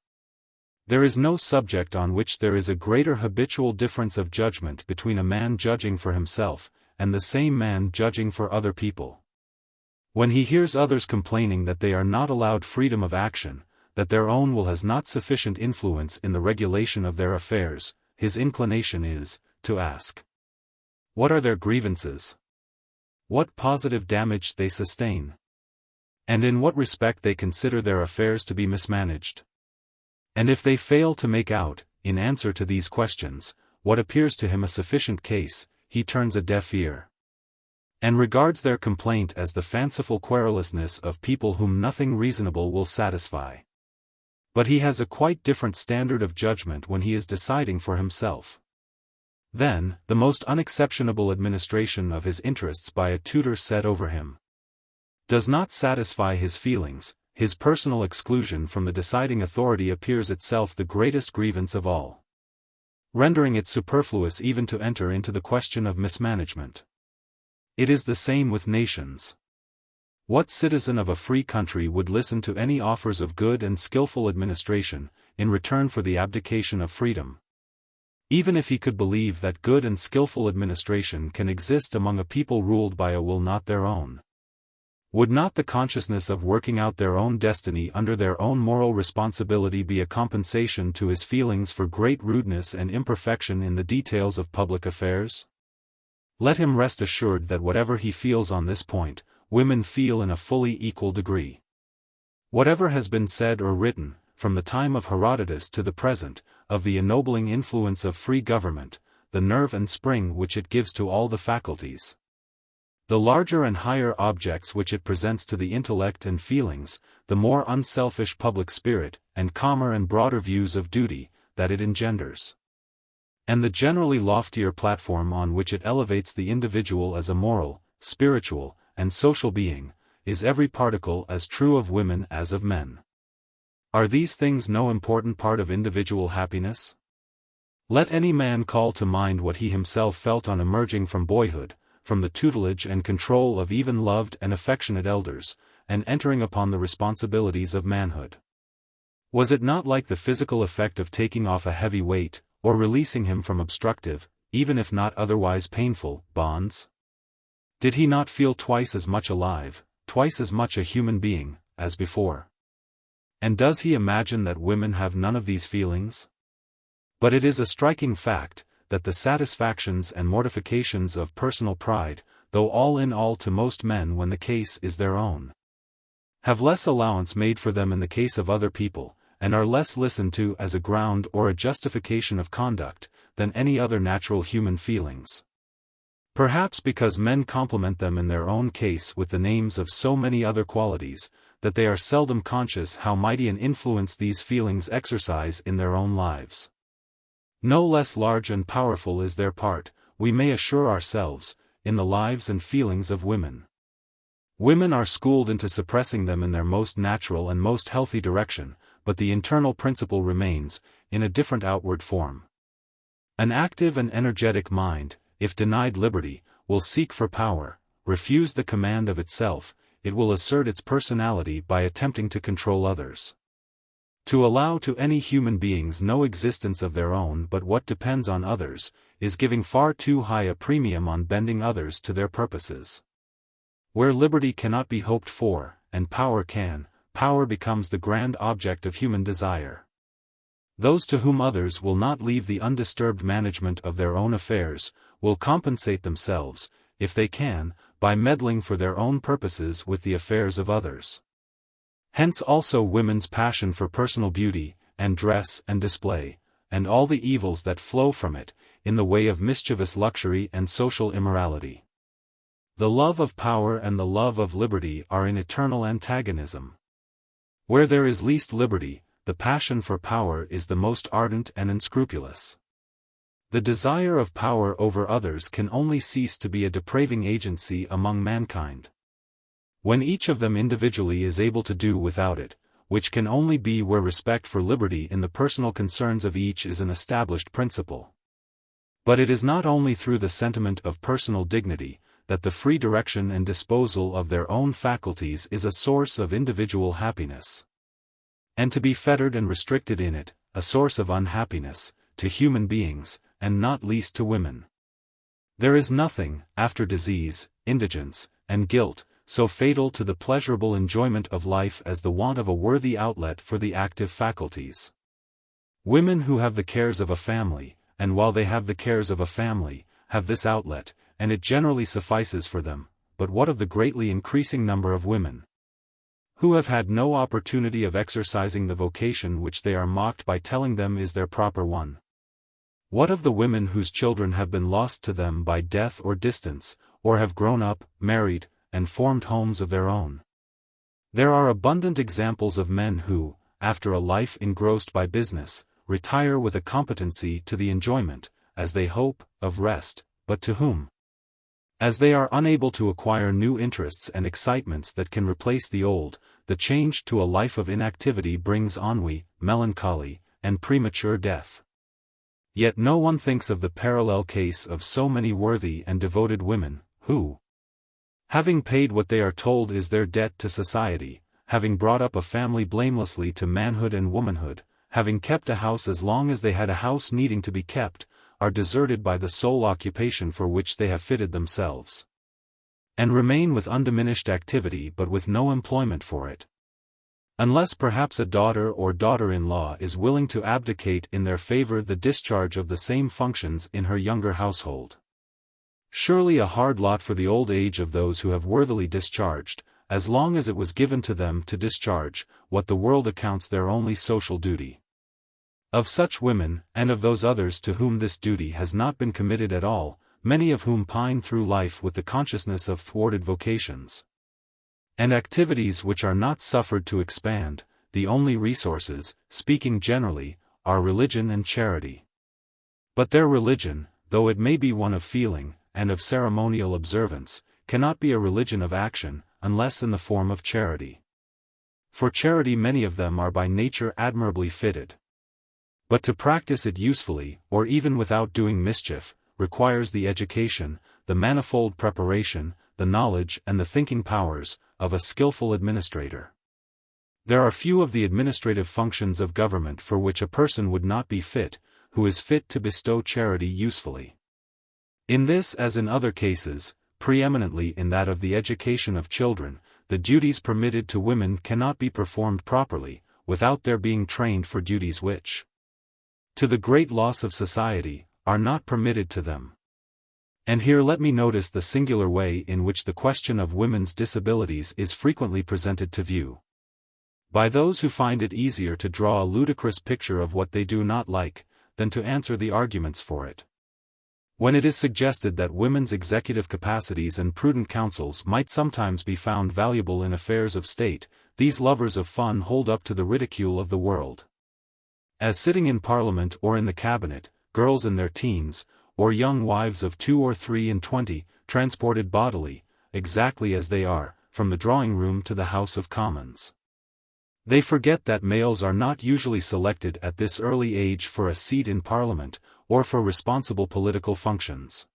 There is no subject on which there is a greater habitual difference of judgment between a man judging for himself, and the same man judging for other people. When he hears others complaining that they are not allowed freedom of action, that their own will has not sufficient influence in the regulation of their affairs, his inclination is, to ask, what are their grievances? What positive damage they sustain? And in what respect they consider their affairs to be mismanaged? And if they fail to make out, in answer to these questions, what appears to him a sufficient case, he turns a deaf ear, and regards their complaint as the fanciful querulousness of people whom nothing reasonable will satisfy. But he has a quite different standard of judgment when he is deciding for himself. Then, the most unexceptionable administration of his interests by a tutor set over him does not satisfy his feelings. His personal exclusion from the deciding authority appears itself the greatest grievance of all, rendering it superfluous even to enter into the question of mismanagement. It is the same with nations. What citizen of a free country would listen to any offers of good and skillful administration, in return for the abdication of freedom? Even if he could believe that good and skillful administration can exist among a people ruled by a will not their own, would not the consciousness of working out their own destiny under their own moral responsibility be a compensation to his feelings for great rudeness and imperfection in the details of public affairs? Let him rest assured that whatever he feels on this point, women feel in a fully equal degree. Whatever has been said or written, from the time of Herodotus to the present, of the ennobling influence of free government, the nerve and spring which it gives to all the faculties, the larger and higher objects which it presents to the intellect and feelings, the more unselfish public spirit, and calmer and broader views of duty, that it engenders, and the generally loftier platform on which it elevates the individual as a moral, spiritual, and social being, is every particle as true of women as of men. Are these things no important part of individual happiness? Let any man call to mind what he himself felt on emerging from boyhood, from the tutelage and control of even loved and affectionate elders, and entering upon the responsibilities of manhood. Was it not like the physical effect of taking off a heavy weight, or releasing him from obstructive, even if not otherwise painful, bonds? Did he not feel twice as much alive, twice as much a human being, as before? And does he imagine that women have none of these feelings? But it is a striking fact, that the satisfactions and mortifications of personal pride, though all in all to most men when the case is their own, have less allowance made for them in the case of other people, and are less listened to as a ground or a justification of conduct, than any other natural human feelings. Perhaps because men compliment them in their own case with the names of so many other qualities, that they are seldom conscious how mighty an influence these feelings exercise in their own lives. No less large and powerful is their part, we may assure ourselves, in the lives and feelings of women. Women are schooled into suppressing them in their most natural and most healthy direction, but the internal principle remains, in a different outward form. An active and energetic mind, if denied liberty, will seek for power, refuse the command of itself, it will assert its personality by attempting to control others. To allow to any human beings no existence of their own but what depends on others, is giving far too high a premium on bending others to their purposes. Where liberty cannot be hoped for, and power can, power becomes the grand object of human desire. Those to whom others will not leave the undisturbed management of their own affairs, will compensate themselves, if they can, by meddling for their own purposes with the affairs of others. Hence also women's passion for personal beauty, and dress and display, and all the evils that flow from it, in the way of mischievous luxury and social immorality. The love of power and the love of liberty are in eternal antagonism. Where there is least liberty, the passion for power is the most ardent and unscrupulous. The desire of power over others can only cease to be a depraving agency among mankind when each of them individually is able to do without it, which can only be where respect for liberty in the personal concerns of each is an established principle. But it is not only through the sentiment of personal dignity, that the free direction and disposal of their own faculties is a source of individual happiness. And to be fettered and restricted in it, a source of unhappiness, to human beings, and not least to women. There is nothing, after disease, indigence, and guilt, so fatal to the pleasurable enjoyment of life as the want of a worthy outlet for the active faculties. Women who have the cares of a family, and while they have the cares of a family, have this outlet, and it generally suffices for them, but what of the greatly increasing number of women who have had no opportunity of exercising the vocation which they are mocked by telling them is their proper one? What of the women whose children have been lost to them by death or distance, or have grown up, married, and formed homes of their own? There are abundant examples of men who, after a life engrossed by business, retire with a competency to the enjoyment, as they hope, of rest, but to whom, as they are unable to acquire new interests and excitements that can replace the old, the change to a life of inactivity brings ennui, melancholy, and premature death. Yet no one thinks of the parallel case of so many worthy and devoted women, who, having paid what they are told is their debt to society, having brought up a family blamelessly to manhood and womanhood, having kept a house as long as they had a house needing to be kept, are deserted by the sole occupation for which they have fitted themselves, and remain with undiminished activity but with no employment for it. Unless perhaps a daughter or daughter-in-law is willing to abdicate in their favor the discharge of the same functions in her younger household. Surely a hard lot for the old age of those who have worthily discharged, as long as it was given to them to discharge, what the world accounts their only social duty. Of such women, and of those others to whom this duty has not been committed at all, many of whom pine through life with the consciousness of thwarted vocations and activities which are not suffered to expand, the only resources, speaking generally, are religion and charity. But their religion, though it may be one of feeling, and of ceremonial observance, cannot be a religion of action, unless in the form of charity. For charity many of them are by nature admirably fitted. But to practice it usefully, or even without doing mischief, requires the education, the manifold preparation, the knowledge and the thinking powers, of a skillful administrator. There are few of the administrative functions of government for which a person would not be fit, who is fit to bestow charity usefully. In this as in other cases, preeminently in that of the education of children, the duties permitted to women cannot be performed properly, without their being trained for duties which, to the great loss of society, are not permitted to them. And here let me notice the singular way in which the question of women's disabilities is frequently presented to view by those who find it easier to draw a ludicrous picture of what they do not like, than to answer the arguments for it. When it is suggested that women's executive capacities and prudent counsels might sometimes be found valuable in affairs of state, these lovers of fun hold up to the ridicule of the world, as sitting in Parliament or in the Cabinet, girls in their teens, or young wives of 2 or 3 and 20, transported bodily, exactly as they are, from the drawing-room to the House of Commons. They forget that males are not usually selected at this early age for a seat in Parliament, or for responsible political functions.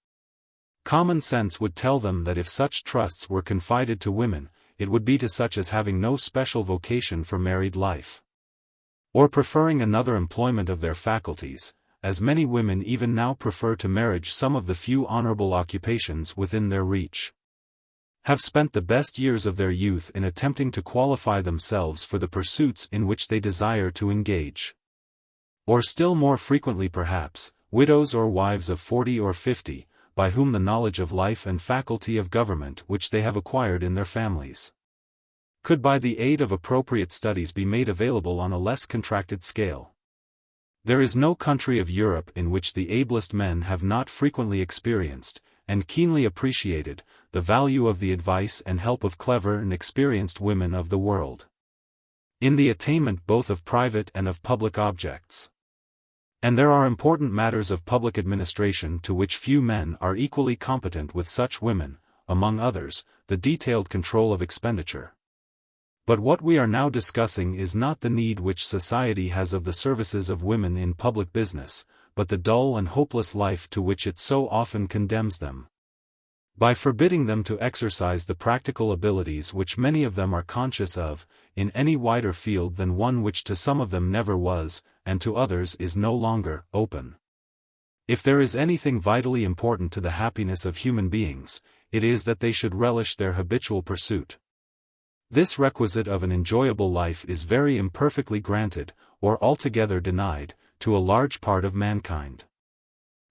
Common sense would tell them that if such trusts were confided to women, it would be to such as having no special vocation for married life, or preferring another employment of their faculties, as many women even now prefer to marriage some of the few honorable occupations within their reach, have spent the best years of their youth in attempting to qualify themselves for the pursuits in which they desire to engage. Or still more frequently perhaps, widows or wives of 40 or 50, by whom the knowledge of life and faculty of government which they have acquired in their families could by the aid of appropriate studies be made available on a less contracted scale. There is no country of Europe in which the ablest men have not frequently experienced, and keenly appreciated, the value of the advice and help of clever and experienced women of the world, in the attainment both of private and of public objects. And there are important matters of public administration to which few men are equally competent with such women, among others, the detailed control of expenditure. But what we are now discussing is not the need which society has of the services of women in public business, but the dull and hopeless life to which it so often condemns them, by forbidding them to exercise the practical abilities which many of them are conscious of, in any wider field than one which to some of them never was, and to others is no longer, open. If there is anything vitally important to the happiness of human beings, it is that they should relish their habitual pursuit. This requisite of an enjoyable life is very imperfectly granted, or altogether denied, to a large part of mankind.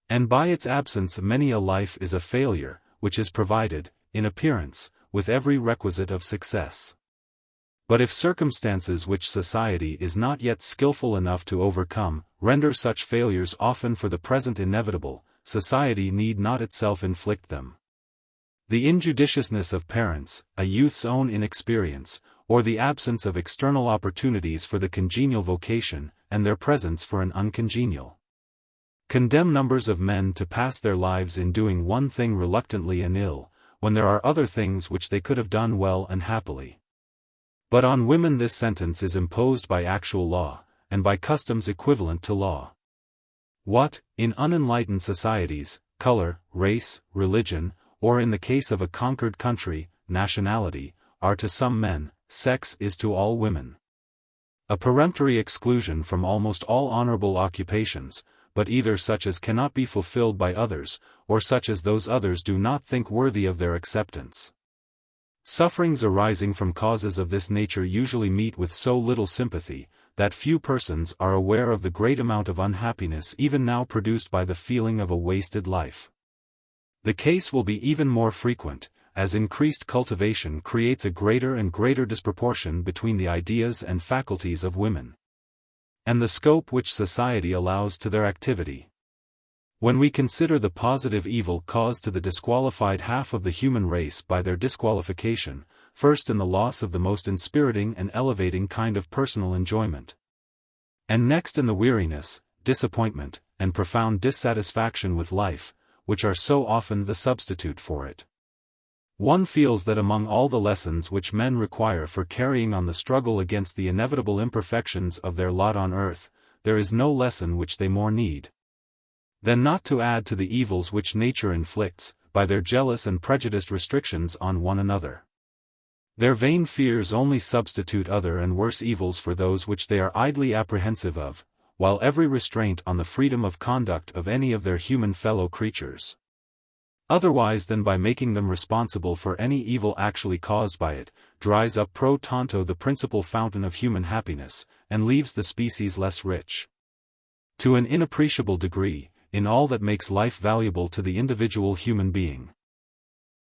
And by its absence many a life is a failure, which is provided, in appearance, with every requisite of success. But if circumstances which society is not yet skillful enough to overcome, render such failures often for the present inevitable, society need not itself inflict them. The injudiciousness of parents, a youth's own inexperience, or the absence of external opportunities for the congenial vocation, and their presence for an uncongenial, condemn numbers of men to pass their lives in doing one thing reluctantly and ill, when there are other things which they could have done well and happily. But on women this sentence is imposed by actual law, and by customs equivalent to law. What, in unenlightened societies, color, race, religion, or in the case of a conquered country, nationality, are to some men, sex is to all women. A peremptory exclusion from almost all honorable occupations, but either such as cannot be fulfilled by others, or such as those others do not think worthy of their acceptance. Sufferings arising from causes of this nature usually meet with so little sympathy, that few persons are aware of the great amount of unhappiness even now produced by the feeling of a wasted life. The case will be even more frequent, as increased cultivation creates a greater and greater disproportion between the ideas and faculties of women, and the scope which society allows to their activity. When we consider the positive evil caused to the disqualified half of the human race by their disqualification, first in the loss of the most inspiriting and elevating kind of personal enjoyment, and next in the weariness, disappointment, and profound dissatisfaction with life, which are so often the substitute for it, one feels that among all the lessons which men require for carrying on the struggle against the inevitable imperfections of their lot on earth, there is no lesson which they more need than not to add to the evils which nature inflicts, by their jealous and prejudiced restrictions on one another. Their vain fears only substitute other and worse evils for those which they are idly apprehensive of, while every restraint on the freedom of conduct of any of their human fellow creatures, otherwise than by making them responsible for any evil actually caused by it, dries up pro tanto the principal fountain of human happiness, and leaves the species less rich, to an inappreciable degree, in all that makes life valuable to the individual human being.